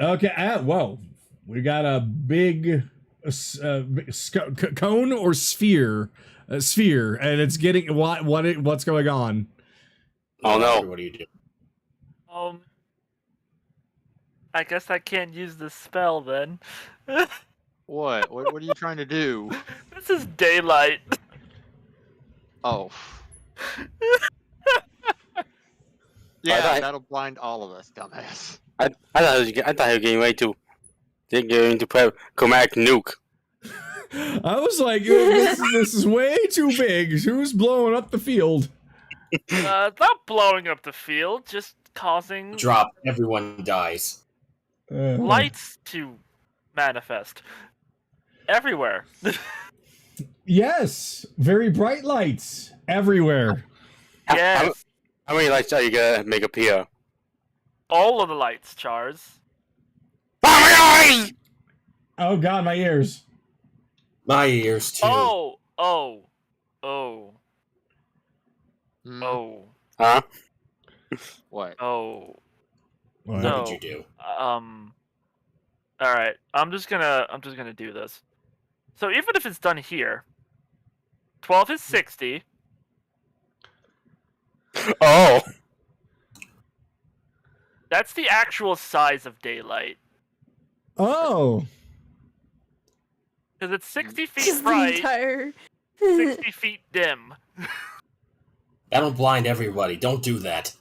Okay. Whoa. We got a big cone or sphere, and it's getting what's going on. Oh no! What do you do? I guess I can't use the spell then. What? What are you trying to do? This is daylight. Oh. Yeah, that'll blind all of us, dumbass. I thought you were getting ready to prep chromatic nuke. I was like, this is way too big. Who's blowing up the field? Not blowing up the field, just causing Drop. Everyone dies. lights to manifest everywhere. Yes, very bright lights everywhere. Yes, How many lights are you gonna make appear? all of the lights, Chars. Oh God, my ears. My ears too. Oh. Hmm? Oh. Huh? What? Oh. What? No. What did you do? All right. I'm just gonna do this. So even if it's done here, 12 is 60. Oh. That's the actual size of daylight. Oh. Because it's 60 feet Just the bright, entire. 60 feet dim. That'll blind everybody. Don't do that.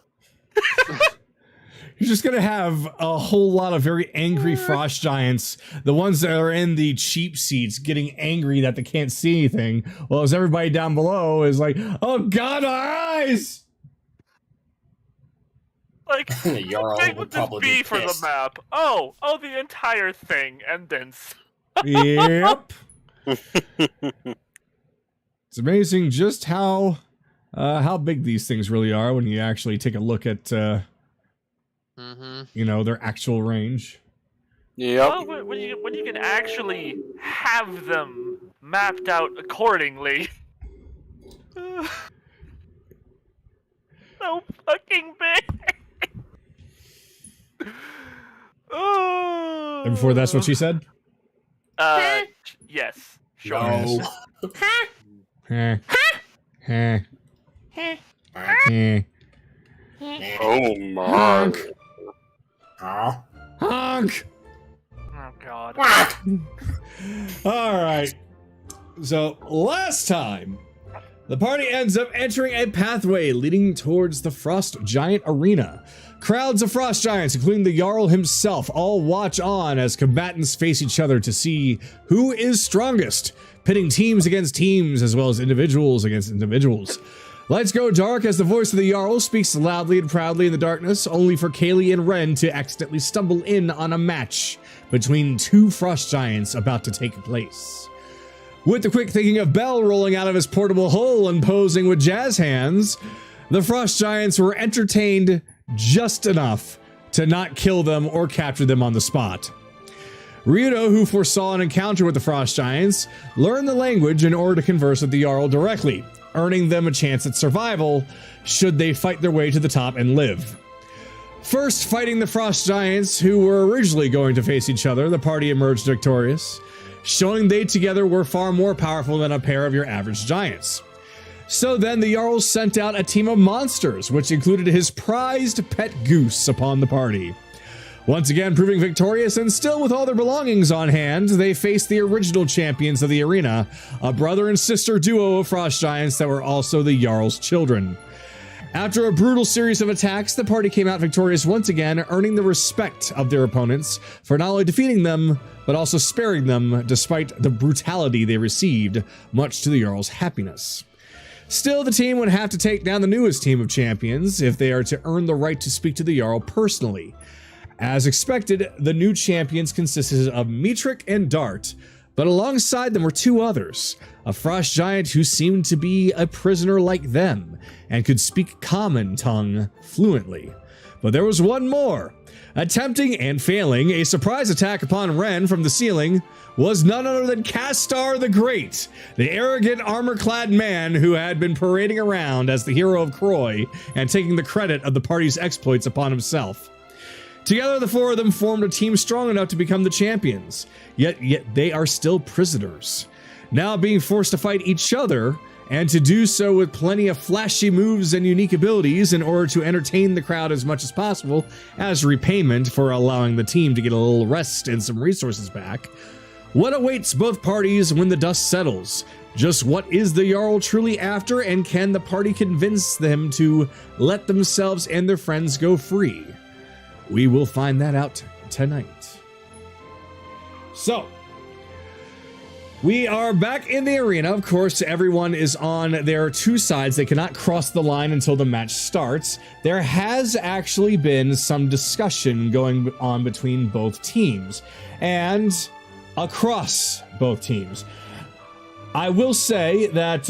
You're just gonna have a whole lot of very angry frost giants, the ones that are in the cheap seats, getting angry that they can't see anything, while as everybody down below is like, "Oh God, our eyes!" Like, The Jarl how big would would this probably be be for the pissed. map? Oh, the entire thing, and then Yep. It's amazing just how big these things really are when you actually take a look at Mm-hmm. their actual range. Yep. well, when you can actually have them mapped out accordingly. So fucking big. Oh. And before that's what she said? Yes. Sure. No. Heh. Heh. Heh. Oh my. Honk. Huh? Honk! Oh god. Alright. So, last time, the party ends up entering a pathway leading towards the Frost Giant Arena. Crowds of Frost Giants, including the Jarl himself, all watch on as combatants face each other to see who is strongest, pitting teams against teams as well as individuals against individuals. Lights go dark as the voice of the Jarl speaks loudly and proudly in the darkness, only for Kayli and Ren to accidentally stumble in on a match between two Frost Giants about to take place. With the quick thinking of Bell rolling out of his portable hole and posing with jazz hands, the Frost Giants were entertained just enough to not kill them or capture them on the spot. Ryudo, who foresaw an encounter with the Frost Giants, learned the language in order to converse with the Jarl directly, earning them a chance at survival should they fight their way to the top and live. First fighting the Frost Giants, who were originally going to face each other, the party emerged victorious, showing they together were far more powerful than a pair of your average giants. So then the Jarl sent out a team of monsters, which included his prized pet goose upon the party. Once again proving victorious and still with all their belongings on hand, they faced the original champions of the arena, a brother and sister duo of Frost Giants that were also the Jarl's children. After a brutal series of attacks, the party came out victorious once again, earning the respect of their opponents for not only defeating them, but also sparing them despite the brutality they received, much to the Jarl's happiness. Still, the team would have to take down the newest team of champions if they are to earn the right to speak to the Jarl personally. As expected, the new champions consisted of Mietrich and Dart, but alongside them were two others, a Frost Giant who seemed to be a prisoner like them and could speak common tongue fluently. But there was one more. Attempting and failing a surprise attack upon Ren from the ceiling was none other than Castar the Great, the arrogant armor-clad man who had been parading around as the hero of Croy and taking the credit of the party's exploits upon himself. Together, the four of them formed a team strong enough to become the champions. Yet they are still prisoners. Now being forced to fight each other, and to do so with plenty of flashy moves and unique abilities in order to entertain the crowd as much as possible as repayment for allowing the team to get a little rest and some resources back. What awaits both parties when the dust settles? Just what is the Jarl truly after, and can the party convince them to let themselves and their friends go free? We will find that out tonight. So, we are back in the arena. Of course, everyone is on their two sides. They cannot cross the line until the match starts. There has actually been some discussion going on between both teams and across both teams. I will say that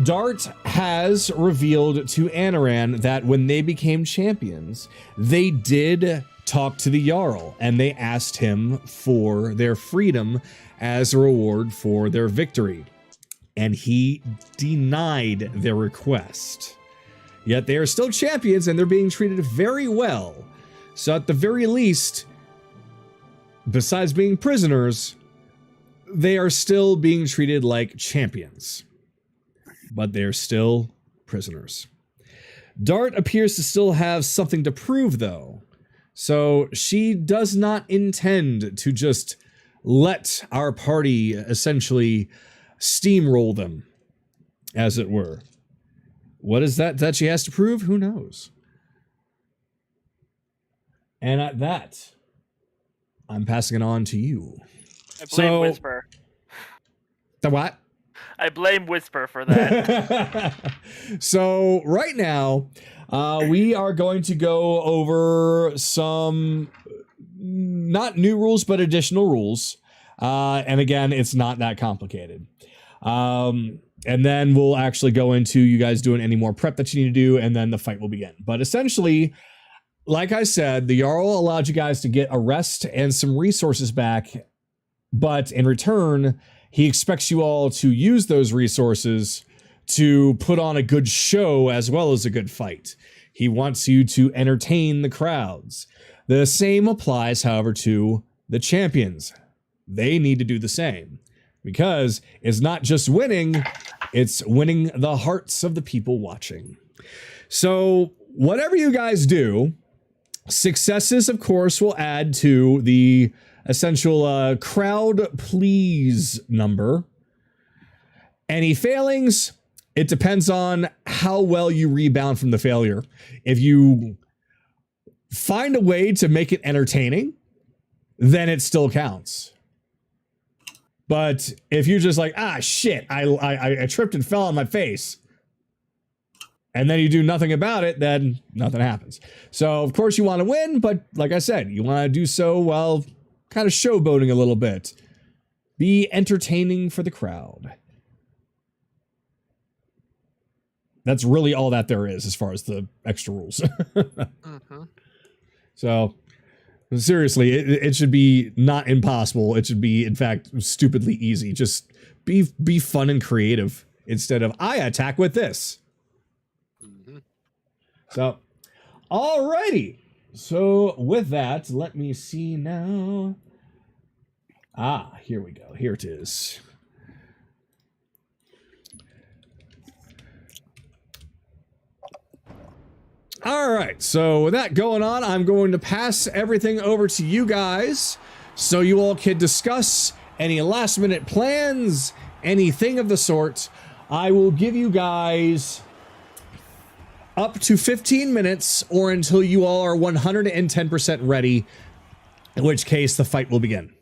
Dart has revealed to Anaran that when they became champions, they did talk to the Jarl and they asked him for their freedom as a reward for their victory. And he denied their request. Yet they are still champions and they're being treated very well. So at the very least, besides being prisoners, they are still being treated like champions. But they're still prisoners. Dart appears to still have something to prove, though. So she does not intend to just let our party essentially steamroll them, as it were. What is that she has to prove? Who knows? And at that, I'm passing it on to you. I blame Whisper. The what? I blame Whisper for that. So right now, we are going to go over some not new rules, but additional rules. And again, it's not that complicated. And then we'll actually go into you guys doing any more prep that you need to do, and then the fight will begin. But essentially, like I said, the Jarl allowed you guys to get a rest and some resources back, but in return, he expects you all to use those resources to put on a good show as well as a good fight. He wants you to entertain the crowds. The same applies, however, to the champions. They need to do the same, because it's not just winning, it's winning the hearts of the people watching. So whatever you guys do, successes, of course, will add to the essential crowd please number. Any failings, it depends on how well you rebound from the failure. If you find a way to make it entertaining, then it still counts. But if you're just like, shit, I tripped and fell on my face, and then you do nothing about it, then nothing happens. So, of course, you want to win, but like I said, you want to do so while kind of showboating a little bit. Be entertaining for the crowd. That's really all that there is as far as the extra rules. So, seriously, it should be not impossible. It should be, in fact, stupidly easy. Just be fun and creative instead of, I attack with this. So, alrighty. So, with that, let me see now. Here we go. Here it is. All right, so with that going on, I'm going to pass everything over to you guys so you all can discuss any last minute plans, anything of the sort. I will give you guys up to 15 minutes or until you all are 110% ready, in which case the fight will begin.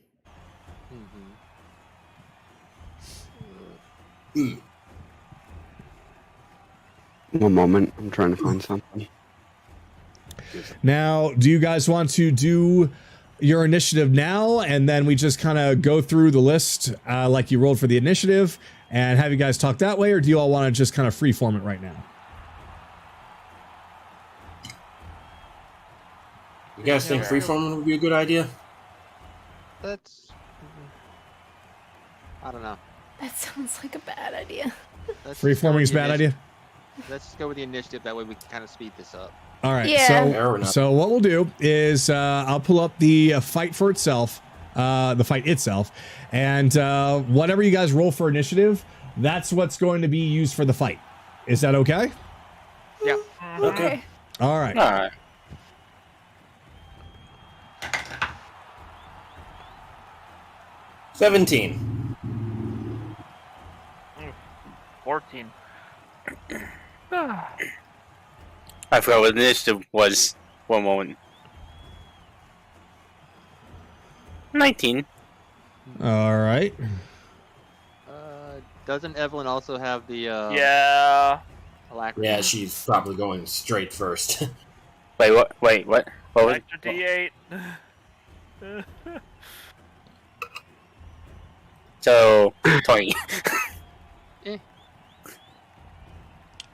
One moment, I'm trying to find something. Now, do you guys want to do your initiative now, and then we just kind of go through the list like you rolled for the initiative, and have you guys talk that way, or do you all want to just kind of freeform it right now? You guys think freeforming would be a good idea? That's... I don't know. That sounds like a bad idea. Let's just go Freeforming with is a the bad idea? Let's just go with the initiative. That way we can kind of speed this up. All right. Yeah. Fair enough. So what we'll do is I'll pull up the fight for itself, the fight itself, and whatever you guys roll for initiative, that's what's going to be used for the fight. Is that okay? Yeah. Okay. All right. All right. 17. 14. I forgot what initiative was. One moment. 19. All right. Doesn't Evelyn also have the Yeah. alacrity? Yeah, she's probably going straight first. Wait, what? Wait, what? What was? Extra D8. So 20.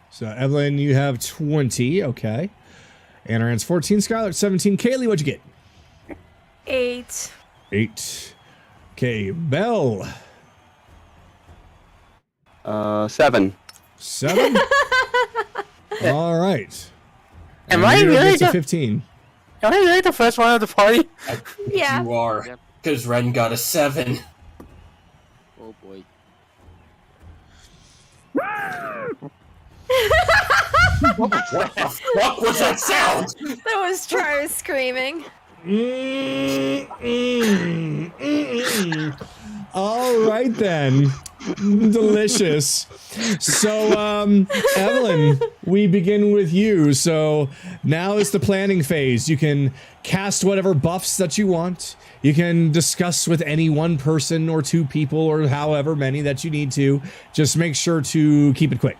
So Evelyn, you have 20. Okay. Anaran's 14. Skylar 17. Kaylee, what'd you get? 8. 8. Okay. Belle. 7. 7. All right. Am And I Ryudo really gets a the- 15. Am I really the first one of the party? Yeah. You are. Yep. Because Ren got a 7. Oh boy. What the fuck was that sound? That was Charles screaming. All right then. Delicious. So, Evelyn, we begin with you. So now is the planning phase. You can cast whatever buffs that you want. You can discuss with any one person or two people or however many that you need to. Just make sure to keep it quick.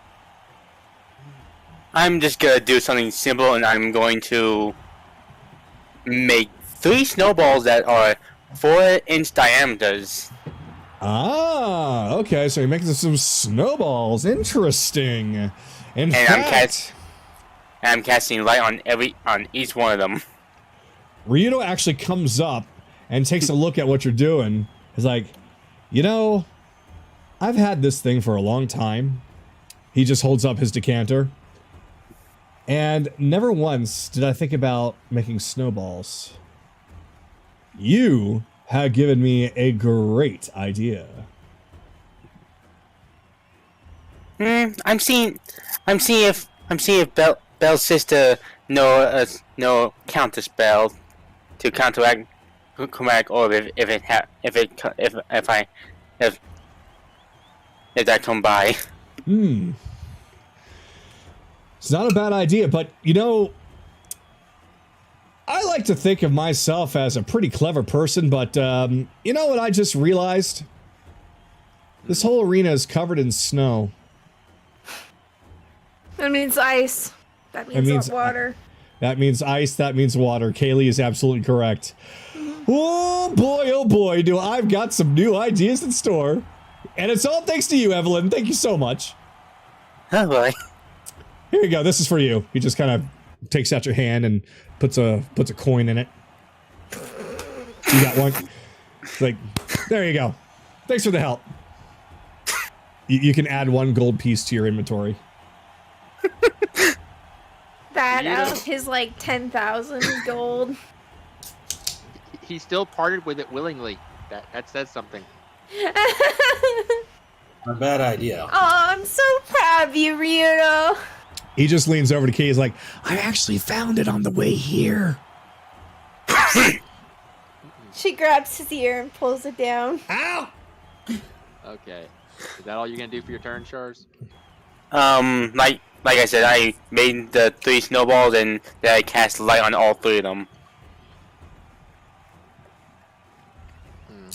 I'm just gonna do something simple, and I'm going to make 3 snowballs that are 4-inch diameters. Ah, okay. So you're making some snowballs. Interesting. In And fact, I'm casting light on each one of them. Ryudo actually comes up and takes a look at what you're doing. He's like, you know, I've had this thing for a long time. He just holds up his decanter. And never once did I think about making snowballs. You have given me a great idea. I'm seeing if Belle's sister know counter spell to counteract or if that come by. It's not a bad idea, but you know, I like to think of myself as a pretty clever person, but you know what I just realized? This whole arena is covered in snow. That means ice. That means, means- water. That means ice, that means water. Kaylee is absolutely correct. Oh boy, do I've got some new ideas in store. And it's all thanks to you, Evelyn. Thank you so much. Oh boy. Here you go. This is for you. He just kind of takes out your hand and puts a coin in it. You got one. Like, there you go. Thanks for the help. You can add 1 gold piece to your inventory. That out of his like 10,000 gold. He still parted with it willingly. That says something. A bad idea. Oh, I'm so proud of you, Ryudo. He just leans over to Kay. He's like, I actually found it on the way here. She grabs his ear and pulls it down. Ow! Okay. Is that all you're gonna do for your turn, Shars? Like I said, I made the 3 snowballs and then I cast light on all 3 of them.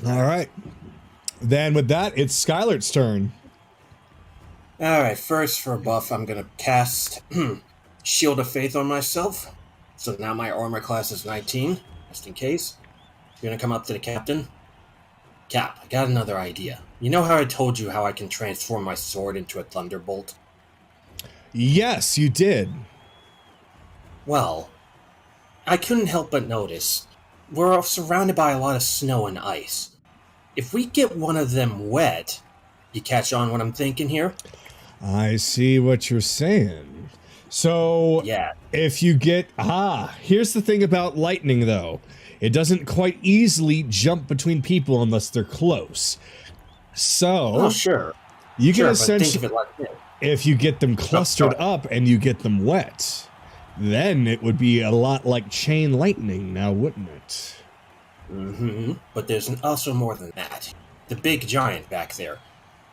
All right. Then with that, it's Skylar's turn. Alright, first for a buff, I'm gonna cast Shield of Faith on myself. So now my armor class is 19, just in case. You're gonna come up to the captain. Cap, I got another idea. You know how I told you how I can transform my sword into a thunderbolt? Yes, you did. Well, I couldn't help but notice we're surrounded by a lot of snow and ice. If we get one of them wet, you catch on what I'm thinking here? I see what you're saying. So Yeah. if you get here's the thing about lightning though. It doesn't quite easily jump between people unless they're close. So Oh, sure. you can Sure, but think of essentially it like this. if you get them clustered up and you get them wet, then it would be a lot like chain lightning now, wouldn't it? Mm-hmm. But there's also more than that. The big giant back there.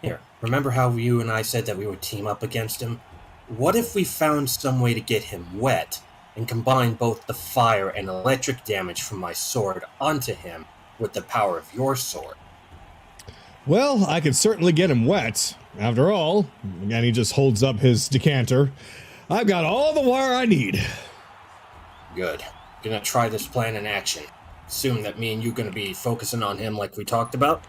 Here, remember how you and I said that we would team up against him? What if we found some way to get him wet and combine both the fire and electric damage from my sword onto him with the power of your sword? Well, I could certainly get him wet. After all, and he just holds up his decanter, I've got all the wire I need. Good. Gonna try this plan in action. Assume that me and you gonna be focusing on him like we talked about?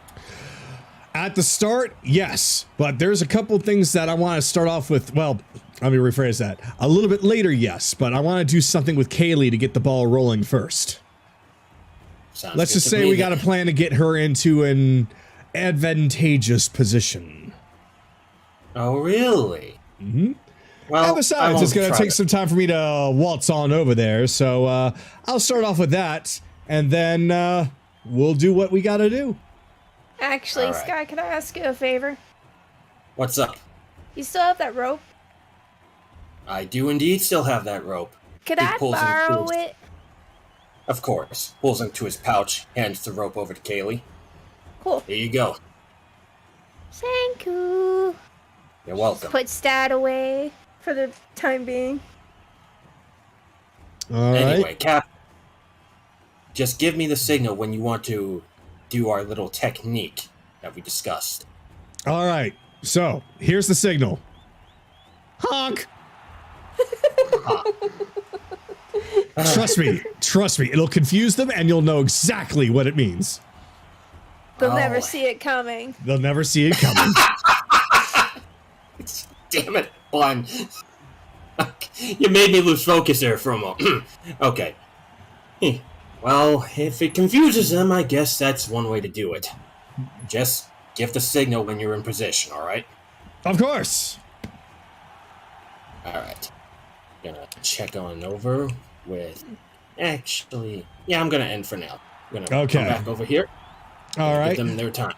At the start, yes, but there's a couple things that I want to start off with. Well, let me rephrase that. A little bit later, yes, but I want to do something with Kayli to get the ball rolling first. Sounds Let's good just to say me we got a then. plan to get her into an advantageous position. Oh, really? Mm-hmm. Well, And besides, it's going to take some time for me to waltz on over there, so I'll start off with that, and then we'll do what we got to do. Actually, All right. Sky, could I ask you a favor? What's up? You still have that rope? I do indeed still have that rope. Could He I pulls borrow into his- it? Of course. Pulls into his pouch, hands the rope over to Kayli. Cool. Here you go. Thank you. You're welcome. Put Stat away for the time being. All Anyway, right. Cap, just give me the signal when you want to do our little technique that we discussed. All right. So here's the signal. Honk. Trust me. It'll confuse them, and you'll know exactly what it means. They'll Oh. never see it coming. They'll never see it coming. Damn it, Bun. You made me lose focus there for a moment. Okay. Well, if it confuses them, I guess that's one way to do it. Just give the signal when you're in position, alright? Of course. Alright. Gonna check on over with... Actually... Yeah, I'm gonna end for now. I'm gonna Okay. come back over here. All right. Give them their time.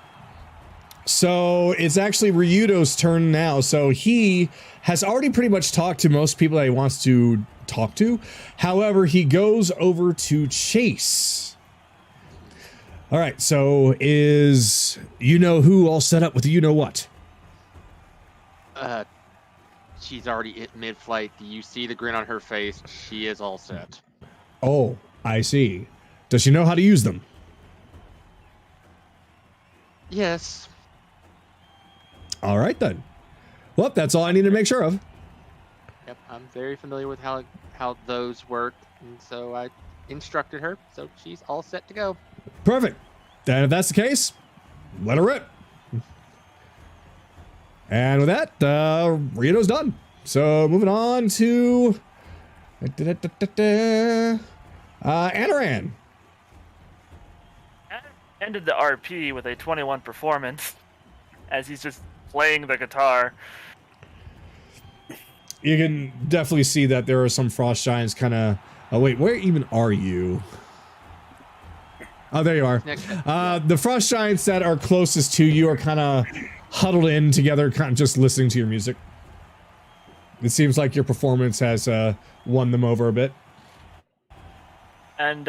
So it's actually Ryudo's turn now. So he has already pretty much talked to most people that he wants to talk to. However, he goes over to Chase. All right. So is you know who all set up with you know what? She's already hit mid-flight. You see the grin on her face. She is all set. Oh, I see. Does she know how to use them? Yes. All right then. Well, that's all I need to make sure of. Yep. I'm very familiar with how those work, and so I instructed her. So she's all set to go. Perfect. Then if that's the case, let her rip. And with that, Ryudo's done. So moving on to Anaran. Ended the RP with a 21 performance as he's just playing the guitar. You can definitely see that there are some frost giants kind of... Oh, wait, where even are you? Oh, there you are. Next. The frost giants that are closest to you are kind of huddled in together, kind of just listening to your music. It seems like your performance has won them over a bit. And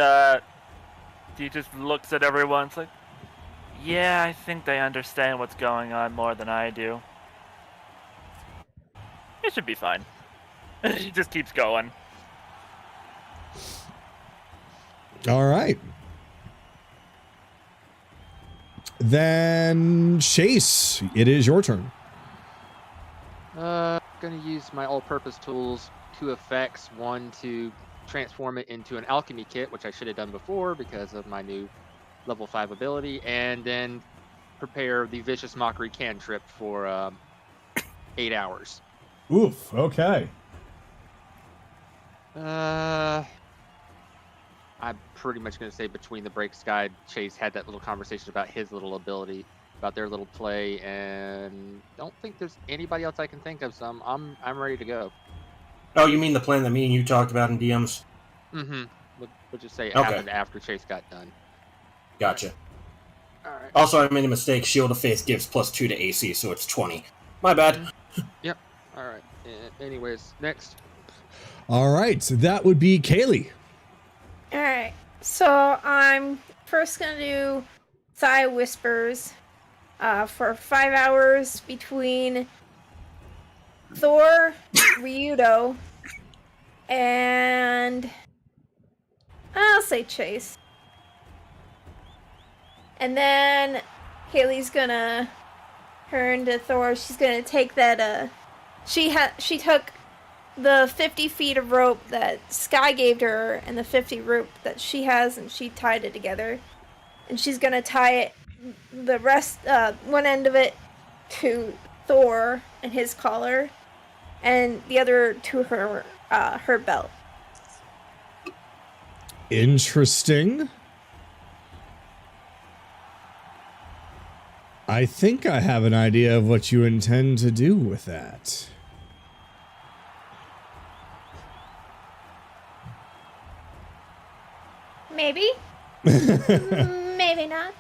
he just looks at everyone. It's like, yeah, I think they understand what's going on more than I do. It should be fine. He just keeps going. All right. Then Chase, it is your turn. Gonna use my all-purpose tools, 2 effects. One to transform it into an alchemy kit, which I should have done before because of my new level 5 ability, and then prepare the vicious mockery cantrip for 8 hours. Oof, okay. I'm pretty much going to say between the breaks, Guy Chase had that little conversation about his little ability, about their little play, and don't think there's anybody else I can think of. So I'm ready to go. Oh, you mean the plan that me and you talked about in DMs? Mm-hmm. We'll just say it Okay. happened after Chase got done. Gotcha. All right. Also, I made a mistake. Shield of Faith gives +2 to AC, so it's 20. My bad. Yep. All right. Anyways, next. All right, so that would be Kaylee. Alright, so I'm first gonna do Thigh Whispers for 5 hours between Thor, Ryudo, and I'll say Chase. And then Kaylee's gonna turn to Thor. She's gonna take that, she took the 50 feet of rope that Sky gave to her and the 50 rope that she has, and she tied it together. And she's gonna tie it, the rest, one end of it to Thor and his collar, and the other to her, her belt. Interesting. I think I have an idea of what you intend to do with that. Maybe. Maybe not.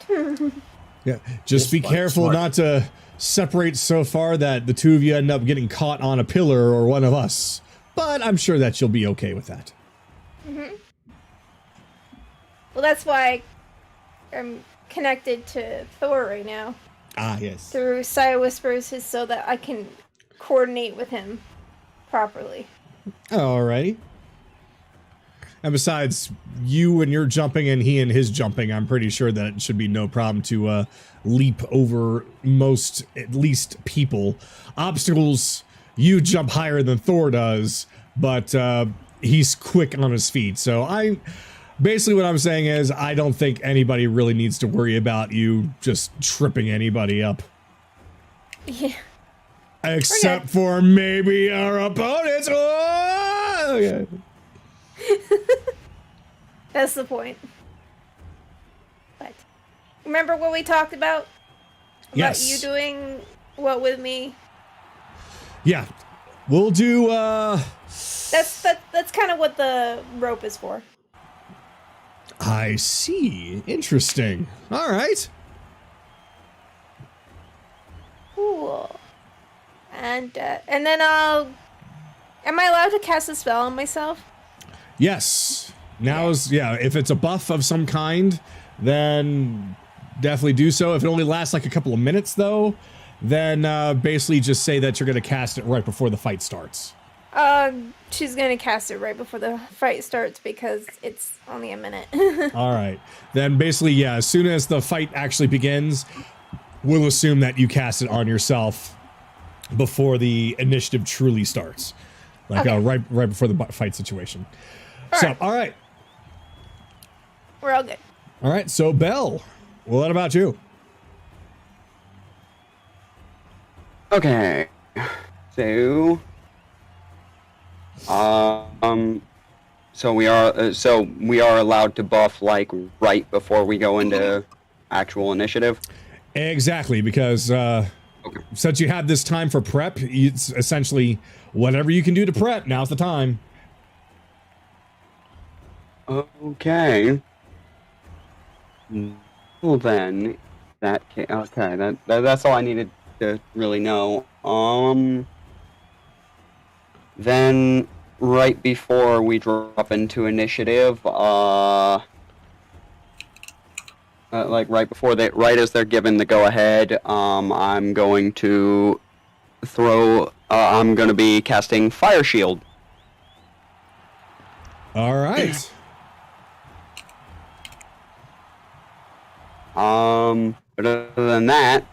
Yeah, just be careful not to separate so far that the two of you end up getting caught on a pillar or one of us. But I'm sure that you'll be okay with that. Mm-hmm. Well, that's why I'm connected to Thor right now. Ah, yes. Through Saya Whispers, is so that I can coordinate with him properly. Alrighty. And besides, you and your jumping and he and his jumping, I'm pretty sure that it should be no problem to leap over most, at least, people. Obstacles, you jump higher than Thor does, but he's quick on his feet. So basically what I'm saying is I don't think anybody really needs to worry about you just tripping anybody up. Yeah. Except for maybe our opponents. Oh, okay. That's the point. But remember what we talked about? Yes. About you doing what with me? Yeah. We'll do That's kind of what the rope is for. I see. Interesting. All right. Cool. And then am I allowed to cast a spell on myself? Yes. If it's a buff of some kind, then definitely do so. If it only lasts like a couple of minutes though, then basically just say that you're going to cast it right before the fight starts. She's gonna cast it right before the fight starts because it's only a minute. All right. Then basically, yeah, as soon as the fight actually begins, we'll assume that you cast it on yourself before the initiative truly starts. Like Okay. right before the fight situation. All right. We're all good. All right, so Belle, what about you? Okay, so we are allowed to buff like right before we go into actual initiative. Exactly, because since you have this time for prep, it's essentially whatever you can do to prep. Now's the time. Okay. Well then, that's all I needed to really know. Then right before we drop into initiative, like right as they're given the go ahead, I'm going to I'm going to be casting Fire Shield. All right. But other than that,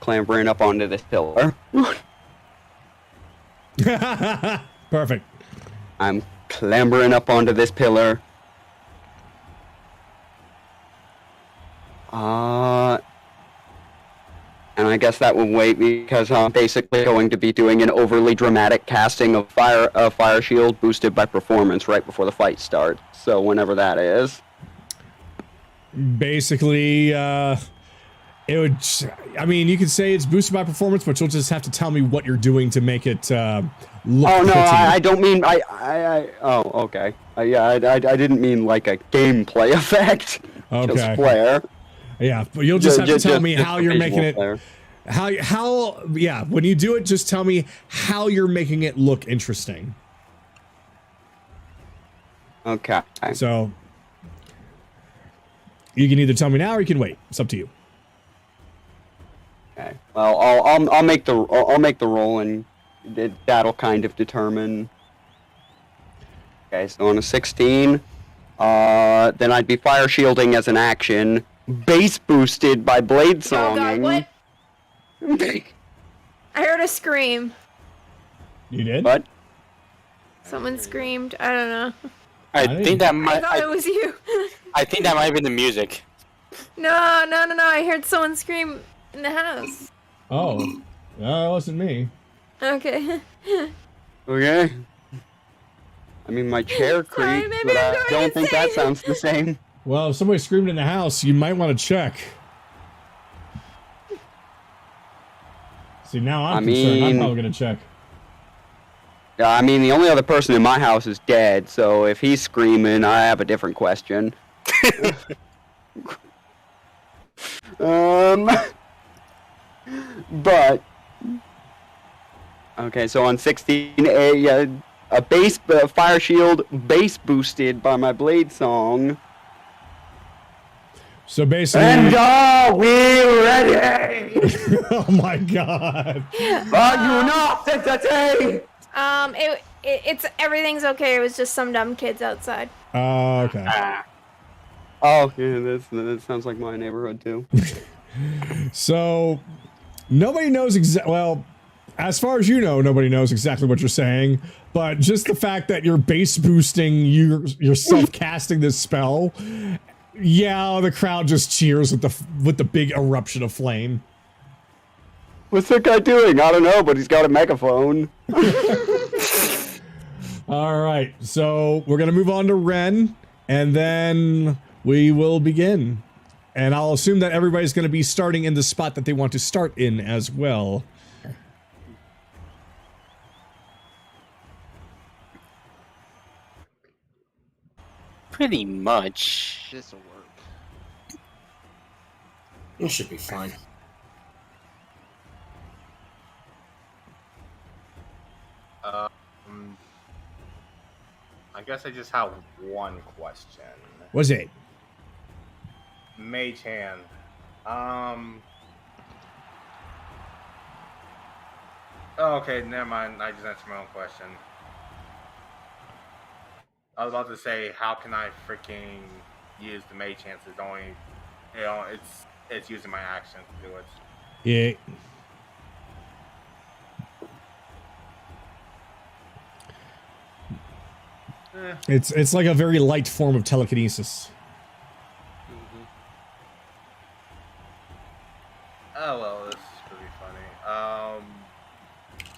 clambering up onto this pillar. Perfect. I'm clambering up onto this pillar. And I guess that will wait because I'm basically going to be doing an overly dramatic casting of fire shield boosted by performance right before the fight starts. So whenever that is. Basically, It would, I mean, you could say it's boosted by performance, but you'll just have to tell me what you're doing to make it look. Oh no, I don't mean oh, okay. Yeah, I didn't mean like a gameplay effect. Okay. Just flair. Yeah, but you'll just have to tell me just how the you're making it. visual How yeah, when you do it, just tell me how you're making it look interesting. Okay. So you can either tell me now or you can wait. It's up to you. Okay. Well, I'll make the roll, and that'll kind of determine. Okay, so on a 16, then I'd be fire shielding as an action, base boosted by blade Oh songing. god, what? I heard a scream. You did? What? Someone screamed. I don't know. I think that I might. thought it was you. I think that might have been the music. No. I heard someone scream in the house. Oh, no, it wasn't me. Okay. Okay. I mean, my chair Sorry, creaked, maybe but I'm I going don't think that insane. sounds the same. Well, if somebody screamed in the house, you might want to check. See, now I'm concerned. I'm probably gonna check. I mean, the only other person in my house is dead, so if he's screaming, I have a different question. But okay, so on 16, a base fire shield base boosted by my blade song. So basically, And are we ready? oh my god! Are you not entertained? It's everything's okay. It was just some dumb kids outside. Okay. Oh, yeah, that sounds like my neighborhood too. So nobody knows well, as far as you know, nobody knows exactly what you're saying, but just the fact that you're base boosting, you're self-casting this spell, yeah, the crowd just cheers with the big eruption of flame. What's that guy doing? I don't know, but he's got a megaphone. All right, so we're gonna move on to Ren, and then we will begin. And I'll assume that everybody's gonna be starting in the spot that they want to start in as well. Pretty much. This'll work. It should be fine. I guess I just have one question. What's it? Mage hand. Oh, okay, never mind. I just answered my own question. I was about to say, how can I freaking use the mage hand? It's only, you know, it's using my action to do it. Yeah. It's like a very light form of telekinesis. Oh well, this could be funny.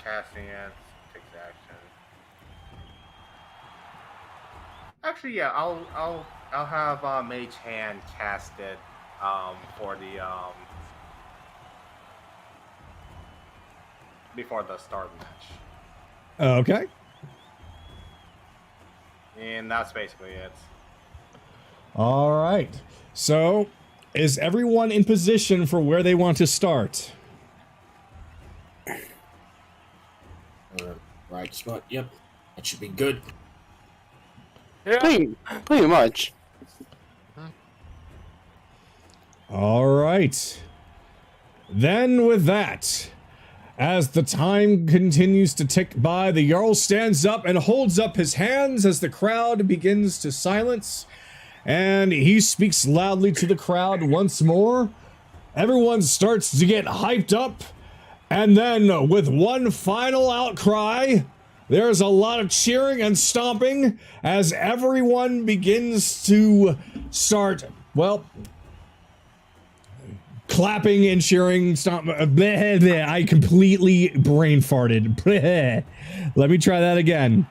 Casting it takes action. Actually, yeah, I'll have Mage Hand cast it for the before the start match. Okay. And that's basically it. All right. So, is everyone in position for where they want to start? Right spot. Yep. That should be good. Yeah. Pretty much. All right. Then with that, as the time continues to tick by, the Jarl stands up and holds up his hands as the crowd begins to silence, and he speaks loudly to the crowd once more. Everyone starts to get hyped up, and then with one final outcry, there's a lot of cheering and stomping as everyone begins to start, well, clapping and cheering, stomp. Bleh, bleh, I completely brain farted. Bleh. Let me try that again.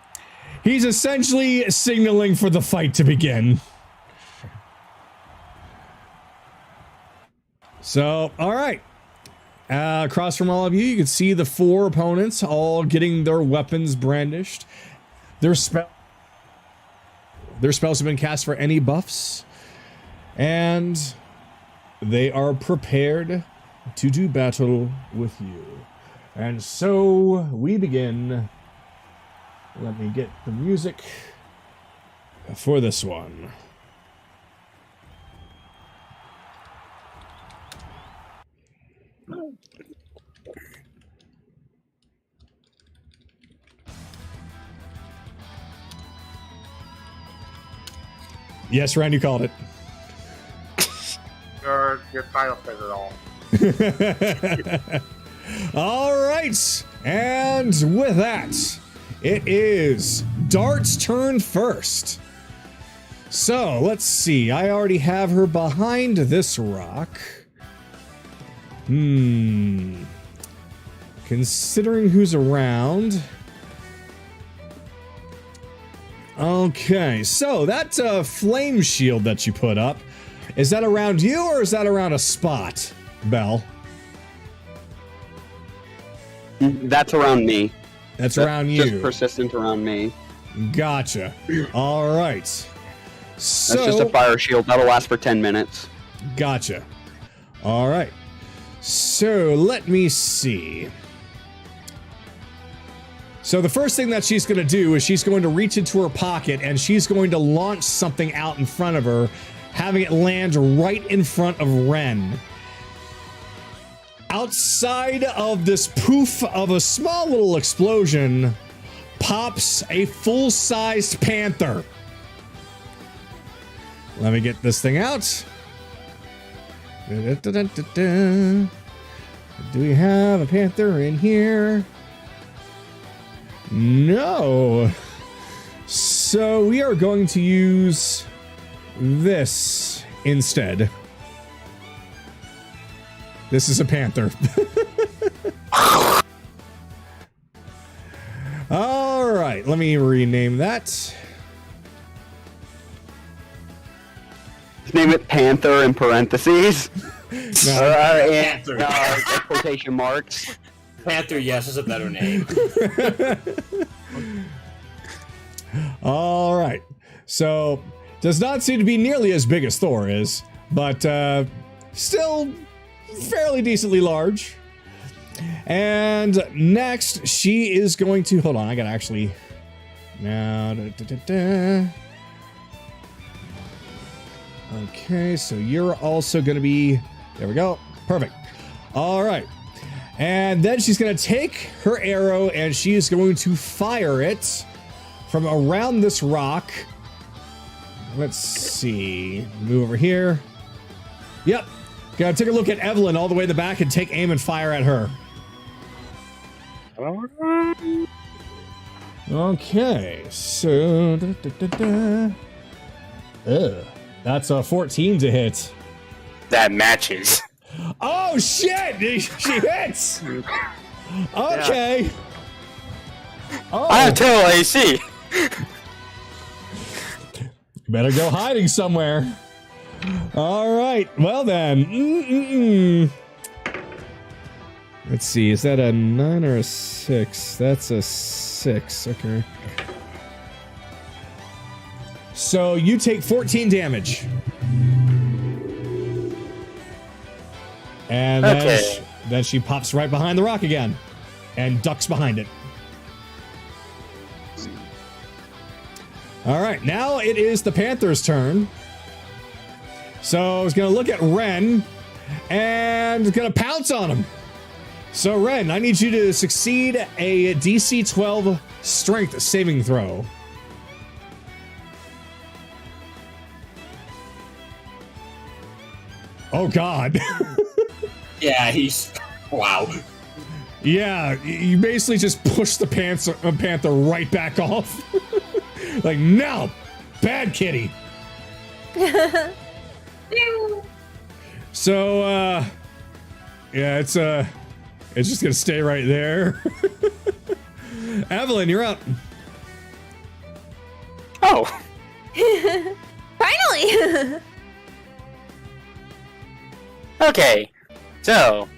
He's essentially signaling for the fight to begin. So, all right. Across from all of you, you can see the 4 opponents all getting their weapons brandished. Their spells have been cast for any buffs. And they are prepared to do battle with you. And so we begin. Let me get the music for this one. Yes, Randy called it. Your title says it all. All right, and with that, it is Dart's turn first. So let's see. I already have her behind this rock. Considering who's around. Okay, so that flame shield that you put up, is that around you or is that around a spot, Belle? That's around me. That's around you. Just persistent around me. Gotcha. All right. So, That's just a fire shield. That'll last for 10 minutes. Gotcha. All right. So let me see. So the first thing that she's going to do is she's going to reach into her pocket and she's going to launch something out in front of her, having it land right in front of Ren. Outside of this poof of a small little explosion pops a full-sized panther. Let me get this thing out. Do we have a panther in here? No. So we are going to use this instead. This is a panther. All right, let me rename that. Name it Panther in parentheses. Panther. Quotation marks. Panther, yes, is a better name. All right. So, does not seem to be nearly as big as Thor is, but still fairly decently large. And next, she is going to... Hold on, I gotta actually... Now... Okay, so you're also going to be... There we go. Perfect. All right. And then she's going to take her arrow and she is going to fire it from around this rock. Let's see. Move over here. Yep. Gotta take a look at Evelyn all the way in the back and take aim and fire at her. Okay, so... That's a 14 to hit. That matches. Oh shit! She hits! Okay. Oh. I have terrible AC. Better go hiding somewhere. Alright, well then. Let's see, is that a 9 or a 6? That's a 6, okay. So you take 14 damage. And then, then she pops right behind the rock again and ducks behind it. All right, now it is the Panthers' turn. So I was going to look at Ren and going to pounce on him. So Ren, I need you to succeed a DC 12 strength saving throw. Oh God. Yeah, he's... Wow. Yeah, you basically just push the panther right back off. Like, no! Bad kitty! So, yeah, it's just gonna stay right there. Evelyn, you're up. Oh. Finally! Okay. So,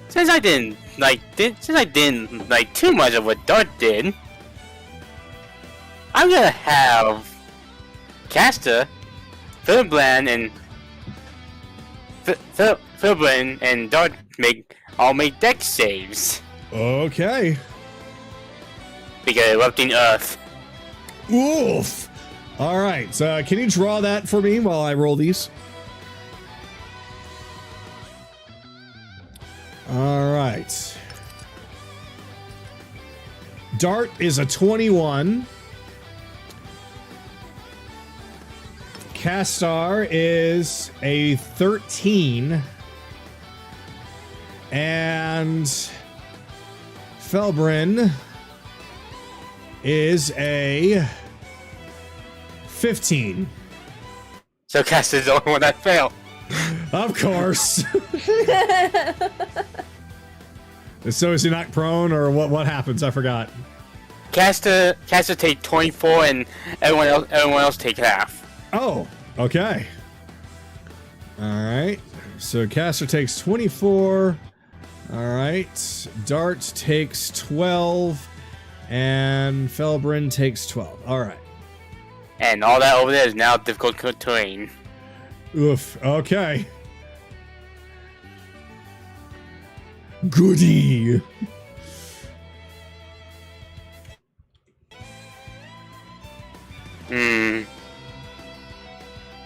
since I didn't like too much of what Dart did, I'm gonna have Caster, Philbland, and Dart make dex saves Okay. because erupting earth. Oof. All right. So can you draw that for me while I roll these? All right. Dart is a 21. Castar is a 13. And Felbrin is a 15. So Caster's the only one that failed. Of course. So is he knocked prone, or what happens? I forgot. Caster take 24 and everyone else take half. Oh, okay. Alright. So Caster takes 24. Alright. Dart takes 12. And Felbrin takes 12. Alright. And all that over there is now difficult terrain. Oof. Okay. Goody.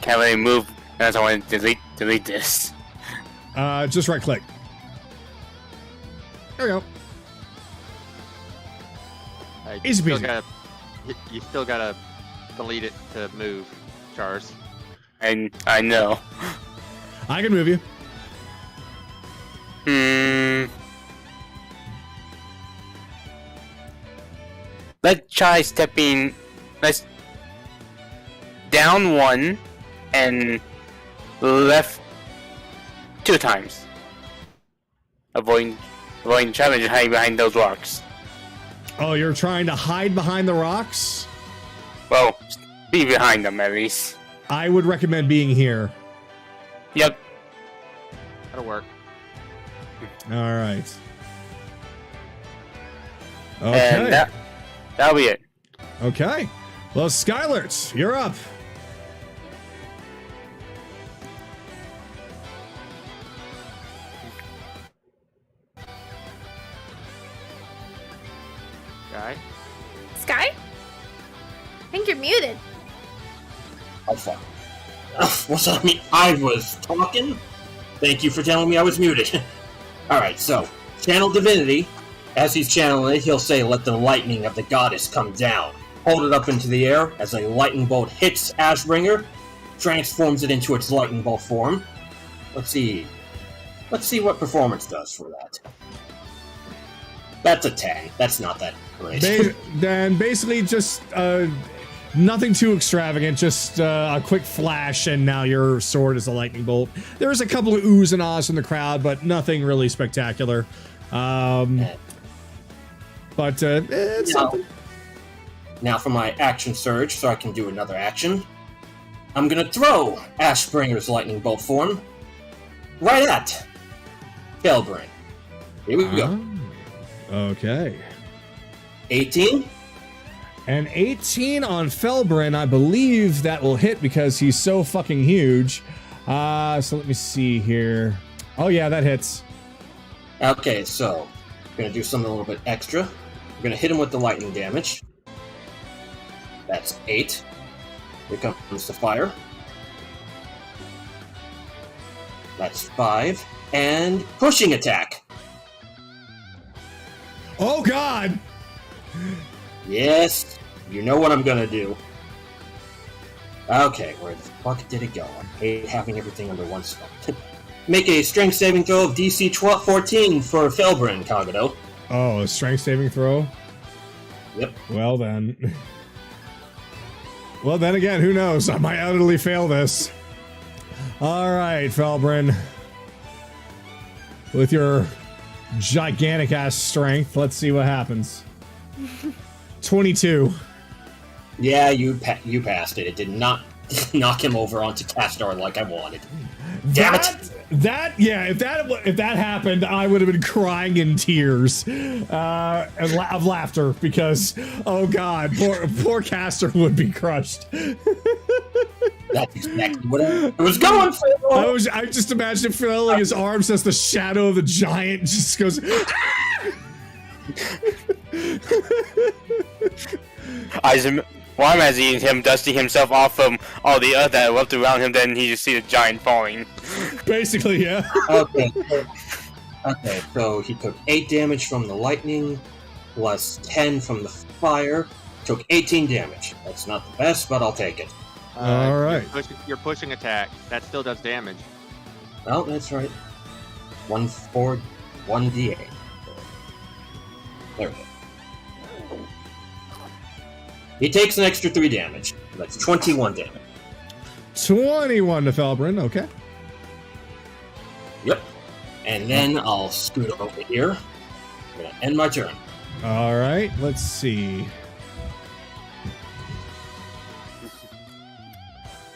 Can't really move unless I want to delete this. Just right click. There we go. Easy peasy. You still gotta delete it to move, Chars. And I know. I can move you. Let's try stepping. Let's down one and left 2 times. Avoiding challenge and hiding behind those rocks. Oh, you're trying to hide behind the rocks? Well, be behind them at least. I would recommend being here. Yep. That'll work. All right. And Okay. that'll be it. Okay. Well, Skylert, you're up. Guy? Sky? I think you're muted. Oh, fuck. What's on me? I was talking? Thank you for telling me I was muted. Alright, so, channel divinity. As he's channeling it, he'll say, "Let the lightning of the goddess come down." Hold it up into the air as a lightning bolt hits Ashbringer, transforms it into its lightning bolt form. Let's see what performance does for that. That's a 10. That's not that great. Then basically just nothing too extravagant, just a quick flash, and now your sword is a lightning bolt. There's a couple of oohs and ahs in the crowd, but nothing really spectacular. But it's something. Now for my action surge, so I can do another action. I'm gonna throw Ashbringer's lightning bolt form right at Felbring. Here we go. Okay. 18. And 18 on Felbrin, I believe that will hit because he's so fucking huge. So let me see here. Oh yeah, that hits. Okay, so I'm gonna do something a little bit extra. I'm gonna hit him with the lightning damage. That's 8. Here comes the fire. That's 5. And pushing attack. Oh god! Yes, you know what I'm gonna do. Okay, where the fuck did it go? I hate having everything under one spot. Make a strength saving throw of DC 14 for Felbrin, Kagado. Oh, a strength saving throw? Yep. Well then. Well then again, who knows? I might utterly fail this. Alright, Felbrin. With your gigantic ass strength, let's see what happens. 22. Yeah, you passed it. It did not knock him over onto Castor like I wanted. Damn it! If that happened, I would have been crying in tears of laughter because, oh god, poor Castor would be crushed. That's exactly what I was going for. I just imagine flailing his arms as the shadow of the giant just goes. While I'm seeing him dusting himself off from all the earth that left around him, then he just see the giant falling. Basically, yeah. Okay, so he took 8 damage from the lightning, plus 10 from the fire, took 18 damage. That's not the best, but I'll take it. All right. You're pushing attack. That still does damage. Oh, that's right. 1d8. There we go. He takes an extra 3 damage. That's 21 damage. 21 to Felbrin, okay. Yep. And then I'll scoot over here. I'm gonna end my turn. All right, let's see.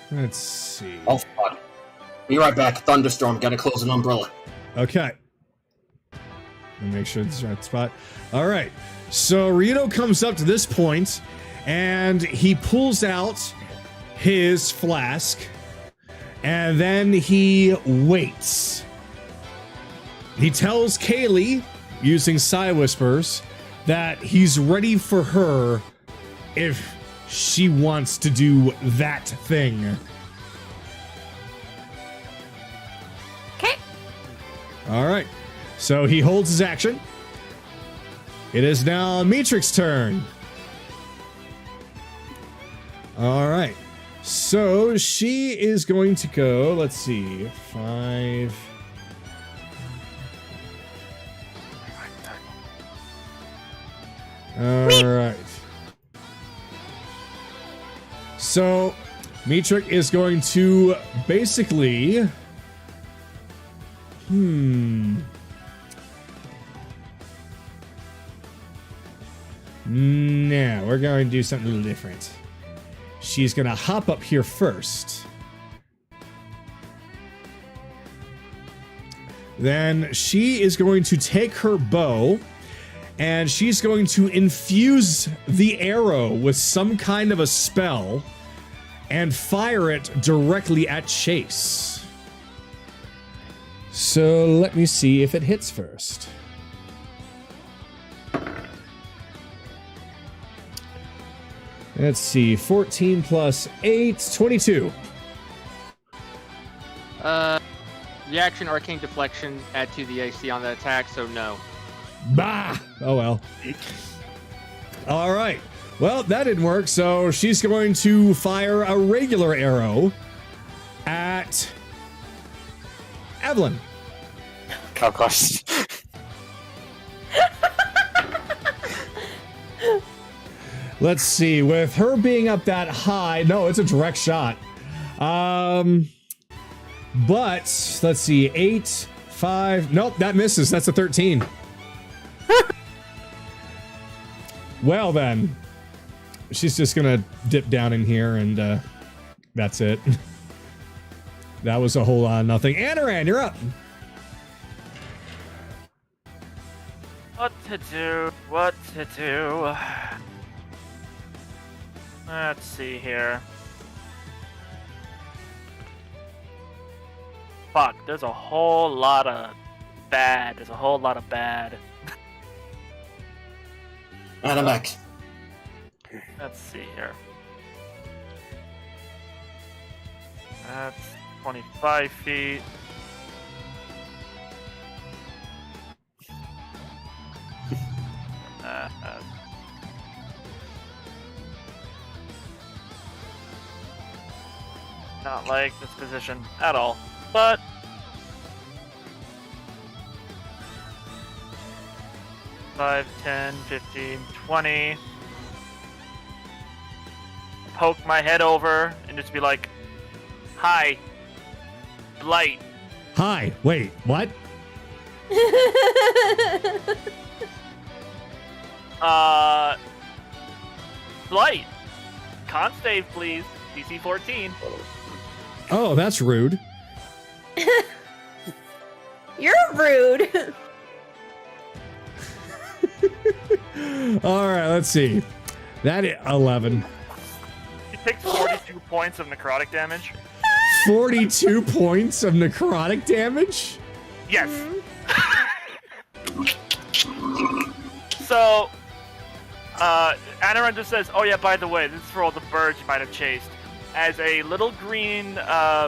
Let's see. Oh, fuck. Be right back. Thunderstorm. Gotta close an umbrella. Okay. Let me make sure it's the right spot. All right. So Ryudo comes up to this point, and he pulls out his flask, and then he waits. He tells Kayli, using Psy Whispers, that he's ready for her if she wants to do that thing. Okay. All right. So he holds his action. It is now Metric's turn. All right. So she is going to go, let's see, 5. All right. So Metric is going to basically... No, we're going to do something a little different. She's going to hop up here first. Then she is going to take her bow, and she's going to infuse the arrow with some kind of a spell and fire it directly at Chase. So let me see if it hits first. Let's see, 14 plus 8, 22. Reaction, arcane deflection, add to the AC on the attack, so no. Bah! Oh well. All right. Well, that didn't work, so she's going to fire a regular arrow at Evelyn. Of course. Let's see, with her being up that high, no, it's a direct shot. But let's see, 8, 5, nope, that misses. That's a 13. Well then, she's just gonna dip down in here and that's it. That was a whole lot of nothing. Anaran, you're up. What to do? What to do? Let's see here. Fuck, there's a whole lot of bad. There's a whole lot of bad. And I'm back. Let's see here. That's 25 feet. Not like this position at all, but five, 10, 15, 20. Poke my head over and just be like, "Hi, Blight." Hi, wait, what? Blight. Con save, please. DC 14. Oh, that's rude. You're rude. All right, let's see. That 11. He takes 42 points of necrotic damage. 42 points of necrotic damage? Yes. So, Anaran just says, oh yeah, by the way, this is for all the birds you might have chased. As a little green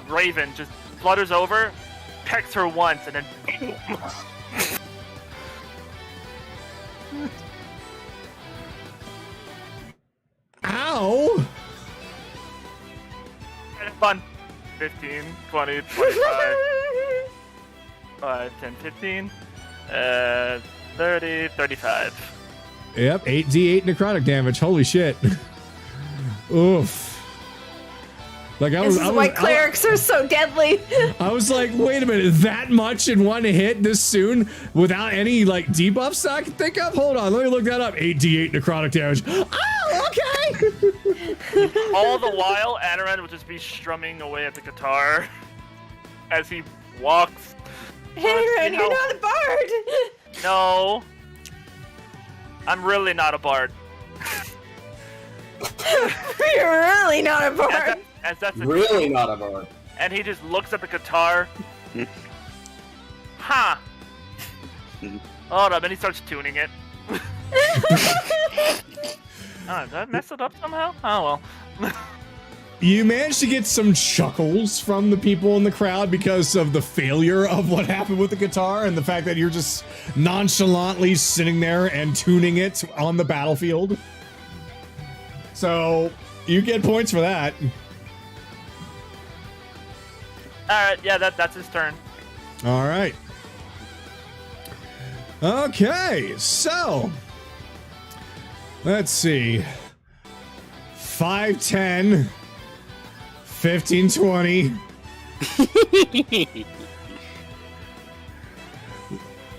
raven just flutters over, pecks her once, and then... Ow! And fun. 15, 20, 25, 5, 10, 15, 30, 35. Yep, 8d8 necrotic damage. Holy shit. Oof. Like This is why clerics are so deadly. I was like, wait a minute, that much in one hit this soon without any like debuffs that I can think of? Hold on, let me look that up. 8d8 necrotic damage. Oh, okay. All the while, Anaran would just be strumming away at the guitar as he walks. Anaran, you're not a bard. No. I'm really not a bard. You're really not a bard. As that's a Really not a bard. And he just looks at the guitar. Huh. Hold up, and he starts tuning it. Did I mess it up somehow? Oh well. You managed to get some chuckles from the people in the crowd because of the failure of what happened with the guitar and the fact that you're just nonchalantly sitting there and tuning it on the battlefield. So, you get points for that. Alright, yeah, that's his turn. All right. Okay, so let's see. 5, 10, 15, 20.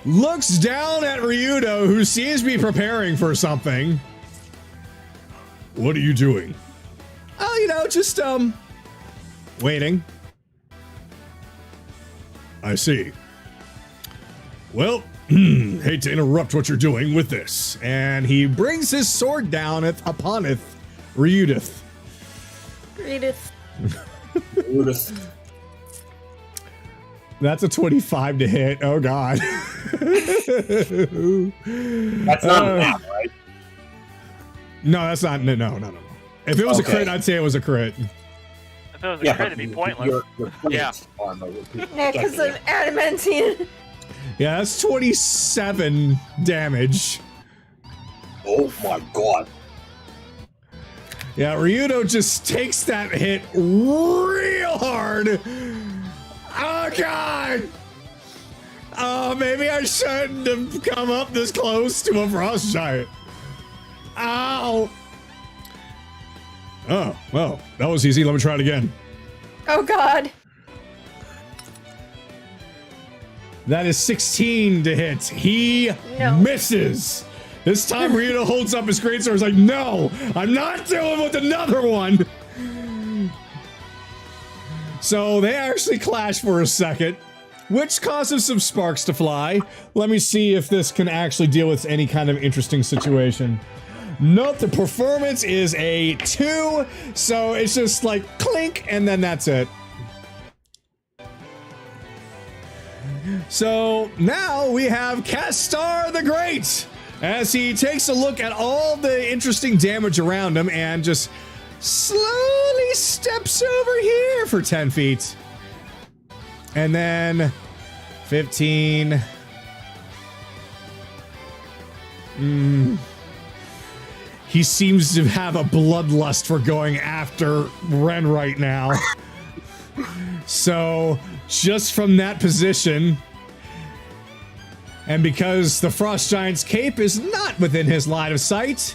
Looks down at Ryudo, who seems to be preparing for something. What are you doing? Oh, you know, just, waiting. I see. Well, hate to interrupt what you're doing with this. And he brings his sword down upon Ryudo. Edith. That's a 25 to hit. Oh, God. That's not enough, right? No, that's not. No. If it was a crit, I'd say it was a crit. If it was a crit, it'd be pointless. Yeah. Yeah, because of adamantine. Yeah, that's 27 damage. Oh my god. Yeah, Ryudo just takes that hit real hard. Oh, God. Oh, maybe I shouldn't have come up this close to a frost giant. Ow. Oh, well, that was easy. Let me try it again. Oh, God. That is 16 to hit. He misses. This time, Ryudo holds up his greatsword. He's like, no, I'm not dealing with another one. So they actually clash for a second, which causes some sparks to fly. Let me see if this can actually deal with any kind of interesting situation. Nope, the performance is a 2, so it's just like clink, and then that's it. So now we have Castar the Great, as he takes a look at all the interesting damage around him and just slowly steps over here for 10 feet. And then 15. He seems to have a bloodlust for going after Ren right now. So, just from that position, and because the Frost Giant's cape is not within his line of sight,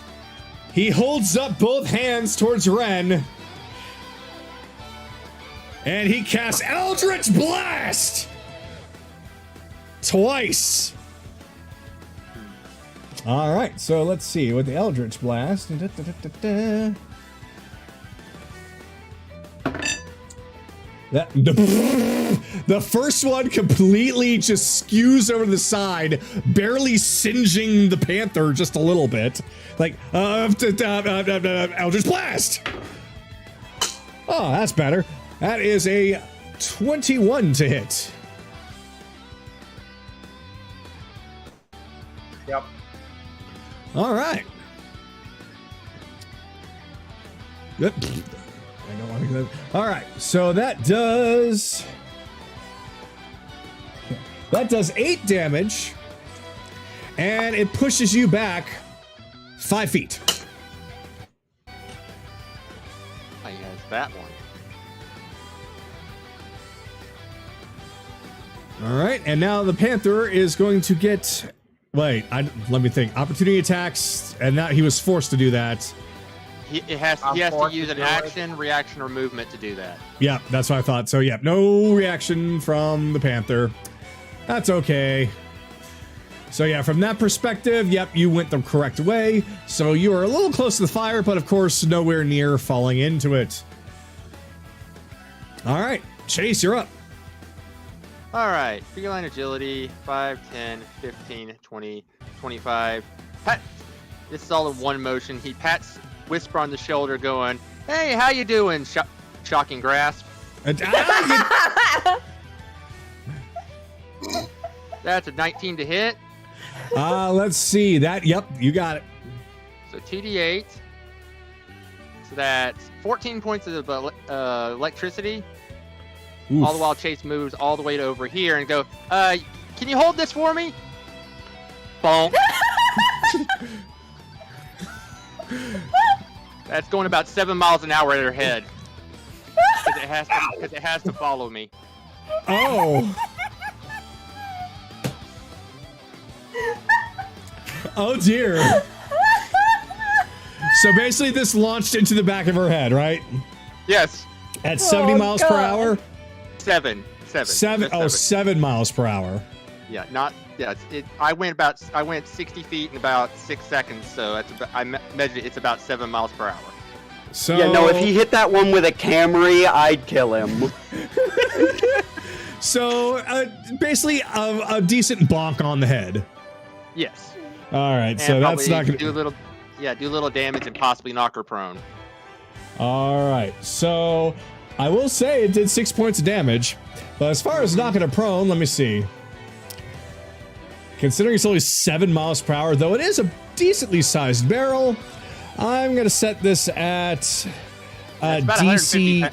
he holds up both hands towards Ren, and he casts Eldritch Blast! Twice! Alright, so let's see, with the Eldritch Blast... The first one completely just skews over to the side, barely singeing the panther just a little bit. Like, Eldritch Blast! Oh, that's better. That is a 21 to hit. Yep. All right. Yep. I don't want to go. All right, so that does 8 damage, and it pushes you back 5 feet. I guess that one. All right, and now the panther is going to get. Wait, let me think. Opportunity attacks, and now he was forced to do that. He has to use an action, reaction, or movement to do that. Yeah, that's what I thought. So, yeah, no reaction from the panther. That's okay. So, yeah, from that perspective, yep, you went the correct way. So you are a little close to the fire, but of course, nowhere near falling into it. All right, Chase, you're up. All right, feline agility, 5, 10, 15, 20, 25. Pat. This is all in one motion. He pats Whisper on the shoulder going, "Hey, how you doing?" Shocking grasp. That's a 19 to hit. Let's see. Yep, you got it. So 2d8. So that's 14 points of electricity. Oof. All the while Chase moves all the way to over here and go, can you hold this for me? Bonk. That's going about 7 miles an hour at her head. Because it has to follow me. Oh. Oh dear. So basically this launched into the back of her head, right? Yes. At 70 miles per hour? 7 miles per hour. Yeah, not yeah. I went 60 feet in about 6 seconds, so that's I measured it. It's about 7 miles per hour. So yeah, no. If he hit that one with a Camry, I'd kill him. So basically a decent bonk on the head. Yes. All right, And so that's not gonna do a little damage and possibly knock her prone. All right, so I will say it did 6 points of damage, but as far as knocking her prone, let me see. Considering it's only 7 miles per hour, though it is a decently sized barrel, I'm gonna set this at DC.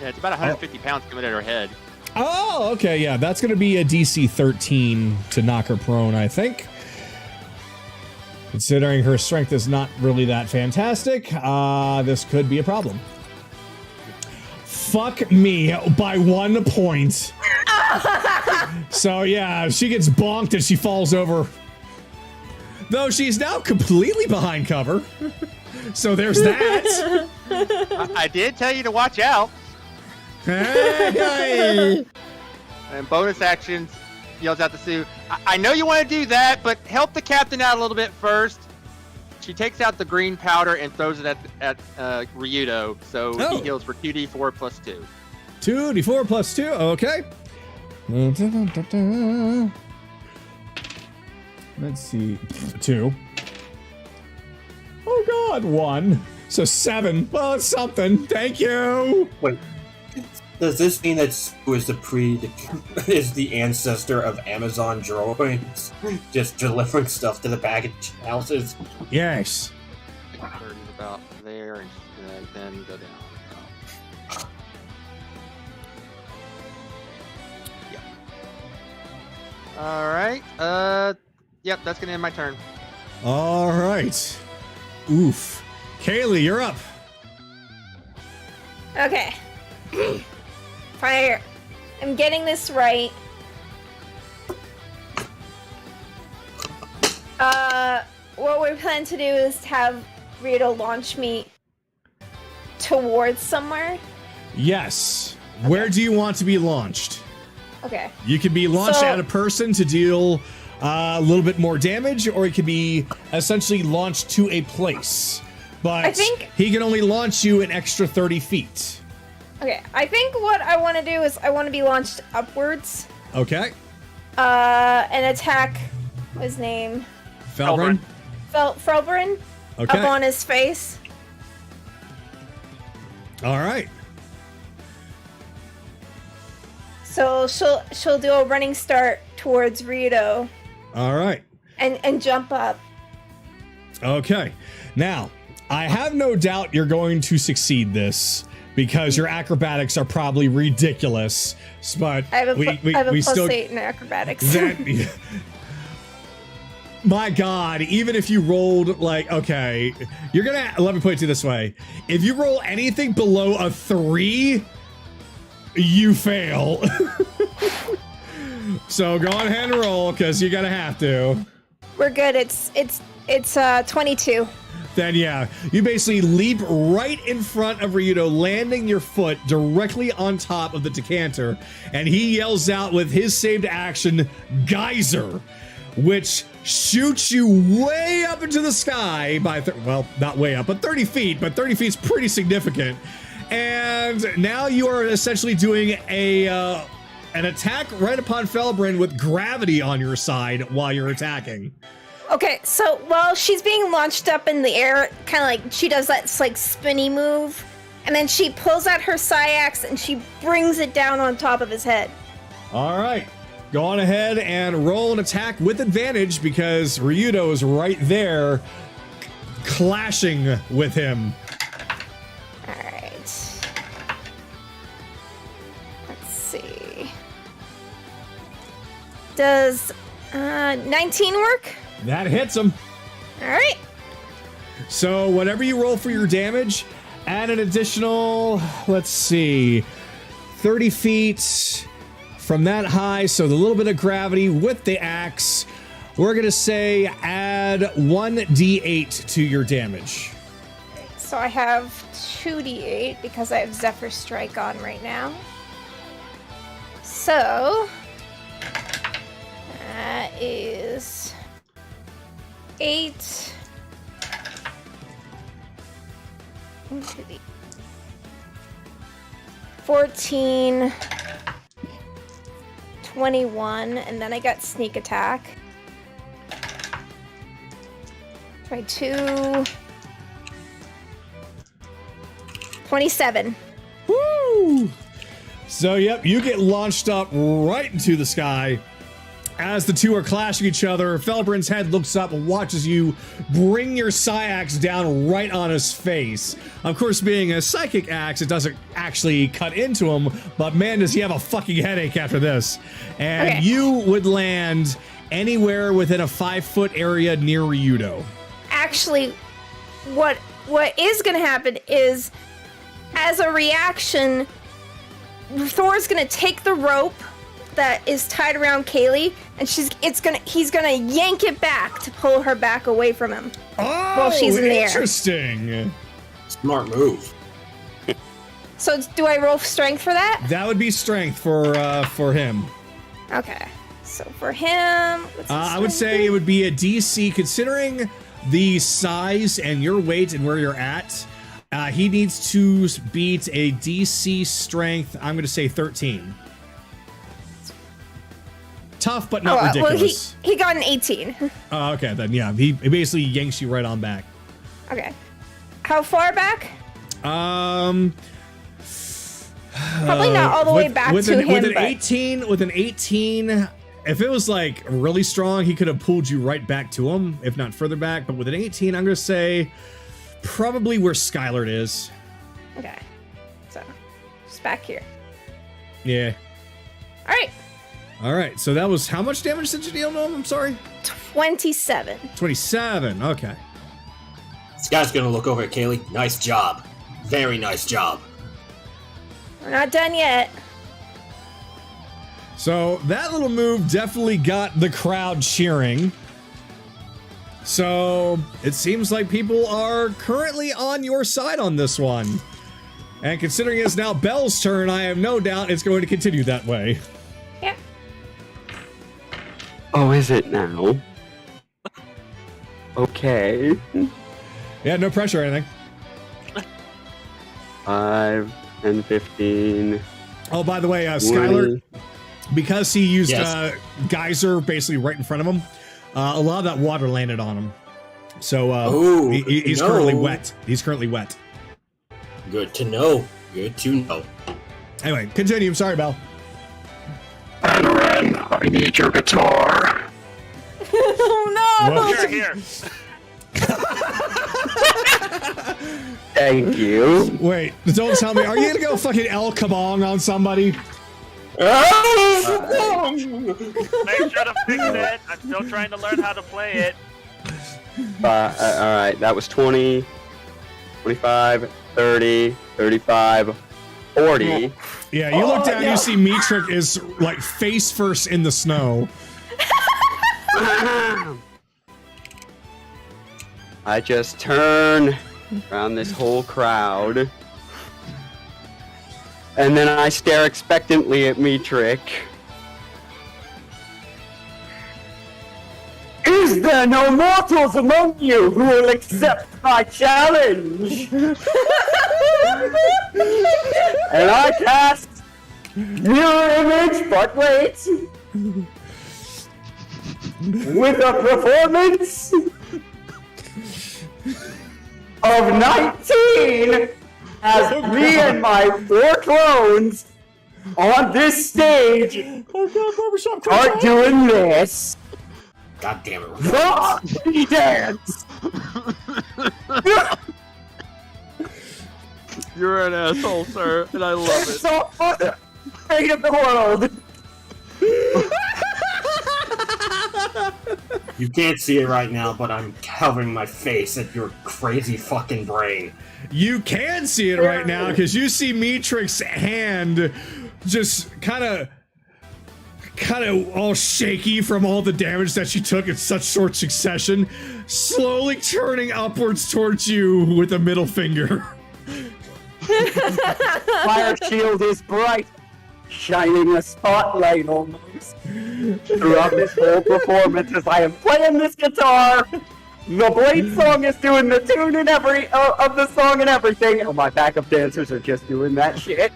It's about 150 pounds coming at her head. Oh, okay, yeah, that's gonna be a DC 13 to knock her prone, I think. Considering her strength is not really that fantastic, this could be a problem. Fuck me by 1 point. So yeah, she gets bonked and she falls over. Though she's now completely behind cover. So there's that. I did tell you to watch out. Hey. And bonus actions, yells out to Sue, I know you want to do that, but help the captain out a little bit first. She takes out the green powder and throws it at Ryudo, so he heals for 2d4 plus 2. 2d4 plus 2, okay. Let's see, 2. Oh god, 1. So 7. Well, it's something. Thank you. Wait, does this mean that Sue is the ancestor of Amazon droids, just delivering stuff to the baggage houses? Yes. 30 is about there, and then go down. Yeah. All right. Yep, that's gonna end my turn. All right. Oof. Kayli, you're up. Okay. Fire. I'm getting this right. What we plan to do is have Ryudo launch me towards somewhere. Yes. Okay. Where do you want to be launched? Okay. You can be launched at a person to deal a little bit more damage, or it could be essentially launched to a place. But I think he can only launch you an extra 30 feet. Okay, I think what I want to do is I want to be launched upwards. Okay. And attack. What's his name? Felbrin. Felbrin. Okay. Up on his face. All right. So she'll do a running start towards Ryudo. All right. And jump up. Okay. Now, I have no doubt you're going to succeed this because your acrobatics are probably ridiculous. But I have a plus still 8 in acrobatics. My God, even if you rolled like, okay, you're gonna, let me put it to you this way. If you roll anything below a 3, you fail. So go on ahead and roll because you're gonna have to. We're good. It's 22. Then yeah, you basically leap right in front of Ryudo, landing your foot directly on top of the decanter, and he yells out with his saved action, Geyser, which shoots you way up into the sky by, well, not way up, but 30 feet, but 30 feet is pretty significant. And now you are essentially doing an attack right upon Felbrin with gravity on your side while you're attacking. Okay, so while she's being launched up in the air, kind of like she does that like spinny move, and then she pulls out her Syax and she brings it down on top of his head. All right, go on ahead and roll an attack with advantage because Ryudo is right there clashing with him. All right. Let's see. Does 19 work? That hits him. All right. So whatever you roll for your damage, add an additional, let's see, 30 feet from that high. So the little bit of gravity with the axe, we're going to say add 1d8 to your damage. So I have 2d8 because I have Zephyr Strike on right now. So that is 8. 14, 21, and then I got sneak attack. 22, 27. Woo! So, yep, you get launched up right into the sky. As the two are clashing each other, Felbrin's head looks up and watches you bring your Syax down right on his face. Of course, being a psychic axe, it doesn't actually cut into him, but man, does he have a fucking headache after this. And Okay. you would land anywhere within a 5-foot area near Ryudo. Actually, what is going to happen is, as a reaction, Thor's going to take the rope that is tied around Kayli, and he's gonna yank it back to pull her back away from him while she's in the air. Interesting. Smart move. So do I roll strength for that? That would be strength for him. Okay. So for him, what's his I would strength say be? it would be a DC, considering the size and your weight and where you're at. He needs to beat a DC strength, I'm going to say 13. Tough, but not ridiculous. Well, he got an 18. Okay, then yeah, he basically yanks you right on back. Okay. How far back? Probably Probably not all the way back to him. With an but 18, if it was like really strong, he could have pulled you right back to him, if not further back. But with an 18, I'm gonna say probably where Skylord is. Okay. So just back here. Yeah. All right. All right. So that was how much damage did you deal to him? I'm sorry. 27. 27. Okay. This guy's gonna look over at Kayli. Nice job. Very nice job. We're not done yet. So that little move definitely got the crowd cheering. So it seems like people are currently on your side on this one. And considering it's now Belle's turn, I have no doubt it's going to continue that way. Yeah. Oh, is it now? Okay. Yeah, no pressure or anything. 5, 10, 15. Oh, by the way, 20. Skylar, because he used Yes. geyser basically right in front of him, a lot of that water landed on him. So Ooh, he's no. currently wet. He's currently wet. Good to know. Good to know. Anyway, continue. Sorry, Belle. And Ren, I need your guitar. Oh no! What? Here. Thank you. Wait, don't tell me. Are you gonna go fucking El Kabong on somebody? Make sure to fix it. I'm still trying to learn how to play it. All right, that was 20, 25, 30, 35, 40. Yeah, you look down, you see Mietrich is like face first in the snow. I just turn around this whole crowd. And then I stare expectantly at Mietrich. Is there no mortals among you who will accept my challenge? And I cast mirror image, but wait. With a performance of 19 as me and my 4 clones on this stage are doing this. God damn it. Rocky dance! You're an asshole, sir, and I love it. So fun! Fate of the world! You can't see it right now, but I'm covering my face at your crazy fucking brain. You can see it right now because you see Mietrich's hand just kind of all shaky from all the damage that she took in such short succession, slowly turning upwards towards you with a middle finger. Fire shield is bright, shining a spotlight almost. Throughout this whole performance, as I am playing this guitar, the Blade song is doing the tune and every of the song and everything, and my backup dancers are just doing that shit.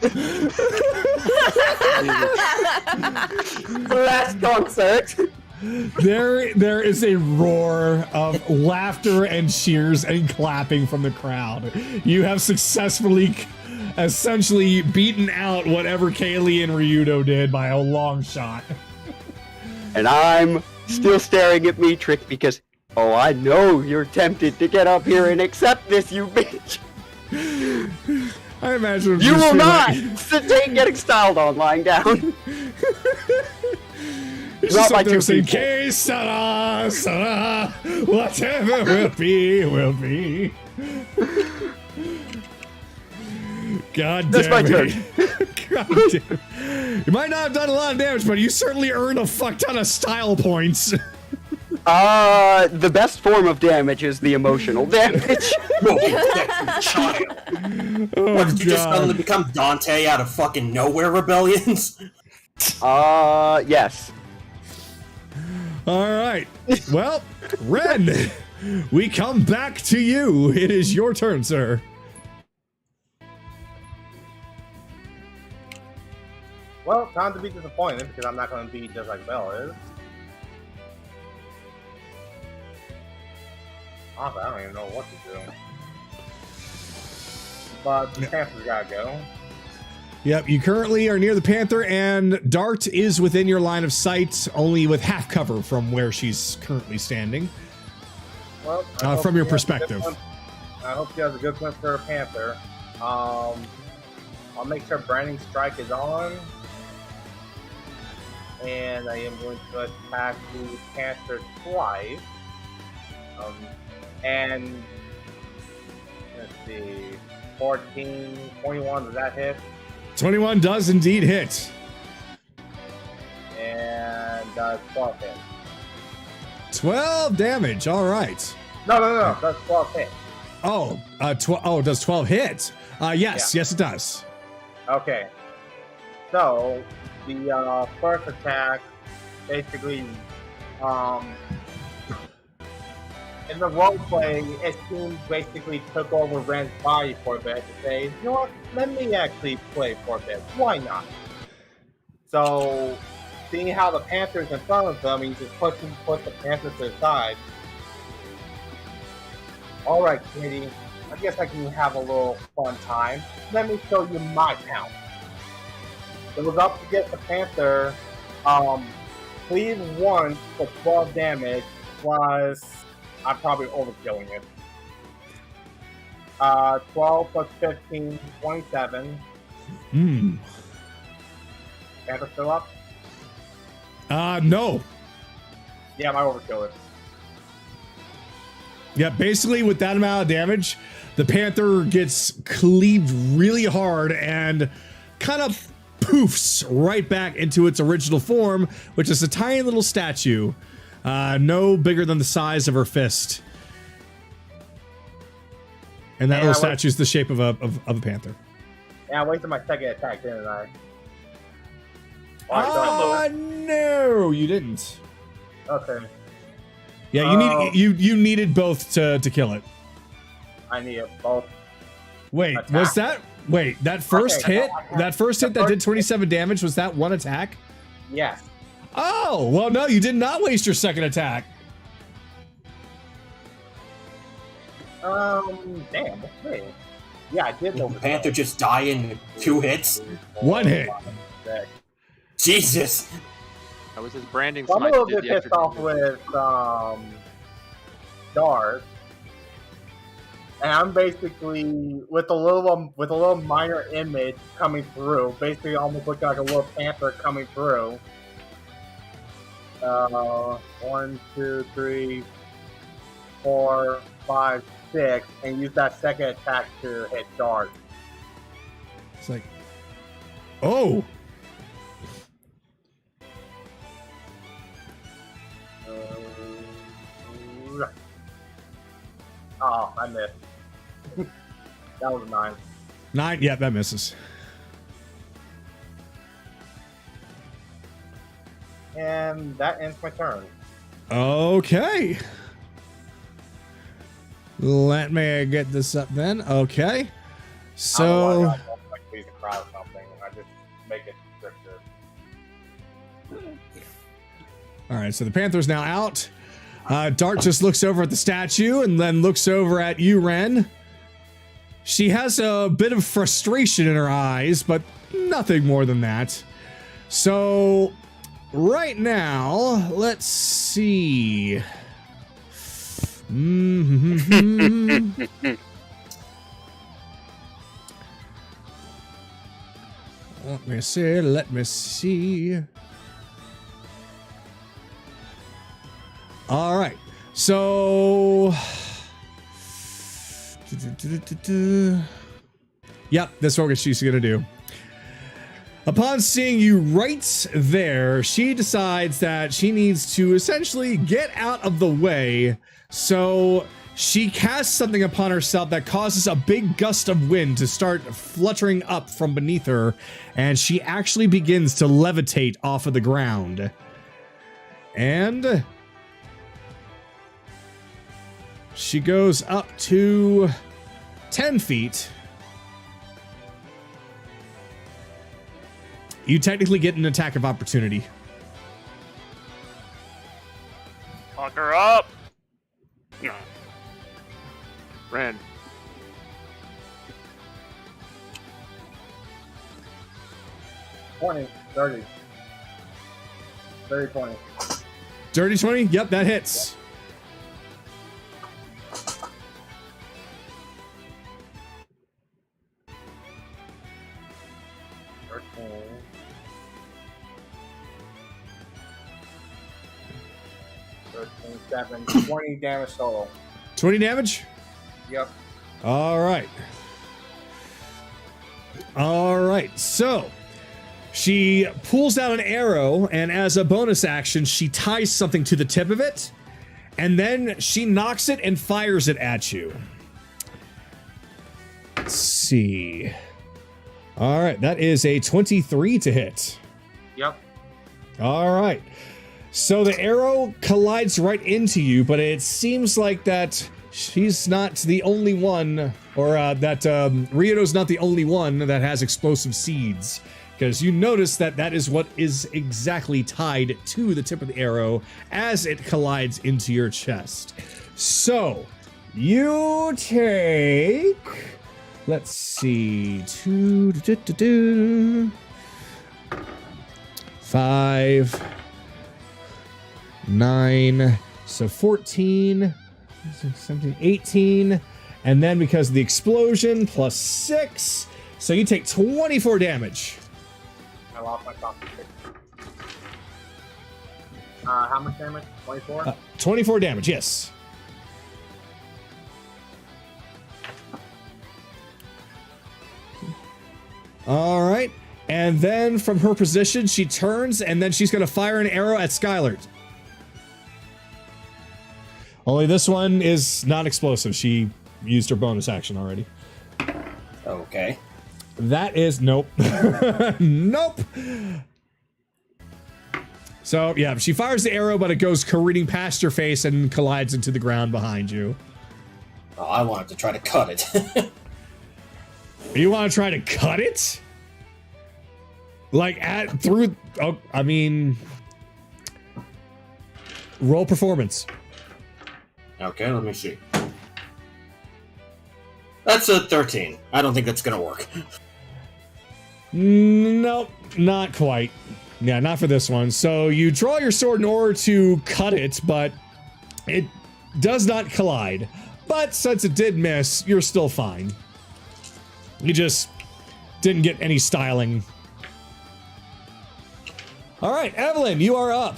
Last concert. There is a roar of laughter and cheers and clapping from the crowd. You have successfully, essentially beaten out whatever Kayli and Ryudo did by a long shot. And I'm still staring at Mietrich because, oh, I know you're tempted to get up here and accept this, you bitch. I imagine You will not like, take getting styled on lying down. it's Not just my up there two saying, people. "Que sera, sera, whatever will be, will be." God That's my damn turn. it. God damn. You might not have done a lot of damage, but you certainly earned a fuck ton of style points. The best form of damage is the emotional damage. Child. Oh, What, did you just God. suddenly become Dante out of fucking nowhere rebellions? Yes. All right. Well, Ren, we come back to you. It is your turn, sir. Well, time to be disappointed because I'm not going to be just like Belle is. Honestly, I don't even know what to do. But the Panthers gotta go. Yep, you currently are near the Panther, and Dart is within your line of sight, only with half cover from where she's currently standing. Well, I hope From your she has a good perspective. one. I hope she has a good one for her Panther. I'll make sure Branding Strike is on. And I am going to attack the Panther twice. And let's see, 14, 21, does that hit? 21 does indeed hit. And 12 hit. 12 damage, all right. No, that's 12 hit. Oh, does 12 hit? Yes, Yeah. yes it does. Okay. So, the first attack, basically, in the role play, Esteem basically took over Ren's body for a bit to say, you know what, let me actually play for a bit. Why not? So, seeing how the Panthers in front of them, he just put the Panthers to the side. Alright, Kitty, I guess I can have a little fun time. Let me show you my pound. It was up against the Panther. Cleave once for 12 damage, plus I'm probably overkilling it. 12 plus 15, 27. Panther still up? No. Yeah, I overkill it. Yeah, basically with that amount of damage, the Panther gets cleaved really hard and kind of poofs right back into its original form, which is a tiny little statue, no bigger than the size of her fist. And that little statue is the shape of a panther. Yeah, I wasted my second attack, didn't I? No, you didn't. Okay. Yeah, you needed both to kill it. I needed both. Wait, attack. was that? Wait, that first hit that did 27 damage, was that one attack? Yes. Oh, well, no, you did not waste your second attack. Damn, okay. Yeah, I did. Did the Panther just die in 2 hits? One hit. Jesus! That was his branding I'm a smite. little Did bit the pissed extra off damage. with Jarl. And I'm basically with a little minor image coming through, basically almost looking like a little panther coming through. 1, 2, 3, 4, 5, 6, and use that second attack to hit Jarl. It's like, oh, Oh, I missed. That was a 9. 9. Yeah, that misses. And that ends my turn. Okay. Let me get this up then. Okay. So, I don't like please a crowd or something. I just make it stricter. all right. So the Panther's now out. Dart just looks over at the statue and then looks over at you, Ren. She has a bit of frustration in her eyes, but nothing more than that. So, right now, let's see. Let me see. All right. So, yep, that's what she's gonna do. Upon seeing you right there, she decides that she needs to essentially get out of the way. So she casts something upon herself that causes a big gust of wind to start fluttering up from beneath her, and she actually begins to levitate off of the ground. And she goes up to 10 feet. You technically get an attack of opportunity. Lock her up. No. Ren. $20, $30. $30, $20. Dirty 20? Yep, that hits. Yep. 20 damage total. 20 damage? Yep. All right. All right. So she pulls out an arrow, and as a bonus action, she ties something to the tip of it, and then she knocks it and fires it at you. Let's see. All right. That is a 23 to hit. Yep. All right. So the arrow collides right into you, but it seems like that she's not the only one, or that Ryudo's not the only one that has explosive seeds. Because you notice that that is what is exactly tied to the tip of the arrow as it collides into your chest. So, you take... Let's see... 5... 9... So 14... 17, 18... And then because of the explosion, plus 6... So you take 24 damage. I lost my concentration. How much damage? 24? 24 damage, yes. All right. And then from her position, she turns, and then she's going to fire an arrow at Skylar. Only this one is not explosive. She used her bonus action already. Okay. That is nope. Nope. So, yeah, she fires the arrow, but it goes careening past your face and collides into the ground behind you. Oh, I wanted to try to cut it. You want to try to cut it? Like, through... Oh, I mean... Roll performance. Okay, let me see. That's a 13. I don't think that's gonna work. Nope, not quite. Yeah, not for this one. So you draw your sword in order to cut it, but it does not collide. But since it did miss, you're still fine. You just didn't get any styling. All right, Evelyn, you are up.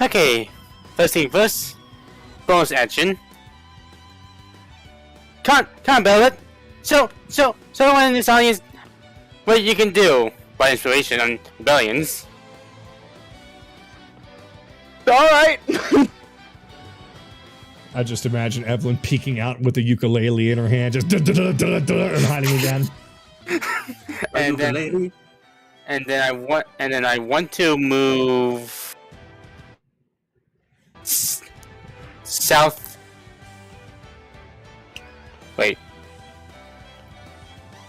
Okay, first thing first. Bonus action. Can't build it. So in this audience, what you can do by inspiration on rebellions. Alright! I just imagine Evelyn peeking out with the ukulele in her hand, just and hiding again. and then I want to move south. Wait.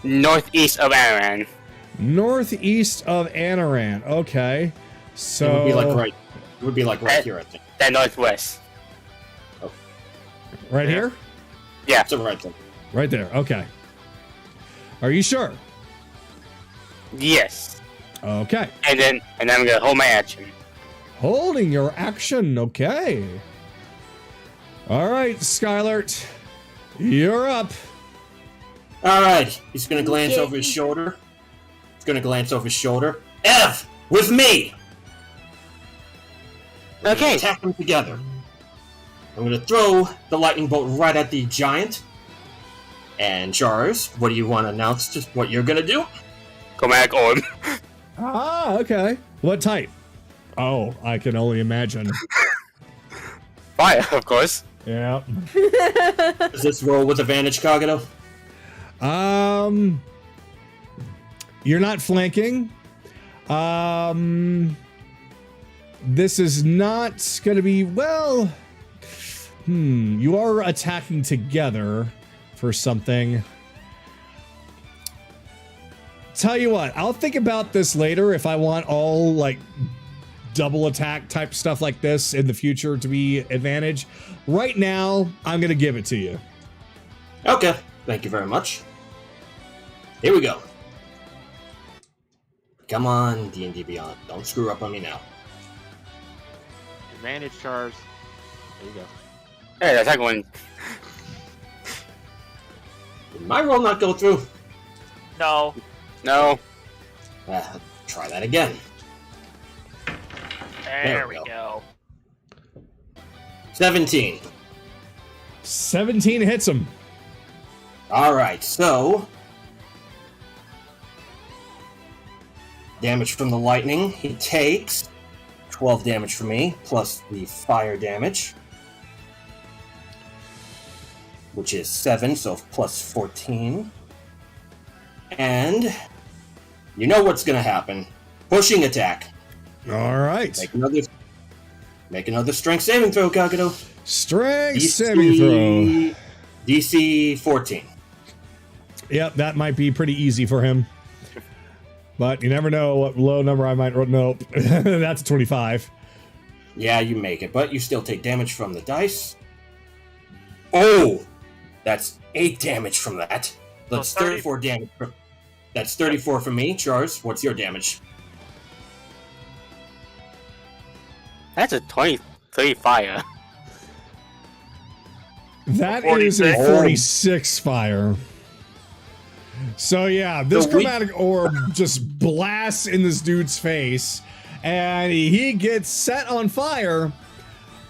Northeast of Anaran. Northeast of Anaran. Okay. So It would be like right here, I think. That northwest. right here? Yeah. So right there. Right there. Okay. Are you sure? Yes. Okay. And then I'm gonna hold my action. Holding your action. Okay. All right, Skylert. You're up. All right. He's gonna glance over his shoulder. Ev, with me. We're gonna Okay. attack them together. I'm gonna throw the lightning bolt right at the giant. And Charles, what do you want to announce? Just what you're gonna do? Chromatic orb. Ah, okay. What type? Oh, I can only imagine. Fire, of course. Yeah. Does this roll with advantage, Kagado? You're not flanking. This is not gonna be, well, you are attacking together for something. Tell you what, I'll think about this later if I want all, like, double attack type stuff like this in the future to be advantage. Right now, I'm gonna give it to you. Okay. Thank you very much. Here we go. Come on, D&D Beyond. Don't screw up on me now. Advantage charge. There you go. Hey, that's not going. Did my roll not go through? No. No. Try that again. There we go. 17. 17 hits him. Alright, so... damage from the lightning. He takes 12 damage from me, plus the fire damage. Which is 7, so plus 14. And... you know what's gonna happen. Pushing attack. All right. Make another strength saving throw, Kagado. Strength saving throw. DC 14. Yep, that might be pretty easy for him. But you never know what low number I might roll. Nope. That's a 25. Yeah, you make it, but you still take damage from the dice. Oh! That's 8 damage from that. That's 34 damage. That's 34 from me. Charles, what's your damage? That's a 23 fire. That is a 46 fire. So yeah, this chromatic orb just blasts in this dude's face, and he gets set on fire,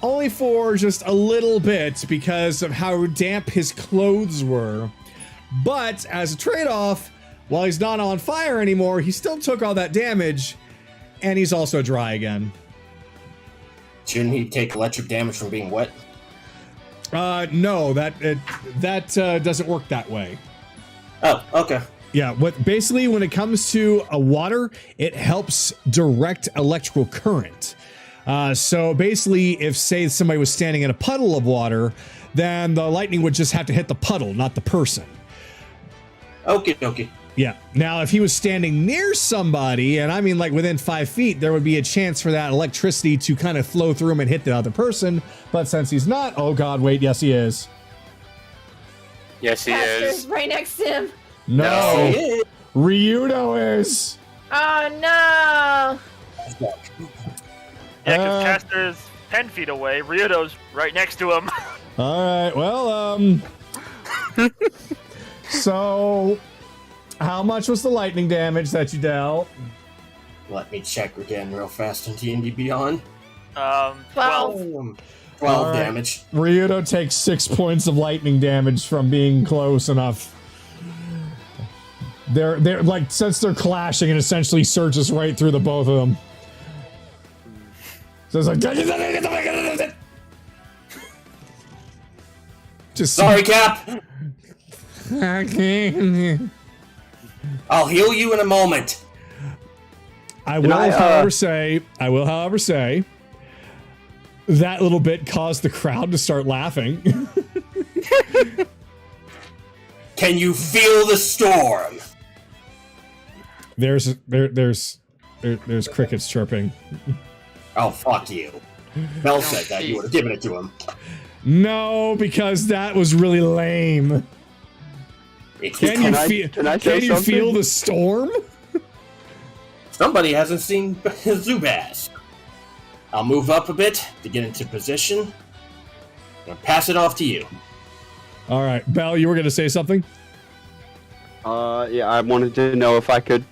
only for just a little bit because of how damp his clothes were. But as a trade-off, while he's not on fire anymore, he still took all that damage, and he's also dry again. Shouldn't he take electric damage from being wet? No, that doesn't work that way. Oh, okay. Yeah, basically when it comes to water, it helps direct electrical current. So basically, if say somebody was standing in a puddle of water, then the lightning would just have to hit the puddle, not the person. Okay. Yeah. Now, if he was standing near somebody, and I mean like within 5 feet, there would be a chance for that electricity to kind of flow through him and hit the other person. But since he's not, oh god, wait, yes he is. Yes, he Caster's is. right next to him. No, Ryudo is. Oh no! Yeah, because Caster's 10 feet away. Ryudo's right next to him. All right, well, so how much was the lightning damage that you dealt? Let me check again real fast on D&D Beyond. 12. 12 All right. damage. Ryudo takes 6 points of lightning damage from being close enough. They're like, since they're clashing, it essentially surges right through the both of them. So it's like, just Sorry, Cap. I'll heal you in a moment. I will, however, say that little bit caused the crowd to start laughing. Can you feel the storm? There's crickets chirping. Oh, fuck you. Mel said that. You would have given it to him. No, because that was really lame. Can you feel the storm? Somebody hasn't seen Zubaz. I'll move up a bit to get into position. And pass it off to you. All right, Belle, you were gonna say something? Yeah, I wanted to know if I could.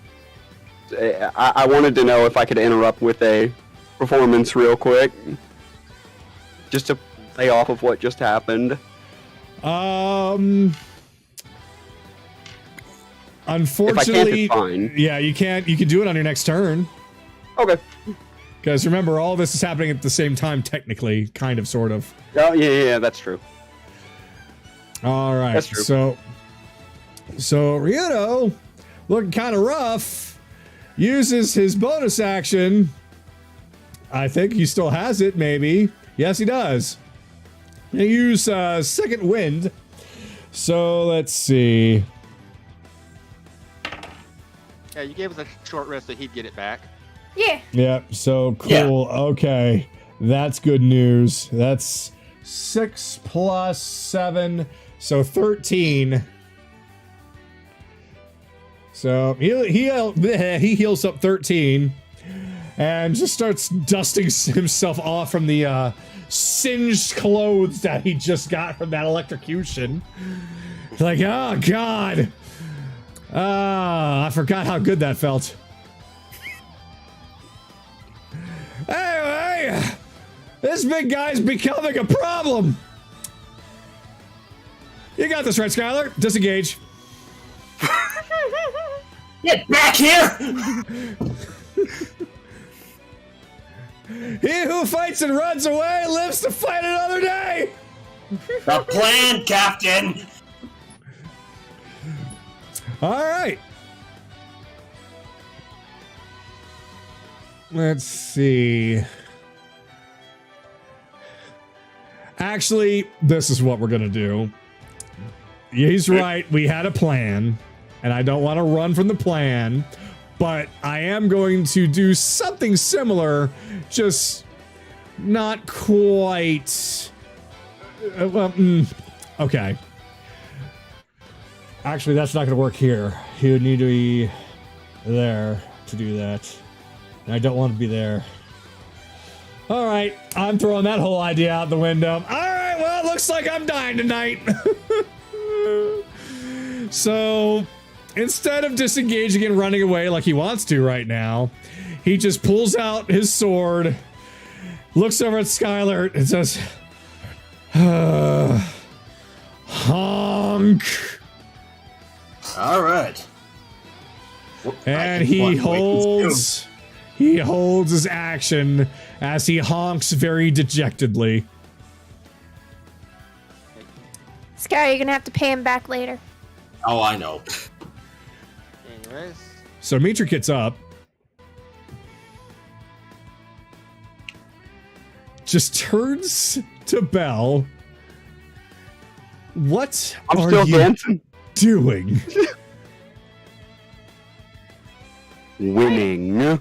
I wanted to know if I could interrupt with a performance real quick, just to play off of what just happened. Unfortunately, if I can, it's fine. Yeah, you can't. You can do it on your next turn. Okay. Because remember, all this is happening at the same time, technically, kind of, sort of. Oh yeah, that's true. All right. That's true. So Ryudo, looking kind of rough, uses his bonus action. I think he still has it, maybe. Yes, he does. He used second wind. So let's see. Yeah, you gave us a short rest so he'd get it back. Yeah. Yeah, so cool. Yeah. Okay. That's good news. That's 6 plus 7, so 13. So he heals up 13 and just starts dusting himself off from the singed clothes that he just got from that electrocution. Like, oh god. I forgot how good that felt. Anyway, this big guy's becoming a problem. You got this right, Skylar. Disengage. Get back here! He who fights and runs away lives to fight another day. The plan, Captain! All right. Let's see. Actually, this is what we're gonna do. He's right. We had a plan, and I don't want to run from the plan, but I am going to do something similar, just not quite. Okay. Actually, that's not going to work here. He would need to be there to do that. And I don't want to be there. All right, I'm throwing that whole idea out the window. All right, well, it looks like I'm dying tonight. So, instead of disengaging and running away like he wants to right now, he just pulls out his sword, looks over at Skylar, and says, honk. All right. And he holds his action as he honks very dejectedly. Sky, you're gonna have to pay him back later. Oh, I know. Anyways. So Mitra gets up. Just turns to Belle. What I'm are still you dancing. doing? Winning.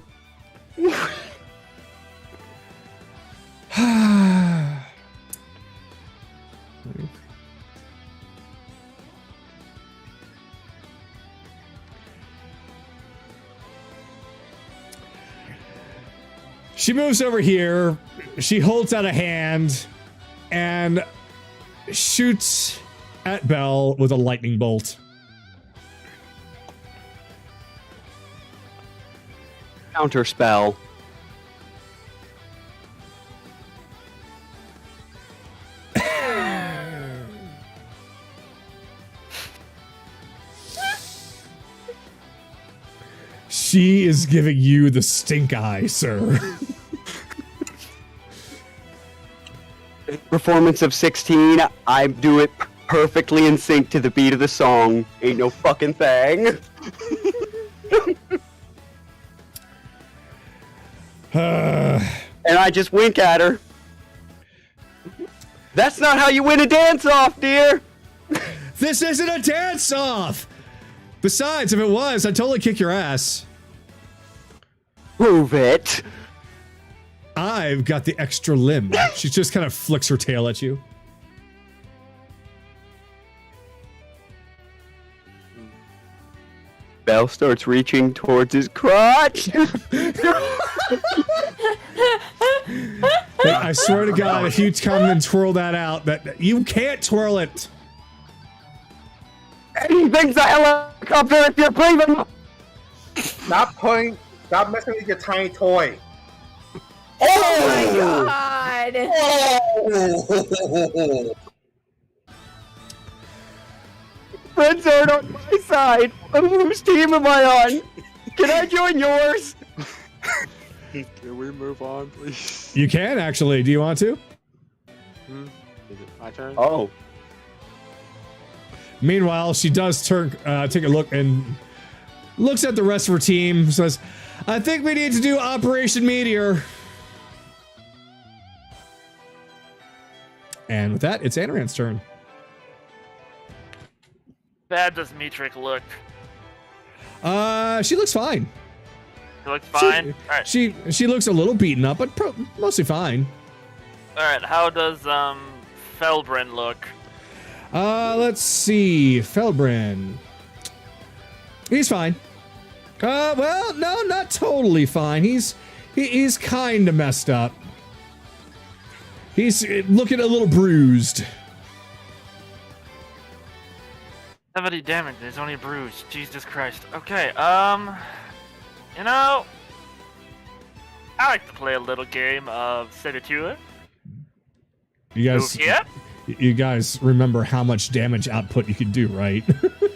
She moves over here. She holds out a hand and shoots at Belle with a lightning bolt. Counter spell. She is giving you the stink eye, sir. Performance of 16, I do it perfectly in sync to the beat of the song. Ain't no fucking thing. And I just wink at her. That's not how you win a dance-off, dear! This isn't a dance-off! Besides, if it was, I'd totally kick your ass. Prove it. I've got the extra limb. She just kind of flicks her tail at you. Belle starts reaching towards his crotch. I swear to God, if you come and twirl that out, that you can't twirl it. Anything's a helicopter if you're breathing. Stop messing with your tiny toy. Oh my God! Friends aren't on my side. Whose team am I on? Can I join yours? Can we move on, please? You can, actually. Do you want to? Is it my turn? Oh. Meanwhile, she does turn, take a look and looks at the rest of her team, says, I think we need to do Operation Meteor. And with that, it's Anoran's turn. Bad does Metric look? She looks fine. He looks fine? Alright. She looks a little beaten up, but mostly fine. Alright, how does Felbrin look? Let's see. Felbrin. He's fine. Well, no, not totally fine. He's kind of messed up. He's looking a little bruised. 70 damage, he's only bruised. Jesus Christ. Okay, you know, I like to play a little game of Senatua. You guys remember how much damage output you could do, right?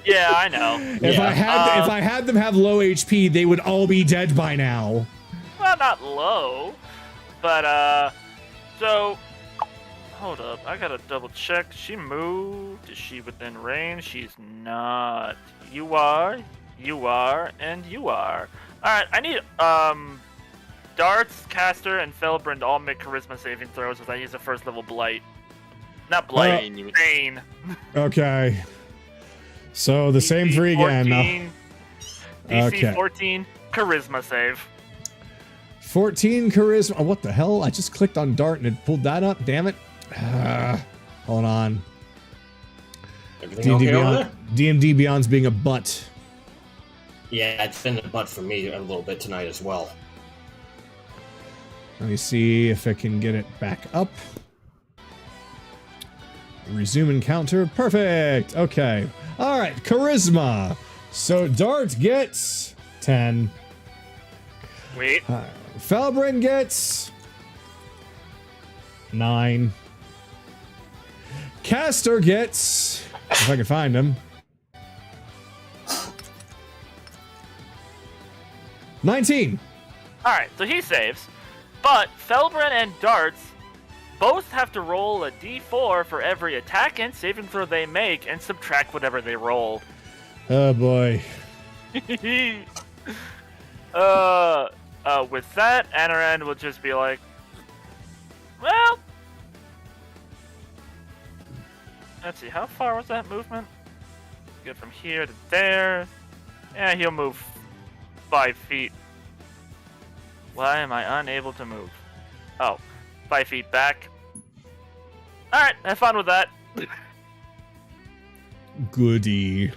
Yeah, I know. If I had them have low HP, they would all be dead by now. Well, not low, but so hold up, I gotta double check. She moved. Is she within range? She's not. You are, and you are. All right, I need Darts, Caster, and Felbrand all make charisma saving throws as I use a first level blight. Not blight, Bane. Okay. So the same three again. 14, DC Okay. 14, charisma save. 14 charisma. Oh, what the hell? I just clicked on Dart and it pulled that up. Damn it. Hold on. Everything okay over there? D&D Beyond's being a butt. Yeah, it's been a butt for me a little bit tonight as well. Let me see if I can get it back up. Resume encounter. Perfect. Okay. All right. Charisma. So Dart gets 10. Wait. Felbrand gets 9. Caster gets, if I can find him, 19. Alright, so he saves. But Felbrand and Darts both have to roll a d4 for every attack and saving throw they make and subtract whatever they roll. Oh boy. With that, Anaran will just be like, well, let's see, how far was that movement? Get from here to there. Yeah, he'll move 5 feet. Why am I unable to move? Oh, 5 feet back. Alright, have fun with that. Goody.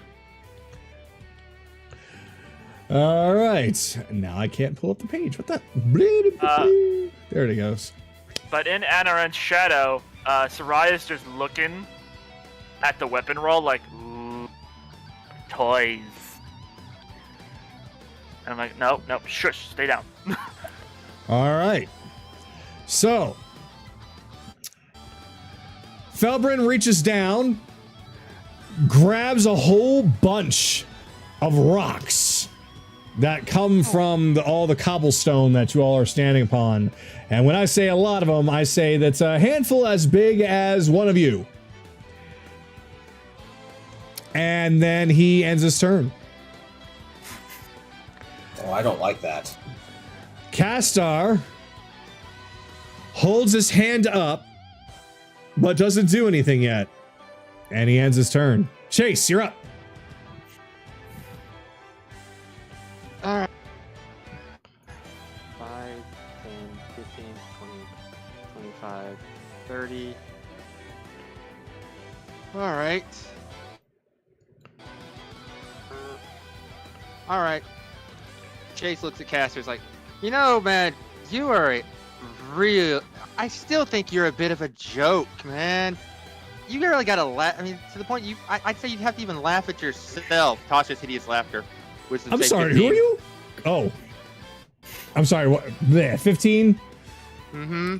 All right. Now I can't pull up the page. What the? There it goes. But in Anaran's shadow, Soraya's just looking at the weapon roll like, ooh, toys. And I'm like, nope, shush, stay down. All right. So, Felbrand reaches down, grabs a whole bunch of rocks that come from all the cobblestone that you all are standing upon. And when I say a lot of them, I say that's a handful as big as one of you. And then he ends his turn. Oh, I don't like that. Castar holds his hand up, but doesn't do anything yet. And he ends his turn. Chase, you're up. Alright. 5, 10, 15, 20, 25, 30. Alright. Alright. Chase looks at Caster's like, you know, man, you are a real... I still think you're a bit of a joke, man. You really gotta laugh. I mean, to the point I'd say you'd have to even laugh at yourself. Tasha's hideous laughter. I'm sorry, 15. Who are you? Oh. I'm sorry, what? Bleh, 15? Mm-hmm.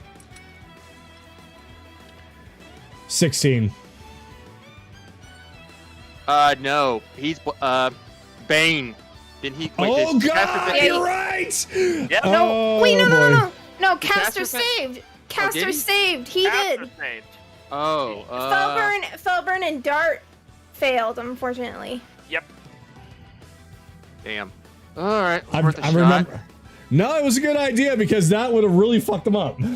16. No. He's, Bane. Didn't he? Wait, oh, God, you're right! Yep. Oh, wait, no, boy. No, Caster saved. Caster saved. He did. Saved. Oh, Felburn and Dart failed, unfortunately. Yep. Damn. All right. I remember. No, it was a good idea because that would have really fucked them up. All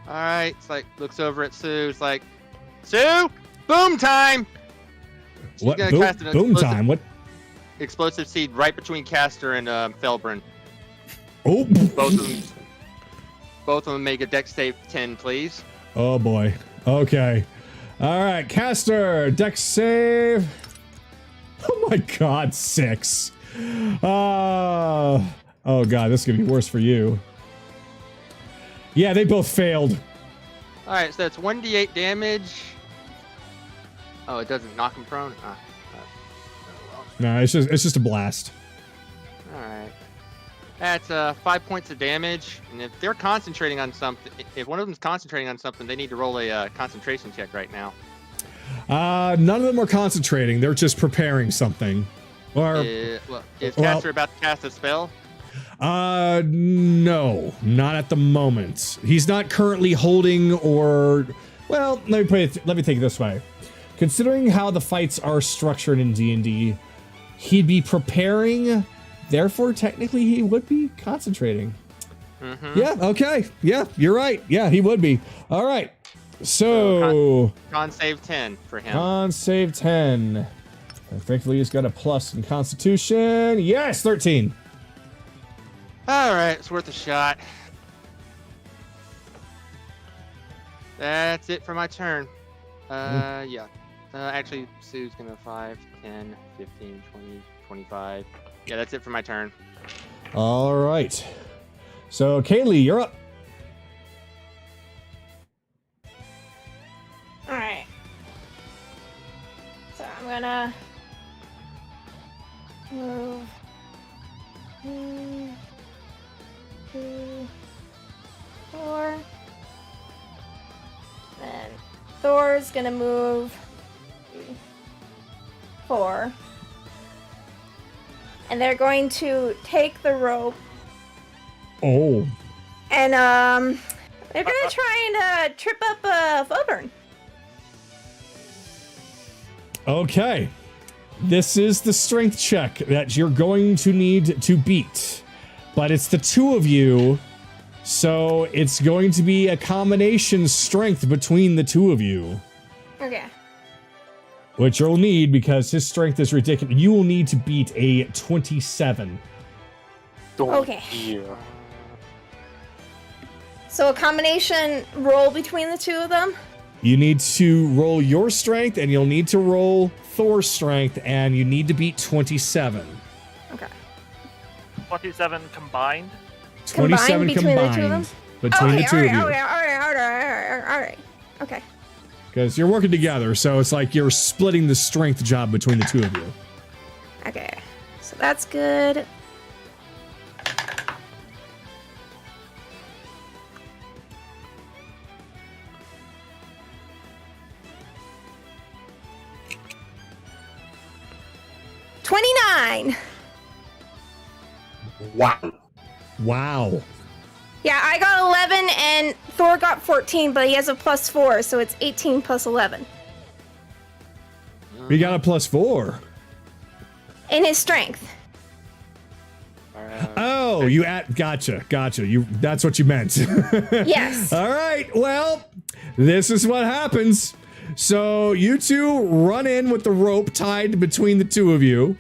right. It's like looks over at Sue. It's like, Sue, boom time. She's What? gonna Boom, cast an boom time? What? Explosive seed right between Caster and Felbrand. Oh. Both of them make a dex save 10, please. Oh boy. Okay. All right, Caster, dex save. Oh my God, 6. Oh God, this is gonna be worse for you. Yeah, they both failed. All right, so that's 1d8 damage. Oh, it doesn't knock him prone. No, it's just a blast. All right. That's 5 points of damage, and if they're concentrating on something, if one of them's concentrating on something, they need to roll a concentration check right now. None of them are concentrating. They're just preparing something. Or is Caster about to cast a spell? No, not at the moment. He's not currently holding or. Well, let me take it this way. Considering how the fights are structured in D&D, he'd be preparing. Therefore, technically, he would be concentrating. Yeah, okay. Yeah, you're right. Yeah, he would be. All right. So con save 10 for him. Con save 10. And thankfully he's got a plus in Constitution. Yes, 13. All right, it's worth a shot. That's it for my turn. Yeah. Actually, Sue's gonna 5, 10, 15, 20, 25. Yeah, that's it for my turn. All right. So, Kayli, you're up. Alright. So I'm gonna move 1, 2, 4. Then Thor's gonna move 3, 4. And they're going to take the rope Oh. and they're gonna try and trip up Foburn. Okay. This is the strength check that you're going to need to beat. But it's the two of you, so it's going to be a combination strength between the two of you. Okay. Which you'll need because his strength is ridiculous. You will need to beat a 27. Okay. Yeah. So a combination roll between the two of them? You need to roll your strength, and you'll need to roll Thor's strength, and you need to beat 27. Okay. 27 combined. 27 between the two of them? between the two of you. Alright. Okay. Because you're working together, so it's like you're splitting the strength job between the two of you. Okay. So that's good. $29. Wow. Wow. Yeah, I got 11 and Thor got 14, but he has a +4, so it's 18 plus 11. You got a +4. In his strength. Oh, you gotcha. That's what you meant. Yes. All right. Well, this is what happens. So you two run in with the rope tied between the two of you,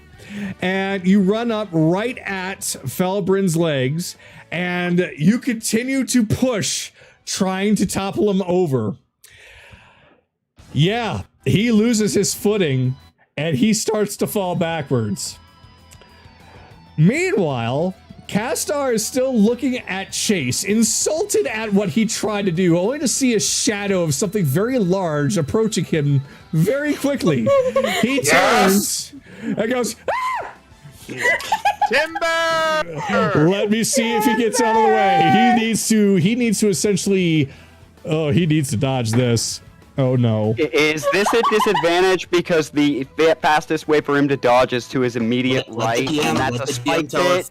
and you run up right at Felbrin's legs, and you continue to push, trying to topple him over. Yeah, he loses his footing, and he starts to fall backwards. Meanwhile, Castar is still looking at Chase, insulted at what he tried to do, only to see a shadow of something very large approaching him very quickly. He turns and goes, "Ah!" Timber! Let me see if he gets out of the way. He needs to essentially, he needs to dodge this. Oh no. Is this a disadvantage because the fastest way for him to dodge is to his immediate right, and that's a spike hit?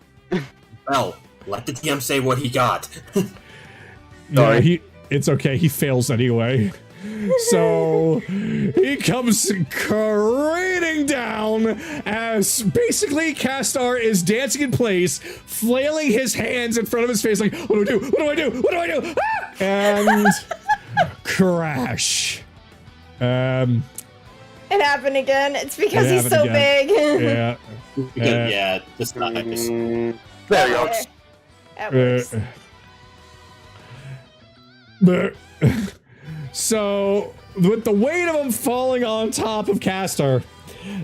Well, let the TM say what he got. No, it's okay. He fails anyway. So he comes careening down as basically Castar is dancing in place, flailing his hands in front of his face like, what do I do? What do I do? What do I do? Ah! And crash. It happened again. It's because It he's so happened big. Yeah. Yeah, this time. There you go. That works. So, with the weight of him falling on top of Castar,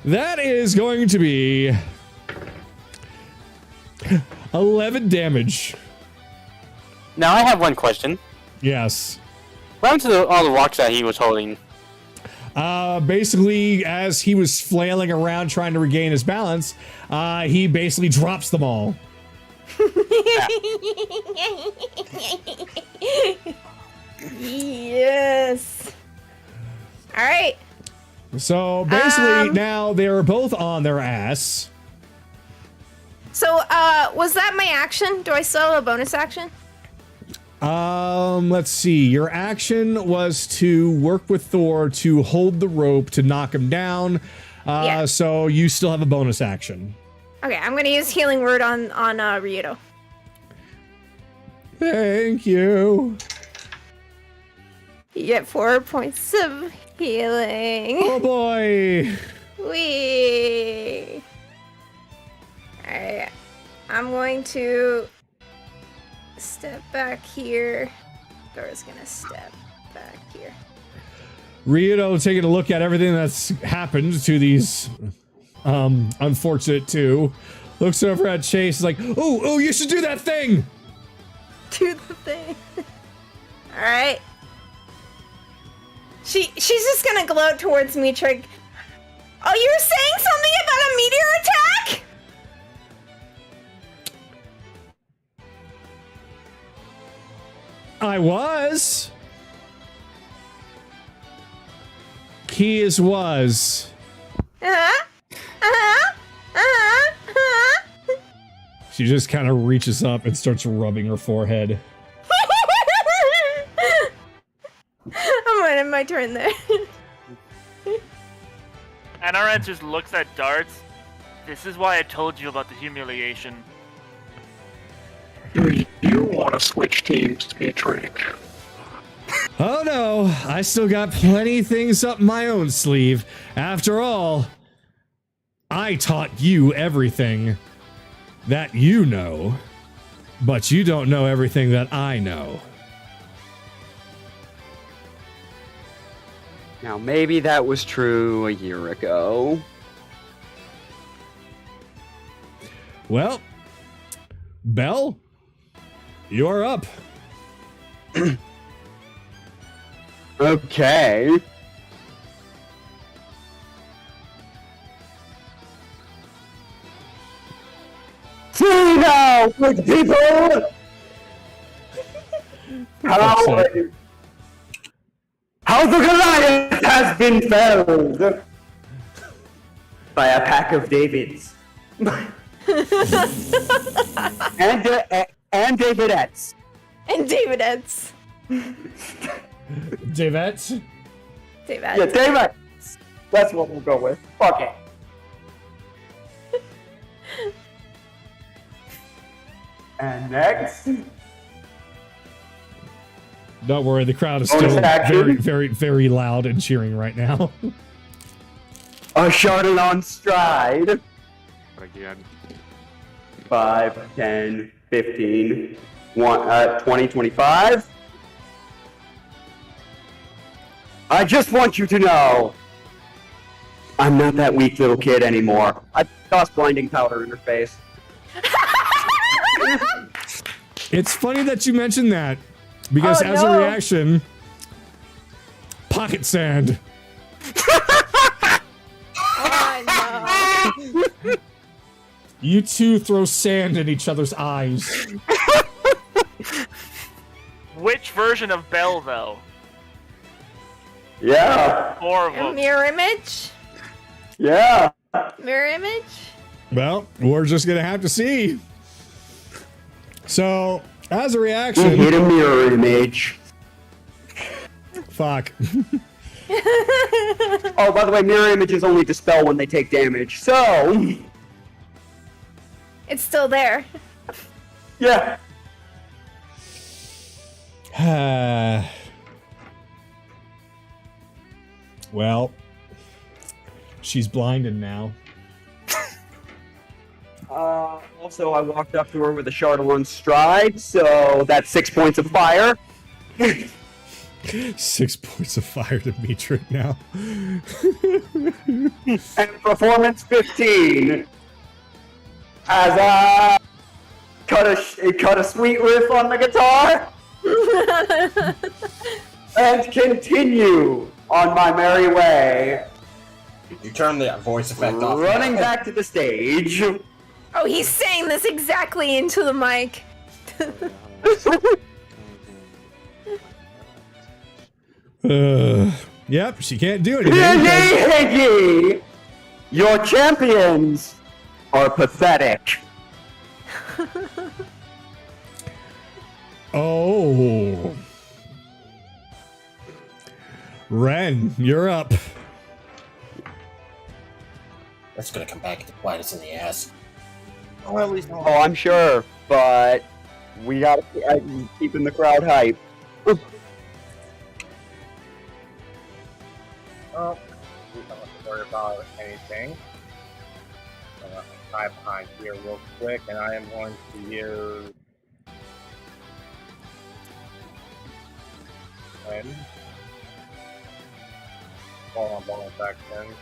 that is going to be 11 damage. Now I have one question. Yes. What happened to all the rocks that he was holding? Basically, as he was flailing around trying to regain his balance, he basically drops them all. Yes. All right. So basically, now they're both on their ass. So, was that my action? Do I still have a bonus action? Let's see. Your action was to work with Thor to hold the rope to knock him down. Yeah. So you still have a bonus action. Okay, I'm gonna use Healing Word on Ryudo. Thank you. You get 4 points of healing. Oh boy. Wee. Alright. I'm going to step back here. Thor's gonna step back here. Ryudo taking a look at everything that's happened to these unfortunate two. Looks over at Chase like, oh, you should do that thing! Do the thing. Alright. She's just gonna gloat towards me, Trig. Oh, you're saying something about a meteor attack? I was. He is was. She just kind of reaches up and starts rubbing her forehead. I'm waiting my turn there. And Ren just looks at darts. This is why I told you about the humiliation. Do you want to switch teams, Dmitri? Oh no, I still got plenty of things up my own sleeve. After all, I taught you everything that you know, but you don't know everything that I know. Now, maybe that was true a year ago. Well, Belle, you're up. Okay. See now, good people! How the Goliath has been felled by a pack of Davids. and Davidettes. And Davidettes. Davette? Davidettes. Yeah, Davidettes. That's what we'll go with. Fuck it. And next. Don't worry, the crowd is still very, very, very loud and cheering right now. A Chardonnay stride. Again. 5, 10, 15, 20, 25. I just want you to know, I'm not that weak little kid anymore. I tossed blinding powder in her face. It's funny that you mentioned that, because as a reaction, pocket sand. Oh no. You two throw sand in each other's eyes. Which version of Belle, though? Yeah. 4 of A them. mirror image? Yeah. Mirror image? Well, we're just gonna have to see. So, as a You reaction, hit a mirror image. fuck. Oh, by the way, mirror images only dispel when they take damage. So, It's still there. yeah. Well, she's blinded now. Also, I walked up to her with a Chardonnay stride, so that's 6 points of fire. 6 points of fire to Mitra now. And performance 15. As I cut a sweet riff on the guitar. And continue on my merry way. You turn the voice effect off. Running back to the stage. Oh, he's saying this exactly into the mic. Yep, she can't do anything. Higgy! Your champions are pathetic. Oh. Ren, you're up. That's gonna come back to bite us in the ass. Well, at least Oh, I'm sure, but We gotta keeping the crowd hype. Oh, we don't have to worry about anything. I'm gonna hide behind here real quick, and I am going to use. Hold on, bonus action.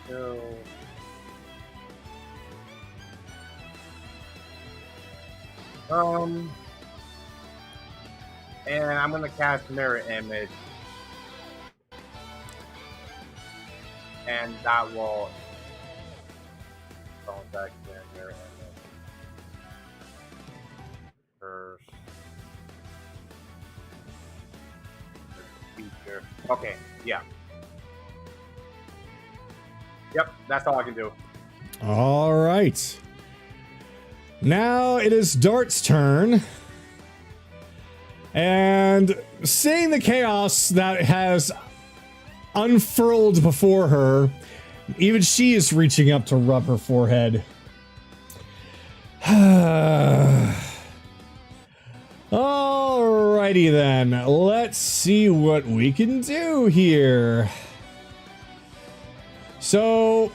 So, and I'm gonna cast Mirror Image, and that will. Bonus action, Mirror Image. First. Feature. Okay, yeah. Yep, that's all I can do. All right. Now it is Dart's turn. And seeing the chaos that has unfurled before her, even she is reaching up to rub her forehead. Alrighty then, let's see what we can do here. So,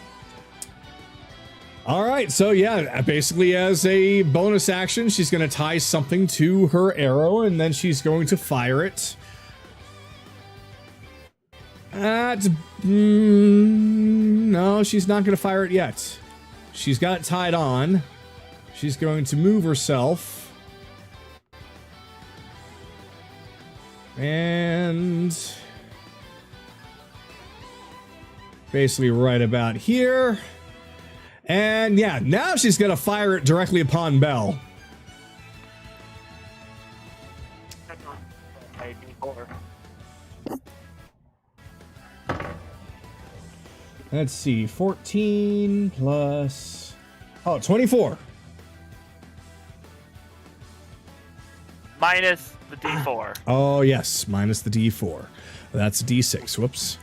alright, so yeah, basically as a bonus action, she's going to tie something to her arrow and then she's going to fire it. No, she's not going to fire it yet. She's got it tied on. She's going to move herself. And basically right about here. And yeah, now she's going to fire it directly upon Belle. Let's see, 14 plus... Oh, 24. Minus the D4. Oh, yes, minus the D4. That's a D6, whoops.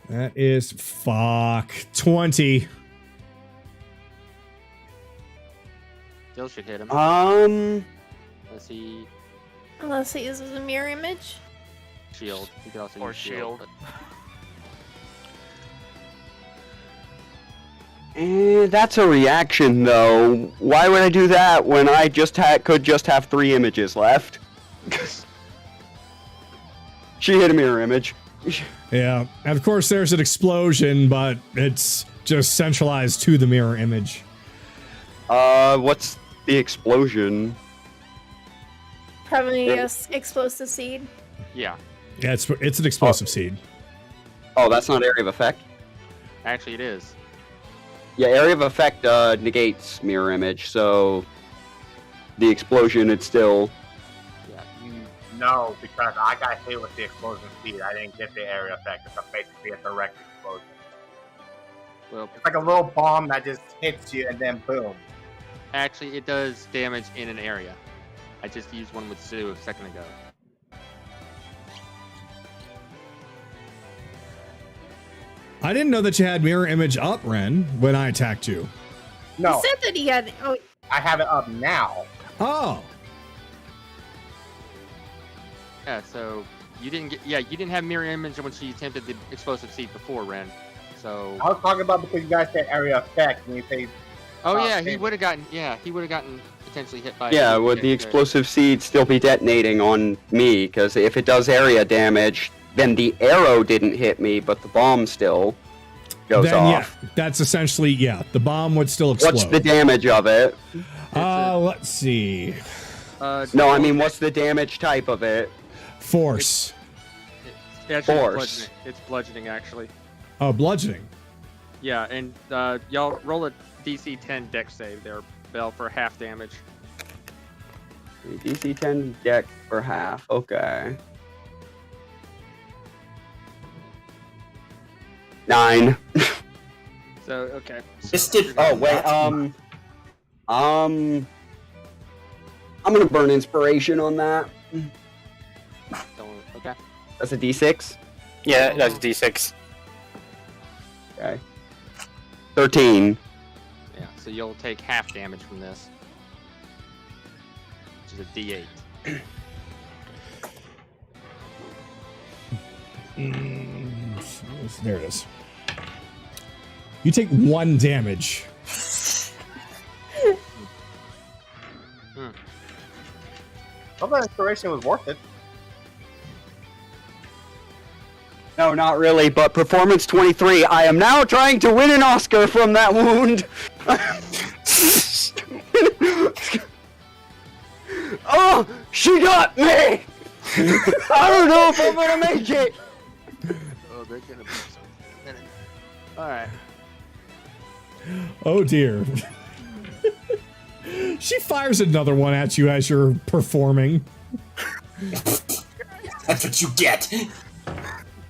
That is, 20. Still should hit him. Let's see. Unless he uses a mirror image. Shield. You could also Or use shield. That's a reaction, though. Why would I do that when I could just have 3 images left? She hit a mirror image. Yeah, and of course there's an explotion, but it's just centralized to the mirror image. What's the explosion? Probably a explosive seed. Yeah. Yeah, it's an explosive seed. Oh, that's not area of effect? Actually, it is. Yeah, area of effect negates mirror image, so the explosion, it's still... Yeah. No, because I got hit with the explosion seed. I didn't get the area effect. It's basically a direct explosion. Well, It's like a little bomb that just hits you and then boom. actually, it does damage in an area. I just used one with Sue a second ago. I didn't know that you had mirror image up, Ren, when I attacked you. No, He said that he had. Oh, I have it up now. Oh, Yeah, so you didn't get. Yeah, you didn't have mirror image when she attempted the explosive seed before, Ren. So. I was talking about because you guys said area effect and you say. Oh yeah, okay. he would have gotten. Yeah, he would have gotten potentially hit by. Yeah, would the explosive seed still be detonating on me? Because if it does area damage, then the arrow didn't hit me, but the bomb still goes then off. yeah, that's essentially, yeah, the bomb would still explode. What's the damage of it? Let's see. No, I mean, what's the damage type of it? Force. Actually, Force. Bludgeoning. It's bludgeoning, actually. Oh, bludgeoning. Yeah, and y'all roll a DC 10 dex save there, Belle, for half damage. DC 10 deck for half. Okay. 9. So okay. So This did- you're gonna- Oh wait. I'm gonna burn inspiration on that. Okay. That's a D6. Yeah, that's a D6. Okay. 13. Yeah, so you'll take half damage from this, which is a D8. There it is. You take 1 damage. Well, that inspiration was worth it. No, not really, but performance 23. I am now trying to win an Oscar from that wound. Oh, she got me! I don't know if I'm gonna make it. Oh, they're gonna be something. Alright. Oh dear. She fires another one at you as you're performing. That's what you get.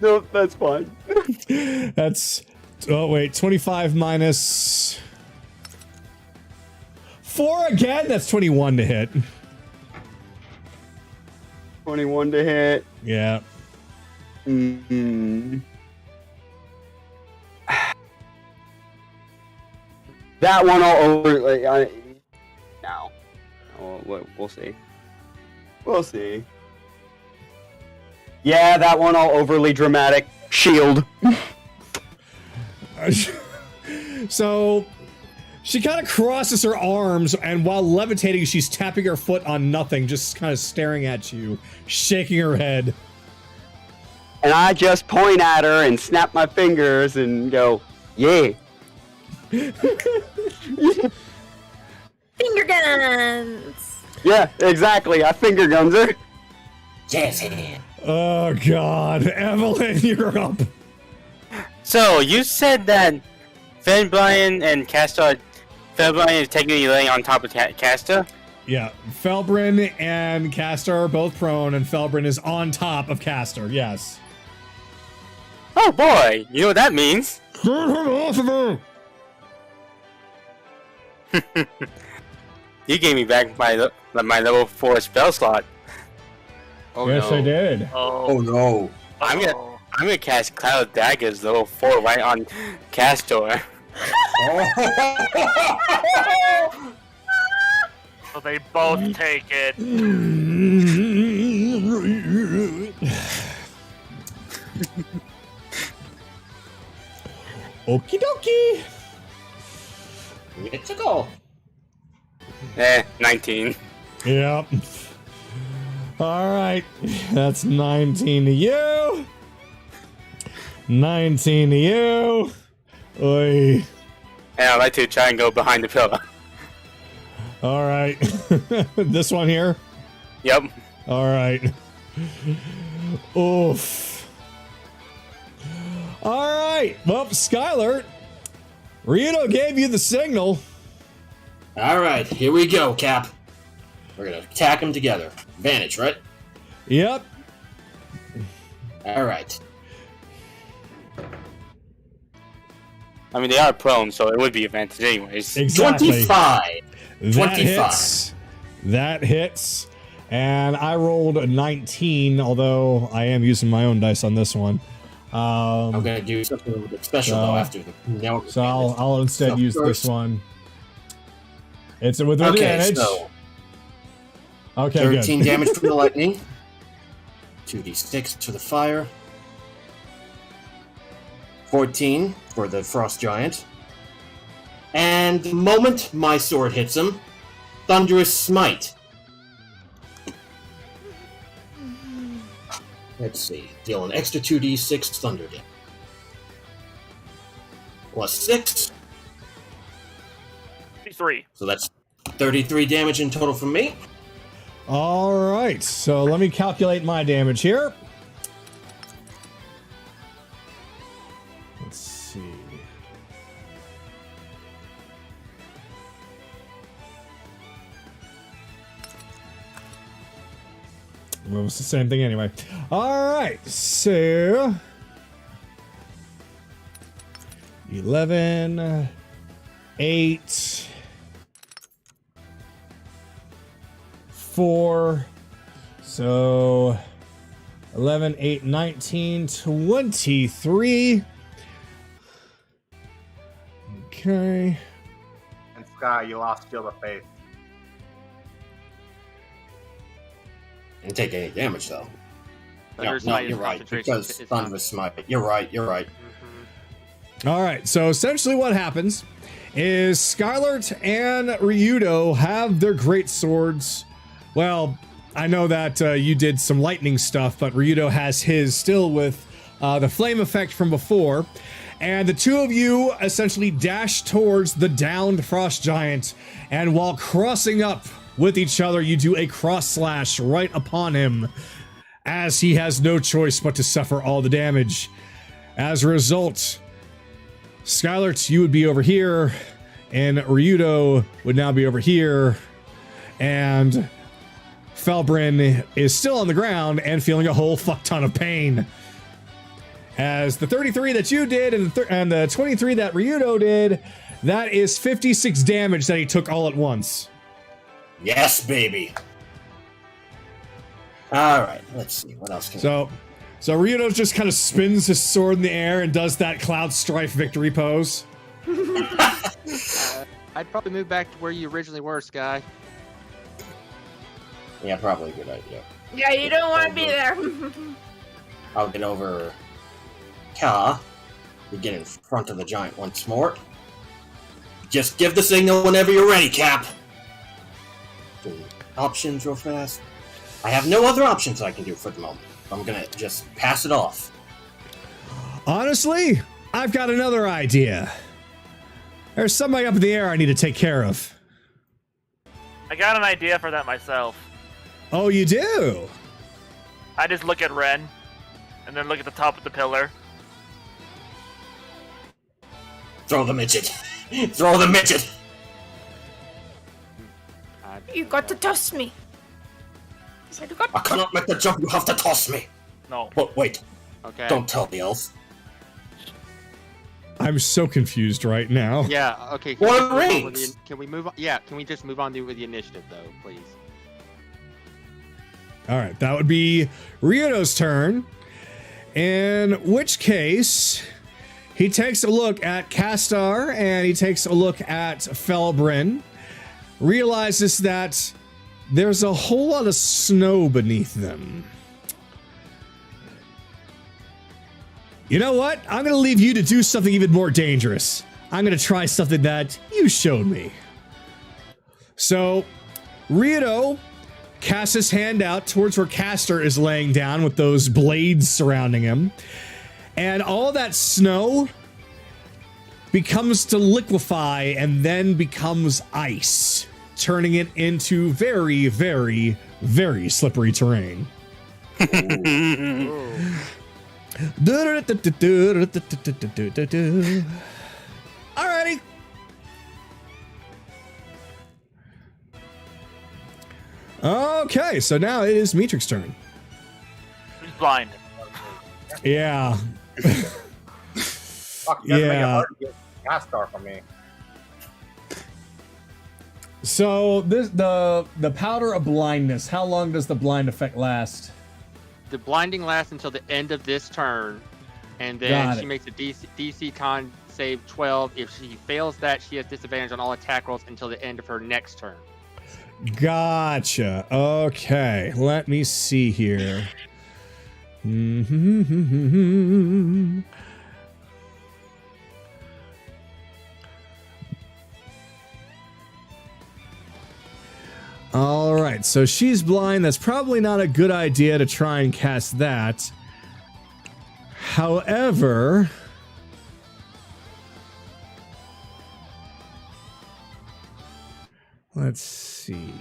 No, that's fine. That's... Oh, wait. 25 minus... 4 again? That's 21 to hit. 21 to hit. Yeah. Mm-hmm. That one all over. No. We'll see. We'll see. Yeah, that one all overly dramatic. Shield. So, she kind of crosses her arms, and while levitating, she's tapping her foot on nothing, just kind of staring at you, shaking her head. And I just point at her and snap my fingers and go, yeah. Finger guns! Yeah, exactly. I finger guns her. Jazz hand. Oh god, Evelyn, you're up. So, you said that Felbryan and Castor... Felbryan is technically laying on top of Castor? Yeah, Felbryn and Castor are both prone, and Felbryn is on top of Castor, yes. Oh boy, you know what that means? Get him off of her! You gave me back my level 4 spell slot. Oh, Yes, no. I did. Oh no. I'm gonna cast Cloud of Daggers level 4 right on Castor. So they both take it. Okie dokie. It's a goal. 19. Yep. Alright. That's 19 to you. 19 to you. Oi. And I'd like to try and go behind the pillar. Alright. This one here? Yep. Alright. Oof. Alright. Well, Skylar, Ryudo gave you the signal. Alright, here we go, Cap. We're gonna attack them together. Advantage, right? Yep. Alright. I mean, they are prone, so it would be advantage anyways. Exactly. 25. That 25. hits. That hits. And I rolled a 19, although I am using my own dice on this one. I'm gonna do something special though after the no. So I'll instead use this one. It's with advantage. So Okay, 13 good. damage from the lightning. 2d6 to the fire. 14 for the frost giant. And the moment my sword hits him, thunderous smite. Let's see. Deal an extra 2d6 thunder damage. Plus 6. 3. So that's 33 damage in total from me. All right, so let me calculate my damage here. Let's see. Well, it's the same thing anyway. All right, so 11, 8, 4, so 11, 8, 19, 23. Okay. And Sky, you lost Shield of Faith. Didn't take any damage though. No, Thunderous no, Smite is you're right. concentration, Because it's Thunderous Smite. You're right. You're right. All right, so essentially what happens is Skylert and Ryudo have their great swords. Well, I know that you did some lightning stuff, but Ryudo has his still with the flame effect from before. And the two of you essentially dash towards the downed frost giant, and while crossing up with each other, you do a cross slash right upon him, as he has no choice but to suffer all the damage. As a result, Skylert, you would be over here, and Ryudo would now be over here, and Felbryn is still on the ground and feeling a whole fuck ton of pain. As the 33 that you did and the 23 that Ryudo did, that is 56 damage that he took all at once. Yes, baby. All right. Let's see what else can. So Ryudo just kind of spins his sword in the air and does that Cloud Strife victory pose. I'd probably move back to where you originally were, Sky. Yeah, probably a good idea. Yeah, you don't want to be there. I'll get over. Ka. We get in front of the giant once more. Just give the signal whenever you're ready, Cap. Options real fast. I have no other options I can do for the moment. I'm gonna just pass it off. Honestly, I've got another idea. There's somebody up in the air I need to take care of. I got an idea for that myself. Oh, you do? I just look at Ren, and then look at the top of the pillar. Throw the midget. Throw the midget. You got to toss me. I said you got I cannot make the jump. You have to toss me. No. But wait. Okay. Don't tell the elf. I'm so confused right now. Yeah. Okay. What we move on with rings? Can we move on? Yeah. Can we just move on with the initiative, though, please? All right, that would be Ryudo's turn. In which case, he takes a look at Castar and he takes a look at Felbryn, realizes that there's a whole lot of snow beneath them. You know what? I'm going to leave you to do something even more dangerous. I'm going to try something that you showed me. So, Ryudo casts his hand out towards where Castor is laying down with those blades surrounding him. And all that snow becomes to liquefy and then becomes ice, turning it into very, very, very slippery terrain. Alrighty. Okay, so now it is Metric's turn. He's blind. Yeah. Fuck, you gotta make it hard to get Castar from me. So this the powder of blindness. How long does the blind effect last? The blinding lasts until the end of this turn, and Got then she it. makes a DC con save 12. If she fails that, she has disadvantage on all attack rolls until the end of her next turn. Gotcha. Okay, let me see here. All right, so she's blind. That's probably not a good idea to try and cast that. However, let's see.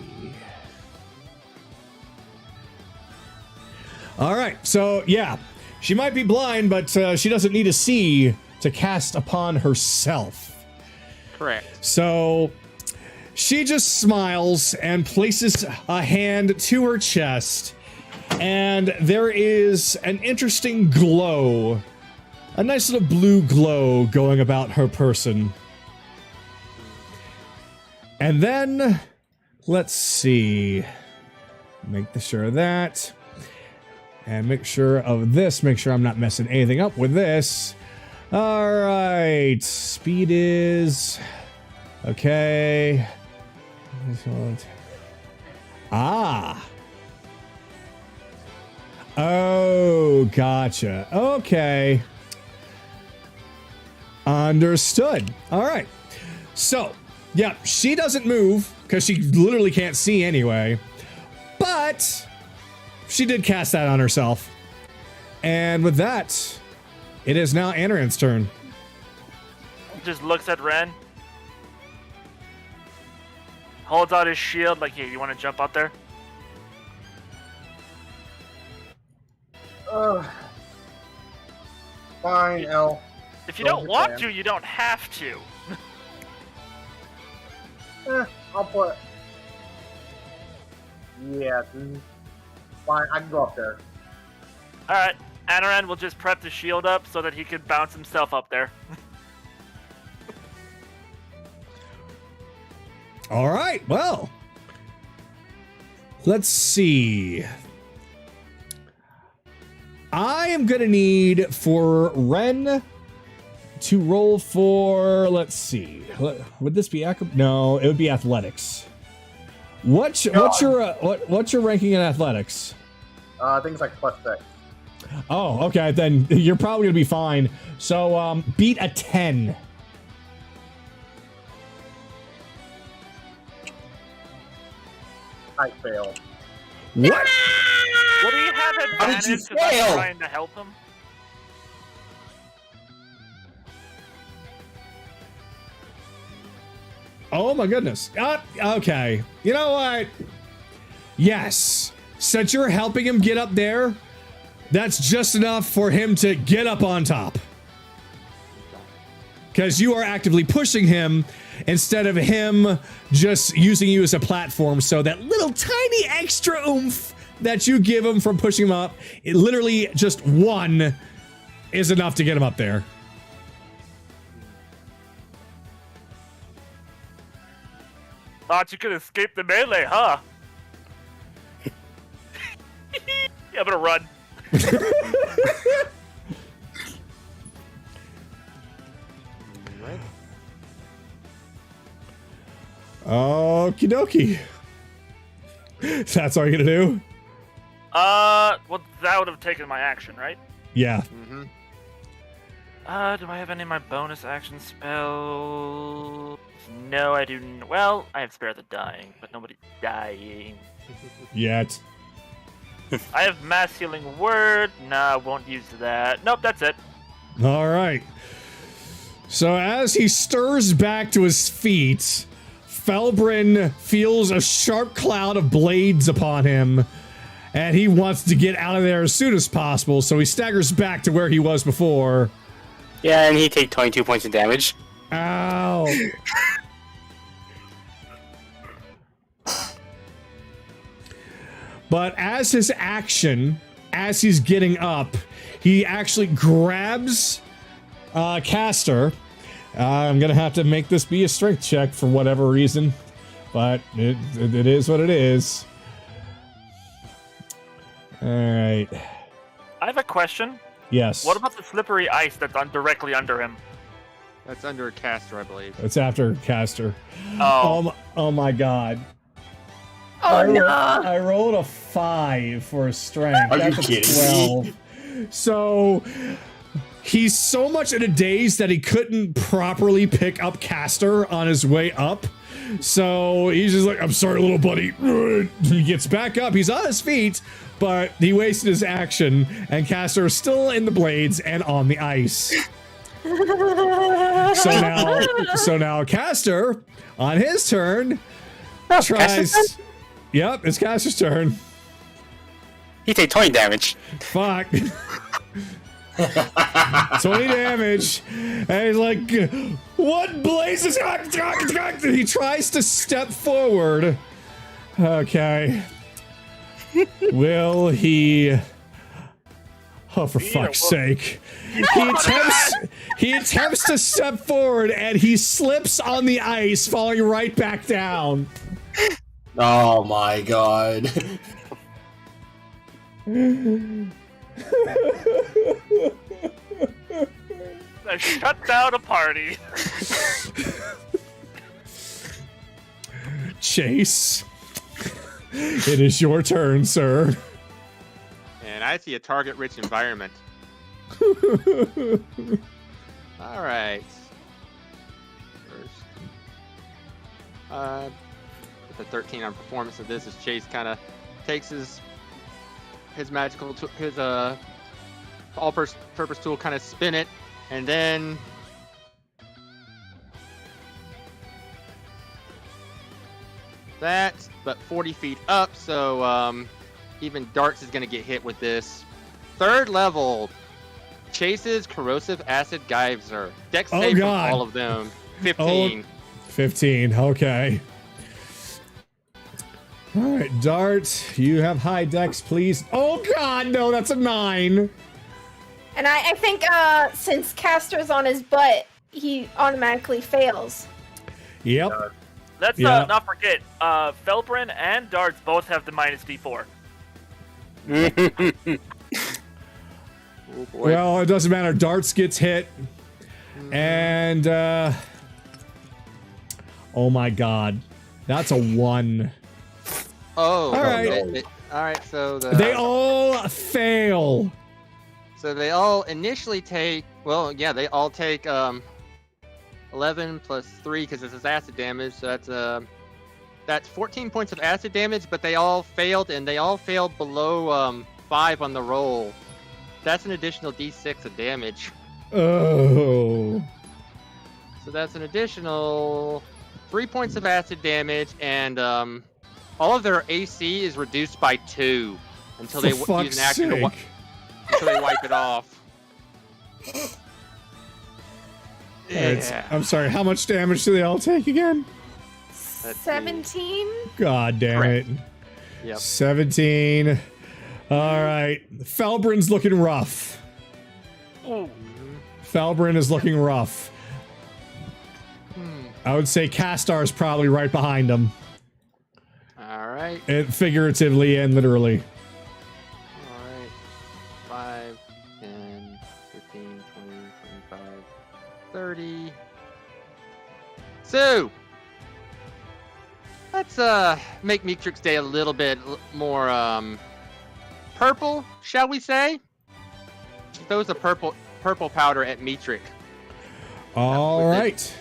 All right, so yeah, she might be blind, but she doesn't need to see to cast upon herself. Correct. So she just smiles and places a hand to her chest, and there is an interesting glow, a nice little blue glow going about her person. And then, let's see, make sure of that. And make sure of this. Make sure I'm not messing anything up with this. All right. Speed is... Okay. Ah. Oh, gotcha. Okay. Understood. All right. So, yeah, she doesn't move because she literally can't see anyway. But she did cast that on herself. And with that, it is now Anaran's turn. Just looks at Ren. Holds out his shield like, hey, you want to jump out there? Fine, L. If you don't want to, you don't have to. I'll put... Yeah, fine, I can go up there. Alright, Anaran will just prep the shield up so that he can bounce himself up there. All right, well, let's see. I am going to need for Ren to roll for, let's see. Would this be no, it would be athletics. What's your ranking in athletics? I think it's like +6. Oh, okay, then you're probably going to be fine. So, beat a 10. I failed. What? Will he have advantage because I'm trying to help him? Oh my goodness. Okay. You know what? Yes. Since you're helping him get up there, that's just enough for him to get up on top. Because you are actively pushing him instead of him just using you as a platform. So that little tiny extra oomph that you give him from pushing him up, it literally just one is enough to get him up there. Thought you could escape the melee, huh? Yeah, I'm gonna run. Okie dokie. That's all you're gonna do? Well, that would have taken my action, right? Yeah. Mm-hmm. Do I have any of my bonus action spells? No, I do. Well, I have Spare the Dying, but nobody's dying. Yet. I have Mass Healing Word. Nah, I won't use that. Nope, that's it. All right. So as he stirs back to his feet, Felbrin feels a sharp cloud of blades upon him, and he wants to get out of there as soon as possible, so he staggers back to where he was before. Yeah, and he takes 22 points of damage. Ow. But as his action, as he's getting up, he actually grabs Caster. I'm gonna have to make this be a strength check for whatever reason, but it is what it is. All right. I have a question. Yes. What about the slippery ice that's directly under him? That's under a caster, I believe. It's after Caster. Oh. Oh my God. Oh no! I rolled a 5 for his strength. Are you That's a kidding 12. So he's so much in a daze that he couldn't properly pick up Caster on his way up. So he's just like, I'm sorry, little buddy. He gets back up. He's on his feet, but he wasted his action, and Caster is still in the blades and on the ice. So now Caster, on his turn, tries. Yep, it's Caster's turn. He takes 20 damage. Fuck. 20 damage. And he's like, what blazes? He tries to step forward. Okay. Will he... Oh, for fuck's sake. He attempts to step forward, and he slips on the ice, falling right back down. Oh my god. I shut down a party. Chase, it is your turn, sir. And I see a target-rich environment. All right. First, with the 13 on performance of this, as Chase kind of takes his magical his all-purpose tool, kind of spin it, and then that, but 40 feet up, so even Darts is going to get hit with this. Third level, Chase's corrosive acid geyser. Dex save from God. all of them. 15. 15, okay. All right, Dart, you have high dex, please. Oh God, no, that's a 9. And I think since Castor's on his butt, he automatically fails. Yep. Let's Yeah. not forget, Felbrin and Darts both have the minus D4. Oh boy. Well, it doesn't matter. Darts gets hit. And, oh my God. That's a 1. Oh, All right. All right, so They all fail. So they all initially take, well, yeah, they all take 11 plus 3 because this is acid damage. So that's 14 points of acid damage, but they all failed, and they all failed below 5 on the roll. That's an additional D6 of damage. Oh. So that's an additional 3 points of acid damage, and all of their AC is reduced by 2 until they For use fuck's an action to sake. until they wipe it off. Alright, Yeah. I'm sorry, how much damage do they all take again? Let's see. 17? God damn Correct. it. Yep. 17. Alright. Felbrin's looking rough. Ooh. Felbrin is looking rough. I would say Castar's probably right behind him. All right. Figuratively and literally. All right. 5, 10, 15, 20, 25, 30. So, let's make Meatrix Day a little bit more purple, shall we say? Throws a purple powder at Meatrix. All Was it- right.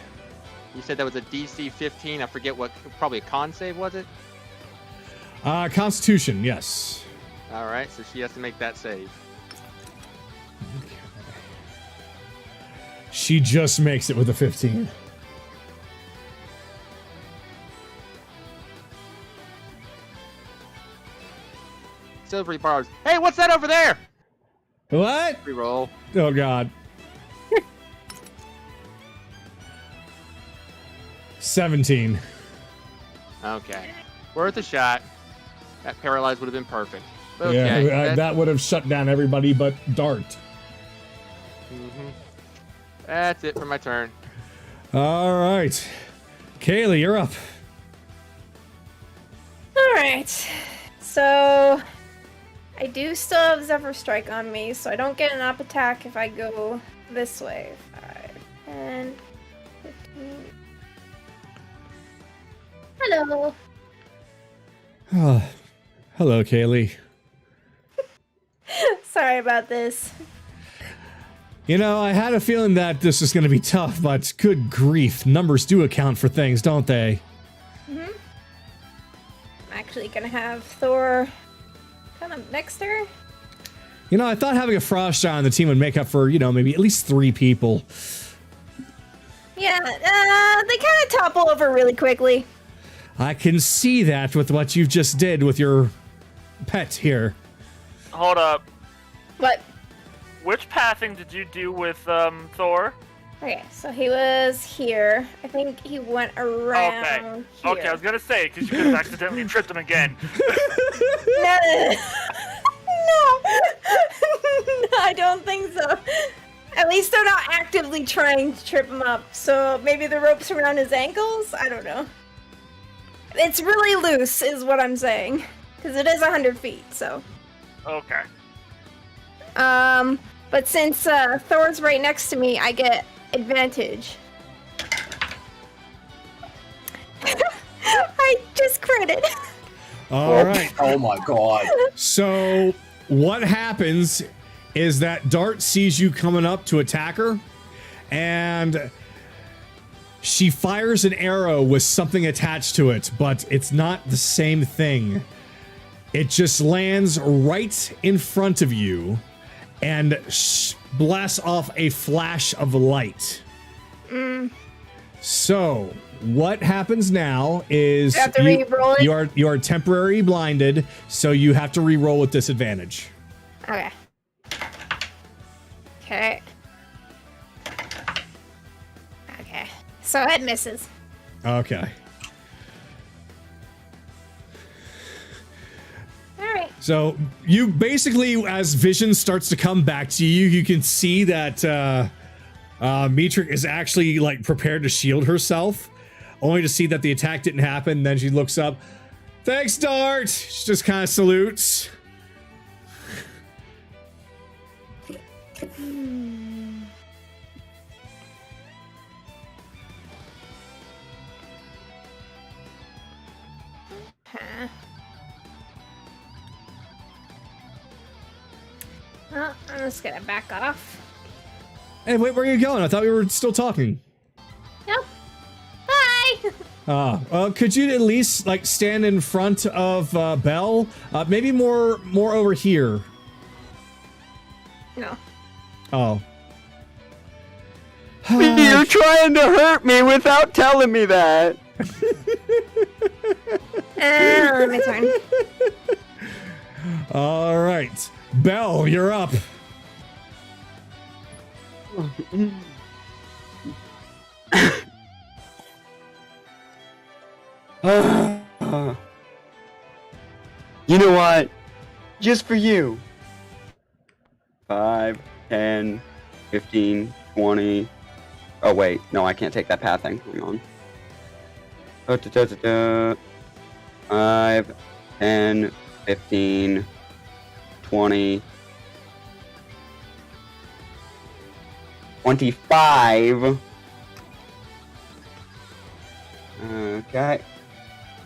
You said that was a DC 15. I forget what, probably a con save, was it? Constitution, yes. All right, so she has to make that save. She just makes it with a 15. Silvery bars. Hey, what's that over there? What? Reroll. Oh God. 17. Okay. Worth a shot. That paralyze would have been perfect. Okay. Yeah, that would have shut down everybody but Dart. That's it for my turn. All right. Kaylee, you're up. Alright. So, I do still have Zephyr Strike on me, so I don't get an up attack if I go this way. 5, 10, 15. Hello. Oh, hello, Kaylee. Sorry about this. You know, I had a feeling that this was going to be tough, but good grief, numbers do account for things, don't they? I'm actually gonna have Thor kind of next to her. You know, I thought having a frost giant on the team would make up for, you know, maybe at least 3 people. Yeah, they kind of topple over really quickly. I can see that with what you just did with your pet here. Hold up. What? Which pathing did you do with Thor? Okay, so he was here. I think he went around here. Okay, I was gonna say, because you could have accidentally tripped him again. No, no, I don't think so. At least they're not actively trying to trip him up. So maybe the rope's around his ankles? I don't know. It's really loose, is what I'm saying. Because it is 100 feet, so. Okay. But since Thor's right next to me, I get advantage. I just critted. All right. Oh my god. So what happens is that Dart sees you coming up to attack her, and she fires an arrow with something attached to it, but it's not the same thing. It just lands right in front of you and blasts off a flash of light. So what happens now is You have to re-roll it? you are temporarily blinded, so you have to re-roll with disadvantage. Okay. Okay. Okay. So it misses. Okay. Alright. So you basically, as vision starts to come back to you, you can see that Metric is actually like prepared to shield herself, only to see that the attack didn't happen. Then she looks up. Thanks, Dart. She just kind of salutes. Huh. Well, I'm just gonna back off. Hey, wait, where are you going? I thought we were still talking. Nope. Bye! Could you at least like stand in front of Belle? Maybe more over here. No. Oh. You're trying to hurt me without telling me that. My turn. All right, Belle, you're up. You know what? Just for you. 5, 10, 15, 20. Oh wait, no, I can't take that pathing. Hang on. 5, 10, 15, 20, 25. Okay.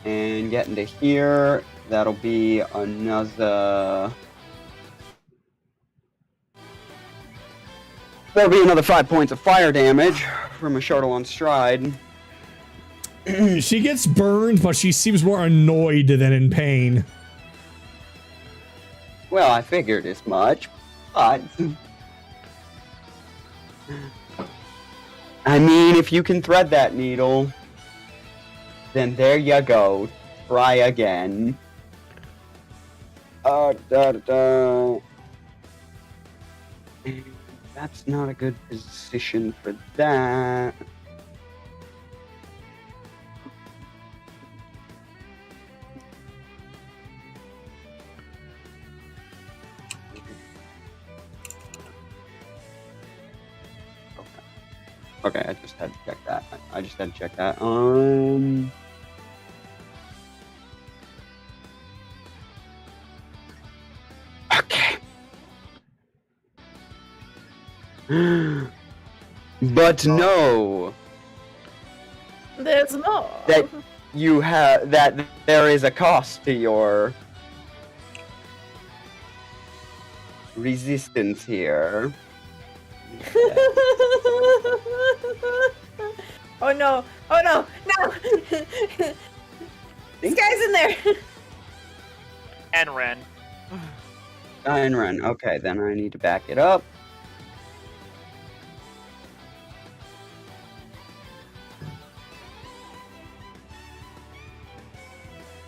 And getting to here, that'll be another... That'll be another 5 points of fire damage from a shuttle on stride. She gets burned, but she seems more annoyed than in pain. Well, I figured as much, but... I mean, if you can thread that needle, then there you go. Try again. That's not a good position for that. Okay, I just had to check that. I just had to check that. Okay. But no. There's more. That you have that there is a cost to your resistance here. Oh no! Oh no! No! This guy's in there! And Ren. And run. Okay, then I need to back it up.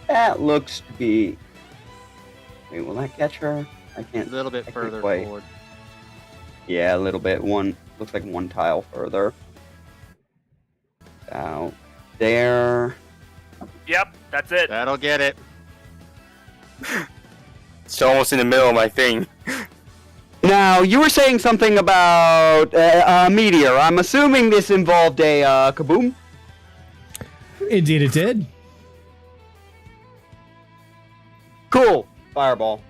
That looks to be... Wait, will that catch her? I can't... A little bit I can't further quite- forward. Yeah, a little bit. Looks like one tile further. Out there. Yep, that's it. That'll get it. It's almost in the middle of my thing. Now, you were saying something about a meteor. I'm assuming this involved a kaboom? Indeed, it did. Cool. Fireball.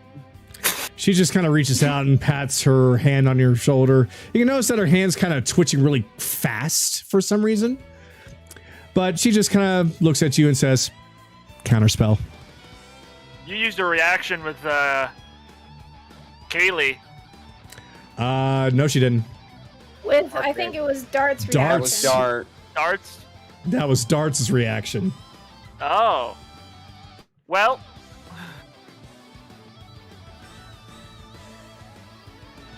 She just kind of reaches out and pats her hand on your shoulder. You can notice that her hand's kind of twitching really fast for some reason. But she just kind of looks at you and says, counterspell. You used a reaction with Kayli. No, she didn't. With, I think it was Dart's reaction. That was Dart. Darts? That was Dart's reaction. Oh. Well.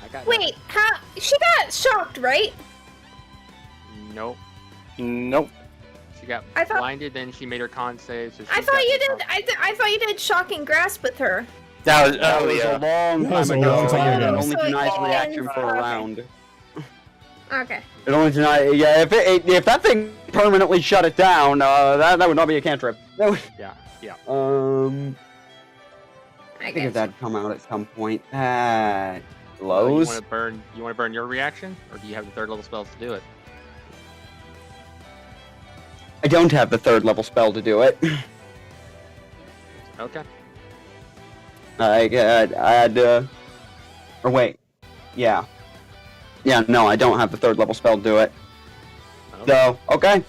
I got Wait, how? She got shocked, right? Nope. Nope. She got I thought- blinded, then she made her con save. So I thought you did. I thought you did shocking grasp with her. That was That was a earlier. long That was time a ago. long time Yeah, ago. it only So it denies ends- reaction for a okay. round. Okay. It only denies. Yeah, if that thing permanently shut it down, that would not be a cantrip. That would, Yeah. I I think guess. that'd come out at some point. You Lows. want to burn your reaction, or do you have the third level spells to do it? I don't have the third level spell to do it. Okay. I had, or wait, yeah. Yeah, no, I don't have the third level spell to do it. Okay. So, okay.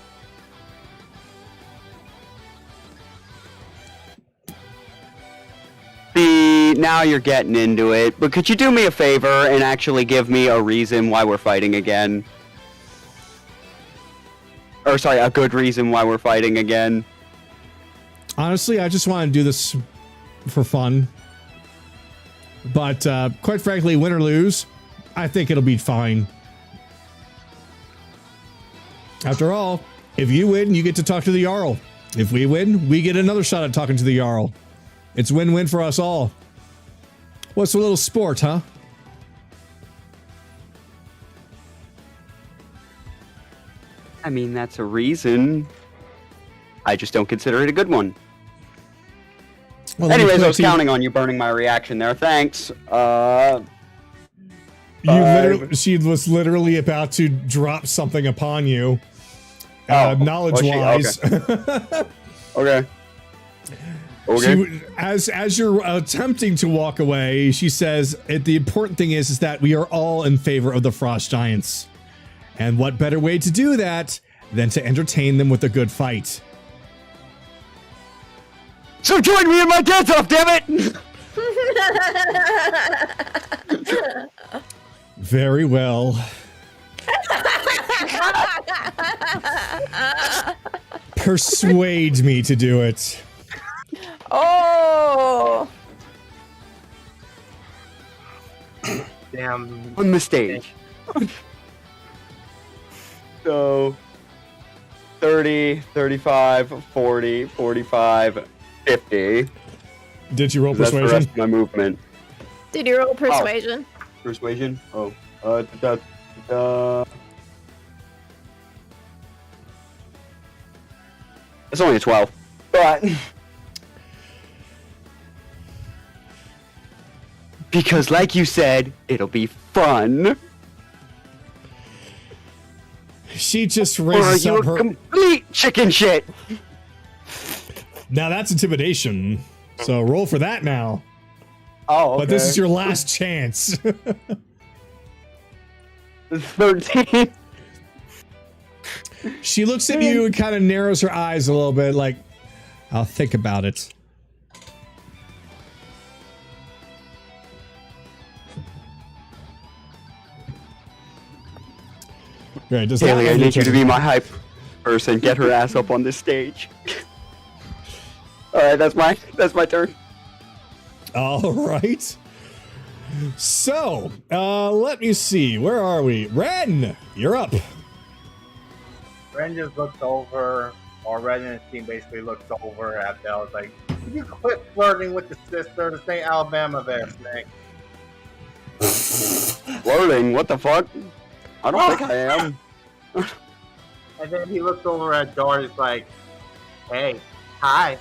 See, now you're getting into it, but could you do me a favor and actually give me a reason why we're fighting again? Or, sorry, a good reason why we're fighting again. Honestly, I just want to do this for fun. But quite frankly, win or lose, I think it'll be fine. After all, if you win, you get to talk to the Jarl. If we win, we get another shot at talking to the Jarl. It's win-win for us all. What's a little sport, huh? I mean, that's a reason. I just don't consider it a good one. Well, let me Anyways, put I it was to you- counting on you burning my reaction there. Thanks. She was literally about to drop something upon you. Oh, Knowledge-wise. Okay. Okay. As you're attempting to walk away, she says, the important thing is that we are all in favor of the Frost Giants. And what better way to do that than to entertain them with a good fight? So join me in my dance-off, damn it! Very well. Persuade me to do it. Oh. Damn. On the stage. So, 30, 35, 40, 45, 50. Did you roll That's the rest persuasion? of my movement. Did you roll persuasion? Persuasion? Oh. It's only a 12. But... because like you said, it'll be fun. She just Or raises you up her... complete chicken shit. Now that's intimidation. So roll for that now. Oh, okay. But this is your last chance. 13. She looks at you and kind of narrows her eyes a little bit, like, I'll think about it. Right, does Kayli, I that need you to be my hype person. Get her ass up on this stage. Alright, that's my turn. All right. So, let me see. Where are we? Ren, you're up. Ren just looks over, or Ren and his team basically looks over at Belle. It's like, "Can you quit flirting with the sister? This ain't Alabama there, Snake." Flirting? What the fuck? I don't think I am. And then he looks over at Dart. It's like, "Hey, hi.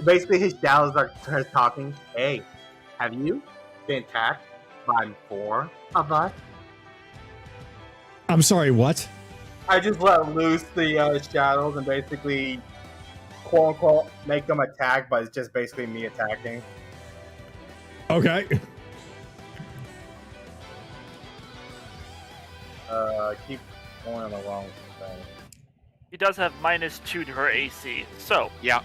Basically, his shadows are talking. Hey, have you been attacked by 4 of us?" I'm sorry, what? I just let loose the shadows and basically, quote unquote, make them attack, but it's just basically me attacking. Okay. Keep going on the wrong thing. He does have -2 to her AC, so Yeah.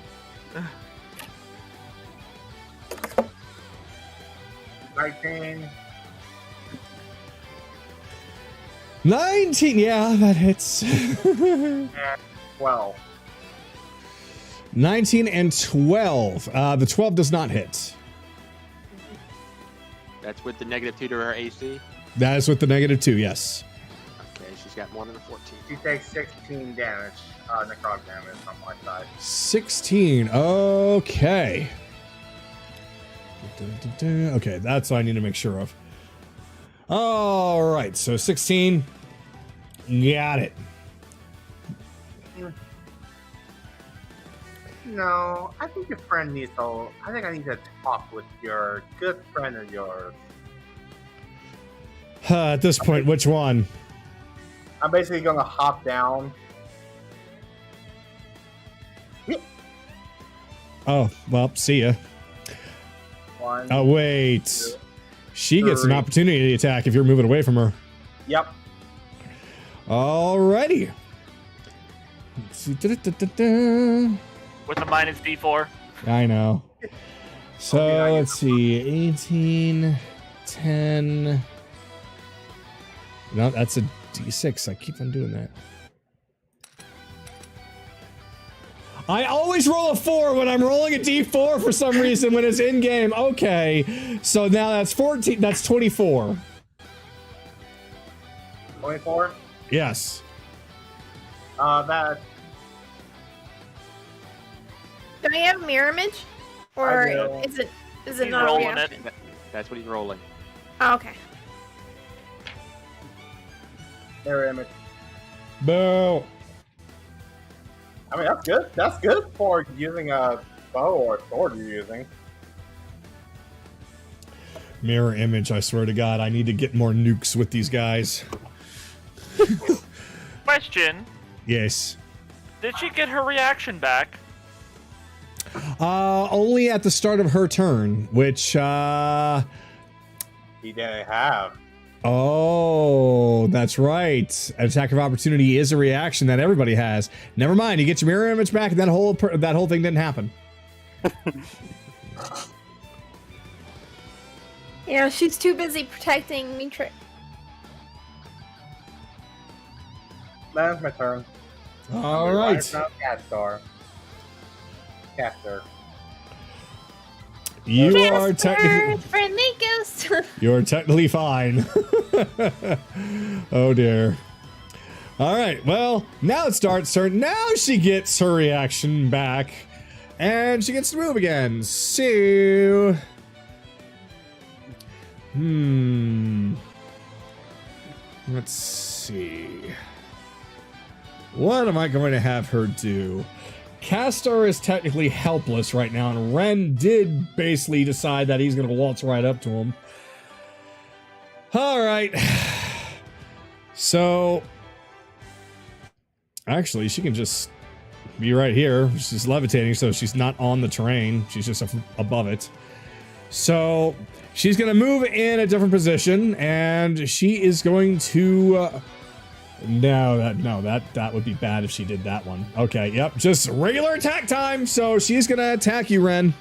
19. 19, yeah, that hits. And 12. 19 and 12. The 12 does not hit. That's with the -2 to her AC. That is with the -2, yes. Okay, she's got more than a 14. She takes 16 damage, necrotic damage on my side. 16, okay. Okay, that's what I need to make sure of. All right, so 16. Got it. No, I think your friend needs to. I think I need to talk with your good friend of yours. At this point, which one? I'm basically gonna hop down. Oh, well, see ya. 1. Oh, wait. 2. She gets an 3. opportunity to attack if you're moving away from her. Yep. Alrighty. Let's see. Da-da-da-da-da. with a -D4. I know. So Okay, I let's see. 18, 10. No, that's a D6. I keep on doing that. I always roll a 4 when I'm rolling a D4 for some reason when it's in game. Okay. So now that's 14. That's 24. 24. Yes. That. Do I have mirror image? Or I do. is it He's not a rolling reaction? That's what he's rolling. Oh, okay. Mirror image. Boo. I mean, that's good. That's good for using a bow or a sword you're using. Mirror image, I swear to God, I need to get more nukes with these guys. Question: Yes. did she get her reaction back? Only at the start of her turn, which, He didn't have. oh, that's right. An attack of opportunity is a reaction that everybody has. Never mind, you get your mirror image back, and that whole thing didn't happen. Yeah, she's too busy protecting Mitra. That's my turn. All right. Caster. You are technically Friendly ghost. you're technically fine. Oh dear. All right. Well, now it starts her. Now she gets her reaction back, and she gets to move again. So, let's see. What am I going to have her do? Castor is technically helpless right now, and Ren did basically decide that he's going to waltz right up to him. All right. So, actually, she can just be right here. She's levitating, so she's not on the terrain. She's just above it. So, she's going to move in a different position, and she is going to... No, that would be bad if she did that one. Okay, yep, just regular attack time. So she's gonna attack you, Ren.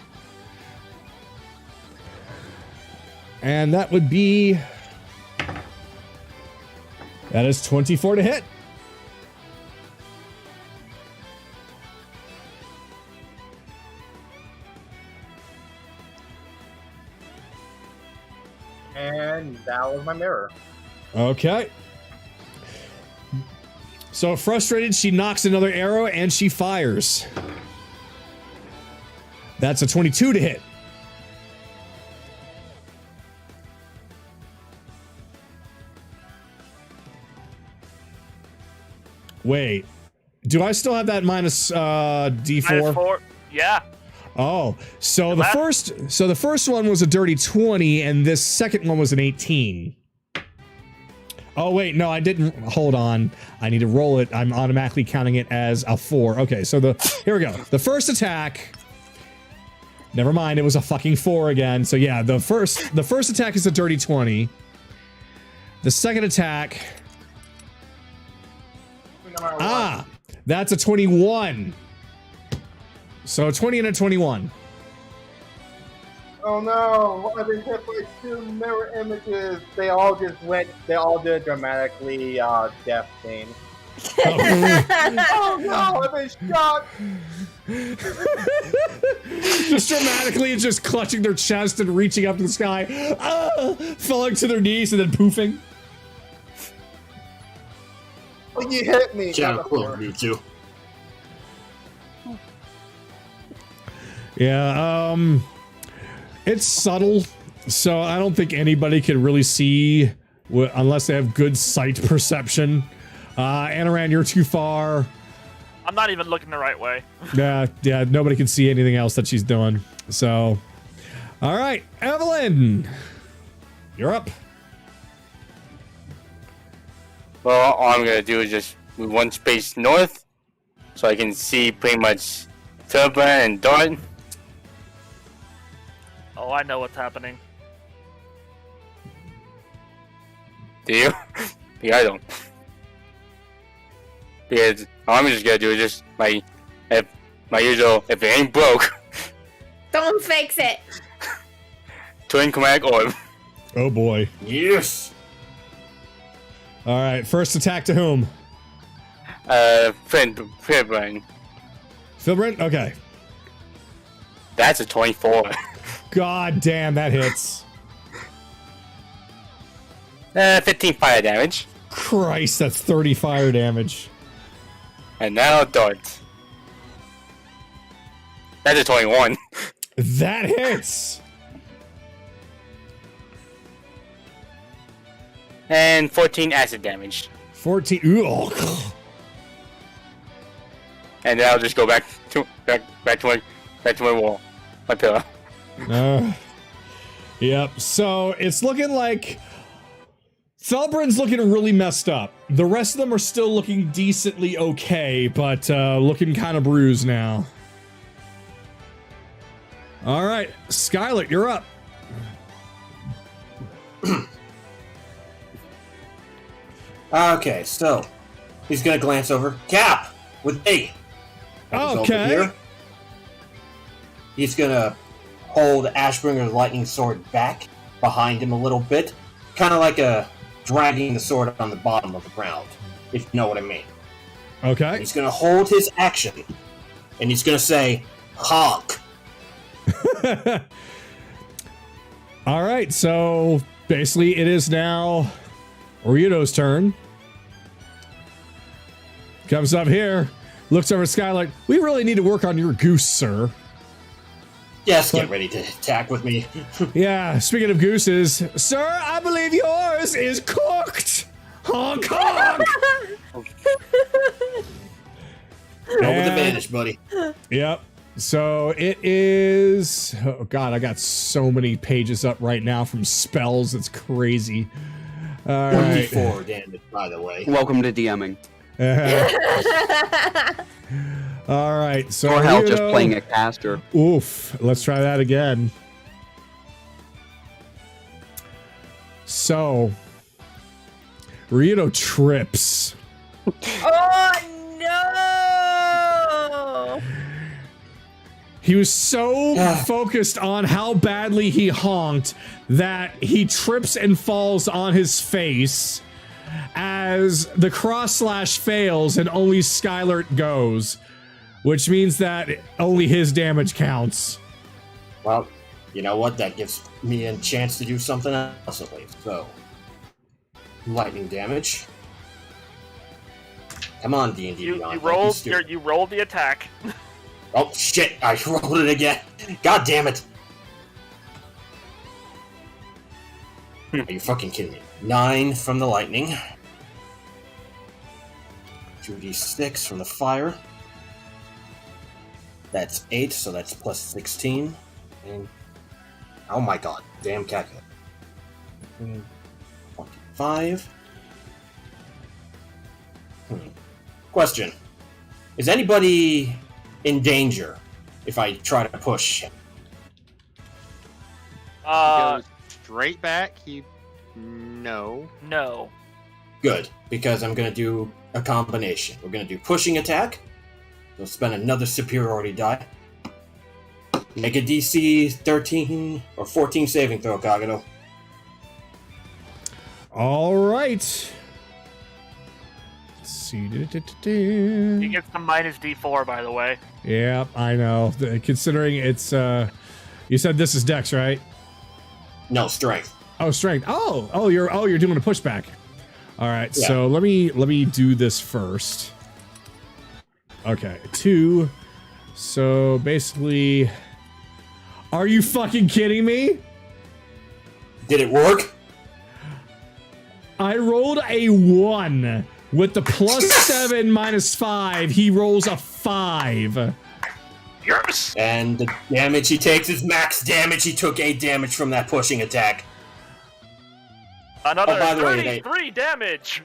And that would be... That is 24 to hit. And that was my mirror. Okay. So frustrated, she knocks another arrow and she fires. That's a 22 to hit. Wait, do I still have that minus D4? -4. Yeah. Oh, so the first one was a dirty 20 and this second one was an 18. Oh wait, no, I didn't. Hold on. I need to roll it. I'm automatically counting it as a 4. Okay, so here we go. The first attack. Never mind, it was a fucking 4 again. So yeah, the first attack is a dirty 20. The second attack no matter what. Ah, that's a 21. So a 20 and a 21. Oh no, I've been hit by 2 mirror images. They all did dramatically death thing. Oh no, I've been shot! Just dramatically just clutching their chest and reaching up to the sky, falling to their knees and then poofing. Oh, you hit me! Shadow Clone, you two. Yeah, it's subtle, so I don't think anybody can really see unless they have good sight perception. Anaran, you're too far. I'm not even looking the right way. Yeah, nobody can see anything else that she's doing. So, all right, Evelyn, you're up. Well, all I'm gonna do is just move 1 space north, so I can see pretty much Turbo and Dart. Oh, I know what's happening. Do you? Yeah, I don't. Because all I'm just gonna do is just my usual, if it ain't broke, Don't fix it. twin chromatic orb. Oh boy. Yes! All right, first attack to whom? Filbrin. Filbrin? Okay. That's a 24. God damn, that hits. 15 fire damage. Christ, that's 30 fire damage. And now Dart. That's a 21. That hits. And 14 acid damage. 14. Ooh, oh. And then I'll just go back to my wall. My pillow. Yep, so it's looking like Felbrin's looking really messed up. The rest of them are still looking decently okay, but looking kind of bruised now. All right, Skylar, you're up. Okay, so he's gonna glance over. Cap with me. Over Okay. here. He's gonna hold Ashbringer's lightning sword back behind him a little bit, kind of like a dragging the sword on the bottom of the ground, if you know what I mean. Okay. He's gonna hold his action, and he's gonna say, "Honk." All right, so basically it is now Ryudo's turn. Comes up here, looks over at Skylar. We really need to work on your goose, sir. Yes, get ready to attack with me. Yeah, speaking of gooses, sir, I believe yours is cooked. Honk, honk. Roll with advantage, buddy. Yep. So it is. Oh God, I got so many pages up right now from spells. It's crazy. All right. 1d4 damage, by the way. Welcome to DMing. All right. So Or hell, just Ryudo- playing a caster. Oof. Let's try that again. So Ryudo trips. Oh no! He was so focused on how badly he honked that he trips and falls on his face as the cross slash fails and only Skylert goes, which means that only his damage counts. Well, you know what? That gives me a chance to do something else at least. So, lightning damage. Come on, D&D You Beyond. you rolled the attack. Oh shit! I rolled it again. God damn it! Are you fucking kidding me? 9 from the lightning. 2d6 from the fire. That's 8, so that's plus 16. And oh my god, damn calculator. 25. Question: is anybody in danger if I try to push him? He goes straight back. No. No. Good, because I'm gonna do a combination. We're going to do pushing attack. We'll spend another superiority die. Make a DC 13 or 14 saving throw, Kagero. All right. Let's see. He gets the minus D4, by the way. Yeah, I know. Considering it's you said this is Dex, right? No, strength. Oh, strength. You're doing a pushback. All right. Yeah. So let me do this first. Okay, 2. So basically, are you fucking kidding me? Did it work? I rolled a 1 with the +7 -5. He rolls a 5. Yes! And the damage he takes is max damage. He took 8 damage from that pushing attack. Another by the way, 33 damage.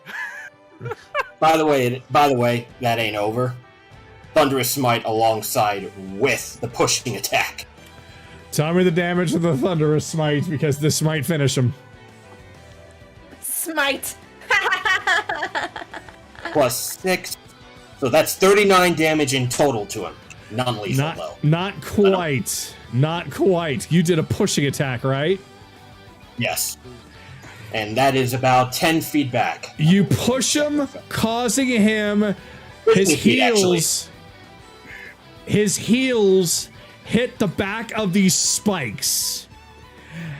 By the way, that ain't over. Thunderous Smite alongside with the pushing attack. Tell me the damage of the Thunderous Smite, because this might finish him. Smite. +6. So that's 39 damage in total to him. Non-lethal, though. Not quite. Not quite. You did a pushing attack, right? Yes. And that is about 10 feet back. You push him, causing him his 15 feet, actually. his heels hit the back of these spikes.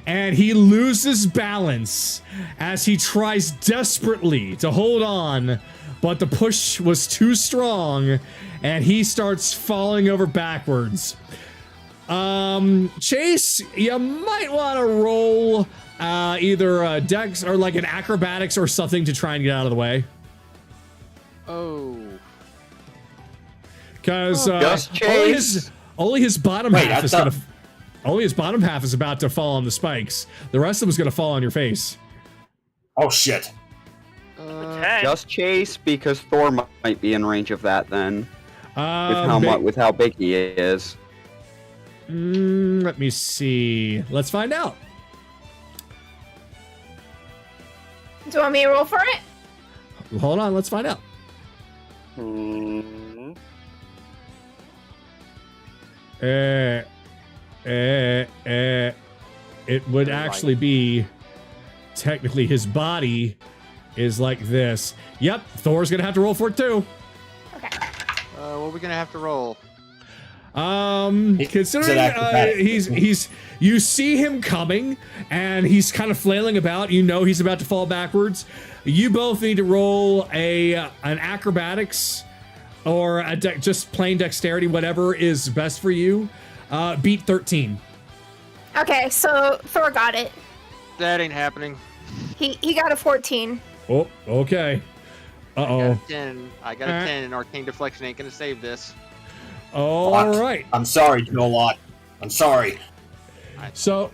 And he loses balance as he tries desperately to hold on, but the push was too strong and he starts falling over backwards. Chase, you might want to roll either a dex or like an acrobatics or something to try and get out of the way. Oh. Because Chase. only his bottom Wait, half is gonna. Only his bottom half is about to fall on the spikes. The rest of them is gonna fall on your face. Oh, shit. Okay. Just Chase, because Thor might be in range of that then. With how big he is. Let me see. Let's find out. Do you want me to roll for it? Hold on, let's find out. It would actually be technically his body is like this. Yep, Thor's gonna have to roll for it too. Okay. What are we gonna have to roll? Considering he's you see him coming and he's kind of flailing about, you know he's about to fall backwards. You both need to roll an acrobatics or just plain dexterity, whatever is best for you. Beat 13. Okay, so Thor got it. That ain't happening. He got a 14. Oh, okay. Uh-oh. I got a 10, and Arcane Deflection ain't gonna save this. All right. I'm sorry, Joelot. I'm sorry. So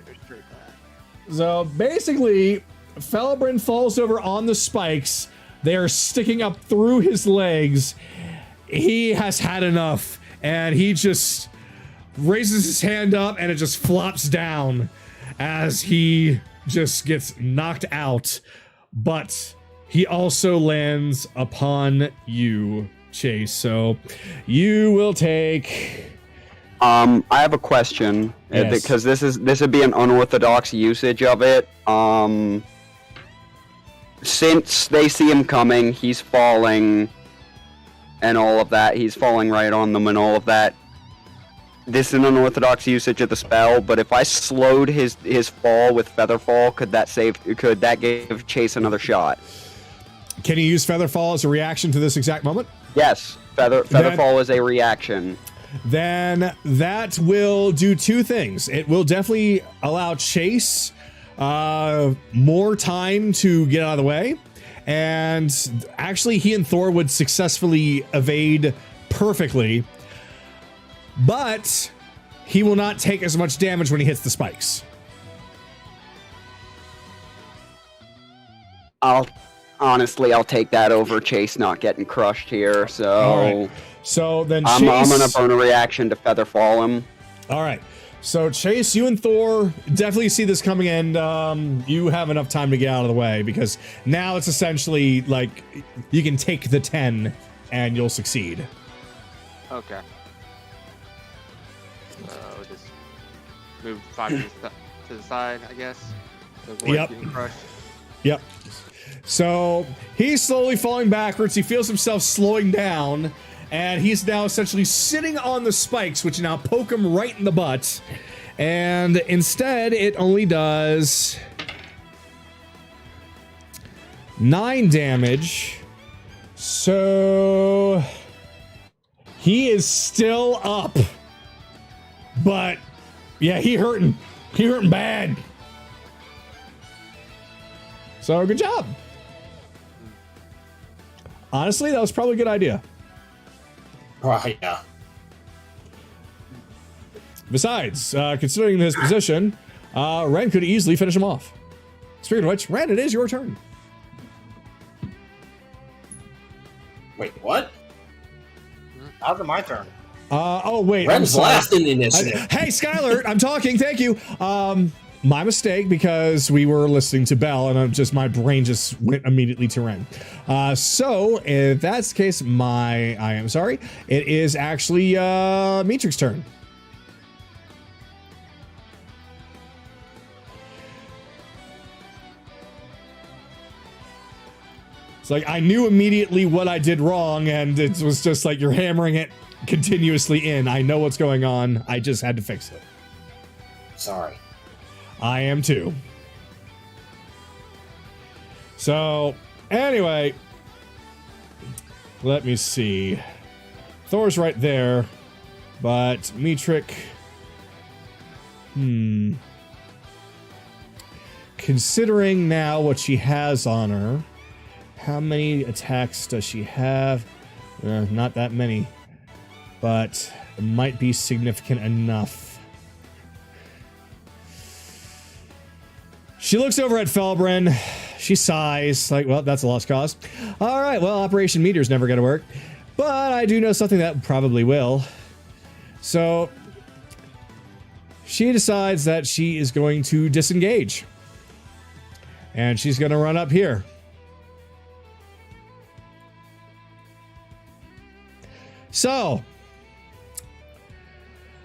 basically, Felibrin falls over on the spikes. They are sticking up through his legs. He has had enough, and he just raises his hand up, and it just flops down as he just gets knocked out. But he also lands upon you, Chase. So you will take... I have a question, Yes. because this would be an unorthodox usage of it. Since they see him coming, he's falling, and all of that. He's falling right on them and all of that. This is an unorthodox usage of the spell, but if I slowed his fall with Featherfall, could that give Chase another shot? Can you use Featherfall as a reaction to this exact moment? Yes, Featherfall is a reaction. Then that will do two things. It will definitely allow Chase more time to get out of the way. And actually, he and Thor would successfully evade perfectly. But he will not take as much damage when he hits the spikes. I'll take that over Chase not getting crushed here. So All right. So then I'm Chase... gonna burn a reaction to Featherfall him. All right. So Chase, you and Thor definitely see this coming, and you have enough time to get out of the way because now it's essentially like you can take the 10 and you'll succeed. Okay. So just move 5 to the side, I guess. To avoid Yep. getting crushed. Yep. So he's slowly falling backwards. He feels himself slowing down, and he's now essentially sitting on the spikes, which now poke him right in the butt. And instead, it only does 9 damage. So he is still up. But yeah, he hurting. He hurting bad. So good job. Honestly, that was probably a good idea. Right, yeah. Besides, considering his position, Ren could easily finish him off. Speaking of which, Ren, it is your turn. Wait, what? How's it my turn? Oh, wait. Ren's last in the initiative. Hey, Skylar, I'm talking. Thank you. My mistake because we were listening to Bell and my brain just went immediately to Ren. So if that's the case, I am sorry. It is actually Mietrich's turn. It's like I knew immediately what I did wrong, and it was just like you're hammering it continuously in. I know what's going on. I just had to fix it. Sorry. I am too. So, anyway, let me see. Thor's right there, but Mietrich, considering now what she has on her, how many attacks does she have? Not that many, but it might be significant enough. She looks over at Felbrin. She sighs, like, well, that's a lost cause. All right, well, Operation Meteor's never going to work. But I do know something that probably will. So she decides that she is going to disengage. And she's going to run up here. So,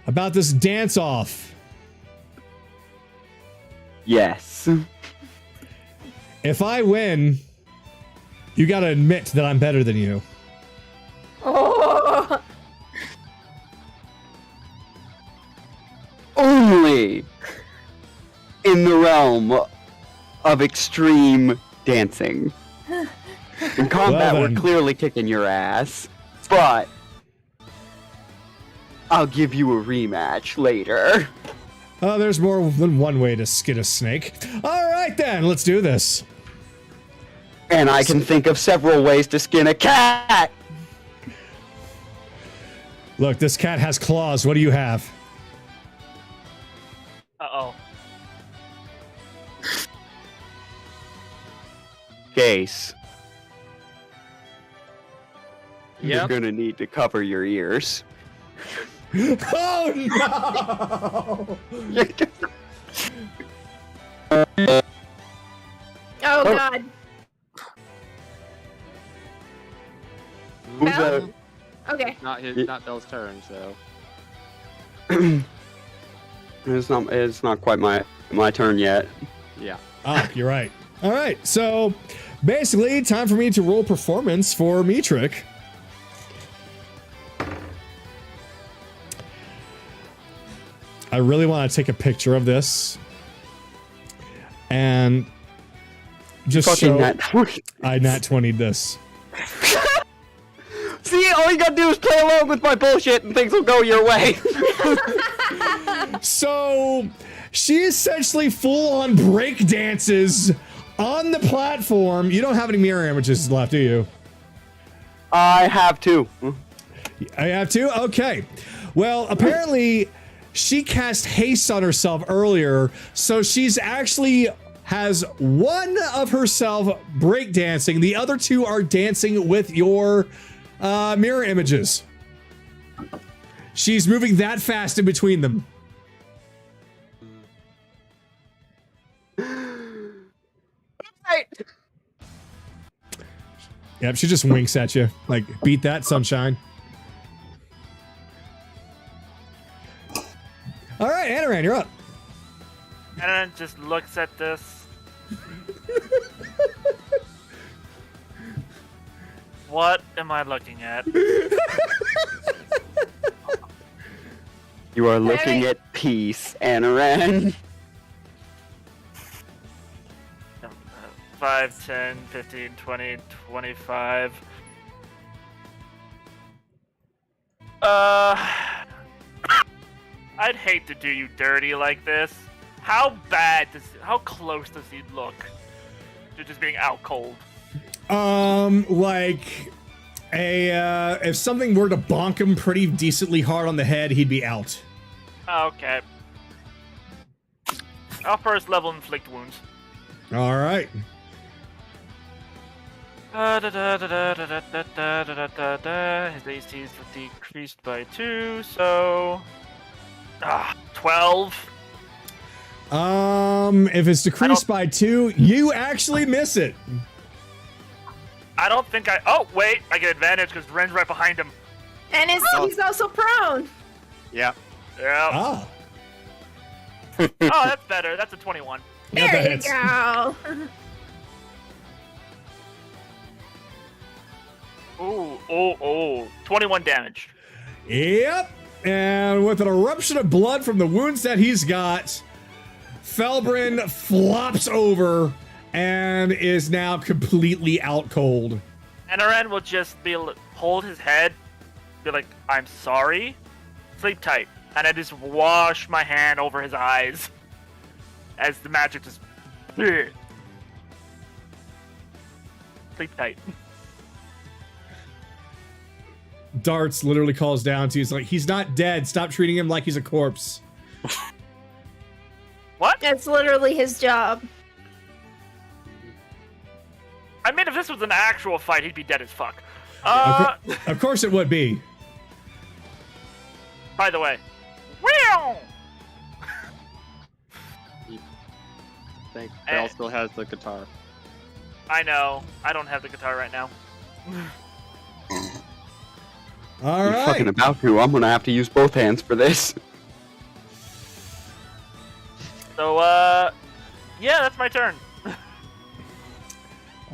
about this dance-off. Yes. If I win, you gotta admit that I'm better than you. Oh. Only in the realm of extreme dancing. In combat, Well, we're then. clearly kicking your ass, but I'll give you a rematch later. Oh, there's more than one way to skin a snake. All right, then, let's do this. And I can think of several ways to skin a cat. Look, this cat has claws. What do you have? Uh-oh. Case. You're Yep. gonna need to cover your ears. Oh, no! Oh God. Who's Bell? Okay. Not Bell's turn, so. It's not quite my turn yet. Yeah. Ah, you're right. All right, so basically, time for me to roll performance for Mietrich. I really want to take a picture of this and just Fucking show nat 20. I nat 20'd this. See, all you gotta do is play along with my bullshit and things will go your way. So she essentially full on break dances on the platform. You don't have any mirror images left, do you? I have two. I have two? Okay. Well, apparently she cast haste on herself earlier, so she's actually has one of herself breakdancing. The other two are dancing with your mirror images. She's moving that fast in between them. right. Yep, she just winks at you. Like, beat that, sunshine. All right, Anaran, you're up. And just looks at this. What am I looking at? You are looking at peace, Anaran. 5, 10, 15, 20, 25. I'd hate to do you dirty like this. How close does he look to just being out cold? Like if something were to bonk him pretty decently hard on the head, he'd be out. Okay. I'll first level inflict wounds. All right. His AC is decreased by 2, so 12. If it's decreased by 2, you actually miss it. I don't think I. Oh wait, I get advantage because Ren's right behind him. And he's also prone. Yeah. Yeah. Ah. Oh, that's better. That's a 21. Yeah, that There you hits. go. Ooh. 21 damage. Yep. And with an eruption of blood from the wounds that he's got, Felbrin flops over and is now completely out cold. And Aren will just hold his head, be like, I'm sorry, sleep tight. And I just wash my hand over his eyes as the magic just sleep tight. Darts literally calls down to you. He's like, he's not dead. Stop treating him like he's a corpse. What? That's literally his job. I mean, if this was an actual fight, he'd be dead as fuck. Of course it would be. By the way. Wow! I think Bell still has the guitar. I know. I don't have the guitar right now. All You're right. fucking about to. I'm gonna have to use both hands for this. So, yeah, that's my turn.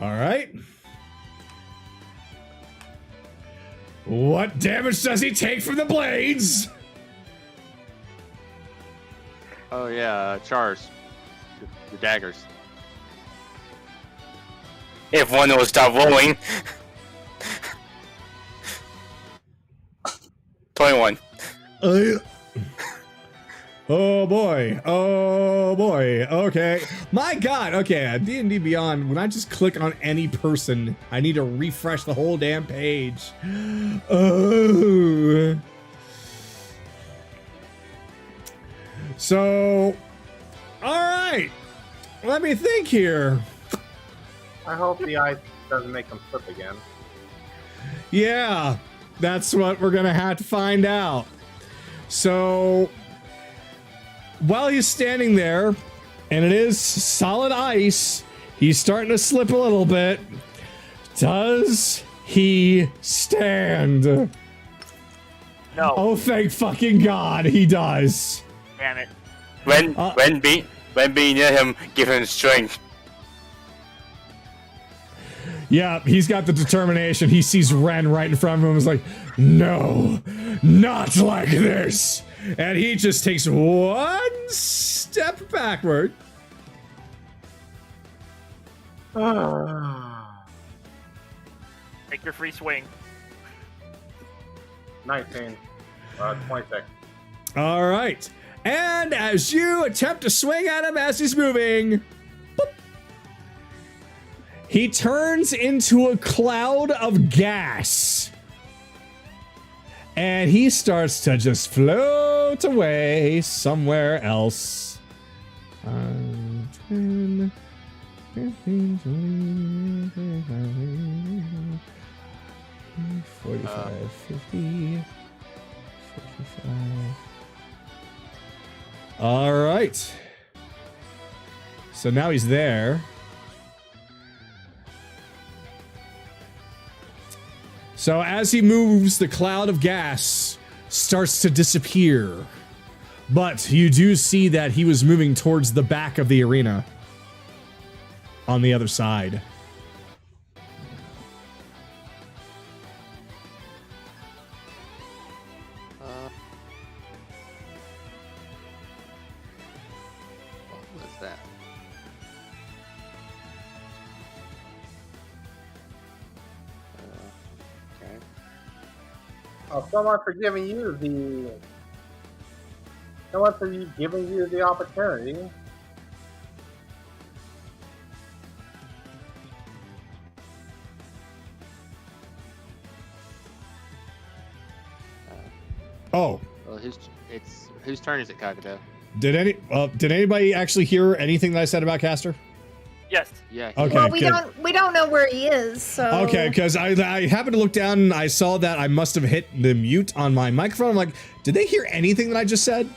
All right. What damage does he take from the blades? Oh yeah, chars. The daggers. If one will stop rolling. 21. Oh boy. Oh boy. Okay. My God. Okay. D&D Beyond, when I just click on any person, I need to refresh the whole damn page. Oh. So, all right. Let me think here. I hope the ice doesn't make him slip again. Yeah, that's what we're gonna have to find out. So, while he's standing there, and it is solid ice, he's starting to slip a little bit. Does he stand? No. Oh, thank fucking God, he does. Damn it. When being near him, give him strength. Yeah, he's got the determination. He sees Ren right in front of him and is like, no, not like this. And he just takes one step backward. Take your free swing. 19. 26. All right. And as you attempt to swing at him as he's moving, boop, he turns into a cloud of gas. And he starts to just float away somewhere else. 10, 15, 20, 45, 50, 55. All right. So now he's there. So as he moves, the cloud of gas starts to disappear. But you do see that he was moving towards the back of the arena on the other side. What was that? Okay. Oh, someone for giving you the. Someone for giving you the opportunity. Oh, Well, whose turn is it, Kagado? did anybody actually hear anything that I said about Caster? Yes. Yeah. Okay. Well, good. we don't know where he is, so. Okay, because I happened to look down and I saw that I must have hit the mute on my microphone. I'm like, did they hear anything that I just said?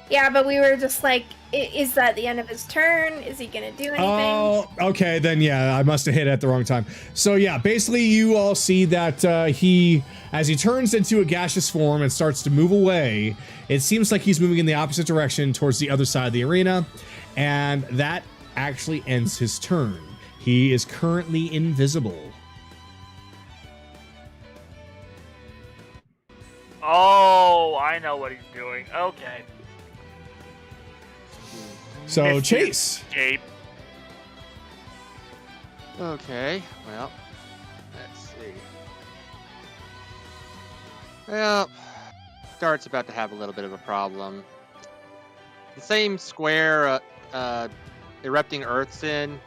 Yeah, but we were just like, is that the end of his turn? Is he gonna do anything? Oh, okay, then yeah, I must have hit it at the wrong time. So yeah, basically you all see that as he turns into a gaseous form and starts to move away, it seems like he's moving in the opposite direction towards the other side of the arena, and that actually ends his turn. He is currently invisible. Oh, I know what he's doing. Okay. So Missed Chase. Escape. Okay. Well, let's see. Well, Dart's about to have a little bit of a problem. The same square erupting Earth's in.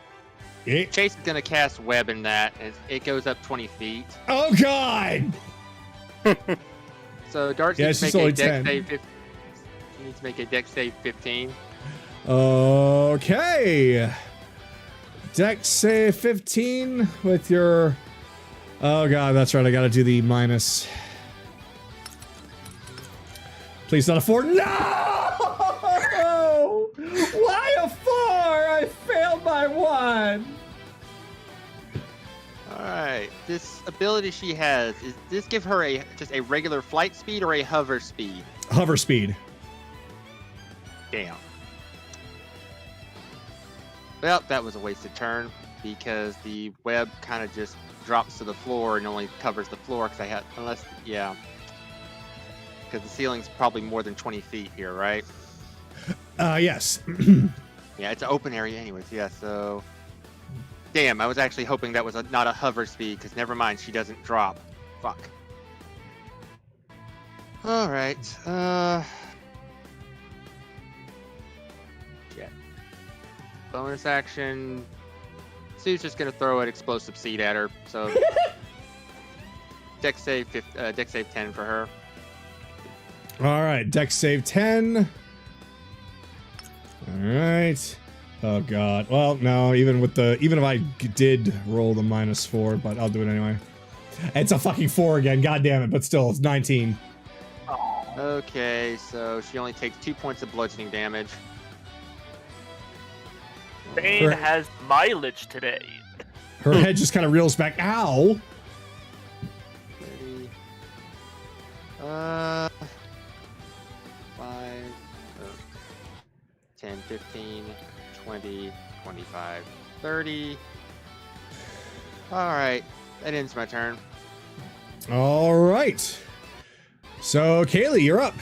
Eh. Chase is gonna cast web in that, and it goes up 20 feet. Oh God! So Dart Yeah, needs it's to make just a only 10. dex save. He needs to make a dex save 15. Okay. Dex save 15 with your. Oh God, that's right. I gotta do the minus. Please not a 4. No! Why a 4? I failed by 1. All right. This ability she has, does this give her just a regular flight speed or a hover speed? Hover speed. Damn. Well, that was a wasted turn because the web kind of just drops to the floor and only covers the floor because because the ceiling's probably more than 20 feet here, right? Yes. Yeah, it's an open area anyways. Yeah, so damn, I was actually hoping that was not a hover speed because never mind, she doesn't drop. Fuck. All right. Bonus action. Sue's just gonna throw an explosive seed at her. So dex save 10 for her. All right. Dex save 10. All right. Oh God. Well, no. Even if I did roll the -4, but I'll do it anyway. It's a fucking 4 again. God damn it. But still, it's 19. Okay, so she only takes 2 points of bludgeoning damage. Bane has mileage today. Her head just kind of reels back. Ow. 5, 10, 15, 20, 25, 30. Alright, that ends my turn. All right. So, Kayli, you're up.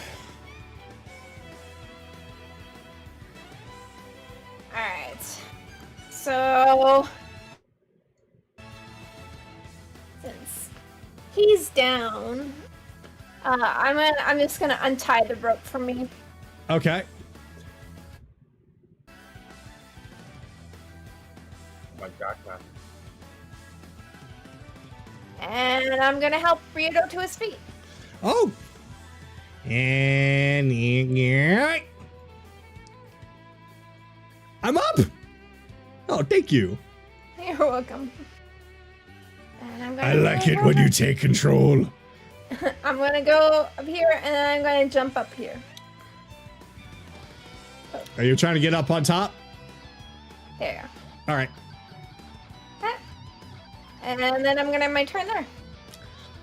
Alright. So. Since he's down, I'm just gonna untie the rope from me. Okay. Oh my God, man. And I'm gonna help Ryudo to his feet. Oh. And I'm up. Oh, thank you. You're welcome. And I'm gonna I like it when you take control. I'm gonna go up here and then I'm gonna jump up here. Are you trying to get up on top? There you All right. go. And then I'm gonna have my turn there.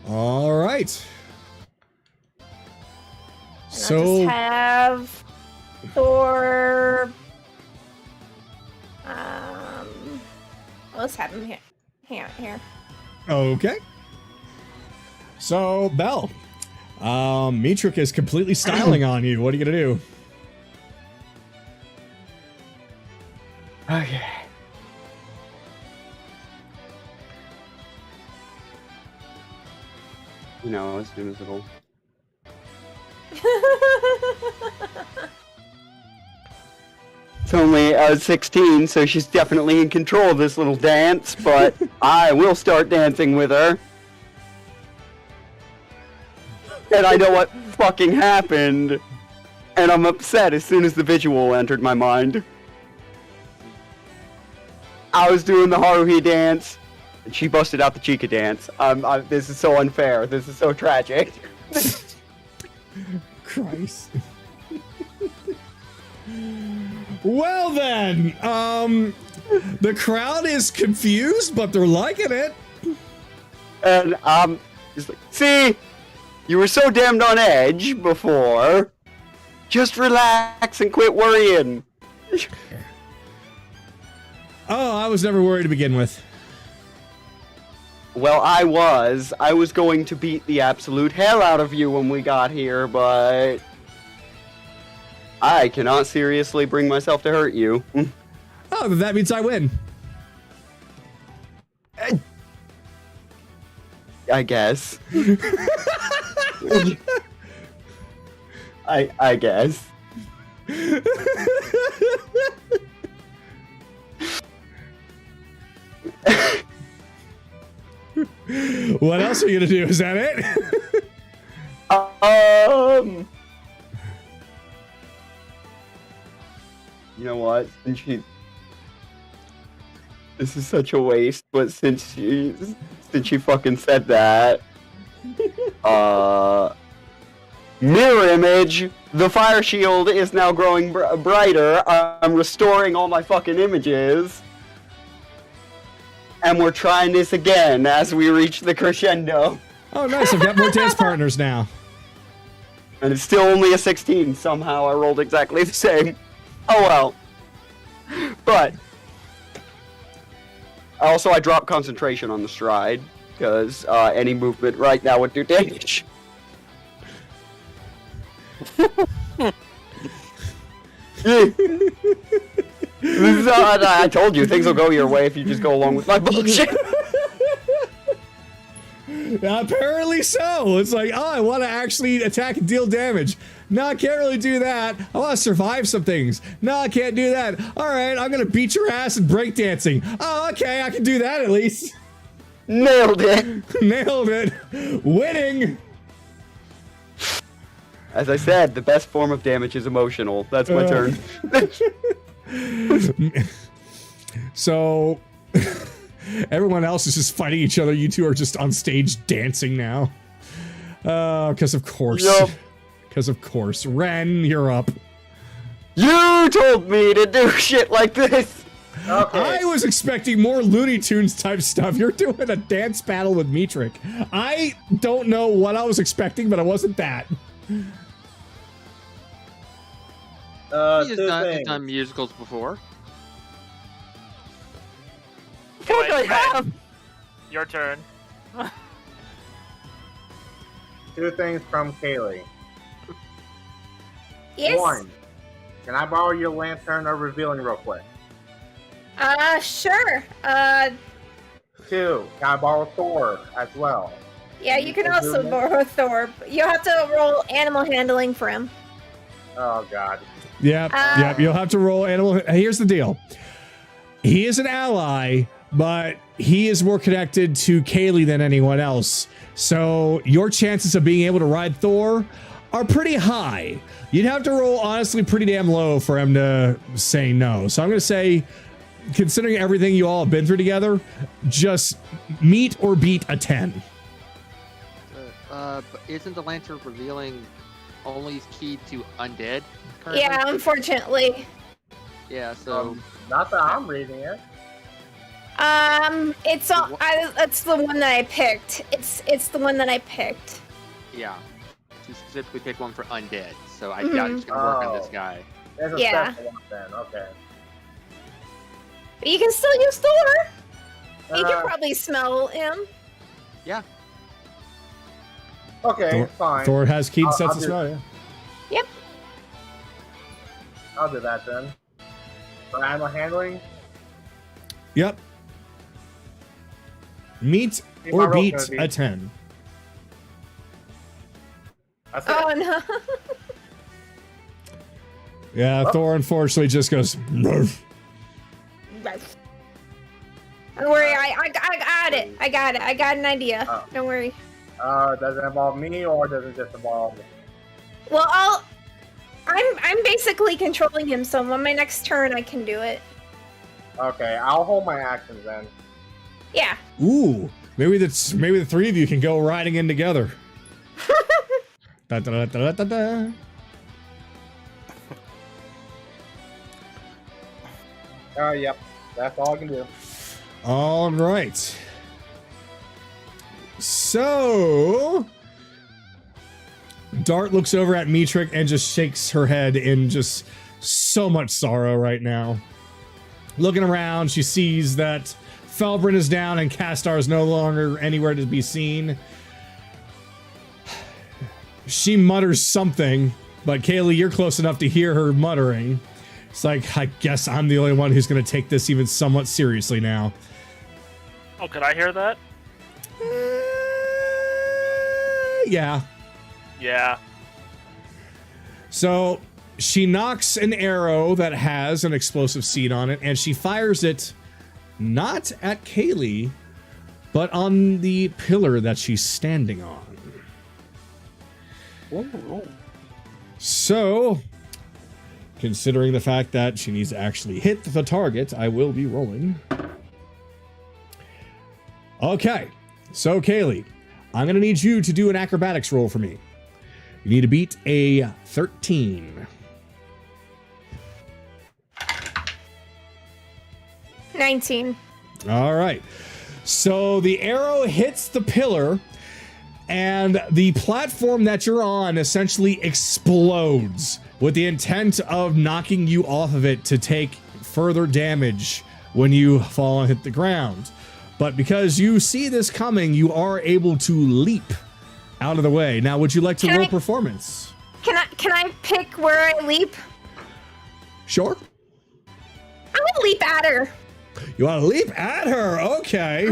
All right. And So I'll just have Thor. Let's have him here. Here. okay. So Belle, Mitrik is completely styling on you. What are you gonna do? Okay. You know, as soon as it'll. It's only 16, so she's definitely in control of this little dance, but I will start dancing with her. And I know what fucking happened, and I'm upset as soon as the visual entered my mind. I was doing the Haruhi dance, and she busted out the Chica dance. This is so unfair. This is so tragic. Christ. Well then, the crowd is confused, but they're liking it. And just like, see, you were so damned on edge before. Just relax and quit worrying. Oh, I was never worried to begin with. Well, I was going to beat the absolute hell out of you when we got here, but I cannot seriously bring myself to hurt you. Oh, then that means I win. I guess. I guess. What else are you gonna do? Is that it? You know what? This is such a waste, but since she fucking said that, mirror image, the fire shield is now growing brighter. I'm restoring all my fucking images. And we're trying this again as we reach the crescendo. Oh, nice. I've got more dance partners now. And it's still only a 16. Somehow I rolled exactly the same. Oh well. But also I dropped concentration on the stride because any movement right now would do damage. I told you things will go your way if you just go along with my bullshit. Apparently so. It's like, oh, I want to actually attack and deal damage. No, I can't really do that. I want to survive some things. No, I can't do that. All right, I'm going to beat your ass and breakdancing. Oh, okay, I can do that at least. Nailed it. Nailed it. Winning. As I said, the best form of damage is emotional. That's my turn. So, everyone else is just fighting each other. You two are just on stage dancing now. Because of course. Yup. Because of course. Ren, you're up. You told me to do shit like this. Okay. I was expecting more Looney Tunes type stuff. You're doing a dance battle with Mitrik. I don't know what I was expecting, but it wasn't that. He's done musicals before. Fuck, I have. Your turn. Two things from Kaylee. Yes. One, can I borrow your lantern or revealing real quick? Sure. Two, can I borrow Thor as well? Yeah, you can also borrow Thor. You'll have to roll animal handling for him. Oh god. Yep, you'll have to roll animal. Here's the deal. He is an ally, but he is more connected to Kaylee than anyone else. So your chances of being able to ride Thor are pretty high. You'd have to roll, honestly, pretty damn low for him to say no. So I'm going to say, considering everything you all have been through together, just meet or beat a 10. But isn't the lantern revealing only keyed to undead currently? Yeah, unfortunately. Yeah, so... Not that I'm reading it. It's all. That's the one that I picked. It's the one that I picked. Yeah. She specifically picked one for undead, so I doubt it's gonna work on this guy. There's a Yeah. special one then. Okay. But you can still use Thor. You Uh, can probably smell him. Yeah. Okay, fine. Thor has keen I'll sense of do- smell, yeah. Yep. I'll do that then. For animal handling, Yep. Meet See, or my roll's beat gonna be- a 10. that's it. Oh no. Yeah, Well- Thor unfortunately just goes. "Ruff." Don't worry, I got it. I got it. I got an idea. Oh. Don't worry. Does it involve me or does it just involve? Well, I'm basically controlling him, so on my next turn I can do it. Okay, I'll hold my actions then. Yeah. Ooh, maybe the three of you can go riding in together. Da, da, da, da, da, da. Yep. That's all I can do. All right. So, Dart looks over at Metric and just shakes her head in just so much sorrow right now. Looking around, she sees that Felbrin is down and Castar is no longer anywhere to be seen. She mutters something, but Kayli, you're close enough to hear her muttering. It's like, I guess I'm the only one who's going to take this even somewhat seriously now. Oh, could I hear that? Yeah. Yeah. So she knocks an arrow that has an explosive seed on it, and she fires it not at Kayli, but on the pillar that she's standing on. So, considering the fact that she needs to actually hit the target, I will be rolling. Okay, so Kayli, I'm going to need you to do an acrobatics roll for me. You need to beat a 13. 19. All right. So the arrow hits the pillar, and the platform that you're on essentially explodes with the intent of knocking you off of it to take further damage when you fall and hit the ground. But because you see this coming, you are able to leap out of the way. Now, would you like to Can roll I- performance? Can I pick where I leap? Sure. I'm gonna leap at her. You want to leap at her? Okay.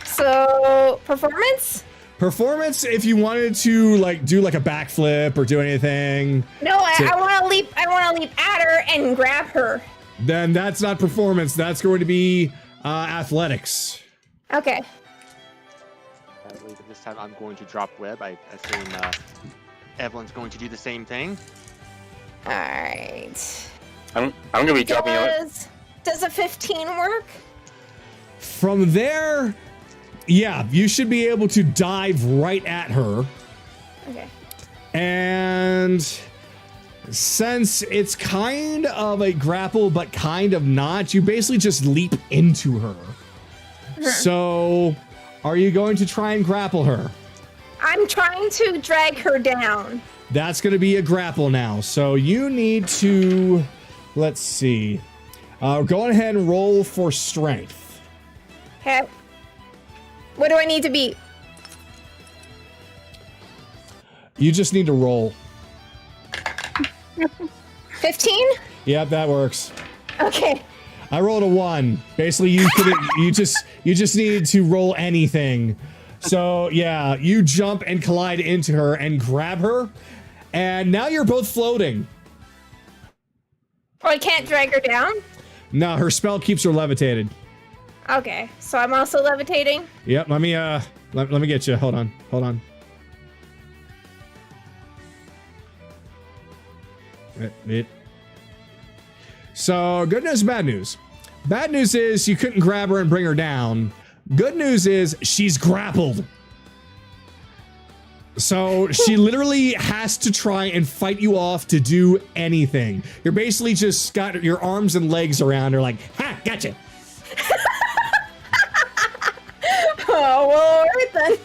So performance? Performance, if you wanted to like do like a backflip or do anything, No, So- I want to leap. I want to leap at her and grab her. then that's not performance. That's going to be athletics. Okay. I believe at this time I'm going to drop web. I assume Evelyn's going to do the same thing. All right. I'm gonna be dropping it. Does a 15 work? From there, yeah, you should be able to dive right at her. Okay. And since it's kind of a grapple, but kind of not, you basically just leap into her. So, are you going to try and grapple her? I'm trying to drag her down. That's going to be a grapple now. So you need to, let's see. Go ahead and roll for strength. Okay. What do I need to beat? You just need to roll. 15? Yep, that works. Okay. I rolled a 1. Basically, you just needed to roll anything. So yeah, you jump and collide into her and grab her, and now you're both floating. Oh, I can't drag her down? No, her spell keeps her levitated. Okay, so I'm also levitating? Yep, let me get you. Hold on. So, good news, bad news. Bad news is you couldn't grab her and bring her down. Good news is she's grappled. So she literally has to try and fight you off to do anything. You're basically just got your arms and legs around her like, ha, gotcha. well, alright then.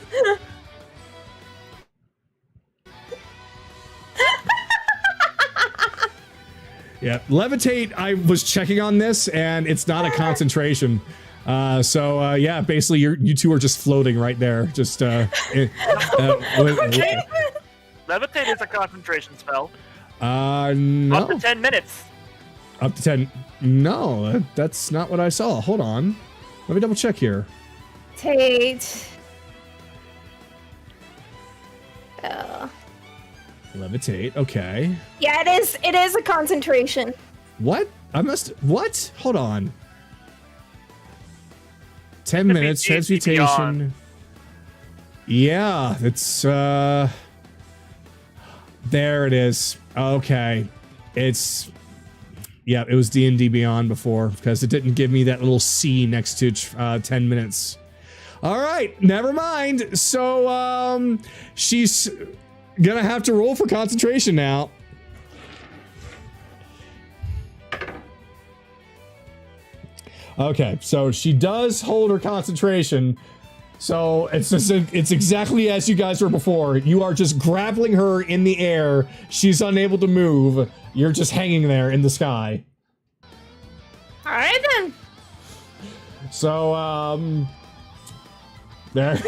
Yeah, levitate. I was checking on this, and it's not a concentration. Yeah, basically, you two are just floating right there. Just Okay. Levitate is a concentration spell. No. Up to 10 minutes. Up to 10. No, that's not what I saw. Hold on. Let me double check here. Tate. Levitate. Okay. Yeah, it is a concentration. What? What? Hold on. 10 minutes. D&D Transmutation. Beyond. Yeah, it's there it is. Okay. It was D&D Beyond before because it didn't give me that little C next to 10 minutes. All right, never mind. So she's gonna have to roll for concentration now. Okay, so she does hold her concentration. So it's exactly as you guys were before. You are just grappling her in the air. She's unable to move. You're just hanging there in the sky. All right then. So there,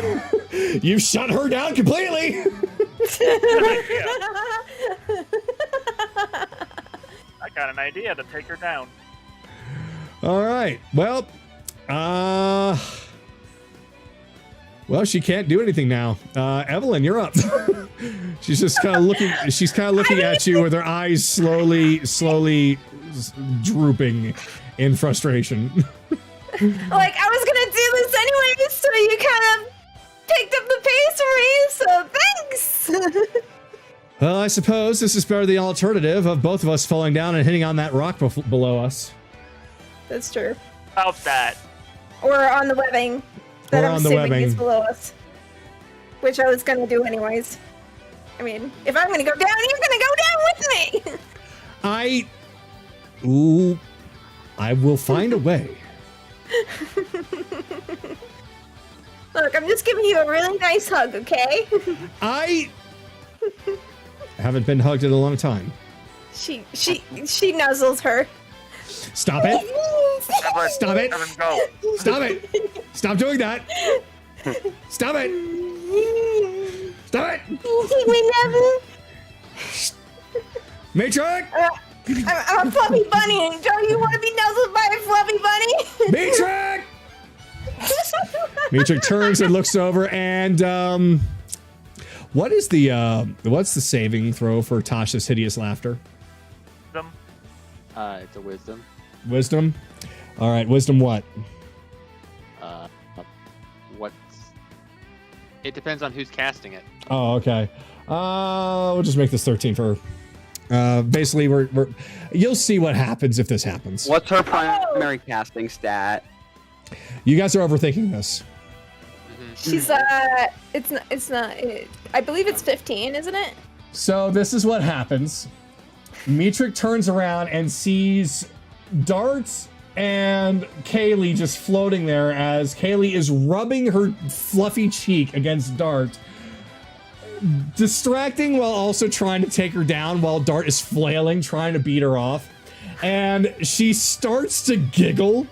you've shut her down completely. I got an idea to take her down. All right. Well, she can't do anything now. Evelyn, you're up. She's just kind of looking. She's kind of looking at you with her eyes slowly drooping in frustration. Like, I was gonna do this anyway, so you kind of picked up the pace for me, so thanks! Well, I suppose this is better than the alternative of both of us falling down and hitting on that rock below us. That's true. About that. Or on the webbing that Or I'm on the assuming webbing. is below us. Which I was gonna do anyways. I mean, if I'm gonna go down, you're gonna go down with me! I will find a way. Look, I'm just giving you a really nice hug, okay? I haven't been hugged in a long time. She nuzzles her. Stop it. Evelyn, Stop it. Evelyn, go. Stop it. Stop doing that. Stop it. Stop it. We never. Matrix. I'm a fluffy bunny. Don't you want to be nuzzled by a fluffy bunny? Matrix. Matrix turns and looks over and what's the saving throw for Tasha's hideous laughter? Them. It's a wisdom. Wisdom. All right, wisdom what? It depends on who's casting it. Oh, okay. We'll just make this 13 for her. Basically, you'll see what happens if this happens. What's her primary casting stat? You guys are overthinking this. She's it's not. I believe it's 15, isn't it? So this is what happens. Metric turns around and sees Darts and Kayli just floating there as Kayli is rubbing her fluffy cheek against Dart, distracting while also trying to take her down while Dart is flailing, trying to beat her off. And she starts to giggle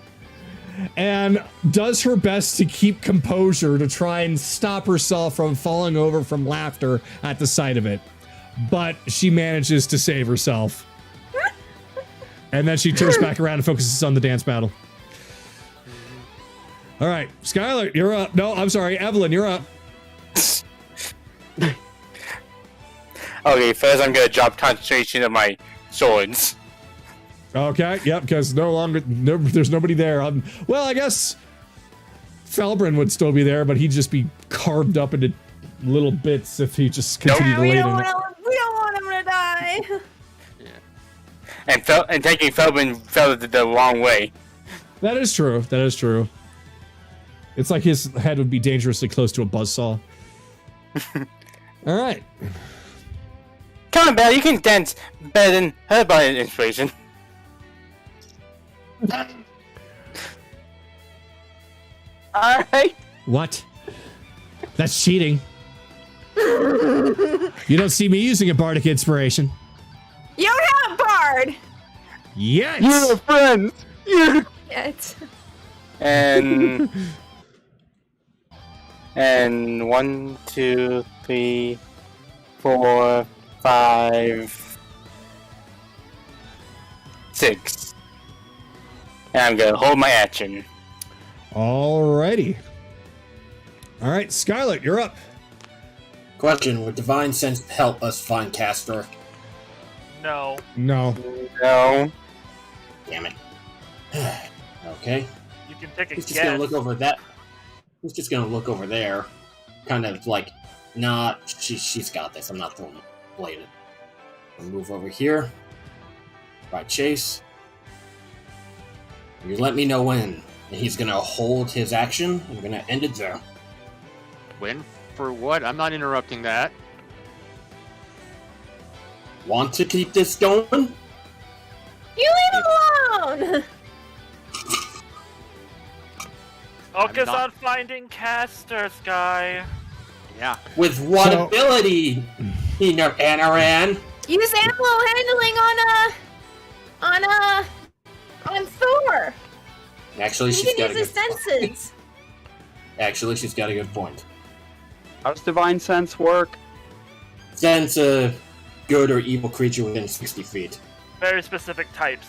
and does her best to keep composure to try and stop herself from falling over from laughter at the sight of it. But she manages to save herself. And then she turns back around and focuses on the dance battle. All right, Skylar, you're up. No, I'm sorry, Evelyn, you're up. Okay, first I'm gonna drop concentration of my swords. Okay, yep, because there's nobody there. Well, I guess Felbrin would still be there, but he'd just be carved up into little bits if he just continued to we lay don't in it. want him to die. And taking Felbrin fell the wrong way. That is true. That is true. It's like his head would be dangerously close to a buzzsaw. All right. Come on, Belle, you can dance better than her by inspiration. All right. What? That's cheating. You don't see me using a bardic inspiration. You don't have Bard! Yet. You're friends. Yet. And 1, 2, 3, 4, 5, 6. And I'm gonna hold my action. Alrighty. All right, Scarlet, you're up. Question: would Divine Sense help us find Castor? No. No. No. Damn it. Okay. You can take a He's just guess. gonna look over that. He's just gonna look over there, kind of like, nah, she's got this. I'm not throwing a blade. We'll move over here. Right, Chase. You let me know when. And he's gonna hold his action. I'm gonna end it there. When? For what? I'm not interrupting that. Want to keep this going? You leave him alone! Focus not- on finding Castor, Sky. Yeah. With what So- ability? Anaran. Use animal handling on Thor. Actually, He she's can got a use good. his senses. Actually, she's got a good point. How does divine sense work? Sense a good or evil creature within 60 feet. Very specific types.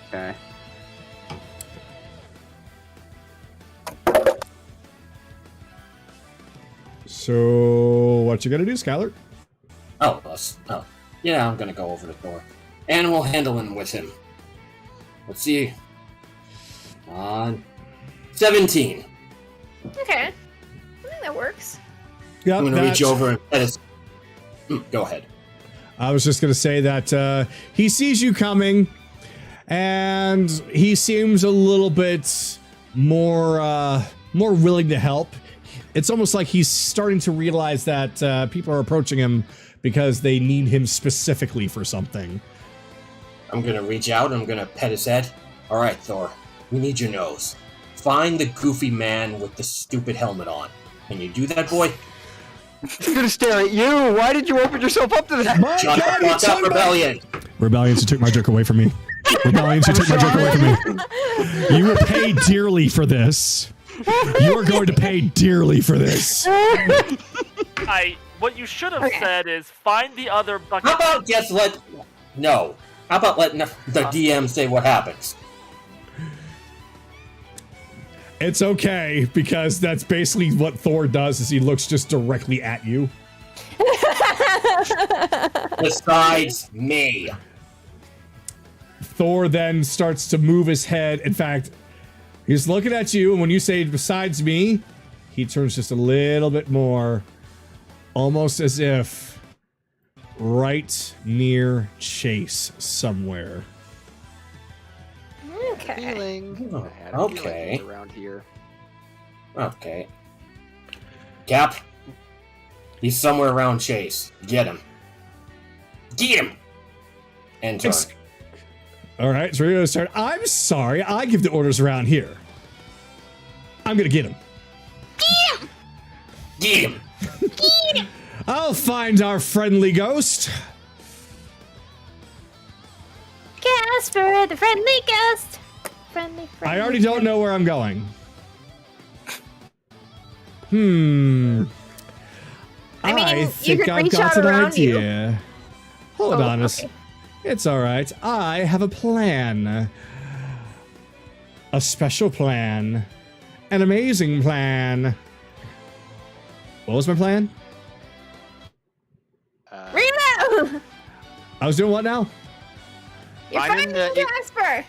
Okay. So, what you gonna do, Skylar? Oh, yeah, I'm gonna go over to Thor. Animal handling with him. Let's see. 17. Okay. I think that works. Yep, I'm gonna reach that's- over and pet his. Go ahead. I was just gonna say that he sees you coming, and he seems a little bit more willing to help. It's almost like he's starting to realize that people are approaching him because they need him specifically for something. I'm gonna reach out and I'm gonna pet his head. Alright, Thor. We need your nose. Find the goofy man with the stupid helmet on. Can you do that, boy? He's gonna stare at you. Why did you open yourself up to that? My Shut God, the you fuck up, took my- Rebellion! Rebellions, you took my joke away from me. Rebellions, you took my joke away from me. You will pay dearly for this. You are going to pay dearly for this. What you should have Okay. said is find the other bucket. How about just let. No. How about letting the DM say what happens? It's okay, because that's basically what Thor does, is he looks just directly at you. Besides me. Thor then starts to move his head. In fact, he's looking at you, and when you say besides me, he turns just a little bit more, almost as if right near Chase somewhere. Okay. Feeling. Oh, I had a feeling okay. he was around here. Okay. Cap. He's somewhere around Chase. Get him. Get him! And turn. All right, so we're going to start. I'm sorry, I give the orders around here. I'm going to get him. Get him! I'll find our friendly ghost. Casper, the friendly ghost. Friendly. I already don't know where I'm going. Hmm. I mean, you think could I've reach got out an around you. idea. Hold Oh, on a okay. It's all right. I have a plan. A special plan. An amazing plan. What was my plan? Ryudo! I was doing what now? You're Finding finding the- Casper.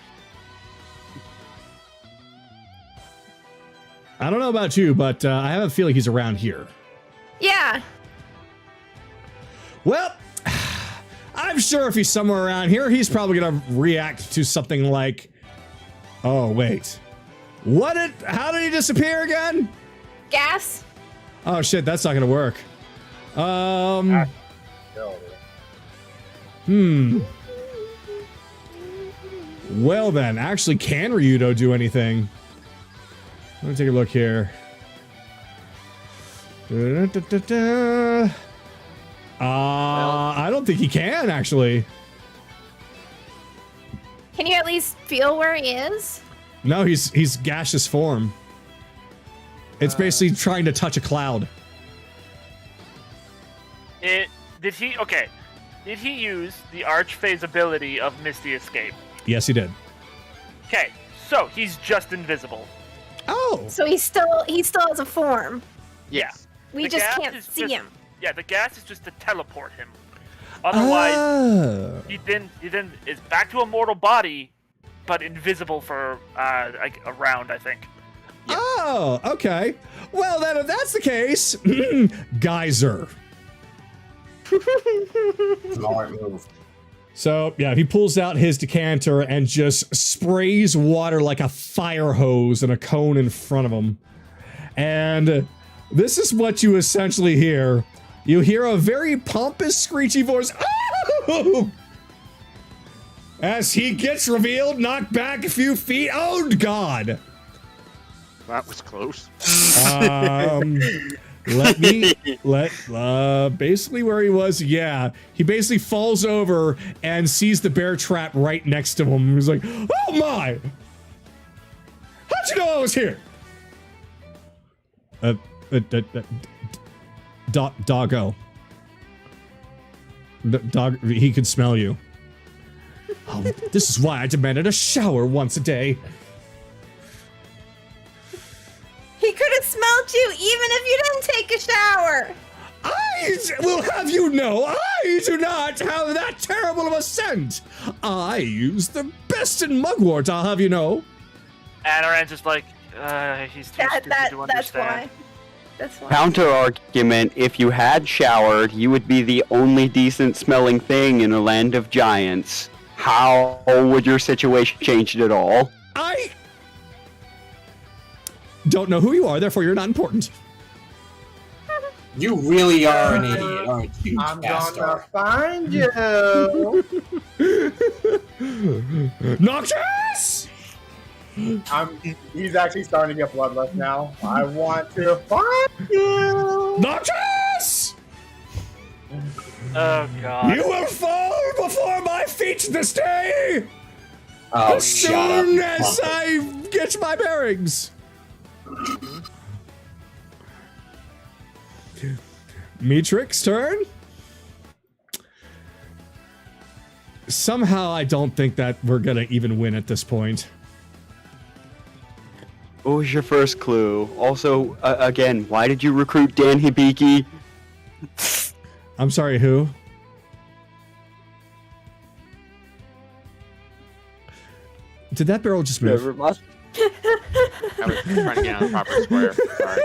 I don't know about you, but I have a feeling he's around here. Yeah. Well, I'm sure if he's somewhere around here, he's probably gonna react to something like, oh, wait. How did he disappear again? Gas. Oh shit, that's not gonna work. Well then, actually, can Ryudo do anything? Let me take a look here. I don't think he can, actually. Can you at least feel where he is? No, he's gaseous form. It's basically trying to touch a cloud. Did he use the Archphase ability of Misty Escape? Yes, he did. Okay, so he's just invisible. Oh! So he still has a form. Yeah. We The just gas can't is see just- him. Yeah, the gas is just to teleport him. Otherwise, Oh. he then is back to a mortal body, but invisible for like a round, I think. Oh, okay. Well, then, if that's the case, geyser. Smart move. So, yeah, he pulls out his decanter and just sprays water like a fire hose in a cone in front of him. And this is what you essentially hear. You hear a very pompous, screechy voice. Oh! As he gets revealed, knocked back a few feet. Oh, God. That was close. Basically where he was, yeah. He basically falls over and sees the bear trap right next to him. He's like, oh my! How'd you know I was here? Doggo. Dog, he could smell you. Oh, this is why I demanded a shower once a day. He could have smelled you even if you didn't take a shower. I will have you know, I do not have that terrible of a scent. I use the best in mugwort, I'll have you know. Anaran's just like, he's too stupid to understand. That's why. Counter argument: if you had showered, you would be the only decent smelling thing in a land of giants. How would your situation change at all? I don't know who you are, therefore you're not important. You really are an idiot, aren't you, I'm Castor? gonna find you. Noctis! He's actually starting to get bloodless now. I want to find you. Noctis! Oh god. You will fall before my feet this day! Oh, as shut up. soon as I get my bearings! Metric's turn? Somehow I don't think that we're gonna even win at this point. What was your first clue? Also, again, why did you recruit Dan Hibiki? I'm sorry, who? Did that barrel just move? Never mind. I was trying to get on the proper square. Sorry.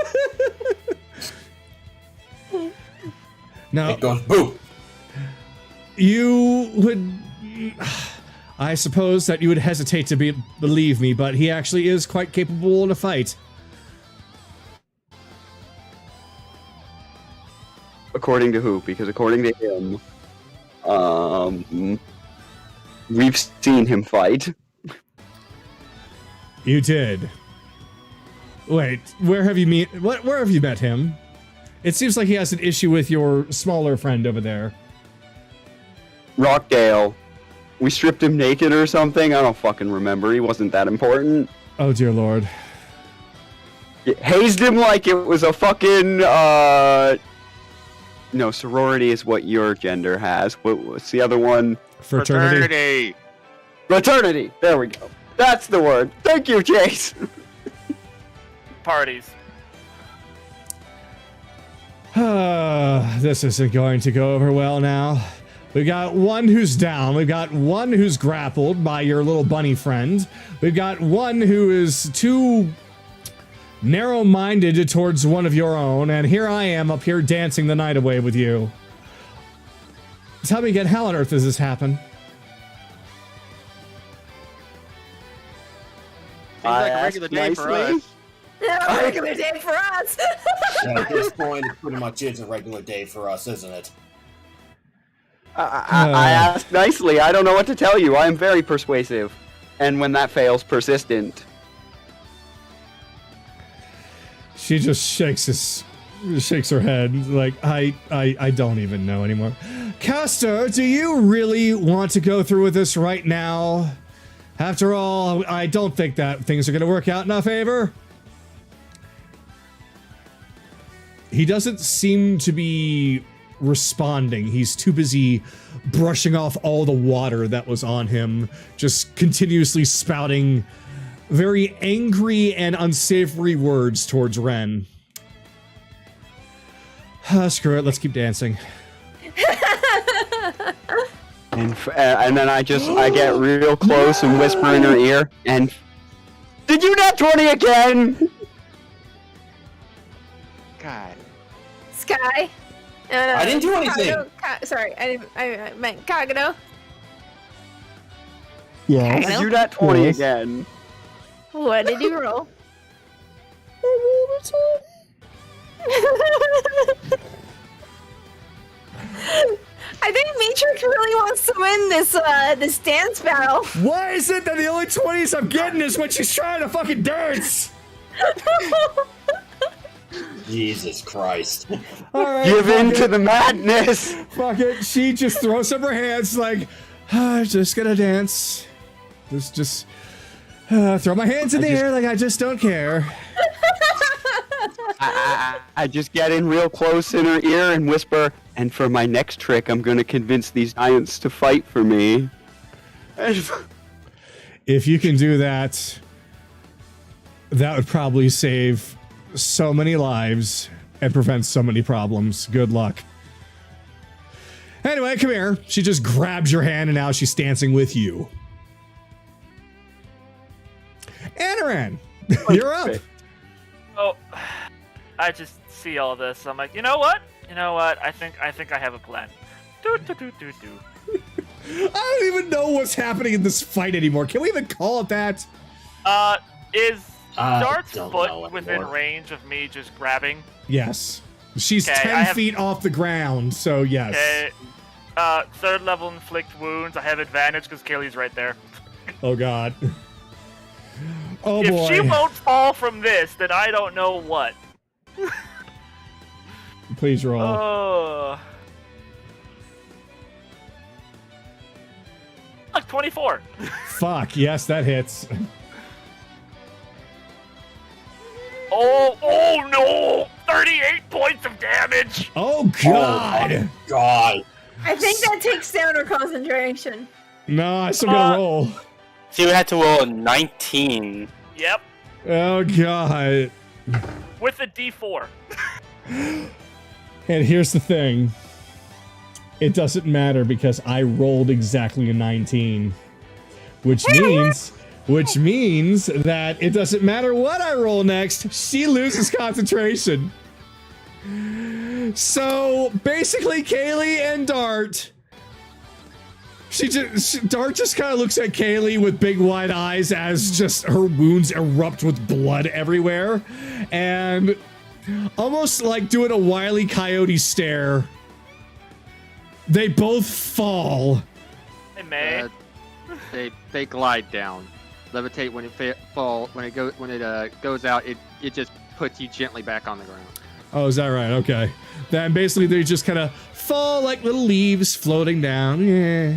No. It goes boom. You would... I suppose that you would hesitate to believe me, but he actually is quite capable in a fight. According to who? Because according to him, we've seen him fight. You did. Wait, where have you where have you met him? It seems like he has an issue with your smaller friend over there. Rockdale. We stripped him naked or something? I don't fucking remember. He wasn't that important. Oh dear lord. Hazed him like it was a fucking, No, sorority is what your gender has. What's the other one? Fraternity. Fraternity! There we go. That's the word. Thank you, Chase! Parties. This isn't going to go over well now. We've got one who's down. We've got one who's grappled by your little bunny friend. We've got one who is too narrow-minded towards one of your own. And here I am up here dancing the night away with you. Tell me again, how on earth does this happen? Seems like a regular day for us. A regular day for us. Yeah, at this point, it pretty much is a regular day for us, isn't it? I asked nicely. I don't know what to tell you. I am very persuasive. And when that fails, persistent. She just shakes her head like, I don't even know anymore. Castor, do you really want to go through with this right now? After all, I don't think that things are going to work out in our favor. He doesn't seem to be responding. He's too busy brushing off all the water that was on him, just continuously spouting very angry and unsavory words towards Ren. Screw it, let's keep dancing. And then I get real close and whisper in her ear, and did you not 20 again? God. Sky. I didn't do anything. Sorry, I meant Kagano. Yeah. Did you not 20 again? What did you roll? I think Matrix really wants to win this dance battle. Why is it that the only 20s I'm getting is when she's trying to fucking dance? Jesus Christ. All right, Give in to the madness. Fuck it. She just throws up her hands like, I'm just gonna dance. Just throw my hands in the air like I just don't care. I just get in real close in her ear and whisper, and for my next trick, I'm gonna convince these giants to fight for me. If you can do that, that would probably save so many lives and prevent so many problems. Good luck. Anyway, come here. She just grabs your hand and now she's dancing with you. Anaran, you're up. Oh, I just see all this. I'm like, you know what? I think I have a plan. Do. I don't even know what's happening in this fight anymore. Can we even call it that? Is Dart's don't know foot within anymore. range of me just grabbing? Yes. She's Okay, 10 feet off the ground, so yes. Okay. Third level inflict wounds. I have advantage because Kaylee's right there. Oh god. Oh If boy. she won't fall from this, then I don't know what. Please roll. Oh. Look, 24. Fuck, yes, that hits. Oh no! 38 points of damage! Oh god! Oh, God. I think that takes down her concentration. No, I still gotta roll. So you had to roll a 19. Yep. Oh god. With a D4. And here's the thing. It doesn't matter because I rolled exactly a 19. Which means that it doesn't matter what I roll next, she loses concentration. So basically Kaylee and Dart, Dart just kind of looks at Kaylee with big wide eyes as just her wounds erupt with blood everywhere, and almost like doing a Wile E. Coyote stare, they both fall. Hey, May. They glide down, levitate when it goes out. It just puts you gently back on the ground. Oh, is that right? Okay. Then basically they just kind of fall like little leaves floating down. Yeah.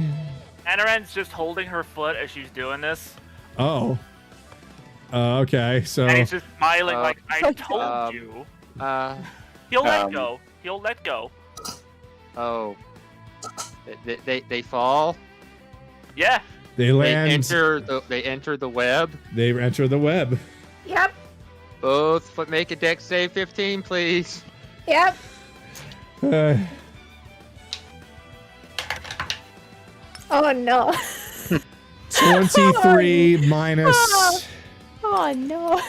Anaran's just holding her foot as she's doing this. Oh. Okay, so... And he's just smiling like, I told you. He'll let go. He'll let go. Oh. They fall. Yeah. They land... They enter the web. They enter the web. Yep. Both make a dex save 15, please. Yep. 'No. 23 minus... Oh no.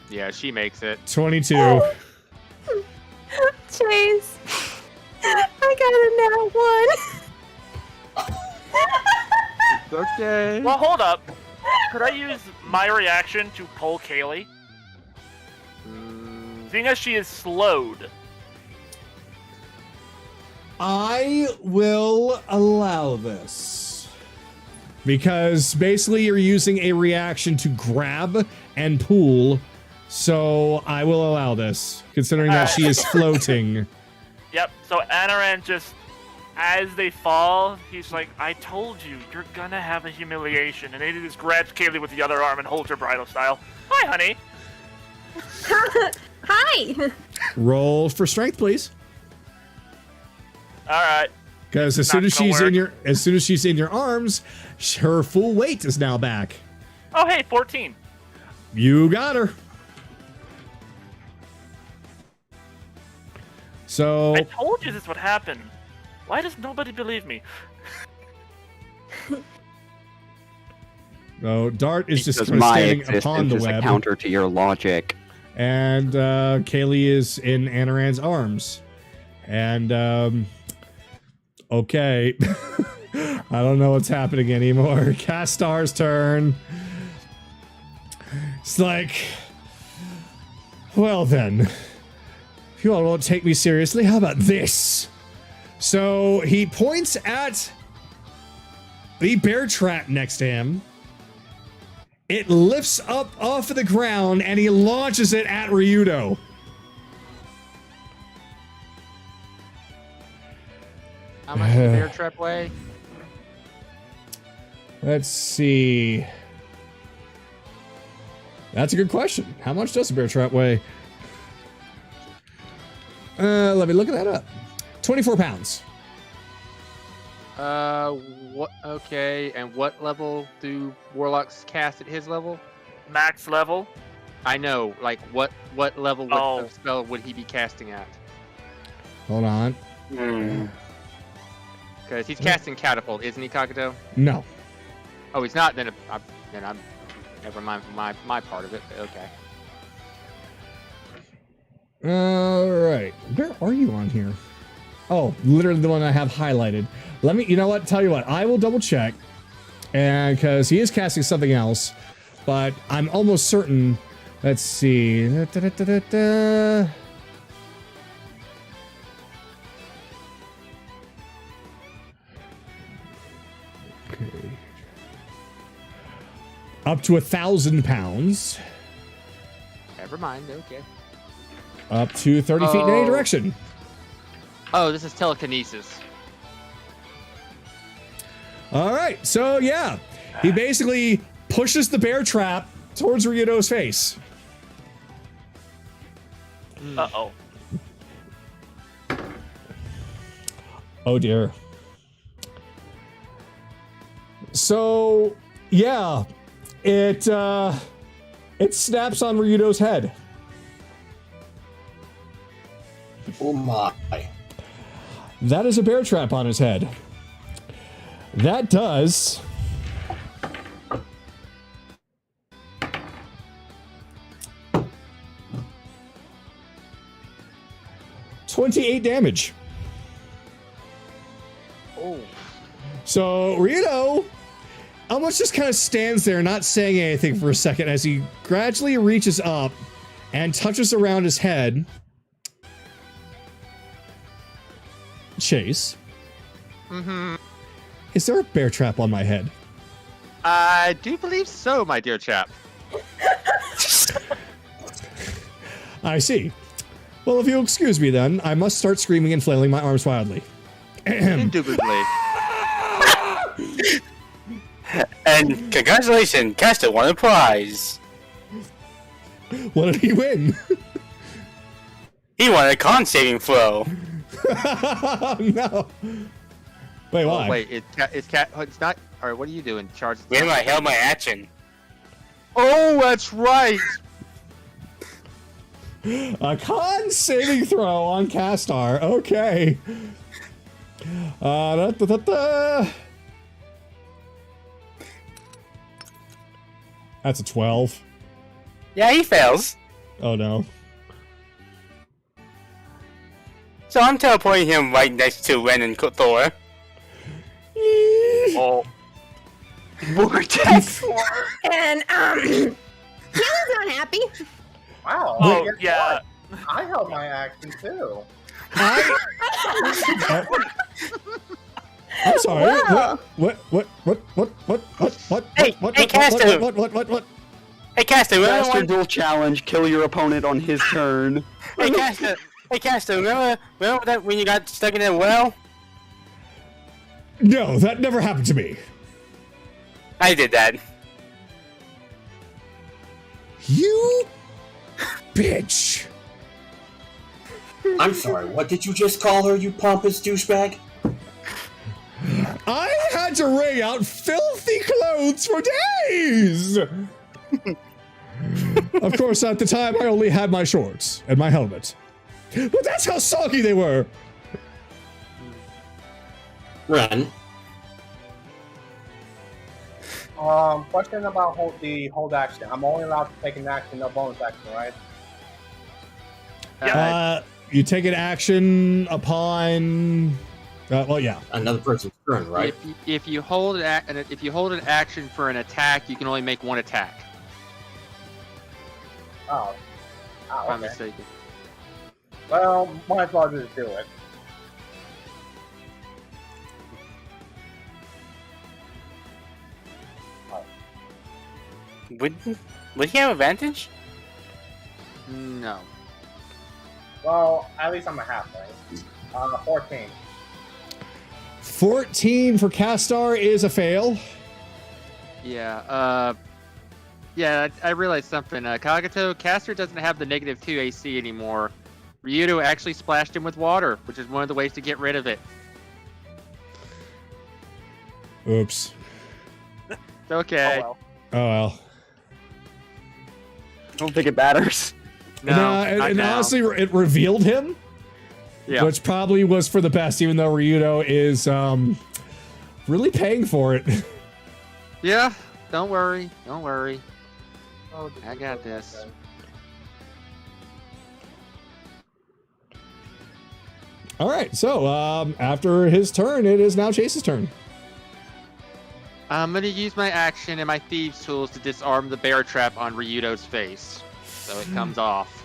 Yeah, she makes it. 22. Oh. Jeez. I got a nat 1. Okay. Well, hold up. Could I use my reaction to pull Kaylee? Seeing as she is slowed. I will allow this. Because basically you're using a reaction to grab and pull, so I will allow this, considering that she is floating. Yep, so Anaran just, as they fall, he's like, I told you, you're gonna have a humiliation. And then he just grabs Kaylee with the other arm and holds her bridal style. Hi, honey. Hi. Roll for strength, please. Alright. Because as soon as she's in your arms, her full weight is now back. Oh, hey, 14. You got her. So I told you this would happen. Why does nobody believe me? No, Dart is just Because kind of my standing upon existence the is a web, counter to your logic. and Kaylee is in Anaran's arms, and okay, I don't know what's happening anymore. Castar's turn. It's like, well then, if you all won't take me seriously, how about this? So he points at the bear trap next to him. It lifts up off of the ground and he launches it at Ryudo. How much does the bear trap weigh? Let's see. That's a good question. How much does a bear trap weigh? Let me look that up. 24 pounds. What? Okay, and what level do warlocks cast at his level? Max level? I know, like what level of spell would he be casting at? Hold on. Because he's casting catapult, isn't he, Kakato? No. Oh, he's not. Then I'm never mind my part of it. But okay. All right. Where are you on here? Oh, literally the one I have highlighted. Let me, you know what? Tell you what, I will double check. And because he is casting something else, but I'm almost certain. Let's see. Da-da-da-da-da. Okay. Up to 1,000 pounds. Never mind. Okay. Up to 30 feet in any direction. Oh, this is telekinesis. All right, so yeah, he basically pushes the bear trap towards Ryudo's face. Uh-oh. Oh dear. So yeah, it snaps on Ryudo's head. Oh my. That is a bear trap on his head. That does 28 damage. Oh. So Ryudo almost just kind of stands there, not saying anything for a second, as he gradually reaches up and touches around his head. Chase. Mm-hmm. Is there a bear trap on my head? I do believe so, my dear chap. I see. Well, if you'll excuse me then, I must start screaming and flailing my arms wildly. Indubitably. And congratulations, Caster won a prize. What did he win? He won a con saving throw. No. Wait, why? Oh, wait, it's not. All right, what are you doing? Charge. When I held my action. Oh, that's right. A con saving throw on Castar. Okay. That's a 12. Yeah, he fails. Oh no. So I'm teleporting him right next to Ren and Thor. Oh. Vortex. And Taylor's not happy. Wow. Oh, guess yeah. what? I held my action too. I'm sorry. Wow. What? Hey, Caster. What? Hey, Caster, remember Master when... duel challenge. Kill your opponent on his turn. Hey, Caster, remember that when you got stuck in that well? No, that never happened to me. I did that. You bitch. I'm sorry, what did you just call her, you pompous douchebag? I had to wring out filthy clothes for days! Of course, at the time, I only had my shorts and my helmet. But that's how soggy they were! Ren, Question about the hold action. I'm only allowed to take an action, no bonus action, right? You take an action upon... well, yeah. another person's turn, right? If you hold an action for an attack, you can only make one attack. Oh. If I'm Okay. mistaken. Well, might as well just do it. Would he have advantage? No. Well, at least I'm a halfway. 14. 14 for Castar is a fail. Yeah. Yeah. I realized something. Kagato, Caster doesn't have the -2 AC anymore. Ryudo actually splashed him with water, which is one of the ways to get rid of it. Oops. It's okay. Oh, well. Oh well. I don't think it matters. No, and not now. honestly, it revealed him, Yeah. which probably was for the best, even though Ryudo is really paying for it. Yeah. Don't worry. Don't worry. Oh, I got this. All right, so after his turn, it is now Chase's turn. I'm gonna use my action and my thieves' tools to disarm the bear trap on Ryudo's face, so it comes off.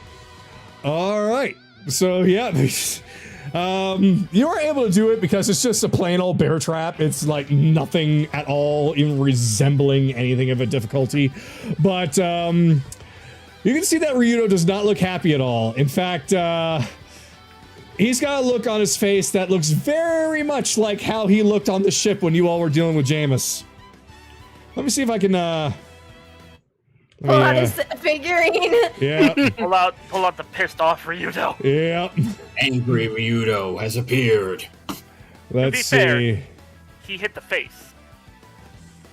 All right, so yeah, you are able to do it because it's just a plain old bear trap. It's like nothing at all, even resembling anything of a difficulty. But you can see that Ryudo does not look happy at all. In fact, he's got a look on his face that looks very much like how he looked on the ship when you all were dealing with Jameis. Let me see if I can, Pull out his figurine. yeah, Pull out the pissed off Ryudo. yeah. Angry Ryudo has appeared. Let's be fair, see. He hit the face.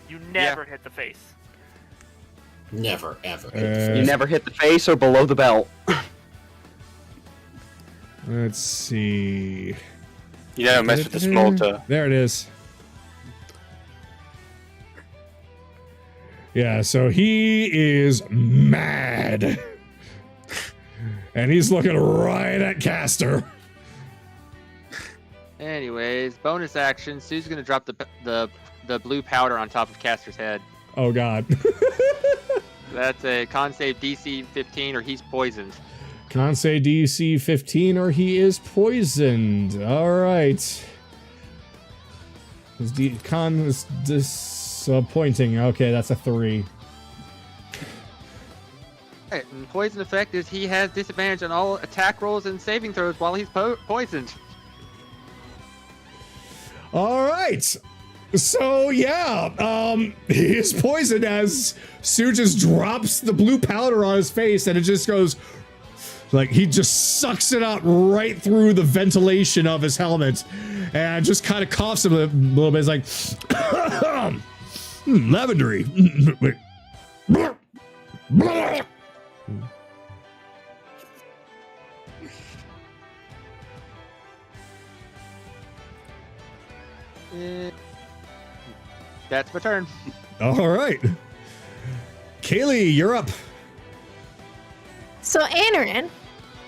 You never hit the face. Never, ever. You never hit the face or below the belt. Let's see. You never mess with the small toe. There it is. Yeah, so he is mad. And he's looking right at Castor. Anyways, bonus action. Sue's gonna drop the blue powder on top of Castor's head. Oh god. That's a con save DC 15 or he's poisoned. Con say DC 15 or he is poisoned. Alright. His con is disappointing. Okay, that's a 3. Right, and poison effect is he has disadvantage on all attack rolls and saving throws while he's poisoned. Alright. So yeah, he is poisoned as Sue just drops the blue powder on his face and it just goes like he just sucks it out right through the ventilation of his helmet and just kind of coughs a little bit. It's like lavendery. That's my turn. All right. Kaylee, you're up. So, Anaran,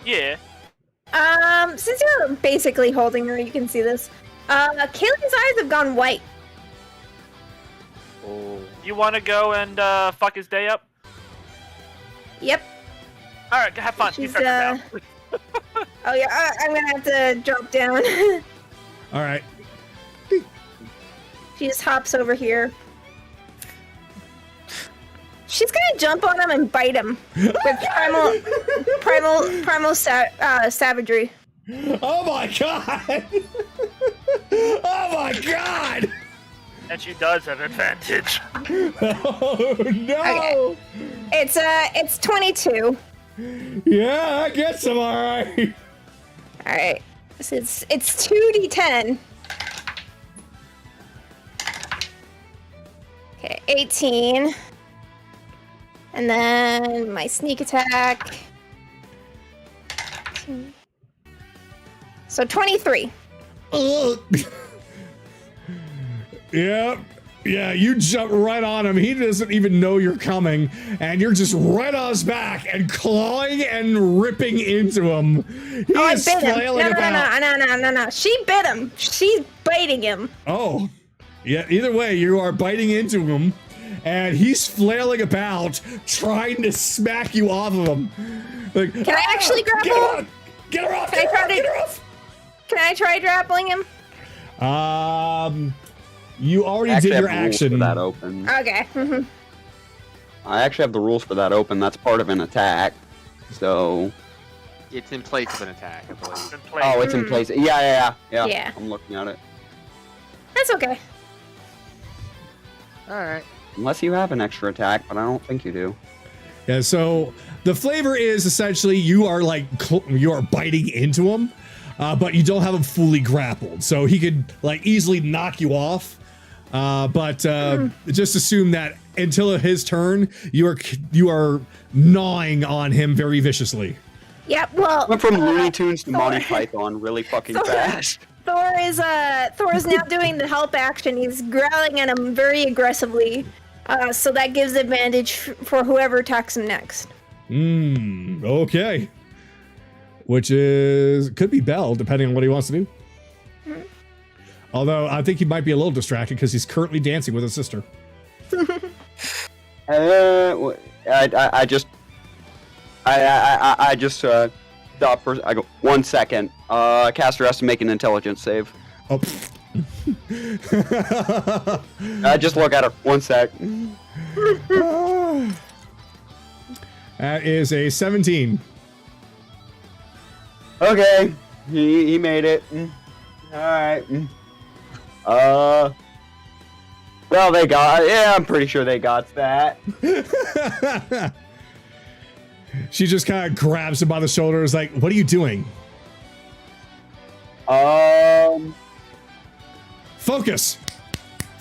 Yeah. since you're basically holding her, you can see this. Kaylee's eyes have gone white. Oh. You want to go and fuck his day up? Yep. All right, have fun. She's, Keep down. Oh yeah, I'm gonna have to drop down. All right. She just hops over here. She's gonna jump on him and bite him with primal savagery. Oh my god! Oh my god! And she does have advantage. Oh no! Okay. It's 22. Yeah, I guess I'm alright. All right. So it's 2d10. Okay, 18. And then my sneak attack. So 23. Ugh. Yeah, you jump right on him. He doesn't even know you're coming, and you're just right on his back and clawing and ripping into him. He I is bit him. flailing about. No. She bit him. She's biting him. Oh, yeah, either way, you are biting into him, and he's flailing about, trying to smack you off of him. Like, Can I actually grapple him? Get her off! Can I try Get her off! Can I try grappling him? You already I actually did your have the rules action. for that open. Okay. I actually have the rules for that open. That's part of an attack. So. It's in place of an attack, I believe. In place. Oh, it's in place. Yeah. Yeah. I'm looking at it. That's okay. All right. Unless you have an extra attack, but I don't think you do. Yeah, so the flavor is essentially you are like you are biting into him, but you don't have him fully grappled, so he could like easily knock you off. But just assume that until his turn, you are gnawing on him very viciously. Yep. Well. Went from Looney Tunes to Monty Python really fucking fast. Thor is now doing the help action. He's growling at him very aggressively. So that gives advantage for whoever attacks him next. Okay. Which could be Bell, depending on what he wants to do. Although I think he might be a little distracted because he's currently dancing with his sister. I just stop for. I go 1 second. Caster has to make an intelligence save. Oh. Just look at her. 1 sec. That is a 17. Okay, he made it. All right. Well, they got. Yeah, I'm pretty sure they got that. She just kind of grabs him by the shoulders, like, "What are you doing?" Focus.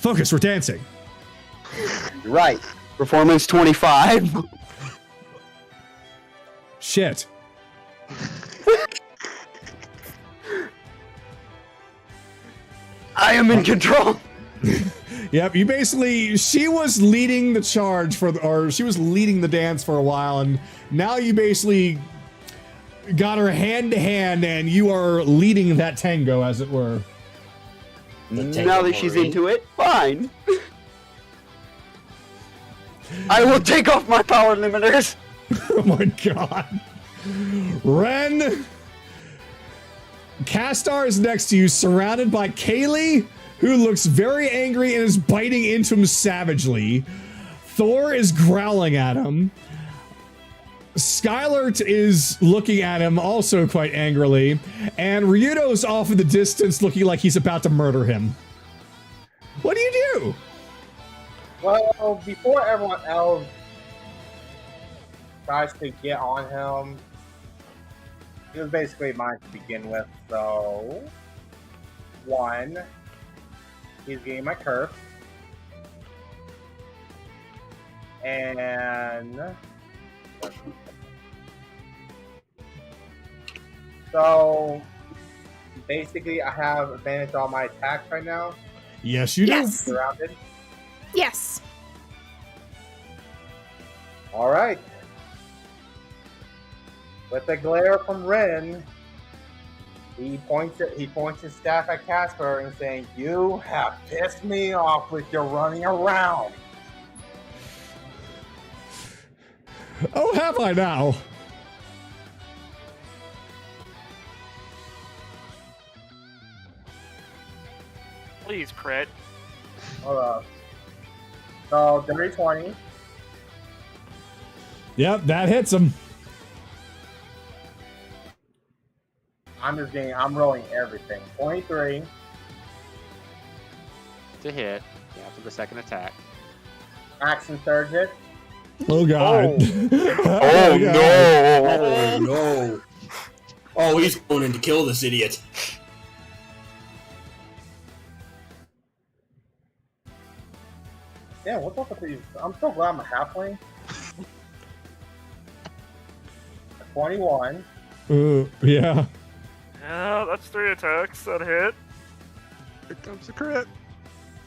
We're dancing. Right. Performance 25. Shit. I am in control. Yep, you basically, she was leading the charge she was leading the dance for a while, and now you basically got her hand to hand, and you are leading that tango, as it were. Now that she's into it, fine. I will take off my power limiters. Oh my god. Ren. Castar is next to you, surrounded by Kayli, who looks very angry and is biting into him savagely. Thor is growling at him. Skylert is looking at him also quite angrily. And Ryudo's off in the distance looking like he's about to murder him. What do you do? Well, before everyone else tries to get on him, he was basically mine to begin with, so 1, he's getting my curse, and so basically I have advantage on my attacks right now. Yes, you do. Yes. Surrounded. Yes. All right. With the glare from Ren, he points his staff at Casper and saying, "You have pissed me off with your running around." Oh, have I now? Please, crit. Hold up. So, dirty 20. Yep, that hits him. I'm rolling everything. 23. To hit. Yeah, for the second attack. Action surge it. Oh god. Oh, God. no! Oh no! Oh, he's going in to kill this idiot. Yeah, what's up with these? I'm so glad I'm a halfling. 21. Yeah. Yeah, that's 3 attacks. That hit. Here comes the crit.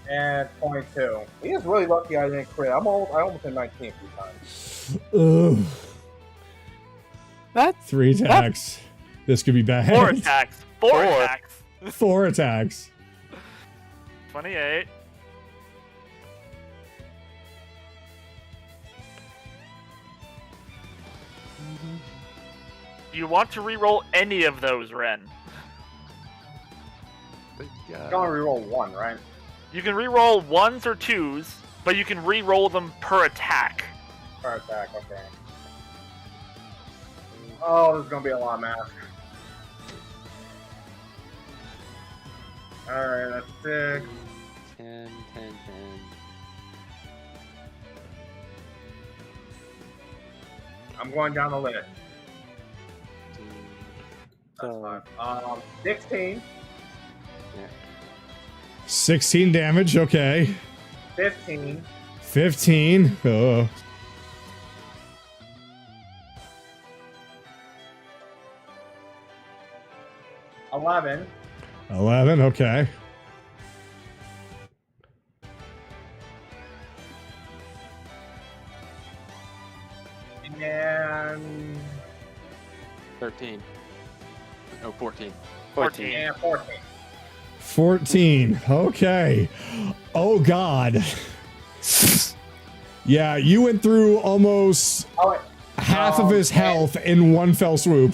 And 22. He is really lucky I didn't crit. I almost hit 19 a few times. Ugh. That's 3 attacks. This could be bad. 4 attacks. 4 Four. attacks. 4 attacks. 28. Do you want to re-roll any of those, Ren? You can only reroll 1, right? You can re-roll 1s or 2s, but you can re-roll them per attack. Per attack, okay. Oh, there's gonna be a lot of math. Alright, that's 6. 10, 10, 10. I'm going down the list. That's So, fine. 16, 16 damage, okay. 15, 15. Oh. 11, 11, okay. and 13. Oh, 14. 14. and 14. 14. Okay. Oh god. Yeah, you went through almost Oh, wait. half of his health in one fell swoop.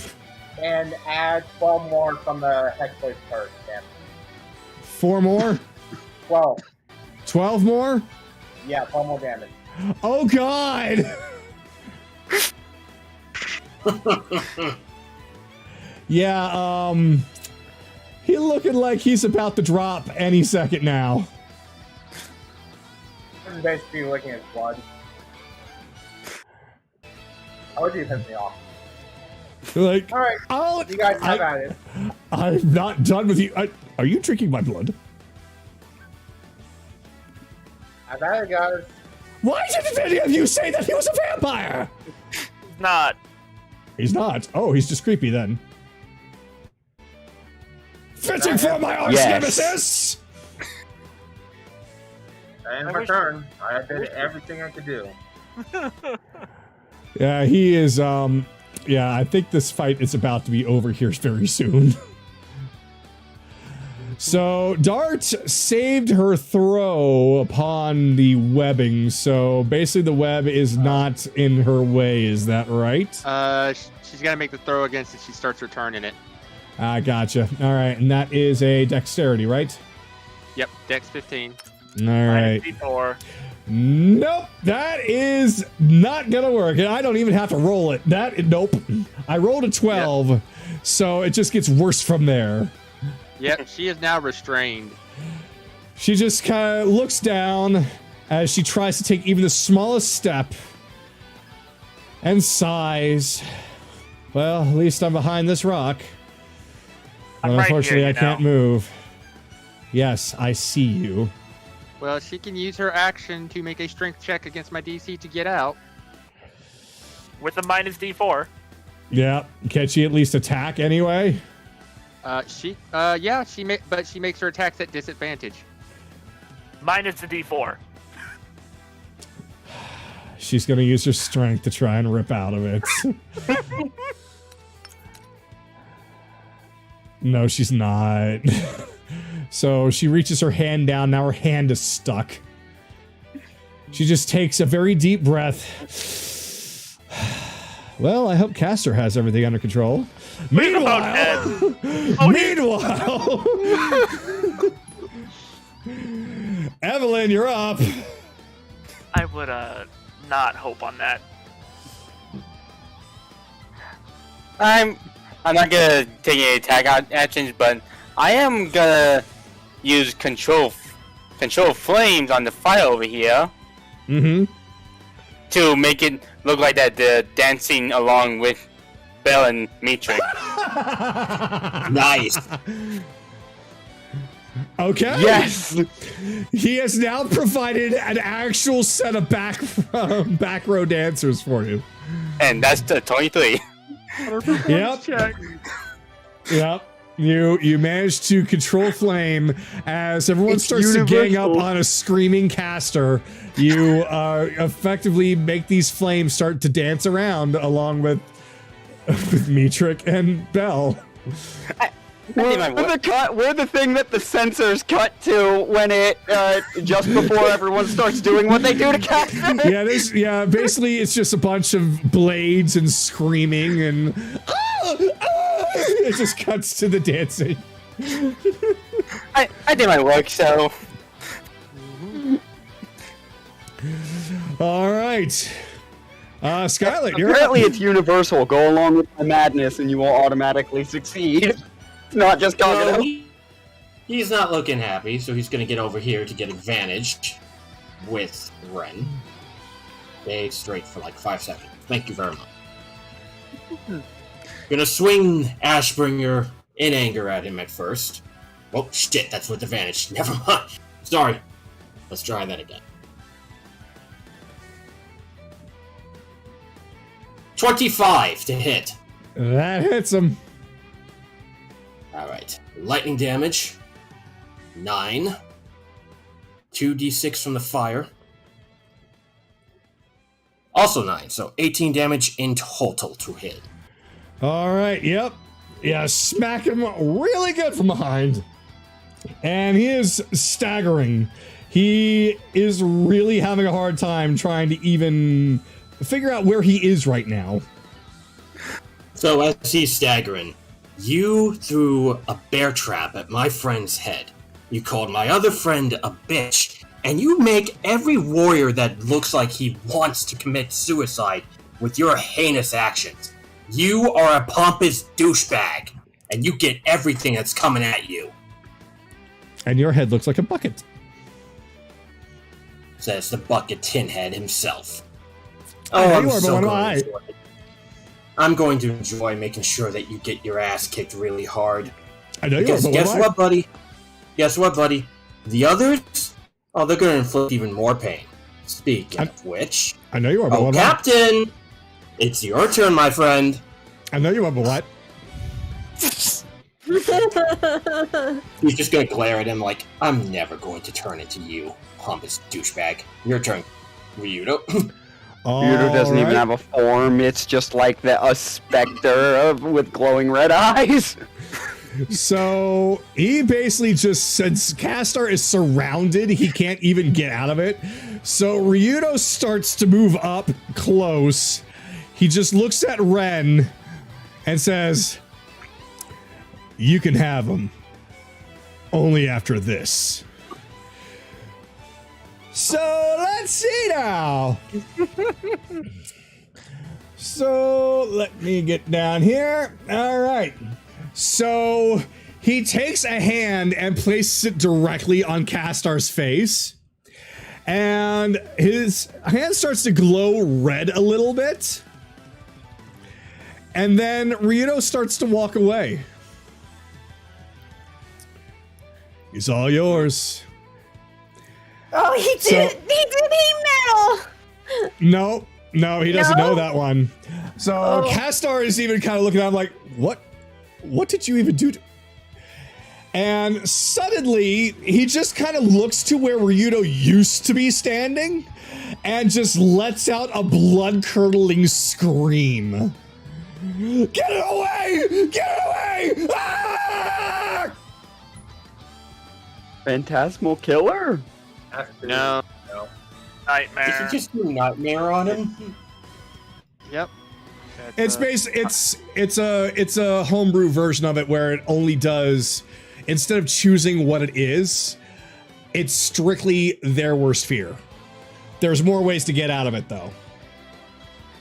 And add 12 more from the Hexblade first. Damn. 4 more? 12. 12 more? Yeah, 12 more damage. Oh god. Yeah, he looking like he's about to drop any second now. This is basically licking his blood. I would you piss me off. Like, Alright, I'll, you guys have at it. I'm not done with you. Are you drinking my blood? Have at it, guys. Why didn't any of you say that he was a vampire? Not. He's not. Oh, he's just creepy then. Fitting for my arch Yes. nemesis! And I my wish- turn. I did everything I could do. Yeah, he is, yeah, I think this fight is about to be over here very soon. So, Dart saved her throw upon the webbing, so basically the web is not in her way, is that right? She's got to make the throw against it. She starts her turn in it. I gotcha. Alright, and that is a dexterity, right? Yep, Dex 15. Alright. -4. Nope, that is not gonna work, and I don't even have to roll it. Nope. I rolled a 12, so it just gets worse from there. Yep, she is now restrained. She just kind of looks down as she tries to take even the smallest step and sighs. Well, at least I'm behind this rock. I'm But right here, unfortunately, you I can't know. move. Yes, I see you. Well, she can use her action to make a strength check against my DC to get out. With a -D4. Yeah, can she at least attack anyway? Yeah, but she makes her attacks at disadvantage. Minus the D4. She's gonna use her strength to try and rip out of it. No, she's not. So she reaches her hand down. Now her hand is stuck. She just takes a very deep breath. Well, I hope Castor has everything under control. Meanwhile, Evelyn, you're up. I would not hope on that. I'm not gonna take any attack actions, but I am gonna use control flames on the fire over here. Mm-hmm. To make it look like that they're dancing along with Belle and Matrix. Nice. Okay. Yes. He has now provided an actual set of back row dancers for you. And that's the 23. Yep. Yep. You managed to control flame as everyone starts to gang up on a screaming caster. You effectively make these flames start to dance around along with Metric and Belle. We're the thing that the sensors cut to when it just before everyone starts doing what they do to casters. Yeah, basically it's just a bunch of blades and screaming and it just cuts to the dancing. I did my work, so. All right. Scarlet, you're Apparently up. it's universal. Go along with my madness and you will automatically succeed. It's not just Well, talking. he's not looking happy, so he's gonna get over here to get advantage with Ren. Stay straight for like 5 seconds. Thank you very much. Gonna swing Ashbringer in anger at him at first. Oh shit, that's with advantage. Never mind. Sorry. Let's try that again. 25 to hit. That hits him. Alright. Lightning damage. 9. 2d6 from the fire. Also 9, so 18 damage in total to hit. All right, yep. Yeah, smack him really good from behind. And he is staggering. He is really having a hard time trying to even figure out where he is right now. So as he's staggering, you threw a bear trap at my friend's head. You called my other friend a bitch, and you make every warrior that looks like he wants to commit suicide with your heinous actions. You are a pompous douchebag, and you get everything that's coming at you. And your head looks like a bucket. Says the bucket tin head himself. I know I'm you are, but so what am going I? to enjoy it. I'm going to enjoy making sure that you get your ass kicked really hard. I know you are, Because but guess what am what, buddy? Guess what, buddy? The others? Oh, they're going to inflict even more pain. Speaking of which... I know you are, but Oh, what am I? Captain! It's your turn, my friend. I know you are, but what? He's just going to glare at him like, I'm never going to turn into you, pompous douchebag. Your turn, Ryudo. Ryudo doesn't even have a form. It's just like a specter with glowing red eyes. So he basically just, since Castar is surrounded, he can't even get out of it. So Ryudo starts to move up close. He just looks at Ren and says, "You can have him. Only after this." So let's see now. So let me get down here. All right. So he takes a hand and places it directly on Castar's face. And his hand starts to glow red a little bit. And then Ryudo starts to walk away. He's all yours. Oh, he did heat metal. No, he doesn't No? know that one. So Oh. Castar is even kind of looking at him like, what did you even do? And suddenly, he just kind of looks to where Ryudo used to be standing and just lets out a blood-curdling scream. Get it away! Get it away! Ah! Phantasmal killer? No. Did Nightmare. you just do Nightmare on him? Yep. It's it's a homebrew version of it where it only does, instead of choosing what it is, It's strictly their worst fear. There's more ways to get out of it, though.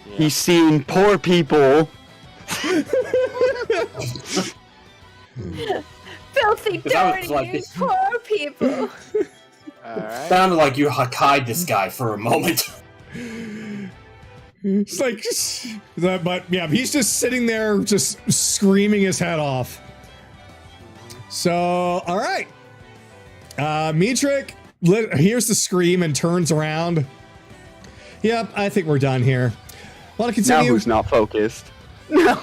Yeah. He's seen poor people. Filthy, That was dirty, like- poor people. Alright. Sounded like you Hakai'd this guy for a moment. It's like, but yeah, he's just sitting there, just screaming his head off. So, all right. Mitrik hears the scream and turns around. Yep, I think we're done here. Want to Now continue? who's not focused? No.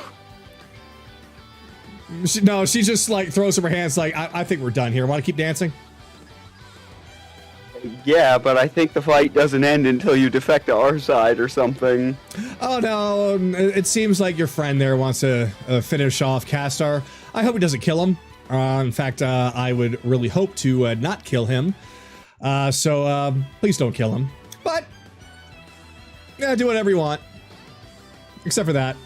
She just like throws up her hands like, I think we're done here. Want to keep dancing? Yeah, but I think the fight doesn't end until you defect to our side or something. Oh no, it seems like your friend there wants to finish off Castar. I hope he doesn't kill him. In fact, I would really hope to not kill him. So please don't kill him. But yeah, do whatever you want. Except for that.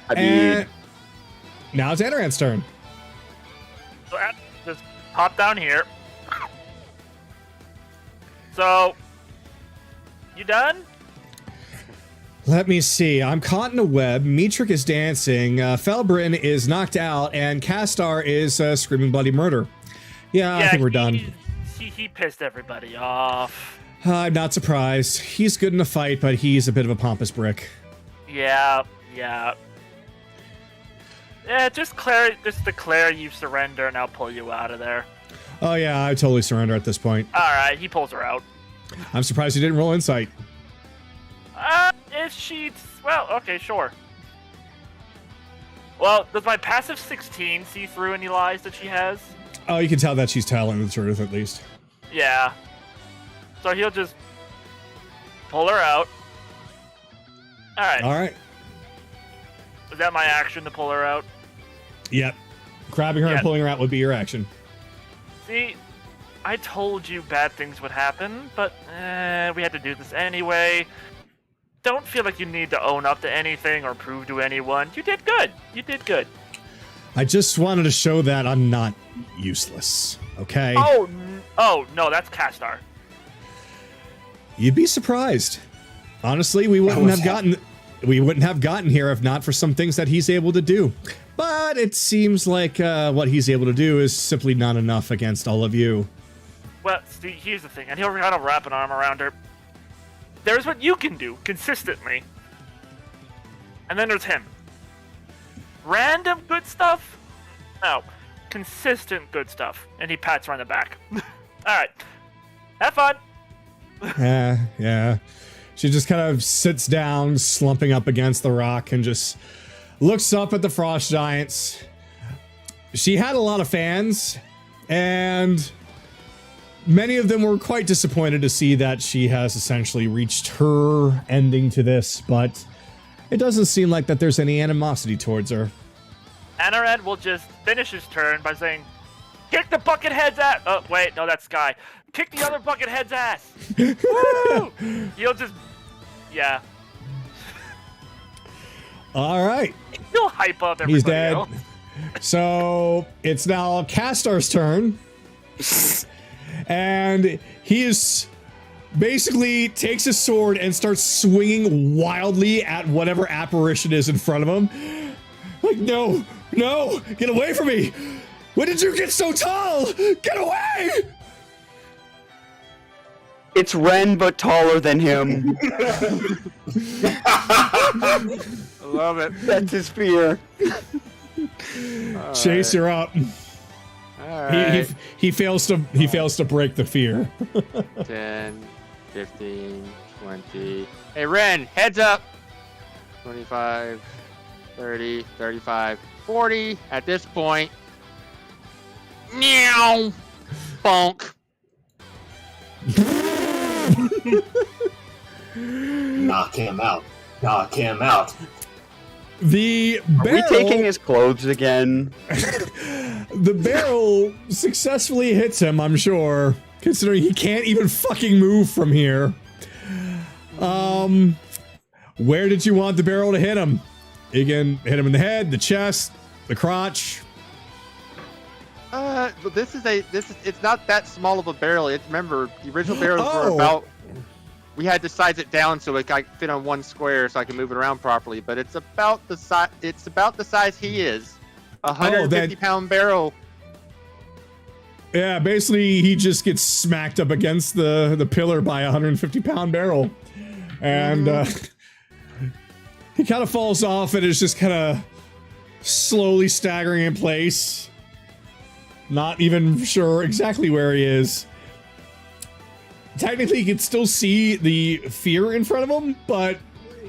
I mean, And now it's Anaran's turn. So just hop down here. So, you done? Let me see. I'm caught in a web. Mitrik is dancing. Felbrin is knocked out, and Castar is screaming bloody murder. Yeah, I think we're done. He pissed everybody off. I'm not surprised. He's good in a fight, but he's a bit of a pompous brick. Yeah. Yeah, just declare you surrender and I'll pull you out of there. Oh yeah, I totally surrender at this point. Alright, he pulls her out. I'm surprised he didn't roll insight. If she... Well, okay, sure. Well, does my passive 16 see through any lies that she has? Oh, you can tell that she's telling the truth at least. Yeah. So he'll just pull her out. Alright. All right. Is that my action to pull her out? Yep. Grabbing her Yeah. and pulling her out would be your action. See, I told you bad things would happen, but we had to do this anyway. Don't feel like you need to own up to anything or prove to anyone. You did good. You did good. I just wanted to show that I'm not useless. Okay. Oh no, that's Castar. You'd be surprised. Honestly, we wouldn't have gotten here if not for some things that he's able to do. But it seems like what he's able to do is simply not enough against all of you. Well, see, here's the thing, and he'll kind of wrap an arm around her. There's what you can do consistently, and then there's him. Random good stuff? No, consistent good stuff. And he pats her on the back. All right, have fun. Yeah. She just kind of sits down, slumping up against the rock, and just looks up at the frost giants. She had a lot of fans, and many of them were quite disappointed to see that she has essentially reached her ending to this, but it doesn't seem like that there's any animosity towards her. Anaran will just finish his turn by saying, "Kick the buckethead's ass!" Oh, wait, no, that's Sky. Kick the other buckethead's ass! Woo! He'll just... Yeah. All right. He'll hype up everybody He's dead. else. So it's now Castar's turn. And he is basically takes his sword and starts swinging wildly at whatever apparition is in front of him. Like, no, get away from me. When did you get so tall? Get away. it's Ren, but taller than him. I love it. That's his fear. Chase her up. Alright. He fails to break the fear. 10, 15, 20. Hey, Ren, heads up! 25, 30, 35, 40. At this point, meow! Bonk. Knock him out. Knock him out. The Are we barrel, taking his clothes again? the barrel successfully hits him, I'm sure, considering he can't even fucking move from here. Where did you want the barrel to hit him? You can hit him in the head, the chest, the crotch. But it's not that small of a barrel. Remember, the original barrels were Oh. about. We had to size it down so it could fit on one square, so I can move it around properly. But it's about the size. It's about the size he is. 150-pound barrel. Yeah, basically he just gets smacked up against the pillar by a 150-pound barrel. And he kind of falls off and is just kind of slowly staggering in place. Not even sure exactly where he is. Technically, he can still see the fear in front of him, but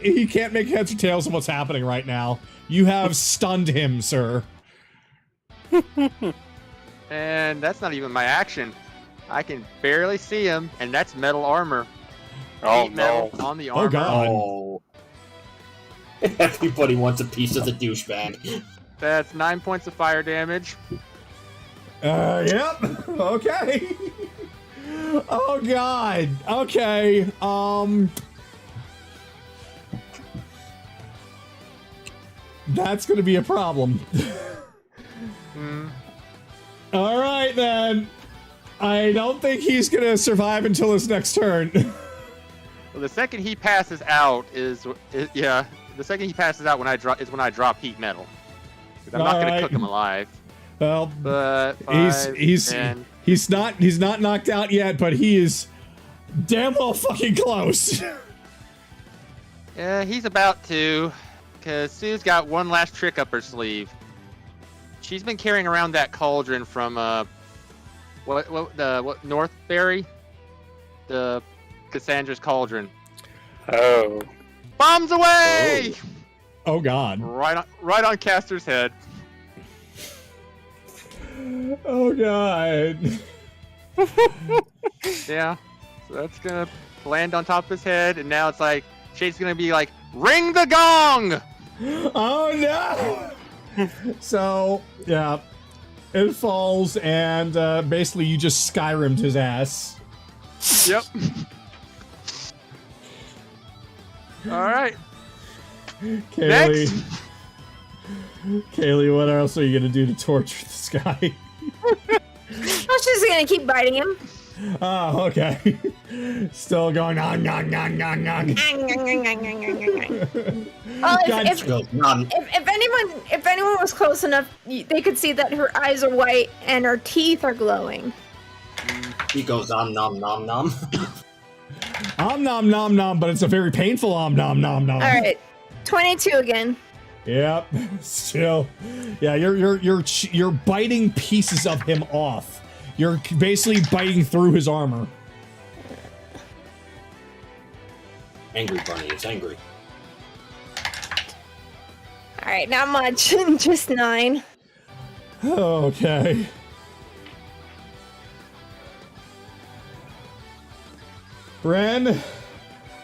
he can't make heads or tails of what's happening right now. You have stunned him, sir. And that's not even my action. I can barely see him, and that's metal armor. Oh, Sheet metal no. on the armor. God. Oh. Everybody wants a piece of the douchebag. That's 9 points of fire damage. Yep. Okay. Oh god. Okay. That's gonna be a problem. All right then. I don't think he's gonna survive until his next turn. Well, the second he passes out yeah. The second he passes out when I drop heat metal. 'Cause I'm not gonna Alright. cook him alive. Well, But he's not knocked out yet, but he is damn well fucking close. Yeah, he's about to, because Sue's got one last trick up her sleeve. She's been carrying around that cauldron from what Northbury, the Cassandra's cauldron. Oh. Bombs away! Oh god. Right on Castor's head. Oh god. Yeah, so that's gonna land on top of his head, and now it's like Shade's gonna be like, ring the gong! Oh no! So, yeah. It falls, and basically you just Skyrim'd his ass. Yep. Alright. Kaylee. Next. Kaylee, what else are you gonna do to torture this guy? I was just gonna keep biting him. Oh, okay. Still going on. Well, God. if anyone was close enough, they could see that her eyes are white and her teeth are glowing. He goes nom nom nom nom. Nom nom nom, but it's a very painful nom nom. All right, 22 again. Yep. Still, yeah. You're biting pieces of him off. You're basically biting through his armor. Angry bunny, it's angry. All right, not much, just 9. Okay. Ren,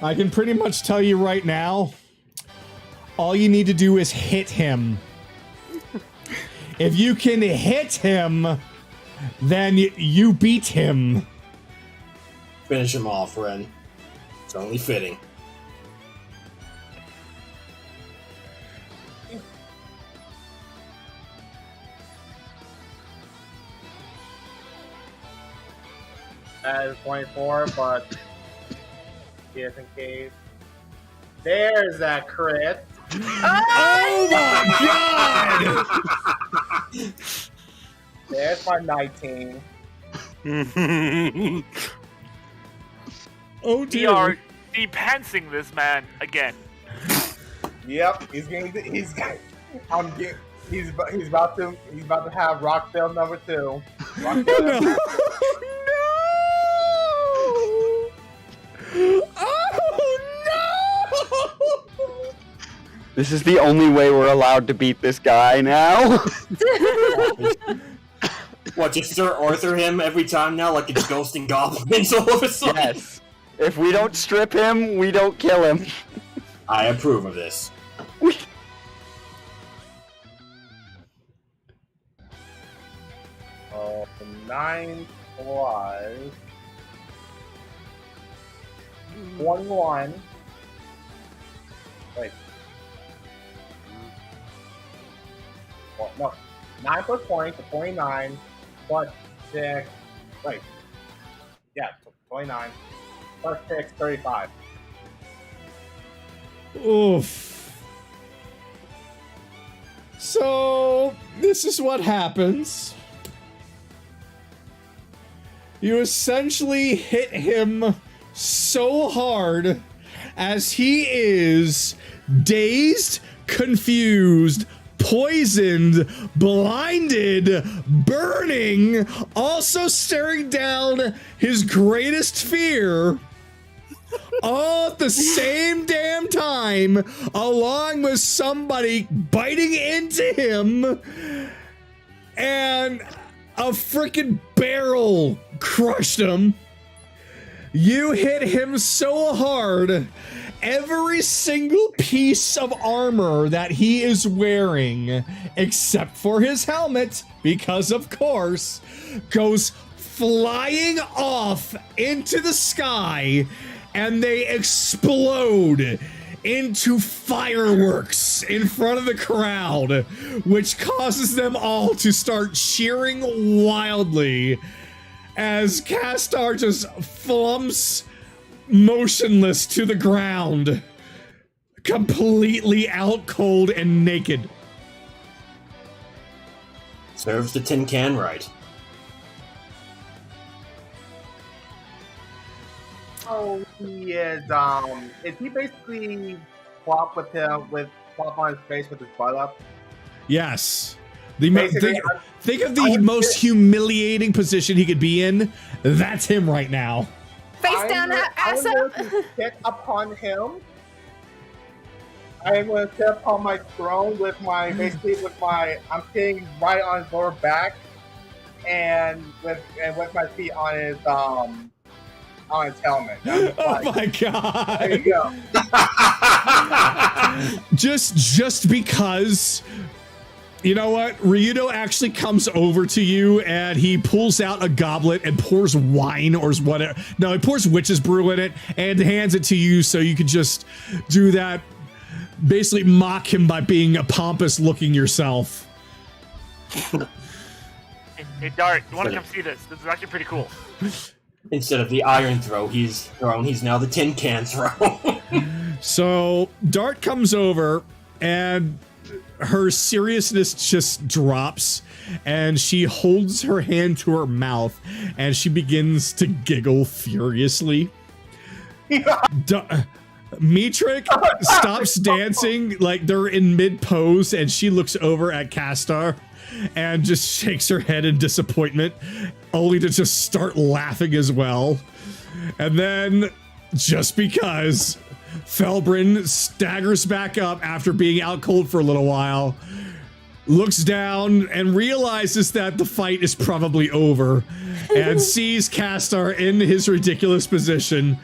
I can pretty much tell you right now, all you need to do is hit him. If you can hit him, then you beat him. Finish him off, Ren. It's only fitting. That is 24, but just in case. There's that crit. Oh my god! There's my 19. Oh We dear. are depancing this man again. Yep, he's about to have Rockdale number 2. Rockdale No! Oh no! This is the only way we're allowed to beat this guy now. What, just Sir Arthur him every time now, like it's Ghost and Goblins all of a sudden? Yes. If we don't strip him, we don't kill him. I approve of this. Oh, 9 plus 21. Wait. Well, no. 9 plus 20, so 29. plus 6. Wait. Yeah, 29. Plus 6, 35. Oof. So, this is what happens. You essentially hit him so hard as he is dazed, confused, poisoned, blinded, burning, also staring down his greatest fear, all at the same damn time, along with somebody biting into him, and a freaking barrel crushed him. You hit him so hard, every single piece of armor that he is wearing, except for his helmet, because of course, goes flying off into the sky, and they explode into fireworks in front of the crowd, which causes them all to start cheering wildly as Castar just flumps motionless to the ground, completely out cold and naked. Serves the tin can right. Oh, he is he basically flop on his face with his butt up? Yes. Basically, Think of the most humiliating position he could be in. That's him right now. Face down, ass I'm up. going to sit upon him. I'm going to sit upon my throne with my, I'm sitting right on his lower back, and with my feet on his helmet. Oh my god. There you go. Just because, you know what? Ryudo actually comes over to you and he pulls out a goblet and pours wine or whatever. No, he pours witch's brew in it and hands it to you so you can just do that. Basically mock him by being a pompous looking yourself. Hey, Dart, you want to come see this? This is actually pretty cool. Instead of the iron throw he's now the tin can throw. So Dart comes over and her seriousness just drops and she holds her hand to her mouth and she begins to giggle furiously. Mitrik stops dancing, like they're in mid pose, and she looks over at Castar and just shakes her head in disappointment, only to just start laughing as well. And then, just because, Felbrin staggers back up after being out cold for a little while, looks down and realizes that the fight is probably over, and sees Castar in his ridiculous position,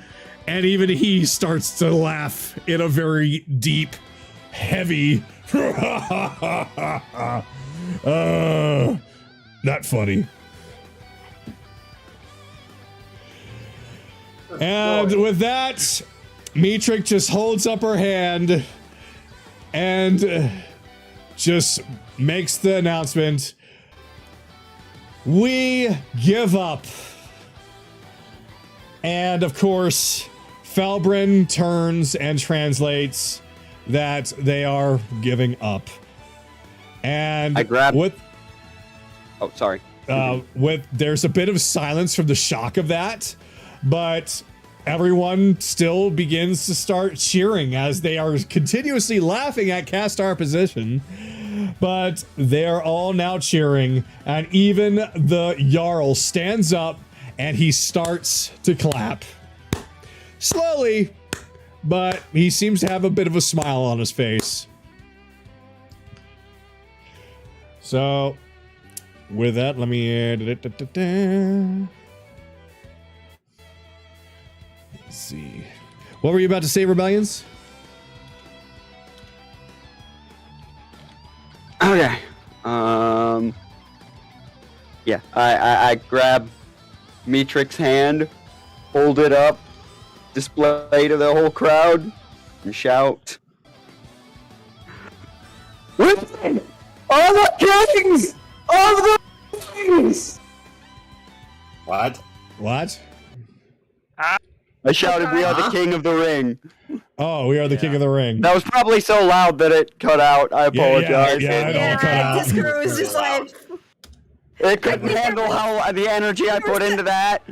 and even he starts to laugh in a very deep, heavy, not funny. And with that, Mitrik just holds up her hand and just makes the announcement, "We give up." And of course, Felbrin turns and translates that they are giving up. And I grab. with Oh, sorry. there's a bit of silence from the shock of that, but everyone still begins to start cheering as they are continuously laughing at Castar position. But they're all now cheering, and even the Jarl stands up and he starts to clap. Slowly, but he seems to have a bit of a smile on his face. So, with that, let me... Let's see. What were you about to say, Rebellions? Okay. Yeah, I grab Mitrik's hand, hold it up, display to the whole crowd, and shout, "Listen, all the kings of the kings, What? What? I shouted, "We are the king of the ring." Oh, we are the king of the ring. That was probably so loud that it cut out. I apologize. Yeah, it all cut out. Disco was just like, It couldn't handle how the energy I put into that.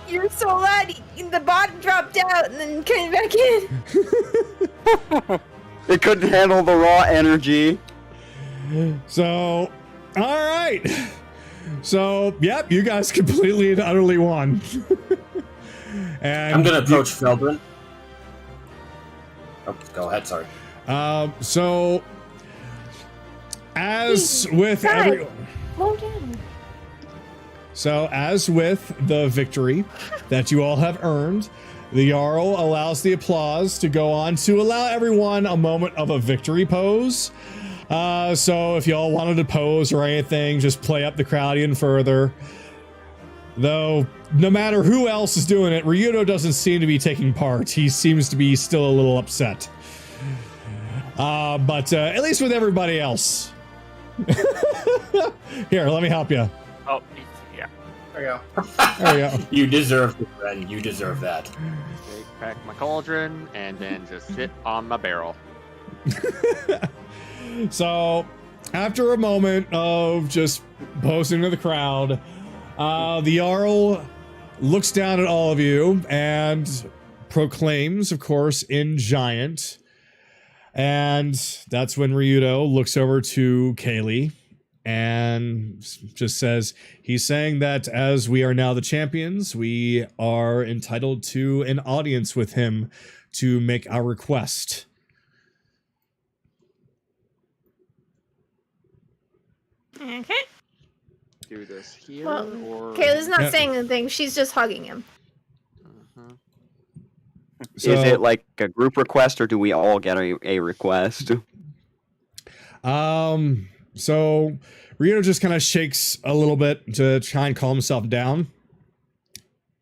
you're so loud, the bottom dropped out and then came back in. It couldn't handle the raw energy. So, all right. So, yep, you guys completely and utterly won. And I'm gonna approach Feldrin. Oh, go ahead, sorry. So, as with as with the victory that you all have earned, the Jarl allows the applause to go on to allow everyone a moment of a victory pose. So if y'all wanted to pose or anything, just play up the crowd even further. Though, no matter who else is doing it, Ryudo doesn't seem to be taking part. He seems to be still a little upset. But at least with everybody else. Here, let me help you. Oh, yeah. There you go. There we go. You deserve it, Ren. You deserve that. Okay, crack my cauldron and then just sit on my barrel. So, after a moment of just posing to the crowd, the Jarl looks down at all of you and proclaims, of course, in Giant. And that's when Ryudo looks over to Kayli and just says, he's saying that as we are now the champions, we are entitled to an audience with him to make our request. Okay. Do this here Well, or Kayla's not Yeah. saying anything. She's just hugging him. Mhm. So, Is it like a group request, or do we all get a request? So Ryudo just kind of shakes a little bit to try and calm himself down,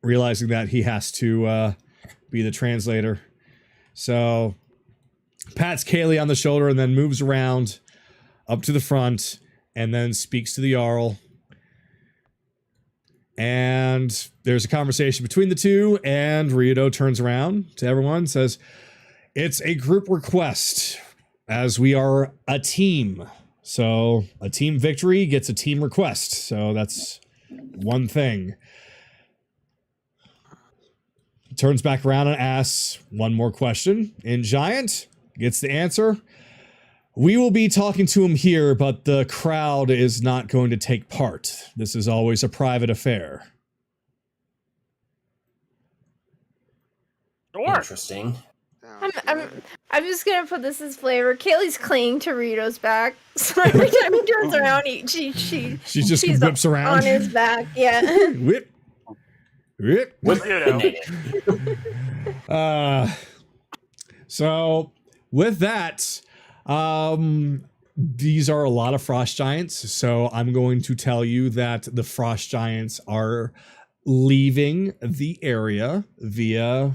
realizing that he has to be the translator. So pats Kayli on the shoulder and then moves around up to the front and then speaks to the Jarl. And there's a conversation between the two, and Ryudo turns around to everyone and says, "It's a group request, as we are a team. So a team victory gets a team request. So that's one thing." He turns back around and asks one more question. In Giant, gets the answer. "We will be talking to him here, but the crowd is not going to take part. This is always a private affair." Sure. Interesting. I'm just gonna put this as flavor. Kaylee's clinging to Ryudo's back, so every time he turns around, she just whips around on his back. Yeah. Whip. Whip. Ryudo. So with that, these are a lot of frost giants. So I'm going to tell you that the frost giants are leaving the area via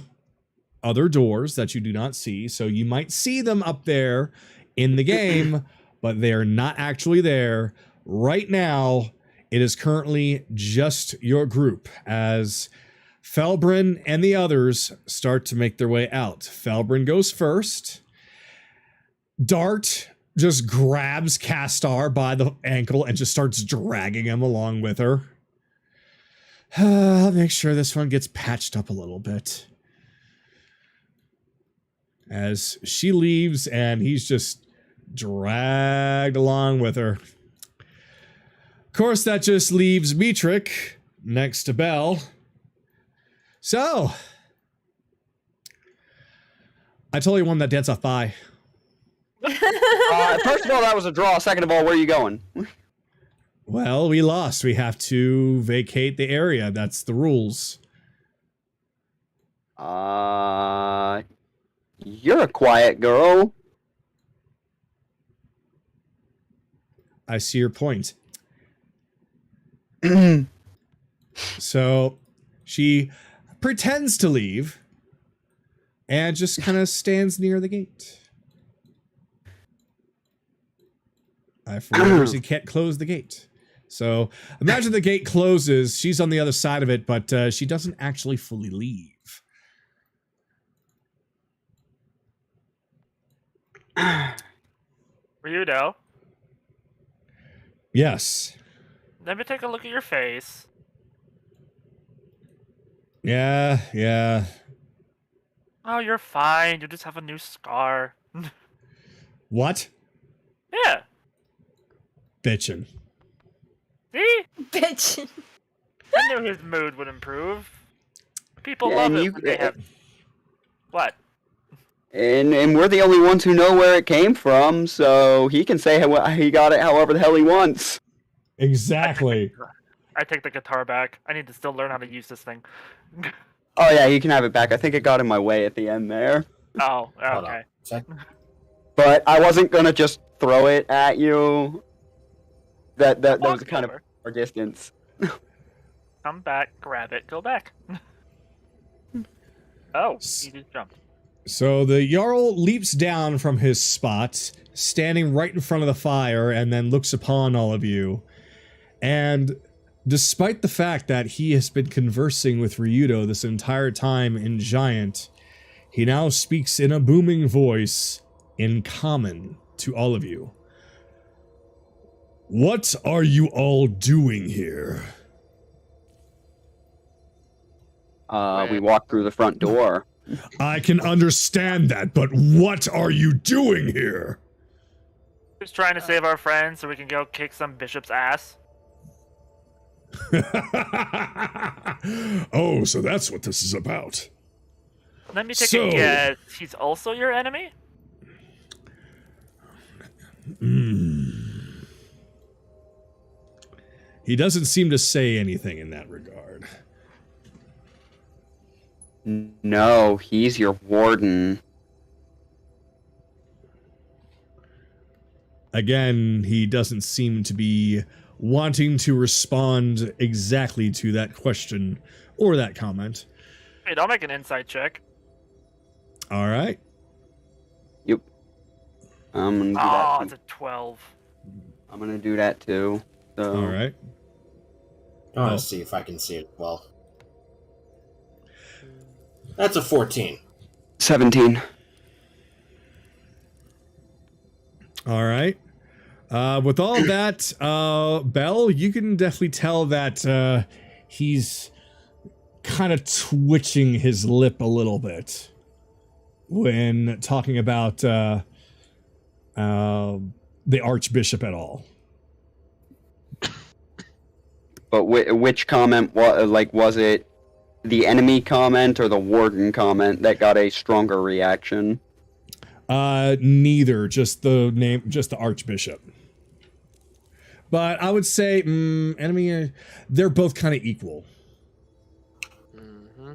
other doors that you do not see. So you might see them up there in the game, but they are not actually there. Right now, it is currently just your group as Felbrin and the others start to make their way out. Felbrin goes first. Dart just grabs Castar by the ankle and just starts dragging him along with her. I'll make sure this one gets patched up a little bit. As she leaves and he's just dragged along with her. Of course, that just leaves Metric next to Belle. So, I totally won that dance-off bye. First of all, that was a draw. Second of all, where are you going? Well, we lost. We have to vacate the area. That's the rules. You're a quiet girl. I see your point. So, she pretends to leave and just kind of stands near the gate. For whatever reason, can't close the gate. So imagine the gate closes. She's on the other side of it, but she doesn't actually fully leave. Ryudo, Yes. let me take a look at your face. Yeah. Oh, you're fine. You just have a new scar. What? Yeah. Bitchin'. See? Bitch. I knew his mood would improve. People Yeah, love and it you- when they have... What? And we're the only ones who know where it came from, so he can say how he got it however the hell he wants. Exactly. I take the guitar back. I need to still learn how to use this thing. Oh yeah, you can have it back. I think it got in my way at the end there. Oh, Hold okay. on. Check. But I wasn't gonna just throw it at you. That was Walk kind of over. our distance. Come back, grab it, go back. Oh, he just jumped. So the Jarl leaps down from his spot, standing right in front of the fire, and then looks upon all of you. And despite the fact that he has been conversing with Ryudo this entire time in Giant, he now speaks in a booming voice in common to all of you. What are you all doing here? We walked through the front door. I can understand that, but what are you doing here? Just trying to save our friends so we can go kick some bishop's ass. Oh, so that's what this is about. Let me take So- a guess. He's also your enemy? He doesn't seem to say anything in that regard. No, he's your warden. Again, he doesn't seem to be wanting to respond exactly to that question or that comment. Wait, I'll make an insight check. All right. Yep. I'm gonna do Oh, that. it's a 12. I'm gonna do that too. So. All right. I want Oh. to see if I can see it well. That's a 14. 17. All right. With all that, Belle, you can definitely tell that he's kind of twitching his lip a little bit when talking about the Archbishop at all. But which comment? Was it the enemy comment or the warden comment that got a stronger reaction? Neither, just the Archbishop. But I would say, enemy, they're both kind of equal. Mm-hmm.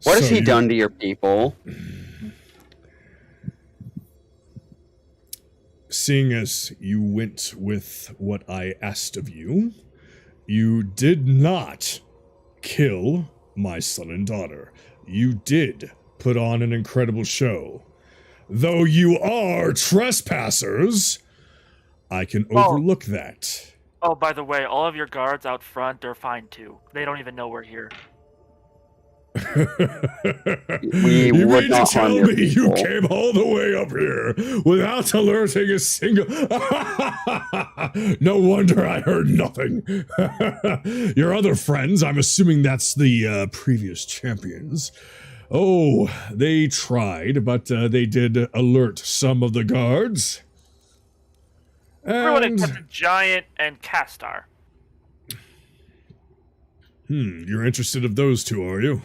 What has So he done to your people? Seeing as you went with what I asked of you, you did not kill my son and daughter. You did put on an incredible show. Though you are trespassers, I can overlook that. Oh, by the way, all of your guards out front are fine too. They don't even know we're here. We you would mean not to harm tell your me you people. came all the way up here without alerting a single... No wonder I heard nothing. Your other friends, I'm assuming that's the previous champions. Oh, they tried, but they did alert some of the guards. Everyone And... except Giant and Castar. You're interested of those two, are you?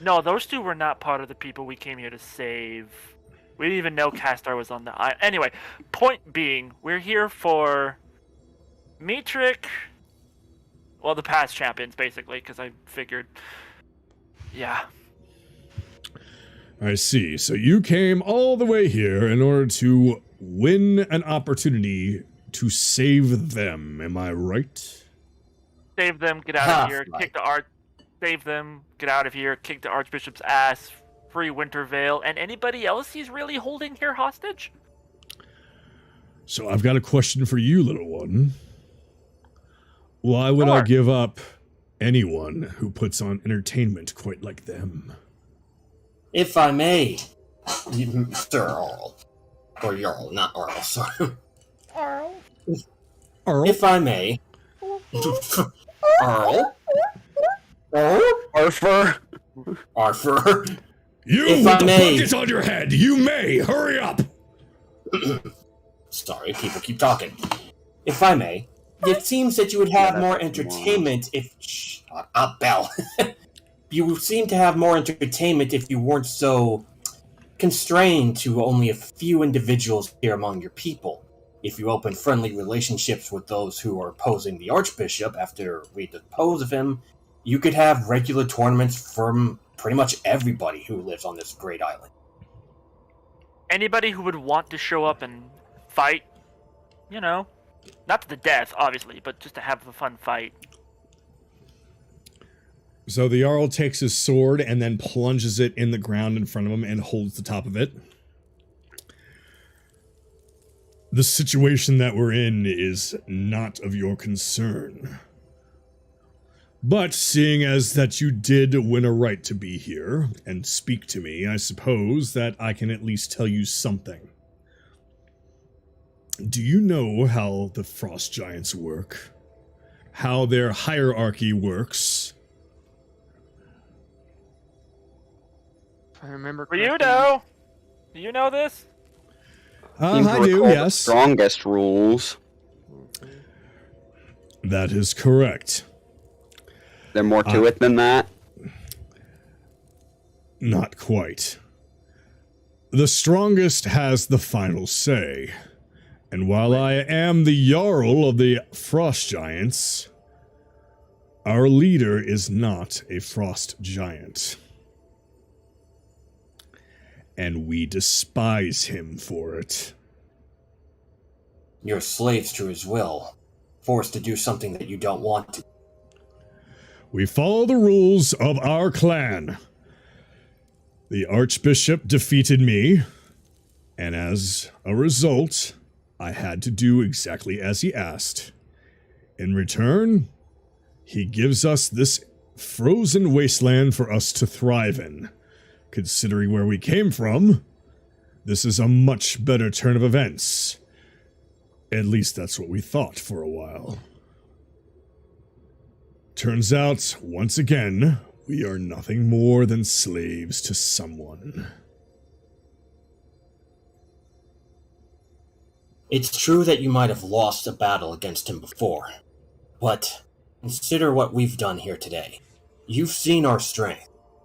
No, those two were not part of the people we came here to save. We didn't even know Castar was on the island. Anyway, point being, we're here for Metric. Well, the past champions, basically, because I figured. Yeah. I see. So you came all the way here in order to win an opportunity to save them. Am I right? Save them, get out of here, kick the save them, get out of here, kick the Archbishop's ass, free Wintervale, and anybody else he's really holding here hostage? So I've got a question for you, little one. Why would I Sure. give up anyone who puts on entertainment quite like them? If I may, Sir Earl. Or Jarl, not Earl, sorry. Earl. Earl? If I may. Earl? Earl? Arthur. Arthur? You If with I the may. buckets on your head! You may! Hurry up! Sorry, people keep talking. If I may, it seems that you would have Yeah, more that's entertainment if... Shut up, Belle. You seem to have more entertainment if you weren't so constrained to only a few individuals here among your people. If you open friendly relationships with those who are opposing the Archbishop after we dispose of him, you could have regular tournaments from pretty much everybody who lives on this great island. Anybody who would want to show up and fight, you know, not to the death, obviously, but just to have a fun fight. So the Jarl takes his sword and then plunges it in the ground in front of him and holds the top of it. The situation that we're in is not of your concern. But seeing as that you did win a right to be here and speak to me, I suppose that I can at least tell you something. Do you know how the Frost Giants work? How their hierarchy works? If I remember correctly. Ryudo! Do you know this? Seems to I do, recall the yes. strongest rules. That is correct. Is there more to it than that? Not quite. The strongest has the final say. And while I am the Jarl of the Frost Giants, our leader is not a Frost Giant. And we despise him for it. You're slaves to his will, forced to do something that you don't want to. We follow the rules of our clan. The Archbishop defeated me, and as a result, I had to do exactly as he asked. In return, he gives us this frozen wasteland for us to thrive in. Considering where we came from, this is a much better turn of events. At least that's what we thought for a while. Turns out, once again, we are nothing more than slaves to someone. It's true that you might have lost a battle against him before, but consider what we've done here today. You've seen our strength.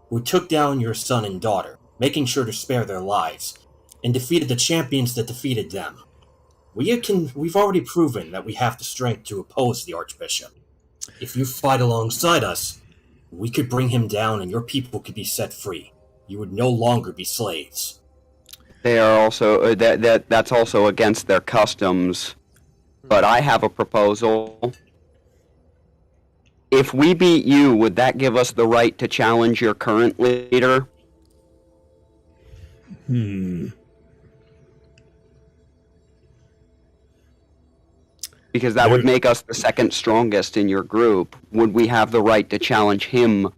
We took down your son and daughter, making sure to spare their lives, and defeated the champions that defeated them. We've already proven that we have the strength to oppose the Archbishop. If you fight alongside us, we could bring him down and your people could be set free. You would no longer be slaves. They are also that's also against their customs. But I have a proposal. If we beat you, would that give us the right to challenge your current leader? Because that would make us the second strongest in your group. Would we have the right to challenge him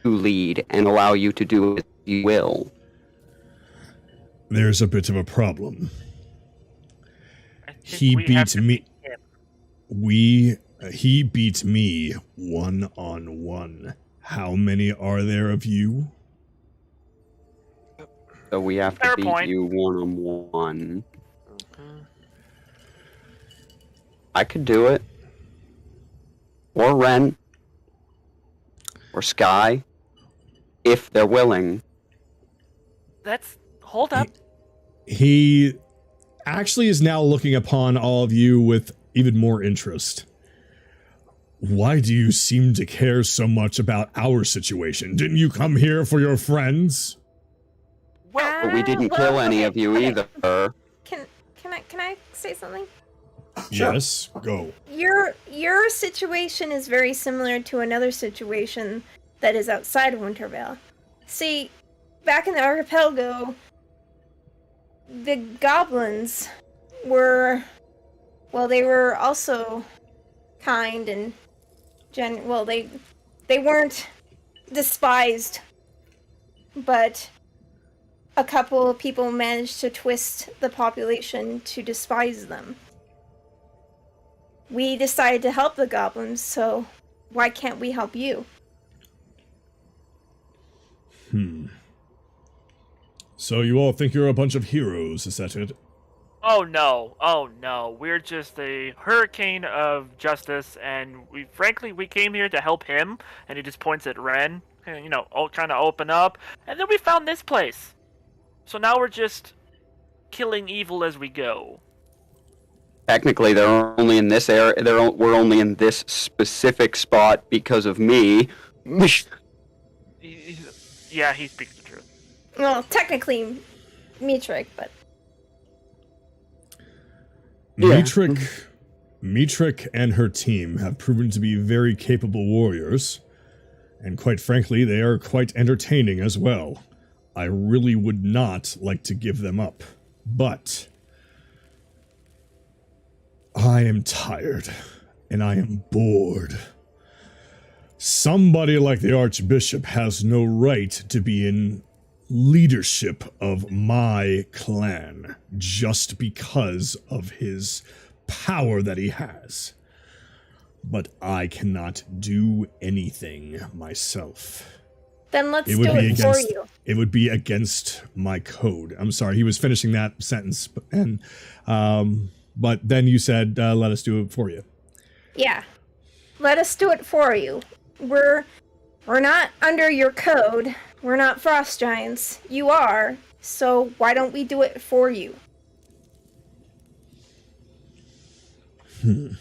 to lead and allow you to do as you will? There's a bit of a problem. I think He we have beat to me. beat him. He beat me one-on-one. How many are there of you? So we have to Fair beat point. you one-on-one. I could do it. Or Ren. Or Sky. If they're willing. Hold up. He actually is now looking upon all of you with even more interest. Why do you seem to care so much about our situation? Didn't you come here for your friends? But we didn't kill any of you either. Can I say something? Sure. Yes, go. Your situation is very similar to another situation that is outside of Wintervale. See, back in the archipelago, the goblins they were also kind and they weren't despised, but a couple of people managed to twist the population to despise them. We decided to help the goblins, so why can't we help you? So you all think you're a bunch of heroes, is that it? Oh no. We're just a hurricane of justice, and we came here to help him, and he just points at Ren, and, trying to open up, and then we found this place. So now we're just killing evil as we go. Technically, they're only in this area. We're only in this specific spot because of me. Yeah, he speaks the truth. Well, technically, Mitrik, but... Yeah. Mitrik and her team have proven to be very capable warriors, and quite frankly, they are quite entertaining as well. I really would not like to give them up, but I am tired, and I am bored. Somebody like the Archbishop has no right to be in leadership of my clan just because of his power that he has. But I cannot do anything myself. Then let's do it for you. It would be against my code. I'm sorry, he was finishing that sentence, and but then you said, let us do it for you. Yeah. Let us do it for you. We're not under your code. We're not frost giants. You are. So why don't we do it for you? In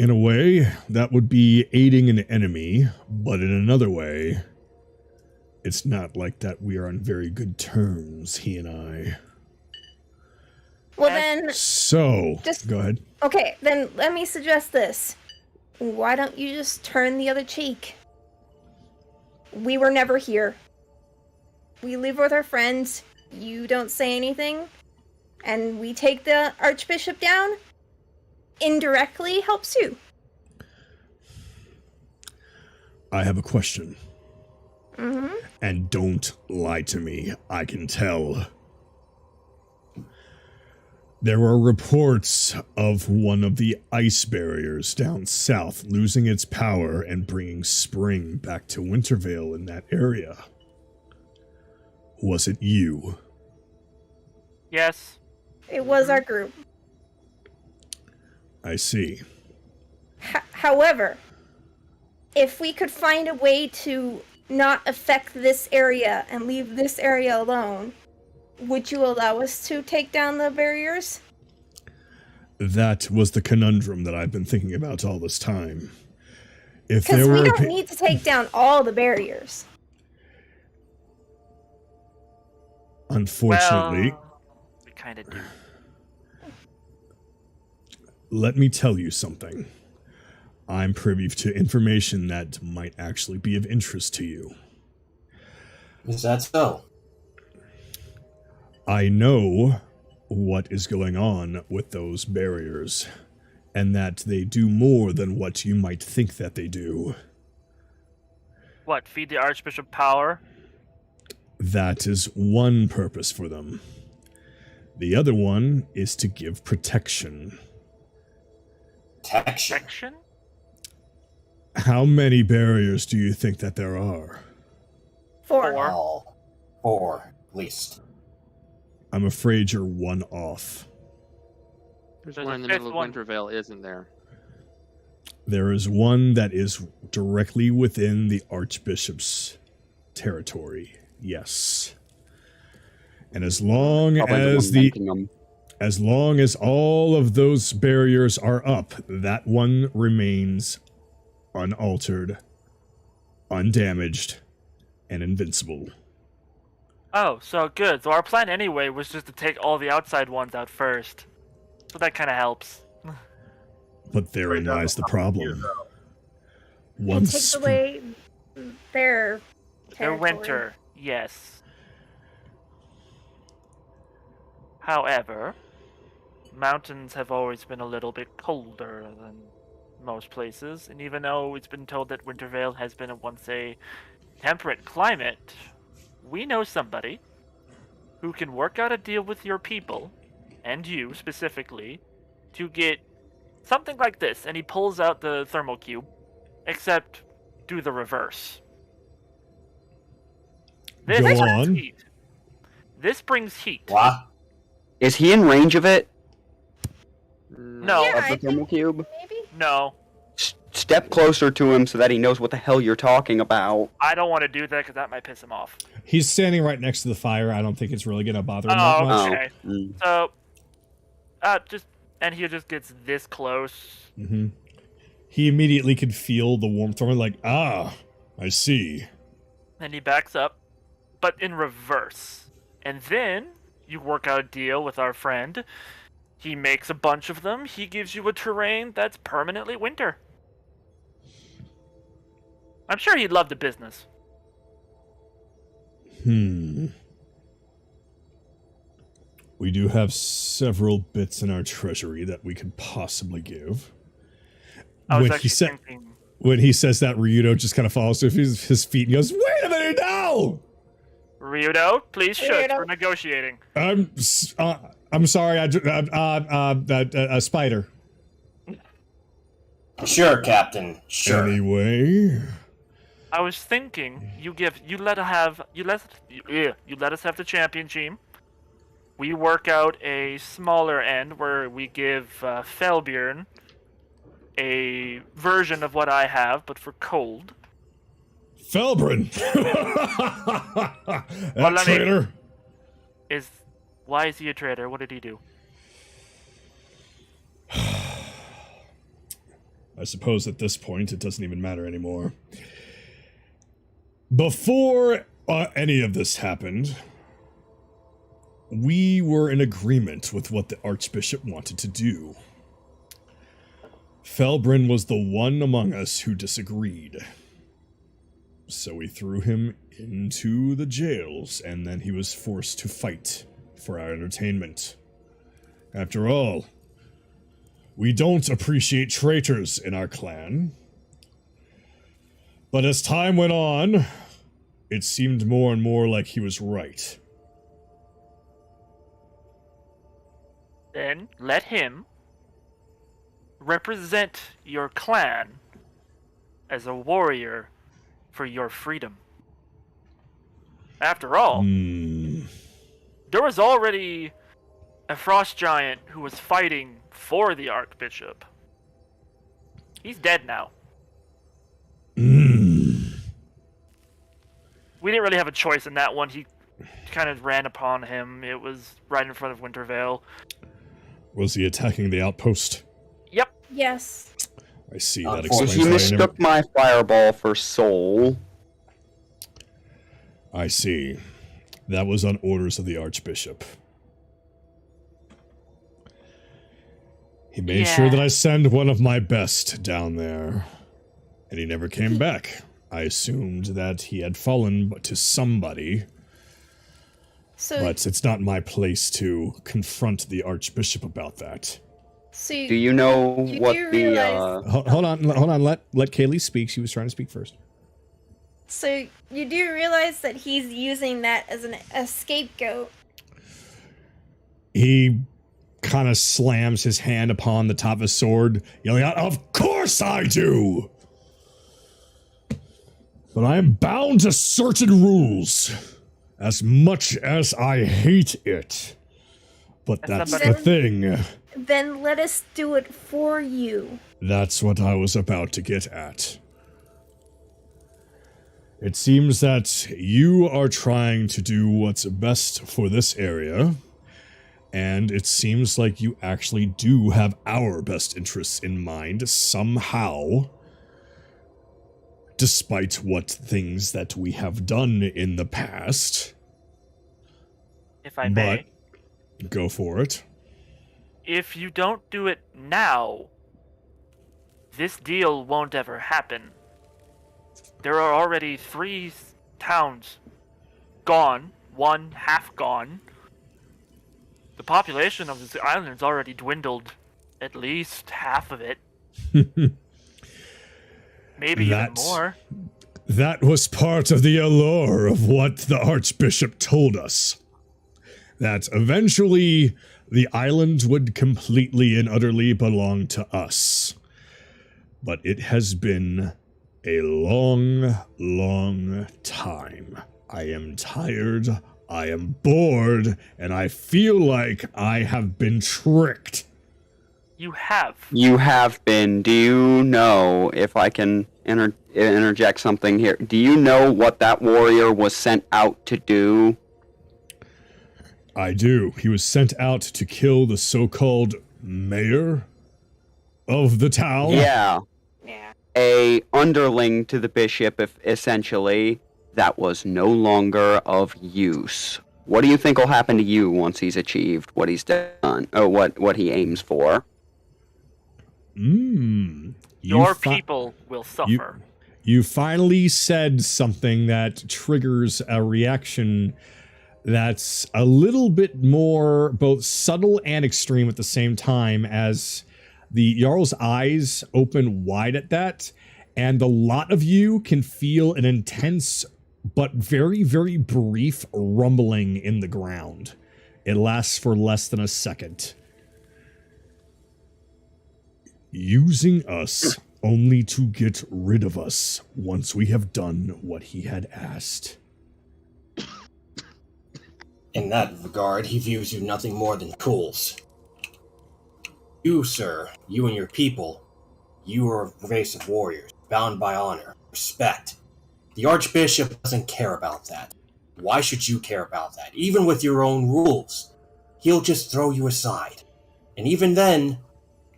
a way, that would be aiding an enemy, but in another way, it's not like that we are on very good terms, he and I. Well then... So, go ahead. Okay, then let me suggest this. Why don't you just turn the other cheek? We were never here. We live with our friends. You don't say anything. And we take the Archbishop down. Indirectly helps you. I have a question. Mm-hmm. And don't lie to me. I can tell. There were reports of one of the ice barriers down south losing its power and bringing spring back to Wintervale in that area. Was it you? Yes. It was our group. I see. However, if we could find a way to not affect this area and leave this area alone, would you allow us to take down the barriers? That was the conundrum that I've been thinking about all this time. Because we don't need to take down all the barriers. Unfortunately, we kind of do. Let me tell you something. I'm privy to information that might actually be of interest to you. Is that so? I know what is going on with those barriers, and that they do more than what you might think that they do. What, feed the Archbishop power? That is one purpose for them. The other one is to give protection. Protection? How many barriers do you think that there are? 4. Well, 4, at least. I'm afraid you're one off. There's There's one a in the fifth middle of one. Wintervale, isn't there? There is one that is directly within the Archbishop's territory. Yes. And as long as all of those barriers are up, that one remains unaltered, undamaged, and invincible. Oh, so good. So our plan anyway was just to take all the outside ones out first. So that kind of helps. But therein lies the problem. It takes away their Their territory. winter, yes. However, mountains have always been a little bit colder than most places, and even though it's been told that Wintervale has been once a temperate climate, we know somebody who can work out a deal with your people, and you specifically, to get something like this. And he pulls out the thermal cube, except do the reverse. This Go brings on. heat. This brings heat. What? Is he in range of it? No, Yeah, Of I the thermal think cube? maybe. no. Step closer to him so that he knows what the hell you're talking about. I don't want to do that because that might piss him off. He's standing right next to the fire. I don't think it's really gonna bother him that Oh, much. okay. Mm. So, and he just gets this close. Hmm. He immediately could feel the warmth from it, like, I see. And he backs up, but in reverse. And then you work out a deal with our friend. He makes a bunch of them. He gives you a terrain that's permanently winter. I'm sure he'd love the business. We do have several bits in our treasury that we could possibly give. I was When actually he, thinking... when he says that, Ryudo just kind of falls to his feet and goes, "Wait a minute, no! Ryudo, please shush. Ryudo. We're negotiating. I'm sorry, a spider. Sure, Captain. Sure. Anyway, I was thinking you let us have the champion team. We work out a smaller end where we give Felbjörn a version of what I have, but for cold. Felbrin! Well, That let me- traitor! Why is he a traitor? What did he do? I suppose at this point it doesn't even matter anymore. Before any of this happened, we were in agreement with what the Archbishop wanted to do. Felbrin was the one among us who disagreed. So we threw him into the jails, and then he was forced to fight for our entertainment. After all, we don't appreciate traitors in our clan. But as time went on, it seemed more and more like he was right. Then let him represent your clan as a warrior for your freedom. After all, there was already a frost giant who was fighting for the Archbishop. He's dead now. We didn't really have a choice in that one. He kind of ran upon him. It was right in front of Wintervale. Was he attacking the outpost? Yep. Yes. I see, that Unfortunately, explains He why I never... mistook my fireball for soul. I see. That was on orders of the Archbishop. He made sure that I send one of my best down there. And he never came back. I assumed that he had fallen to somebody. So, But it's not my place to confront the Archbishop about that. so Do you know You what do the realize- Hold on. Let Kaylee speak. She was trying to speak first. So you do realize that he's using that as a scapegoat. He kind of slams his hand upon the top of his sword, yelling out, "Of course I do! But I am bound to certain rules, as much as I hate it. But that's the thing. Then let us do it for you. That's what I was about to get at. It seems that you are trying to do what's best for this area, and it seems like you actually do have our best interests in mind somehow, despite what things that we have done in the past. If I may. But go for it. If you don't do it now, this deal won't ever happen. There are already 3 towns gone, 1 half gone. The population of this island's already dwindled at least half of it. Maybe even more. That was part of the allure of what the Archbishop told us. That eventually the island would completely and utterly belong to us. But it has been a long, long time. I am tired, I am bored, and I feel like I have been tricked. You have. You have been. Do you know, if I can interject something here, do you know what that warrior was sent out to do? I do. He was sent out to kill the so-called mayor of the town. Yeah. Yeah. A underling to the bishop, if essentially, that was no longer of use. What do you think will happen to you once he's achieved what he's done, or what he aims for? Your people will suffer. You finally said something that triggers a reaction that's a little bit more both subtle and extreme at the same time, as the Jarl's eyes open wide at that, and a lot of you can feel an intense but very, very brief rumbling in the ground. It lasts for less than a second. Using us only to get rid of us once we have done what he had asked. In that regard, he views you nothing more than tools. You, sir, you and your people, you are a race of warriors, bound by honor, respect. The Archbishop doesn't care about that. Why should you care about that? Even with your own rules, he'll just throw you aside. And even then,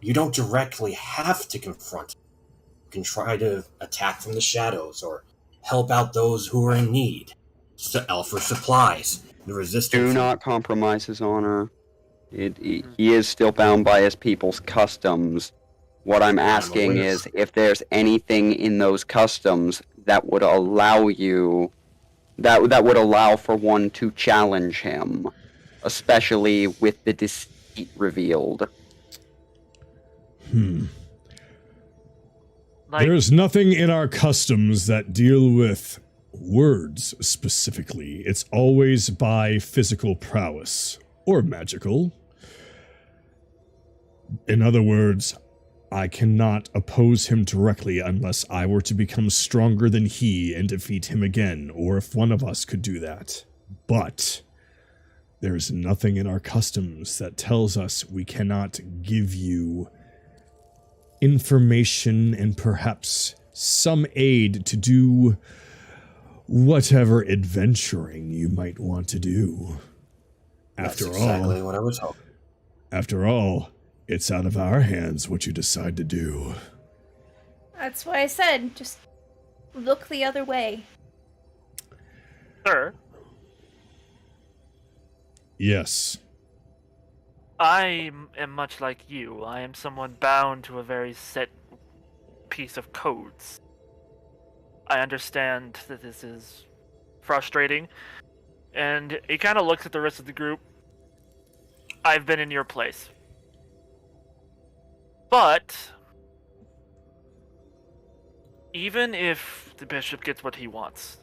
you don't directly have to confront him. You can try to attack from the shadows or help out those who are in need. Offer supplies. The resistance. Do not compromise his honor. He is still bound by his people's customs. What I'm asking is if there's anything in those customs that would allow you, that would allow for one to challenge him, especially with the deceit revealed. There's nothing in our customs that deal with words specifically. It's always by physical prowess or magical. In other words, I cannot oppose him directly unless I were to become stronger than he and defeat him again, or if one of us could do that. But there's nothing in our customs that tells us we cannot give you information and perhaps some aid to do whatever adventuring you might want to do. That's exactly what I was hoping. After all, it's out of our hands what you decide to do. That's why I said, just look the other way. Sir, Yes. I am much like you. I am someone bound to a very set piece of codes. I understand that this is frustrating, and he kind of looks at the rest of the group. I've been in your place. But even if the bishop gets what he wants,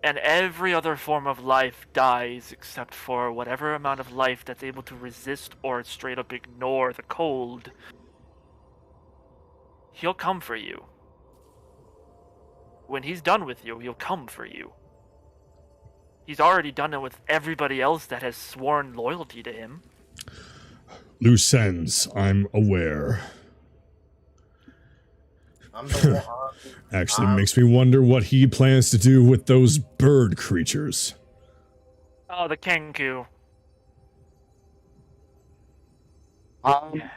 and every other form of life dies except for whatever amount of life that's able to resist or straight up ignore the cold, he'll come for you. When he's done with you, he'll come for you. He's already done it with everybody else that has sworn loyalty to him. Loose ends, I'm aware. I'm the one. Actually, makes me wonder what he plans to do with those bird creatures. Oh, the Kenku.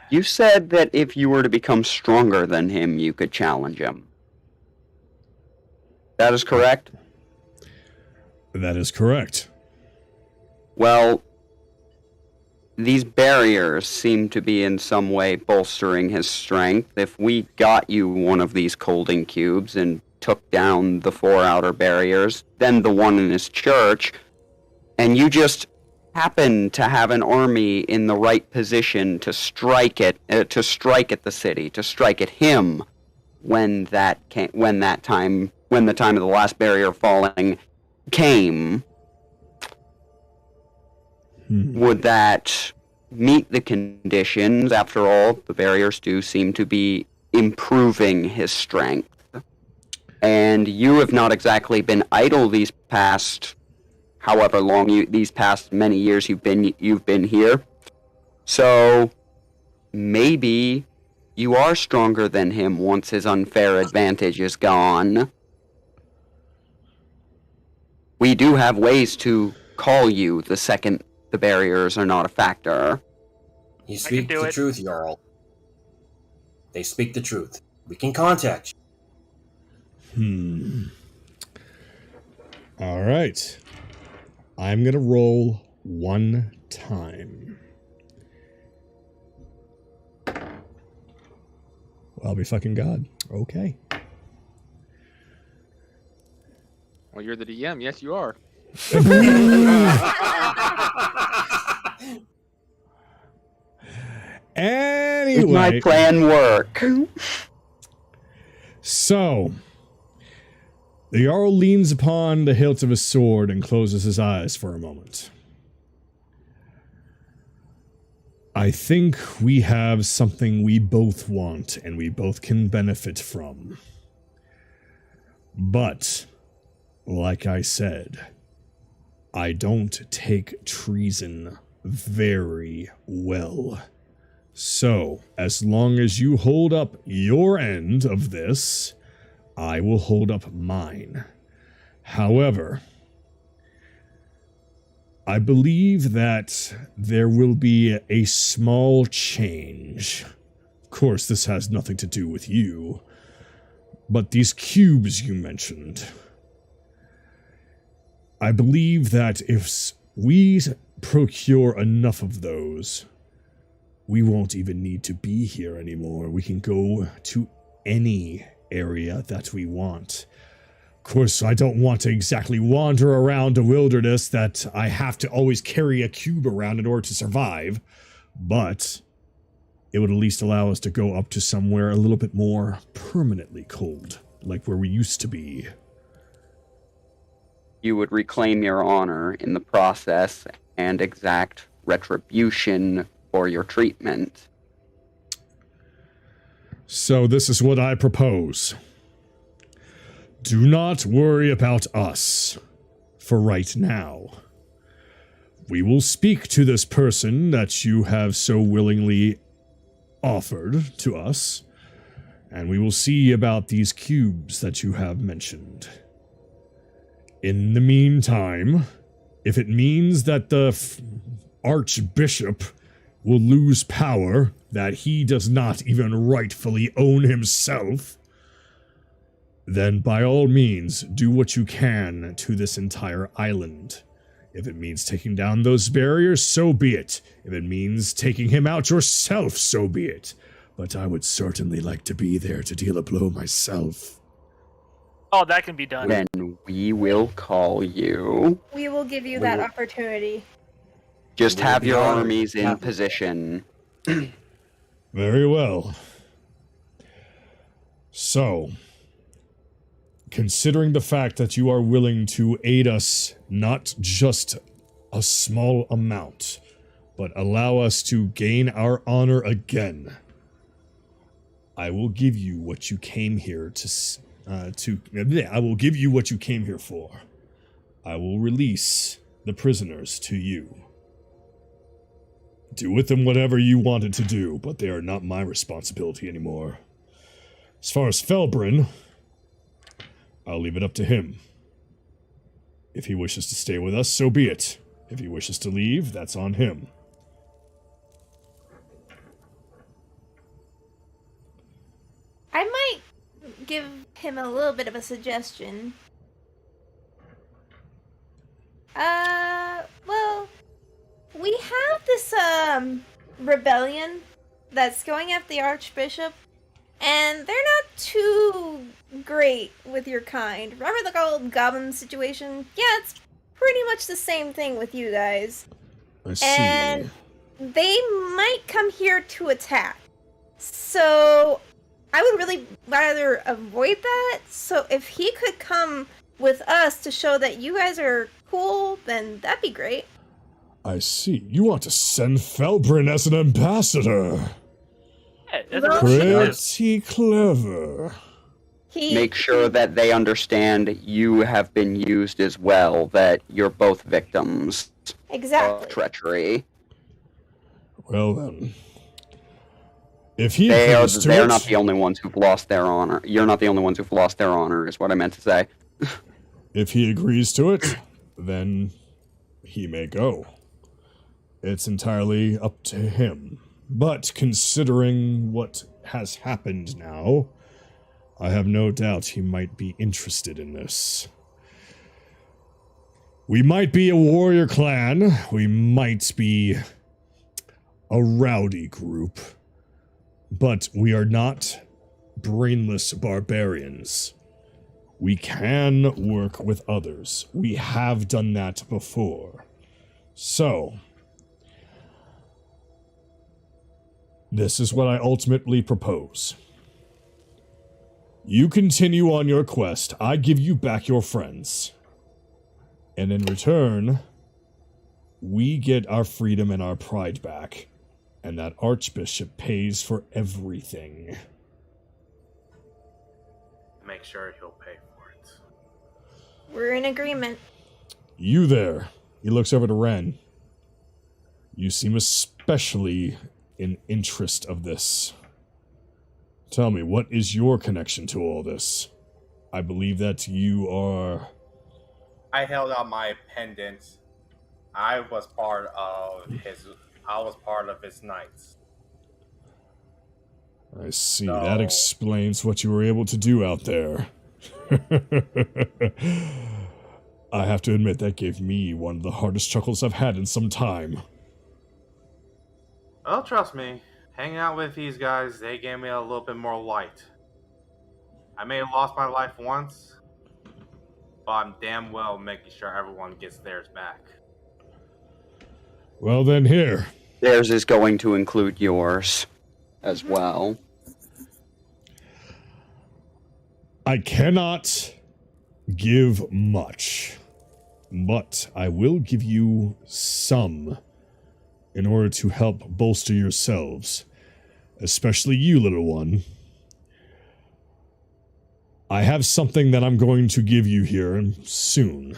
You said that if you were to become stronger than him, you could challenge him. That is correct? That is correct. Well, these barriers seem to be in some way bolstering his strength. If we got you one of these colding cubes and took down the 4 outer barriers, then the one in his church, and you just happen to have an army in the right position to strike at the city, to strike at him when the time of the last barrier falling came, would that meet the conditions? After all, the barriers do seem to be improving his strength. And you have not exactly been idle these past however long these past many years you've been here. So maybe you are stronger than him once his unfair advantage is gone. We do have ways to call you the second the barriers are not a factor. You speak the truth, Jarl. They speak the truth. We can contact you. All right. I'm going to roll one time. Well, I'll be fucking God. Okay. Well, you're the DM. Yes, you are. Anyway. Did my plan work? So, the Jarl leans upon the hilt of his sword and closes his eyes for a moment. I think we have something we both want and we both can benefit from. But, like I said, I don't take treason very well. So, as long as you hold up your end of this, I will hold up mine. However, I believe that there will be a small change. Of course, this has nothing to do with you, but these cubes you mentioned. I believe that if we procure enough of those, we won't even need to be here anymore. We can go to any area that we want. Of course, I don't want to exactly wander around a wilderness that I have to always carry a cube around in order to survive, but it would at least allow us to go up to somewhere a little bit more permanently cold, like where we used to be. You would reclaim your honor in the process and exact retribution for your treatment. So this is what I propose. Do not worry about us for right now. We will speak to this person that you have so willingly offered to us, and we will see about these cubes that you have mentioned. In the meantime, if it means that the Archbishop will lose power that he does not even rightfully own himself, then by all means, do what you can to this entire island. If it means taking down those barriers, so be it. If it means taking him out yourself, so be it. But I would certainly like to be there to deal a blow myself. Oh, that can be done. Then we will call you. We will give you that opportunity. Just have your armies in position. Very well. So, considering the fact that you are willing to aid us not just a small amount, but allow us to gain our honor again, I will give you what you came here I will give you what you came here for. I will release the prisoners to you. Do with them whatever you wanted to do, but they are not my responsibility anymore. As far as Felbrin, I'll leave it up to him. If he wishes to stay with us, so be it. If he wishes to leave, that's on him. I might give him a little bit of a suggestion. Well, we have this, rebellion that's going after the Archbishop, and they're not too great with your kind. Remember the old goblin situation? Yeah, it's pretty much the same thing with you guys. I see. And they might come here to attack. So I would really rather avoid that. So if he could come with us to show that you guys are cool, then that'd be great. I see. You want to send Felbrin as an ambassador. Yeah, that's what she does. Pretty clever. Make sure that they understand you have been used as well, that you're both victims Exactly. of treachery. Well then. If he They're it, not the only ones who've lost their honor. You're not the only ones who've lost their honor, is what I meant to say. if he agrees to it, then he may go. It's entirely up to him. But considering what has happened now, I have no doubt he might be interested in this. We might be a warrior clan, we might be a rowdy group, but we are not brainless barbarians. We can work with others. We have done that before. So, this is what I ultimately propose. You continue on your quest. I give you back your friends. And in return, we get our freedom and our pride back. And that Archbishop pays for everything. Make sure he'll pay for it. We're in agreement. You there. He looks over to Ren. You seem especially in interest of this. Tell me, what is your connection to all this? I believe that you are... I held out my pendant. I was part of his knights. I see. So... That explains what you were able to do out there. I have to admit, that gave me one of the hardest chuckles I've had in some time. Well, trust me. Hanging out with these guys, they gave me a little bit more light. I may have lost my life once, but I'm damn well making sure everyone gets theirs back. Well then, here. Theirs is going to include yours as well. I cannot give much, but I will give you some in order to help bolster yourselves, especially you, little one. I have something that I'm going to give you here soon.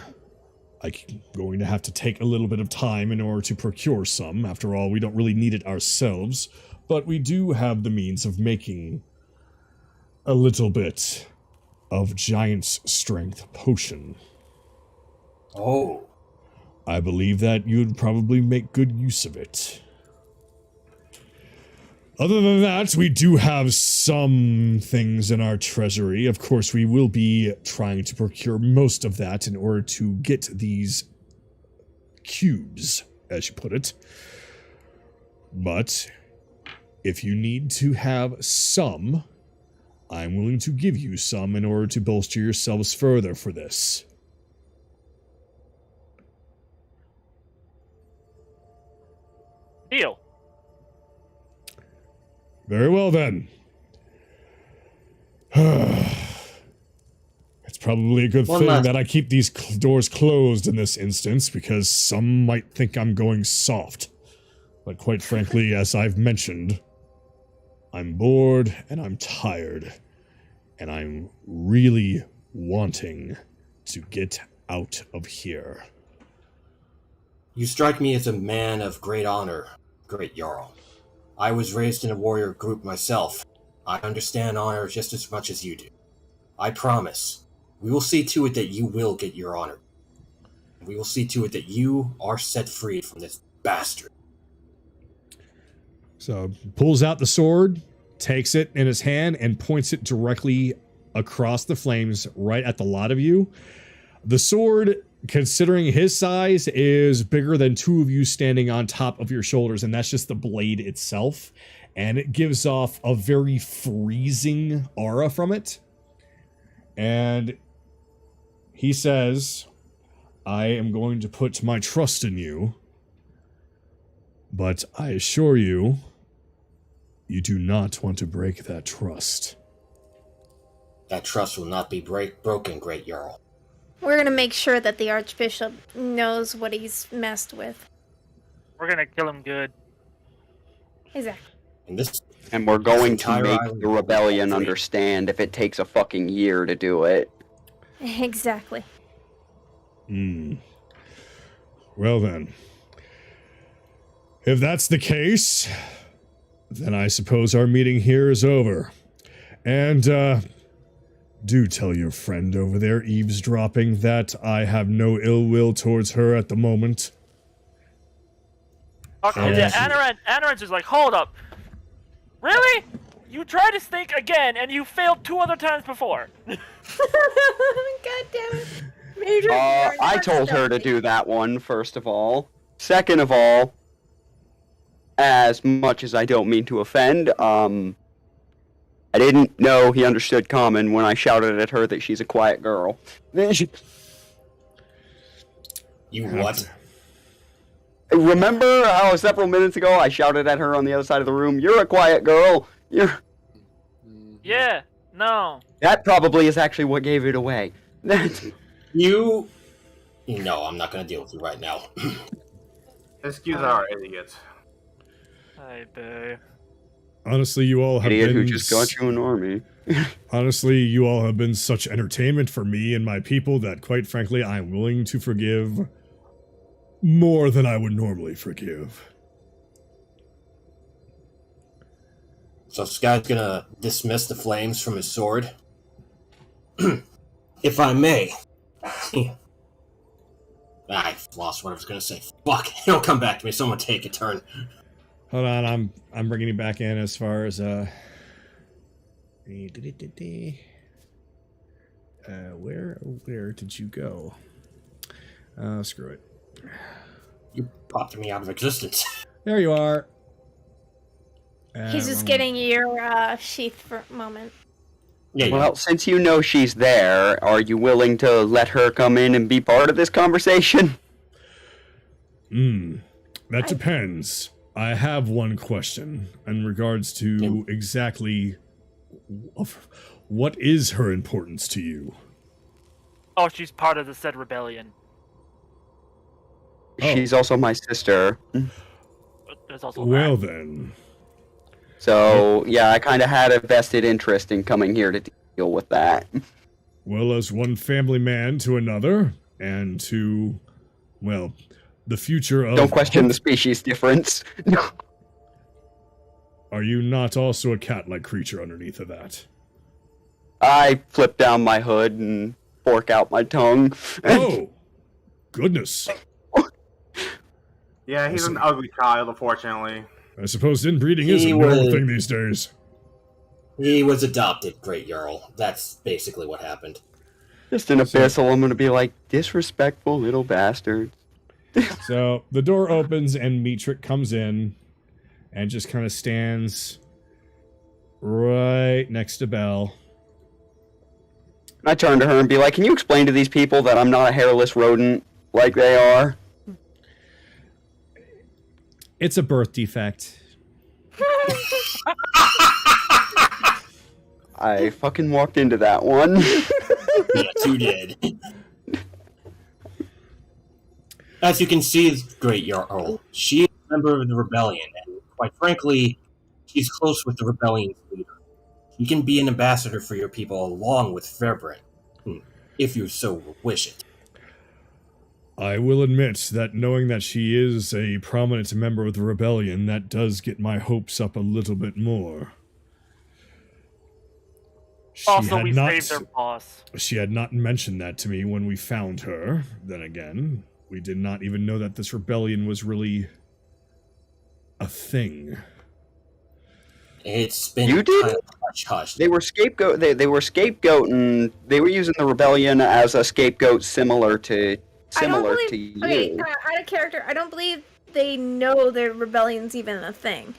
I'm going to have to take a little bit of time in order to procure some. After all, we don't really need it ourselves, but we do have the means of making a little bit of giant's strength potion. Oh. I believe that you'd probably make good use of it. Other than that, we do have some things in our treasury. Of course, we will be trying to procure most of that in order to get these cubes, as you put it. But if you need to have some, I'm willing to give you some in order to bolster yourselves further for this. Deal. Very well, then. It's probably a good thing that I keep these doors closed in this instance, because some might think I'm going soft. But quite frankly, as I've mentioned, I'm bored and I'm tired. And I'm really wanting to get out of here. You strike me as a man of great honor, great Jarl. I was raised in a warrior group myself. I understand honor just as much as you do. I promise, we will see to it that you will get your honor. We will see to it that you are set free from this bastard. So, pulls out the sword, takes it in his hand, and points it directly across the flames right at the lot of you. The sword, considering his size, is bigger than two of you standing on top of your shoulders, and that's just the blade itself. And it gives off a very freezing aura from it. And he says, I am going to put my trust in you, But I assure you, you do not want to break that trust. That trust will not be broken, Great Jarl. We're gonna make sure that the Archbishop knows what he's messed with. We're gonna kill him good. Exactly. And we're going to entire make island the rebellion free. understand if it takes a fucking year to do it. Exactly. Well then. If that's the case, then I suppose our meeting here is over. And, do tell your friend over there eavesdropping that I have no ill will towards her at the moment. Okay, yeah, Anoran's just like, hold up. Really? You tried to think again, and you failed 2 other times before. God damn it. Major, I told her to do that one, first of all. Second of all, as much as I don't mean to offend, I didn't know he understood common when I shouted at her that she's a quiet girl. You what? Remember how several minutes ago I shouted at her on the other side of the room, "You're a quiet girl, you're..." Yeah, no. That probably is actually what gave it away. You... No, I'm not gonna deal with you right now. Excuse our idiot. Hey, babe. Honestly, you all have Idiot been... who just got you an army. Honestly, you all have been such entertainment for me and my people that, quite frankly, I'm willing to forgive more than I would normally forgive. So Sky's gonna dismiss the flames from his sword. If I may. I've lost what I was gonna say. Fuck, it'll come back to me. Someone take a turn. Hold on, I'm bringing you back in as far as where did you go? Screw it. You popped me out of existence. There you are. He's just getting your sheath for a moment. Yeah, Well, since you know she's there, are you willing to let her come in and be part of this conversation? That depends. I have one question in regards to exactly what is her importance to you? Oh, she's part of the said rebellion. She's also my sister. But there's also Well that. then. So, yeah, I kind of had a vested interest in coming here to deal with that. Well, as one family man to another, and to, well, the future of... Don't question the species difference. Are you not also a cat-like creature underneath of that? I flip down my hood and fork out my tongue. Oh! Goodness. Yeah, he's an ugly child, unfortunately. I suppose inbreeding is a He normal was- thing these days. He was adopted, Great Jarl. That's basically what happened. Just an abyssal, I'm gonna be like, disrespectful little bastard. So, the door opens and Metric comes in and just kind of stands right next to Belle. I turn to her and be like, can you explain to these people that I'm not a hairless rodent like they are? It's a birth defect. I fucking walked into that one. Yes, you did. As you can see, Great Jarl, she is a member of the rebellion, and quite frankly, she's close with the rebellion's leader. She can be an ambassador for your people along with Fairbrand, if you so wish it. I will admit that knowing that she is a prominent member of the rebellion, that does get my hopes up a little bit more. Also, we saved their boss. She had not mentioned that to me when we found her. Then again, we did not even know that this rebellion was really a thing. It's been You did? kind of hush-hush. They were scapegoating. They were using the rebellion as a scapegoat similar to you. Okay, out of character, I don't believe they know the rebellion's even a thing.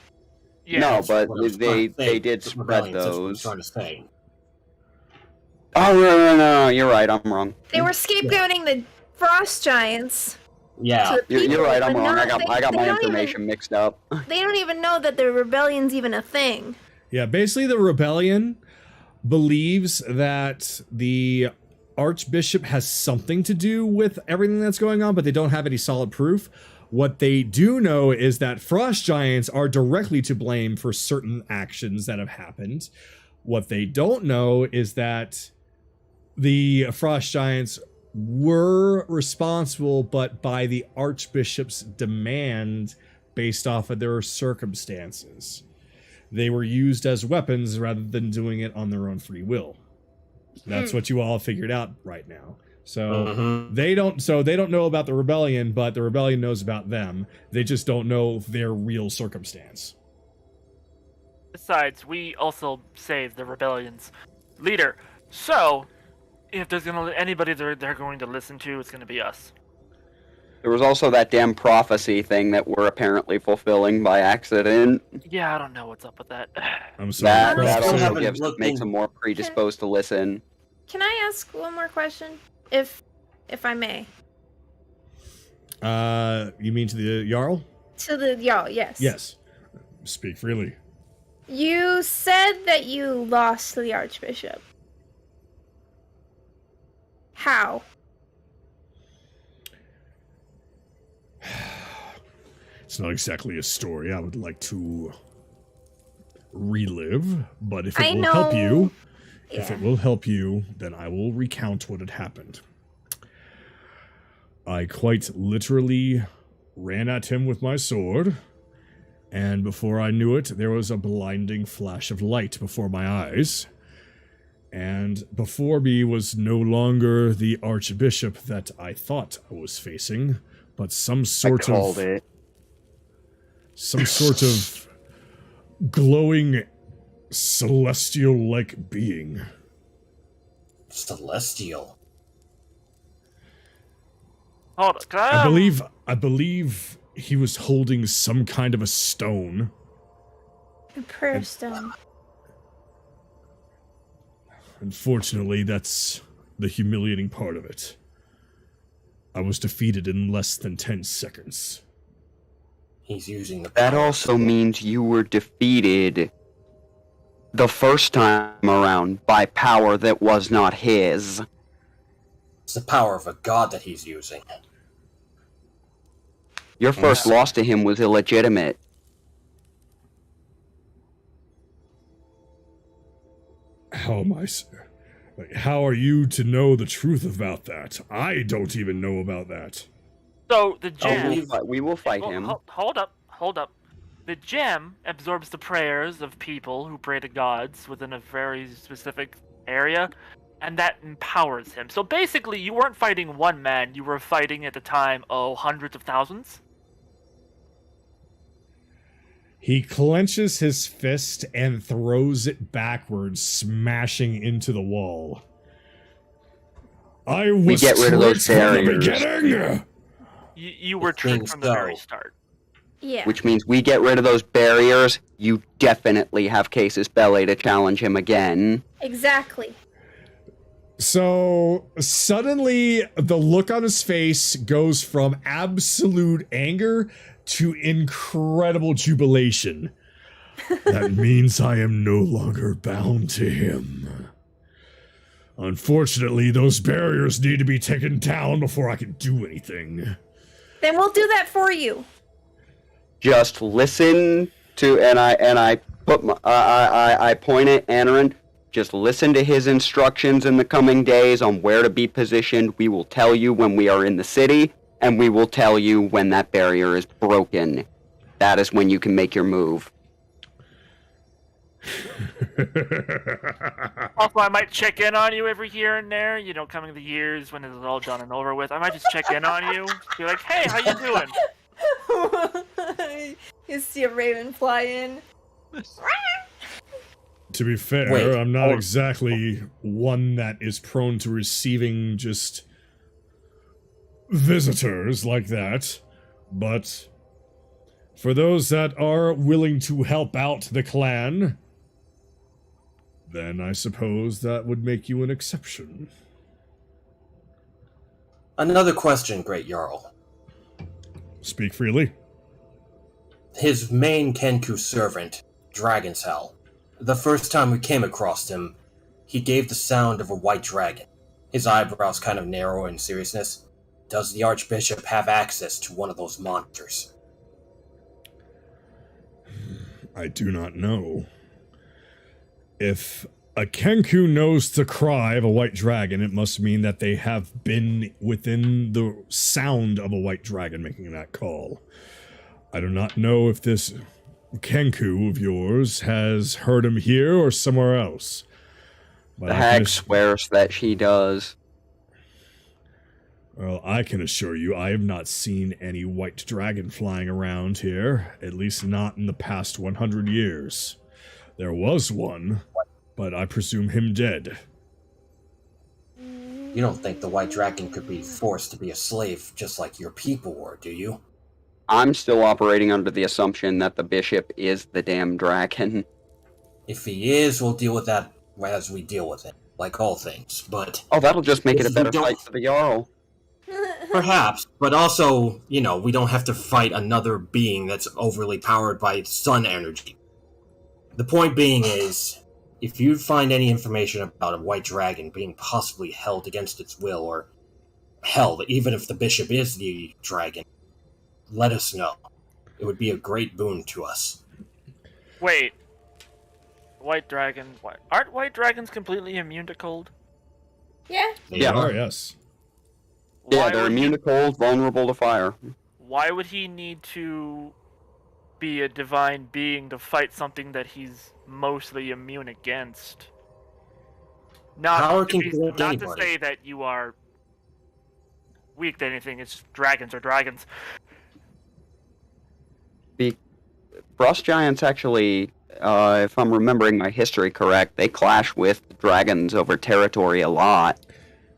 Yeah. No, but What I was trying to say, they did the spread rebellion, that's what I'm those. trying to say. Oh no, you're right. I'm wrong. They were scapegoating the frost giants. Yeah. to the people, You're right. I'm but wrong. I not- got they my don't information mixed up. They don't even know that the rebellion's even a thing. Yeah, basically the rebellion believes that the Archbishop has something to do with everything that's going on, but they don't have any solid proof. What they do know is that frost giants are directly to blame for certain actions that have happened. What they don't know is that the frost giants were responsible, but by the Archbishop's demand based off of their circumstances. They were used as weapons rather than doing it on their own free will. That's what you all figured out right now. So they don't know about the rebellion, but the rebellion knows about them. They just don't know their real circumstance. Besides, we also saved the rebellion's leader. So, if there's anybody they're going to listen to, it's gonna be us. There was also that damn prophecy thing that we're apparently fulfilling by accident. Yeah, I don't know what's up with that. I'm sorry. That still also haven't makes them more predisposed to listen. Can I ask one more question, if I may? You mean to the Jarl? To the Jarl, yes. Yes. Speak freely. You said that you lost to the Archbishop. How? It's not exactly a story I would like to relive, but if it will help you, if it will help you, then I will recount what had happened. I quite literally ran at him with my sword, and before I knew it, there was a blinding flash of light before my eyes. And before me was no longer the Archbishop that I thought I was facing, but some sort of glowing celestial-like being. Celestial. Hold on, I believe he was holding some kind of a stone. The prayer stone. Unfortunately, that's the humiliating part of it. I was defeated in less than 10 seconds. He's using the That power. also means you were defeated the first time around by power that was not his. It's the power of a god that he's using. Your first loss to him was illegitimate. How am I... How are you to know the truth about that? I don't even know about that. So the gem. We will fight him. Hold up. The gem absorbs the prayers of people who pray to gods within a very specific area, and that empowers him. So basically, you weren't fighting one man; you were fighting at the time, hundreds of thousands. He clenches his fist and throws it backwards, smashing into the wall. I was get rid of those tricked from the barriers. beginning! You were tricked from the very start. Yeah. Which means we get rid of those barriers, you definitely have casus belli to challenge him again. Exactly. So, suddenly, the look on his face goes from absolute anger to incredible jubilation. That means I am no longer bound to him. Unfortunately, those barriers need to be taken down before I can do anything. Then we'll do that for you. Just listen to, and I point at Anarin. Just listen to his instructions in the coming days on where to be positioned. We will tell you when we are in the city, and we will tell you when that barrier is broken. That is when you can make your move. Also, I might check in on you every here and there. You know, coming the years when it's all done and over with, I might just check in on you. Be like, hey, how you doing? You see a raven fly in. To be fair, I'm not exactly one that is prone to receiving just visitors like that, but for those that are willing to help out the clan, then I suppose that would make you an exception. Another question, Great Jarl. Speak freely. His main Kenku servant, Dragon's Hell. The first time we came across him, he gave the sound of a white dragon. His eyebrows kind of narrow in seriousness. Does the Archbishop have access to one of those monsters? I do not know. If a Kenku knows the cry of a white dragon, it must mean that they have been within the sound of a white dragon making that call. I do not know if this Kenku of yours has heard him here or somewhere else. But The hag swears that she does. Well, I can assure you I have not seen any white dragon flying around here, at least not in the past 100 years. There was one, but I presume him dead. You don't think the white dragon could be forced to be a slave just like your people were, do you? I'm still operating under the assumption that the bishop is the damn dragon. If he is, we'll deal with that as we deal with it, like all things, but... Oh, that'll just make it a If better we don't- fight for the Jarl. Perhaps, but also, we don't have to fight another being that's overly powered by sun energy. The point being is, if you find any information about a white dragon being possibly held against its will, or hell, even if the bishop is the dragon, let us know. It would be a great boon to us. Wait. White dragon. Aren't white dragons completely immune to cold? Yeah. They Yeah. are. Yes. Yeah, Why they're would immune to cold, vulnerable to fire. Why would he need to be a divine being to fight something that he's mostly immune against? Power Not, can to, be, corrupt not to anybody. say that you are weak to anything, it's dragons are dragons. Frost giants actually, if I'm remembering my history correct, they clash with dragons over territory a lot.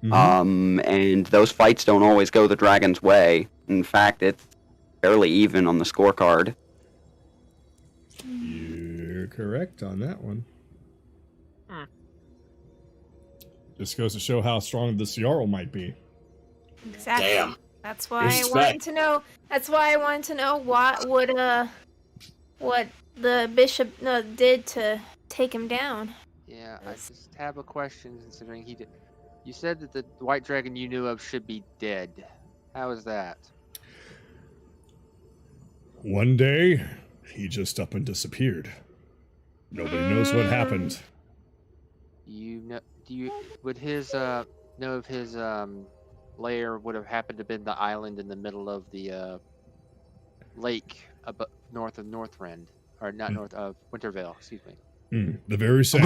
And those fights don't always go the dragon's way. In fact, it's fairly even on the scorecard. You're correct on that one. Hmm. Just goes to show how strong this Jarl might be. Exactly. Damn. That's why I Respect. wanted to know. That's why I wanted to know what the bishop did to take him down. Yeah, I just have a question considering he did. You said that the white dragon you knew of should be dead. How is that? One day, he just up and disappeared. Nobody knows what happened. Would his know if his lair would have happened to been the island in the middle of the lake north of Northrend, or not north of Wintervale, excuse me. The very same.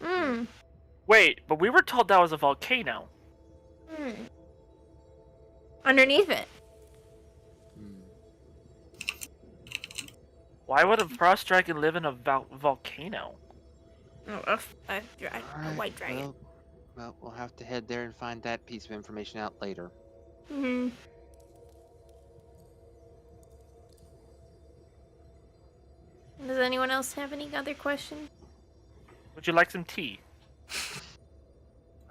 Hmm. Wait, but we were told that was a volcano. Underneath it. Why would a frost dragon live in a volcano? Oh, a white dragon. Well, we'll have to head there and find that piece of information out later. Hmm. Does anyone else have any other questions? Would you like some tea?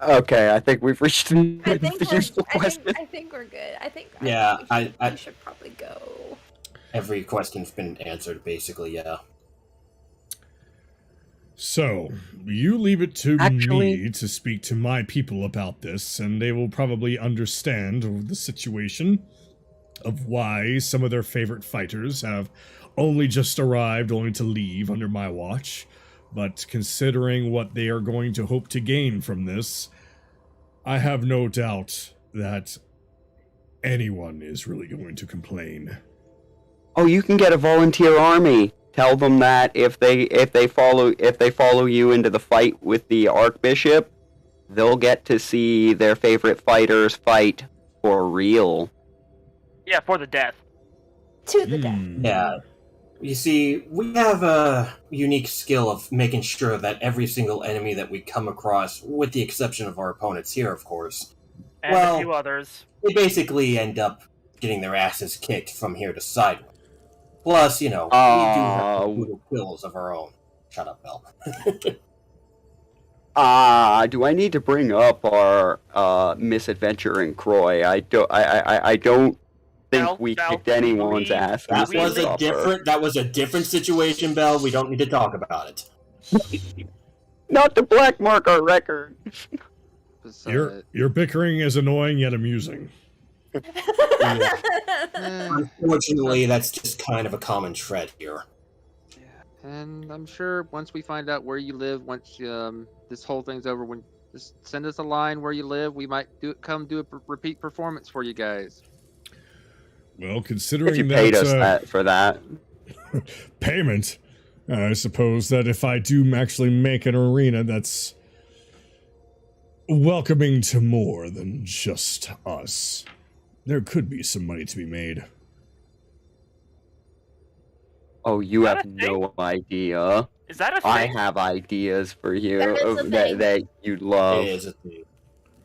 Okay, I think we've reached the I think useful we're, question. I think we're good. I think we should probably go. Every question's been answered, basically, yeah. So, you leave it to me to speak to my people about this, and they will probably understand the situation of why some of their favorite fighters have only just arrived, only to leave under my watch. But considering what they are going to hope to gain from this, I have no doubt that anyone is really going to complain. Oh, you can get a volunteer army. Tell them that if they follow you into the fight with the Archbishop, they'll get to see their favorite fighters fight for real. Yeah, for the death. To the death. Yeah. You see, we have a unique skill of making sure that every single enemy that we come across, with the exception of our opponents here, of course, And a few others. they basically end up getting their asses kicked from here to Sideways. Plus, we do have brutal kills of our own. Shut up, Bell. Do I need to bring up our misadventure in Croy? I don't think we kicked anyone's ass. in That the was a supper. different situation, Bell. We don't need to talk about it. Not to black mark our record. Your bickering is annoying yet amusing. Unfortunately, that's just kind of a common thread here. And I'm sure once we find out where you live, once this whole thing's over, when just send us a line where you live, we might come do a repeat performance for you guys. Well, considering If you paid us that for that payment, I suppose that if I do actually make an arena that's welcoming to more than just us, there could be some money to be made. Oh, you have no idea. Is that a thing? I have ideas for you That is a thing. that you'd love. It is a thing.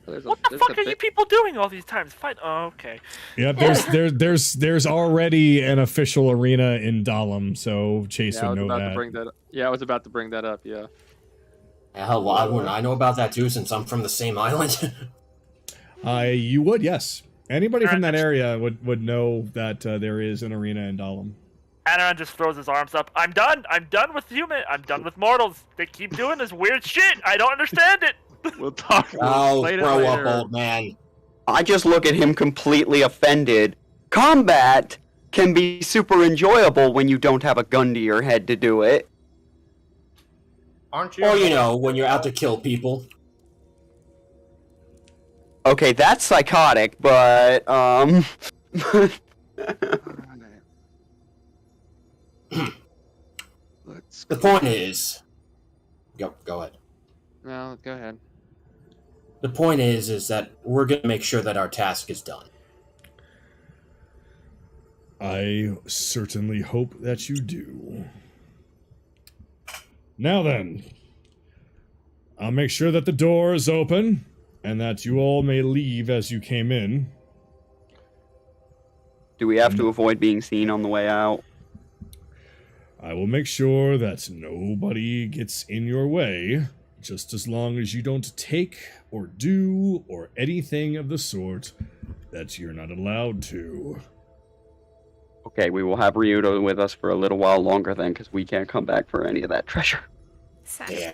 What the fuck are you people doing all these times? Fight. Oh, okay. Yep, there's already an official arena in Dahlem, so Chase would know that. I was about to bring that up. Yeah. Hell, why wouldn't I know about that too? Since I'm from the same island. You would, yes. Anybody from that area would know that there is an arena in Dahlem. Anaran just throws his arms up. I'm done. I'm done with human. I'm done with mortals. They keep doing this weird shit. I don't understand it. We'll talk. Oh, later. grow up, old man. I just look at him completely offended. Combat can be super enjoyable when you don't have a gun to your head to do it. Aren't you? Or, you know, when you're out to kill people. Okay, that's psychotic, but The point is... Go ahead. No, go ahead. The point is that we're going to make sure that our task is done. I certainly hope that you do. Now then, I'll make sure that the door is open, and that you all may leave as you came in. do we have to avoid being seen on the way out? I will make sure that nobody gets in your way, just as long as you don't take or do or anything of the sort that you're not allowed to. Okay, we will have Ryudo with us for a little while longer then, because we can't come back for any of that treasure. Yeah.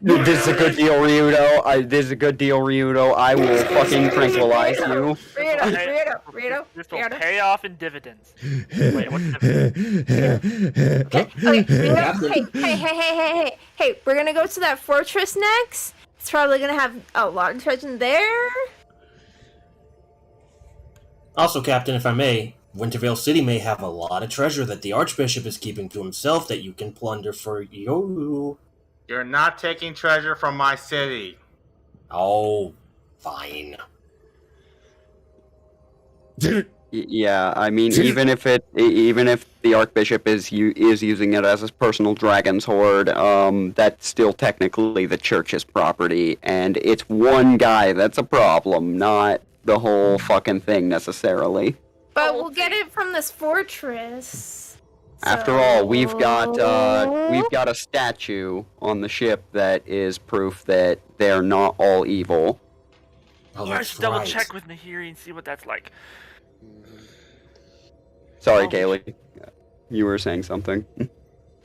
This is a good deal, Ryudo. This is a good deal, Ryudo. I will fucking tranquilize you. Ryudo. This will pay off in dividends. Wait, what's the Hey, we're gonna go to that fortress next. It's probably gonna have a lot of treasure there. Also, Captain, if I may, Wintervale City may have a lot of treasure that the Archbishop is keeping to himself that you can plunder for you. You're not taking treasure from my city. Oh, fine. Yeah, I mean, even if the Archbishop is using it as his personal dragon's hoard, that's still technically the church's property, and it's one guy that's a problem, not the whole fucking thing necessarily. But we'll get it from this fortress. After all, we've got a statue on the ship that is proof that they're not all evil. Oh, I that's should double right. check with Nahiri and see what that's like. Sorry, Oh. Kayli. You were saying something.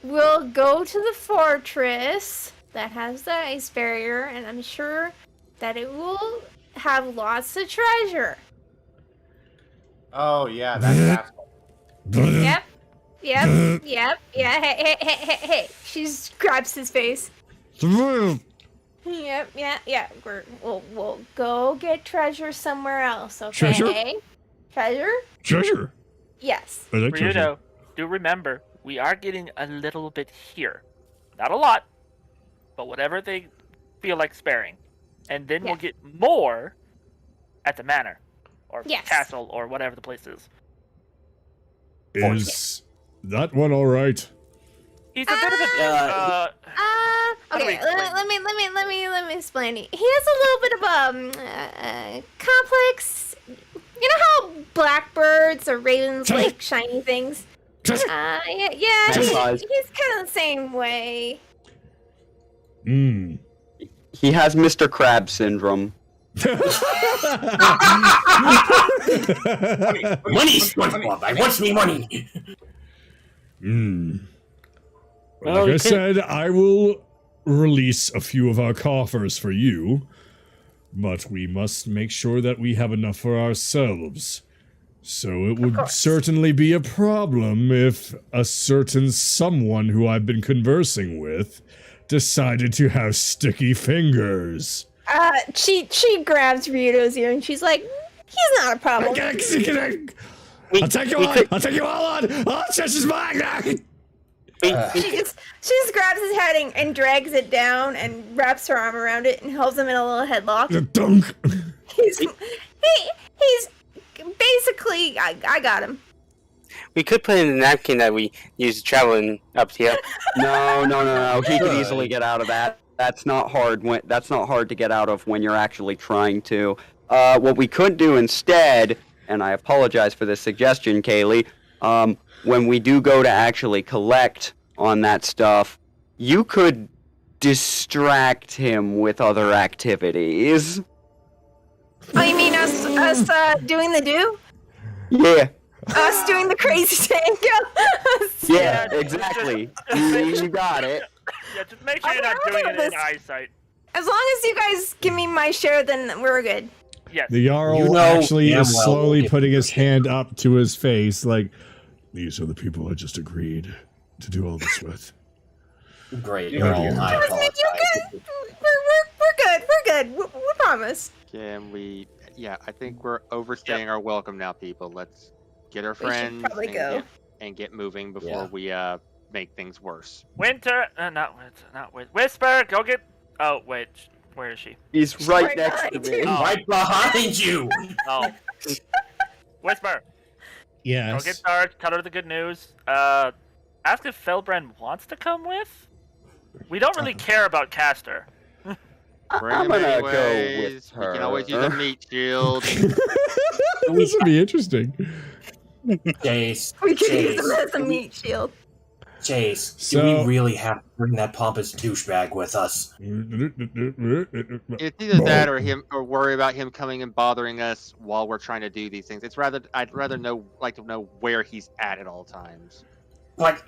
We'll go to the fortress that has the ice barrier, and I'm sure that it will have lots of treasure. Oh yeah, that's Yep. Yeah. Hey. She grabs his face. Yep. We'll go get treasure somewhere else, okay? Treasure? Yes. I like treasure. Ryudo, do remember, we are getting a little bit here. Not a lot, but whatever they feel like sparing. And then we'll get more at the manor. Or castle, or whatever the place is. Is that one all right? He's a bit of a... Okay, let me explain. He has a little bit of complex. You know how blackbirds or ravens like shiny things? He's kind of the same way. He has Mr. Crab syndrome. Money, SpongeBob. I want me money. Like I said, I will release a few of our coffers for you, but we must make sure that we have enough for ourselves. So it would certainly be a problem if a certain someone who I've been conversing with decided to have sticky fingers. She grabs Ryudo's ear and she's like, he's not a problem. I'll take you on! I'll take you all on! Oh, Chesh's mine! She just grabs his head and drags it down and wraps her arm around it and holds him in a little headlock. Dunk! He's basically, I got him. We could put in the napkin that we use traveling up here. No. He could easily get out of that. That's not hard. That's not hard to get out of when you're actually trying to. What we could do instead, and I apologize for this suggestion, Kayli, when we do go to actually collect on that stuff, you could distract him with other activities. Oh, you mean us doing the do? Yeah. Us doing the crazy tango? Yeah, exactly. You got it. Yeah, just make sure you're not doing it in eyesight. As long as you guys give me my share, then we're good. Yes. The Jarl actually is slowly putting his hand up to his face, like, these are the people I just agreed to do all this with. Great, Jarl. I apologize. We're good. We promise. Can we? Yeah, I think we're overstaying our welcome now, people. Let's get our friends probably go. and get moving before we make things worse. Winter, not Whisper, go get. Oh wait, where is she? He's right next to me. Right behind you. Oh, Whisper. Yes. Go get Dark. Tell her the good news. Ask if Felbren wants to come with. We don't really care about Castor. Bring I'm him gonna anyways. go with her. We can always use a meat shield. This would be interesting. Chase. We can use him as a meat shield. Chase, So- do we really have to bring that pompous douchebag with us? It's either that or him, or worry about him coming and bothering us while we're trying to do these things. I'd rather like to know where he's at all times. What?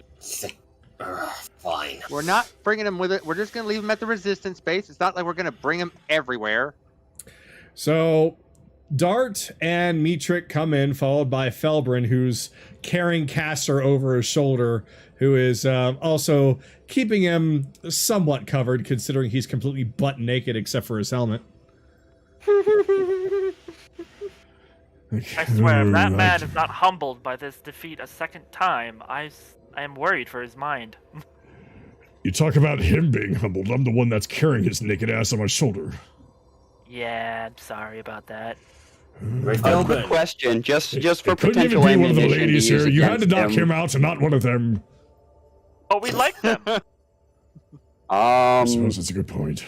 Fine. We're not bringing him with it. We're just gonna leave him at the resistance base. It's not like we're gonna bring him everywhere. So, Dart and Metric come in, followed by Felbren, who's carrying Castor over his shoulder, who is also keeping him somewhat covered, considering he's completely butt naked except for his helmet. I swear, if that man is not humbled by this defeat a second time, I am worried for his mind. You talk about him being humbled. I'm the one that's carrying his naked ass on my shoulder. Yeah, I'm sorry about that. Right, Quick question, just for It couldn't even potential be one of the ammunition ladies to use here. You had to against knock him out and not one of them. Oh, we like them. I suppose that's a good point.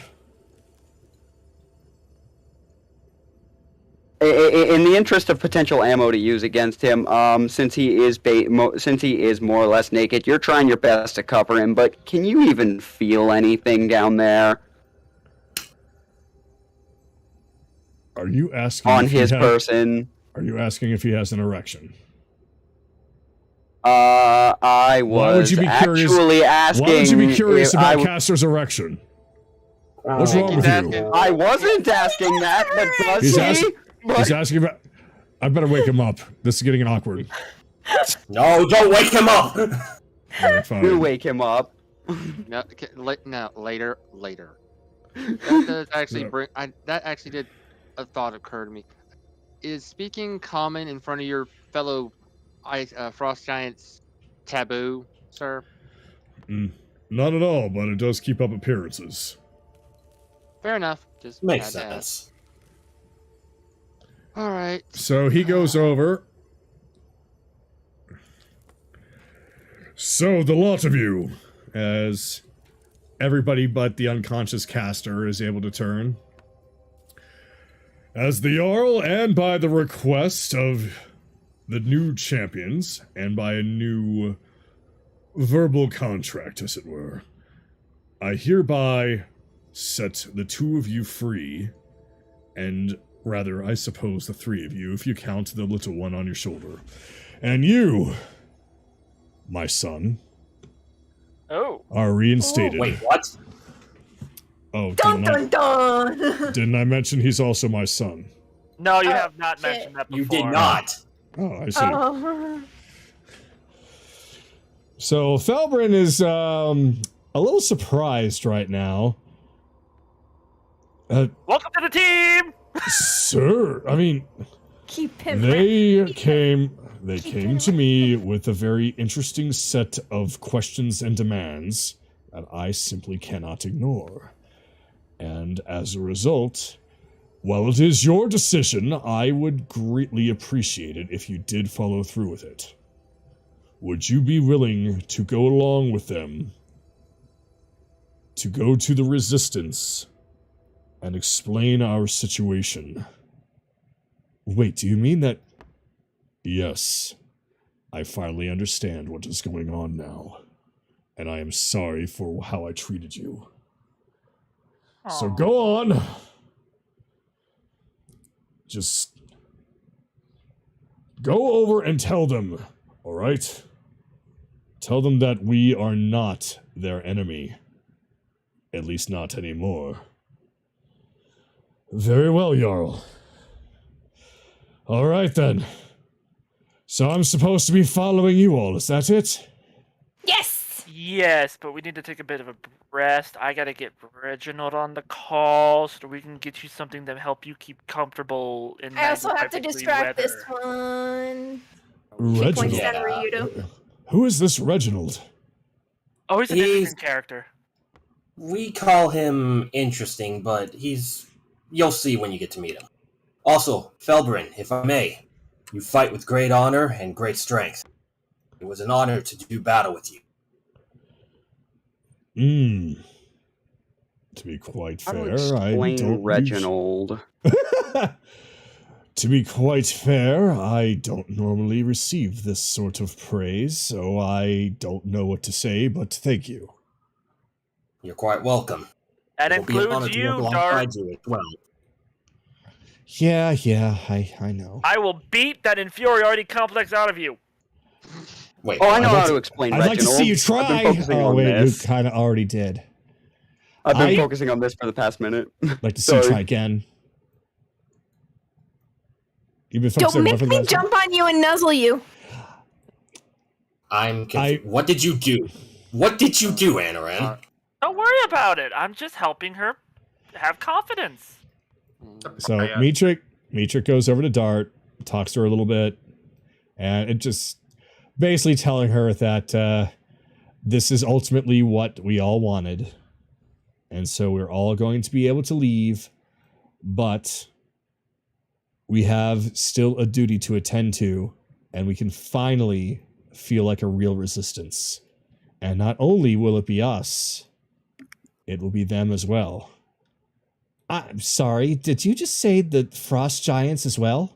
In the interest of potential ammo to use against him, since he is more or less naked, you're trying your best to cover him. But can you even feel anything down there Are you asking on if he his has- person? Are you asking if he has an erection? I Why would was you be curious? actually asking. Why would you be curious if I about w- Castor's erection? What's wrong with you? I wasn't asking that, but does He's he? asking. He's asking about. I better wake him up. This is getting awkward. No, don't wake him up! Alright, fine. Do wake him up. No, later. That does actually No. that actually did a thought occur to me. Is speaking common in front of your fellow frost giants taboo, sir? Not at all, but it does keep up appearances. Fair enough. Just Makes had to ask. sense. All right. So he goes over. So the lot of you, as everybody but the unconscious Castor is able to turn. As the Jarl, and by the request of the new champions, and by a new verbal contract, as it were, I hereby set the two of you free, and rather, I suppose the three of you, if you count the little one on your shoulder. And you, my son, Oh. are reinstated. Wait, what? Oh, Dun dun dun! didn't I mention he's also my son? No, you Oh, have not shit. mentioned that before. You did not. Oh, I see. Oh. So Felbrin is a little surprised right now. Welcome to the team! Sir, I mean, Keep him. they came to me with a very interesting set of questions and demands that I simply cannot ignore. And as a result, while it is your decision, I would greatly appreciate it if you did follow through with it. Would you be willing to go along with them, to go to the Resistance, and explain our situation? Wait, do you mean that? Yes. I finally understand what is going on now. And I am sorry for how I treated you. So Aw. go on. Just go over and tell them, alright? Tell them that we are not their enemy. At least not anymore. Very well, Jarl. Alright then. So I'm supposed to be following you all, is that it? Yes! Yes, but we need to take a bit of a rest. I gotta get Reginald on the call so that we can get you something to help you keep comfortable in I also have to 95 degree distract this weather. one. Reginald. Points down to Ryudo. Who is this Reginald? Oh, he's an interesting character. We call him interesting, but you'll see when you get to meet him. Also, Felbrin, if I may, you fight with great honor and great strength. It was an honor to do battle with you. To be quite How to fair, I explain don't Reginald? To be quite fair, I don't normally receive this sort of praise, so I don't know what to say, but thank you. You're quite welcome. That It'll be an honor includes to work you, Dart. alongside you as well. Yeah, I know. I will beat that inferiority complex out of you. Wait, Oh, I know I'd like how to- to explain I'd Reginald. like to see you I've try. been focusing Oh on wait, this. you kind of already did. I've been I- focusing on this for the past minute. I'd like to see you Sorry. try again. You've been Don't focusing make on me nothing jump on you and nuzzle you. I'm confused. What did you do? What did you do, Anaran? Don't worry about it. I'm just helping her have confidence. So Mietrich goes over to Dart, talks to her a little bit, and it just basically telling her that this is ultimately what we all wanted. And so we're all going to be able to leave, but we have still a duty to attend to, and we can finally feel like a real resistance. And not only will it be us, it will be them as well. I'm sorry, did you just say the frost giants as well?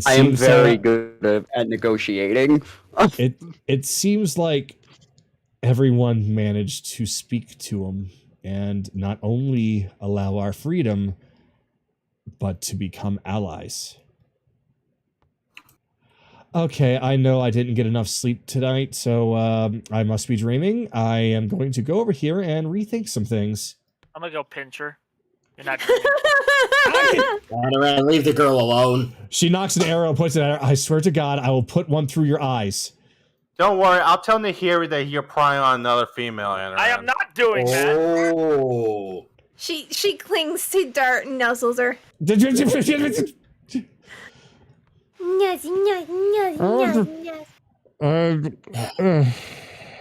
I am very good at negotiating. It seems like everyone managed to speak to them and not only allow our freedom, but to become allies. Okay, I know I didn't get enough sleep tonight, so I must be dreaming. I am going to go over here and rethink some things. I'm gonna go pinch her. You're not dreaming. Anaran, leave the girl alone. She knocks an arrow, puts it at her. I swear to God, I will put one through your eyes. Don't worry, I'll tell Nahiri that you're prying on another female, Anaran. I am not doing that. Oh. She clings to Dart and nuzzles her.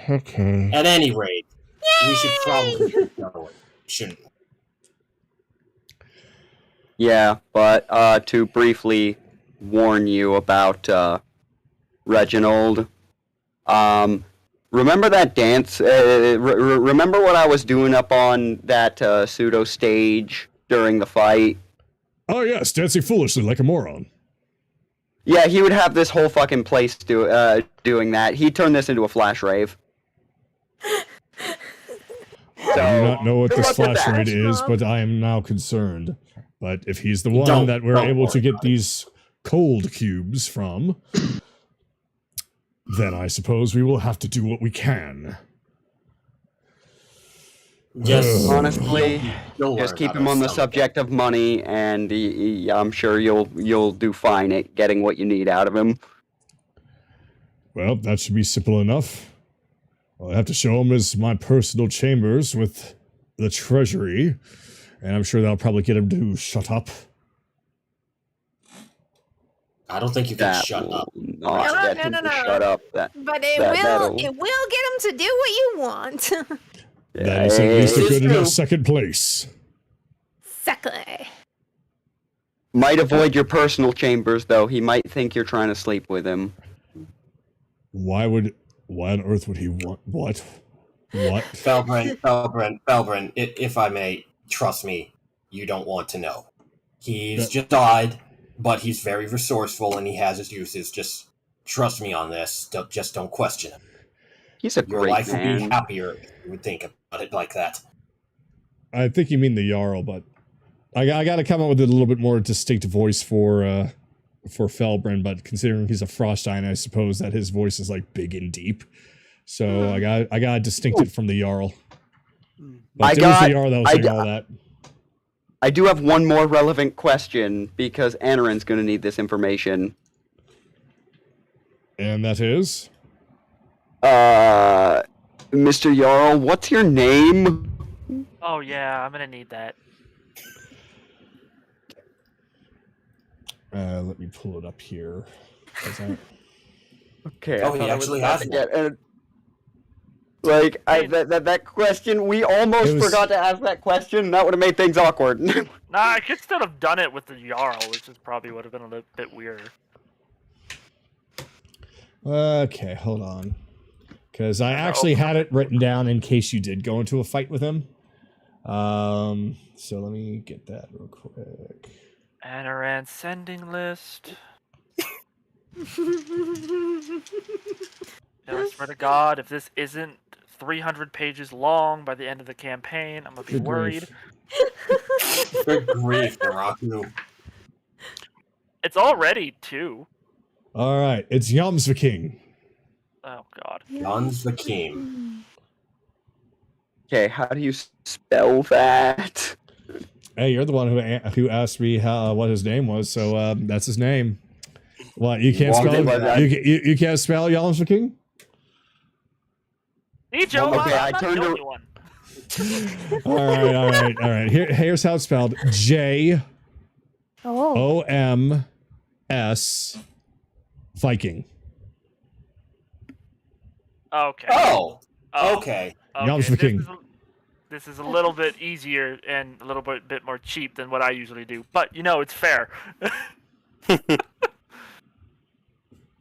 Okay. At any rate, we should probably get going, shouldn't we? Yeah, but to briefly warn you about Reginald, remember that dance? Remember what I was doing up on that pseudo stage during the fight? Oh yes, dancing foolishly like a moron. Yeah, he would have this whole fucking place doing that. He turned this into a flash rave. I do not know what this good luck with flash that. raid is, but I am now concerned. But if he's the one Don't- that we're don't able to worry get about it. these cold cubes from, then I suppose we will have to do what we can. Yes, Honestly, you'll just learn keep how him to on the stomach subject of money, and I'm sure you'll do fine at getting what you need out of him. Well, that should be simple enough. All I have to show him is my personal chambers with the treasury, and I'm sure that'll probably get him to shut up. I don't think you can That shut will up. not No, get no, him no, to no. shut up. But that'll- it will get him to do what you want. That is at least a It is good enough true. second place. Exactly. Might avoid your personal chambers, though. He might think you're trying to sleep with him. Why on earth would he want what? What? Felbren, if I may, trust me, you don't want to know. He's That- just died, but he's very resourceful and he has his uses. Just trust me on this. Just don't question him. He's a Your great life would be man. happier if you would think about it like that. I think you mean the Jarl, but I got to come up with a little bit more distinct voice for Felbren, but considering he's a frost giant, I suppose that his voice is like big and deep. So I got to distinct it from the Jarl. But it was the Jarl that was saying all that. I do have one more relevant question, because Anarin's going to need this information. And that is? Mr. Jarl, what's your name? Oh yeah, I'm gonna need that. Let me pull it up here. Okay. Oh, he actually has one. That question, we almost forgot to ask that question. That would have made things awkward. Nah, I could still have done it with the Jarl, which is probably would have been a little bit weirder. Okay, hold on. Because I actually had it written down in case you did go into a fight with him. So let me get that real quick. Anaran sending list. And I swear to God, if this isn't 300 pages long by the end of the campaign, I'm gonna be Good worried. grief. Good grief, Naraku. It's already 2. All right, it's Yamsviking. Oh God. Guns the king. Okay, how do you spell that? Hey, you're the one who asked me what his name was, so that's his name. What, you can't Well, spell you can't spell Yamsviking? See, Joe, Okay, I'm I not turned the to- only one. All right. Here's how it's spelled: JOMS Viking. Okay. Oh, Oh, okay. Yams the King. This is a little bit easier and a little bit more cheap than what I usually do, but you know it's fair.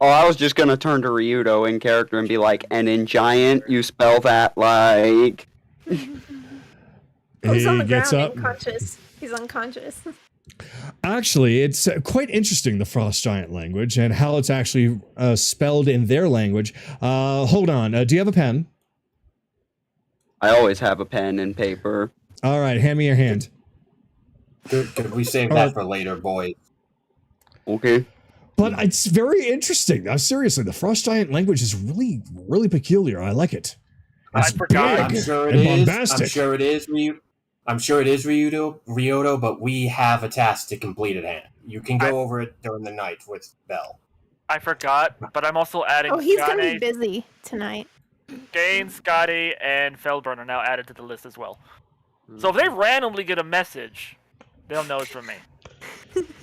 Oh, I was just gonna turn to Ryudo in character and be like, and in giant, you spell that like... He's on the gets ground, up. unconscious. He's unconscious. Actually, it's quite interesting, the Frost Giant language, and how it's actually spelled in their language. Hold on, do you have a pen? I always have a pen and paper. All right, hand me your hand. Could we save that for later, boys? Okay. But it's very interesting. Seriously, the Frost Giant language is really, really peculiar. I like it. It's I forgot. big I'm sure it and is. bombastic. I'm sure it is Ryudo, but we have a task to complete at hand. You can go over it during the night with Bell. I forgot, but I'm also adding. Oh, he's gonna be Skane, busy tonight. Skane, Scotty, and Feldburn are now added to the list as well. So if they randomly get a message, they'll know it's from me.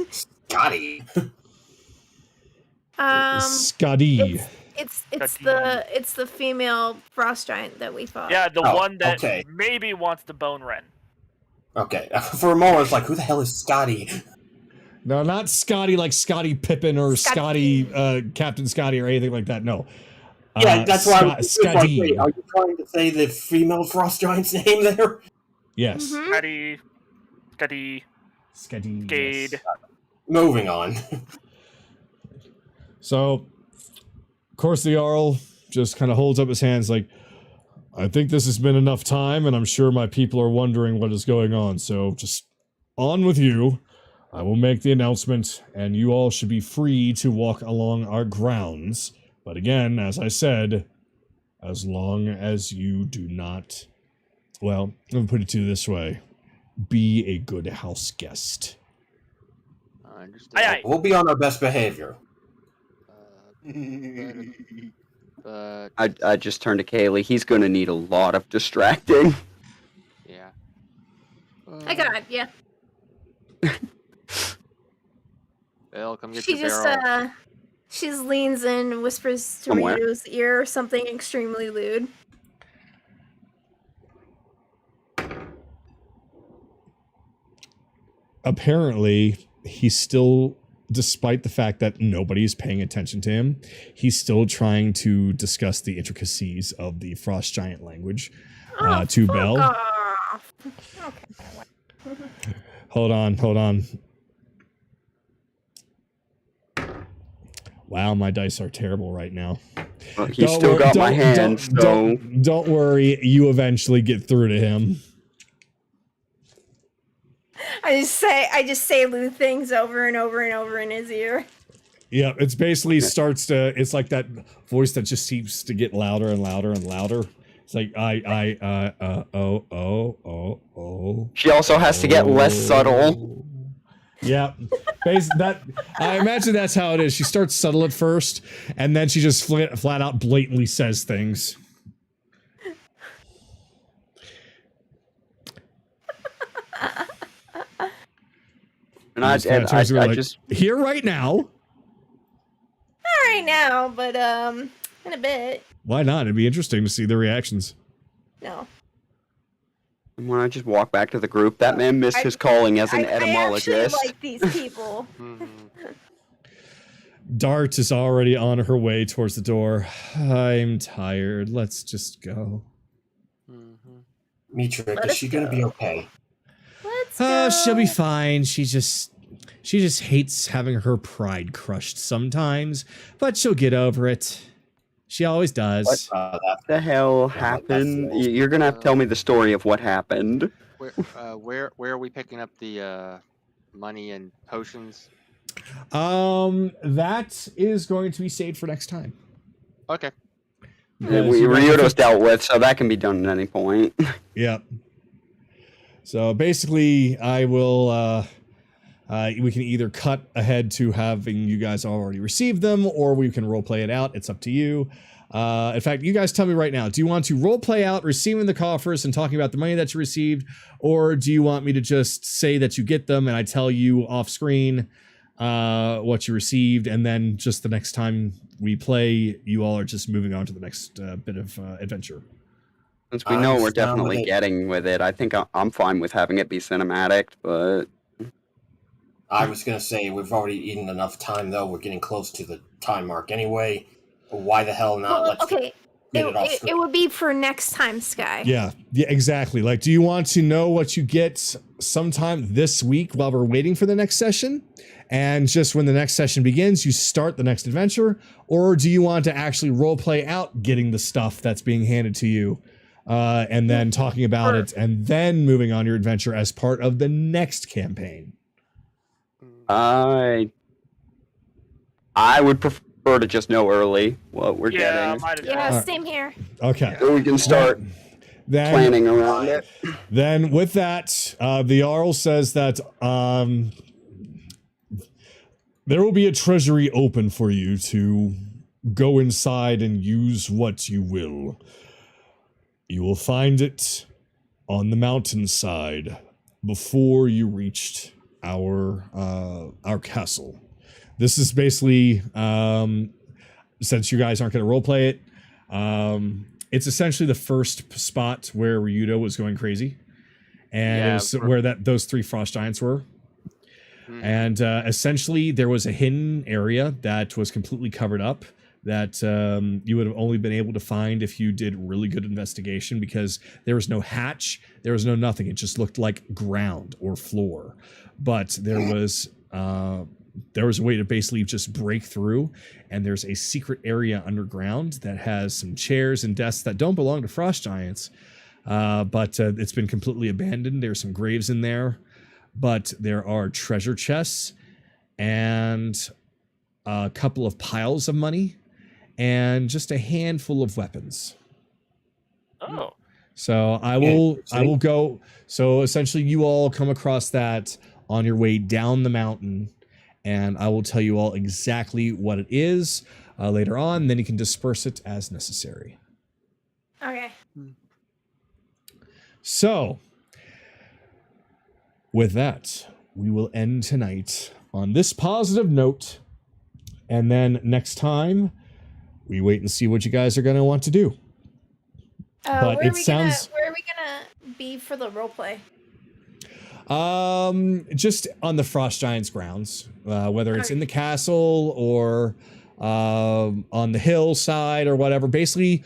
Scotty. Scotty. It's the female frost giant that we fought. Yeah, the Oh, one that okay. maybe wants to bone Ren. Okay. For a moment, I was like, who the hell is Scotty? No, not Scotty like Scotty Pippen or Scotty, Captain Scotty or anything like that. No. Yeah, that's why I was Scotty. like, wait, are you trying to say the female frost giant's name there? Yes. Mhm. Scotty, Scotty. Gade. Yes. Moving on. So, of course, the Jarl just kind of holds up his hands like, I think this has been enough time, and I'm sure my people are wondering what is going on, so just on with you. I will make the announcement, and you all should be free to walk along our grounds. But again, as I said, as long as you do not... Well, let me put it to you this way. Be a good house guest. I understand. We'll be on our best behavior. But I just turned to Kaylee. He's going to need a lot of distracting. yeah. I got yeah. Bill, come get She your just barrel. she just leans in and whispers to Somewhere. Ryudo's ear something extremely lewd. Apparently, he's still, despite the fact that nobody's paying attention to him, he's still trying to discuss the intricacies of the Frost Giant language to fuck Belle. off. Okay. Hold on. Wow, my dice are terrible right now. Well, he's still got my hand, so... Don't worry, you eventually get through to him. I just say lewd things over and over and over in his ear. Yeah, it's basically it's like that voice that just seems to get louder and louder and louder. It's like oh. She also has to get less subtle. Yeah, I imagine that's how it is. She starts subtle at first, and then she just flat out blatantly says things. And I just here right now. Not right now, but in a bit. Why not? It'd be interesting to see the reactions. No. when I just walk back to the group, that man missed his calling as an etymologist. I actually like these people. Dart is already on her way towards the door. I'm tired. Let's just go. Mitra, is she gonna be okay? Let's go. She'll be fine. She just hates having her pride crushed sometimes, but she'll get over it. She always does. What the hell happened? You're gonna have to tell me the story of what happened. Where are we picking up the money and potions? That is going to be saved for next time. Okay. Ryudo's dealt with, so that can be done at any point. Yep. So basically, I will. We can either cut ahead to having you guys already receive them, or we can roleplay it out. It's up to you. In fact, you guys tell me right now, do you want to roleplay out receiving the coffers and talking about the money that you received, or do you want me to just say that you get them and I tell you off screen what you received, and then just the next time we play, you all are just moving on to the next bit of adventure? Since we know we're definitely getting with it, I think I'm fine with having it be cinematic, but... I was going to say, we've already eaten enough time, though. We're getting close to the time mark anyway. Why the hell not? Well, Let's okay, it would be for next time, Sky. Yeah, exactly. Like, do you want to know what you get sometime this week while we're waiting for the next session? And just when the next session begins, you start the next adventure? Or do you want to actually roleplay out getting the stuff that's being handed to you? And then talking about it, and then moving on your adventure as part of the next campaign? I would prefer to just know early what we're getting. Yeah, same here. Okay. So we can start planning around it. Then with that, the Jarl says that there will be a treasury open for you to go inside and use what you will. You will find it on the mountainside before you reached our castle. This is basically, since you guys aren't going to roleplay it, it's essentially the first spot where Ryudo was going crazy, and it was where those three frost giants were. And essentially, there was a hidden area that was completely covered up that you would have only been able to find if you did really good investigation, because there was no hatch, there was no nothing. It just looked like ground or floor. But there was a way to basically just break through, and there's a secret area underground that has some chairs and desks that don't belong to frost giants, but it's been completely abandoned. There's some graves in there, but there are treasure chests and a couple of piles of money and just a handful of weapons. Oh. So I will go. So essentially you all come across that on your way down the mountain, and I will tell you all exactly what it is later on. Then you can disperse it as necessary. Okay. So with that, we will end tonight on this positive note. And then next time, we wait and see what you guys are going to want to do. But where it sounds... where are we gonna be for the roleplay? Just on the Frost Giants grounds, whether it's in the castle or on the hillside or whatever. Basically,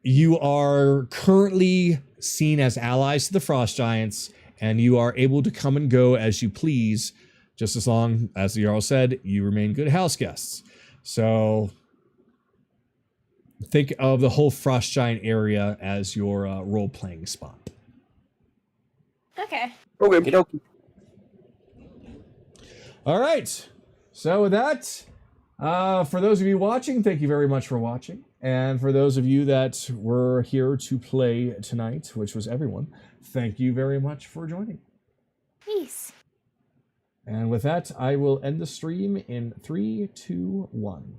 you are currently seen as allies to the Frost Giants, and you are able to come and go as you please, just as long as the Jarl said you remain good house guests. So think of the whole Frost Giant area as your role-playing spot. Okay. Okay. All right. So with that, for those of you watching, thank you very much for watching. And for those of you that were here to play tonight, which was everyone, thank you very much for joining. Peace. And with that, I will end the stream in 3, 2, 1.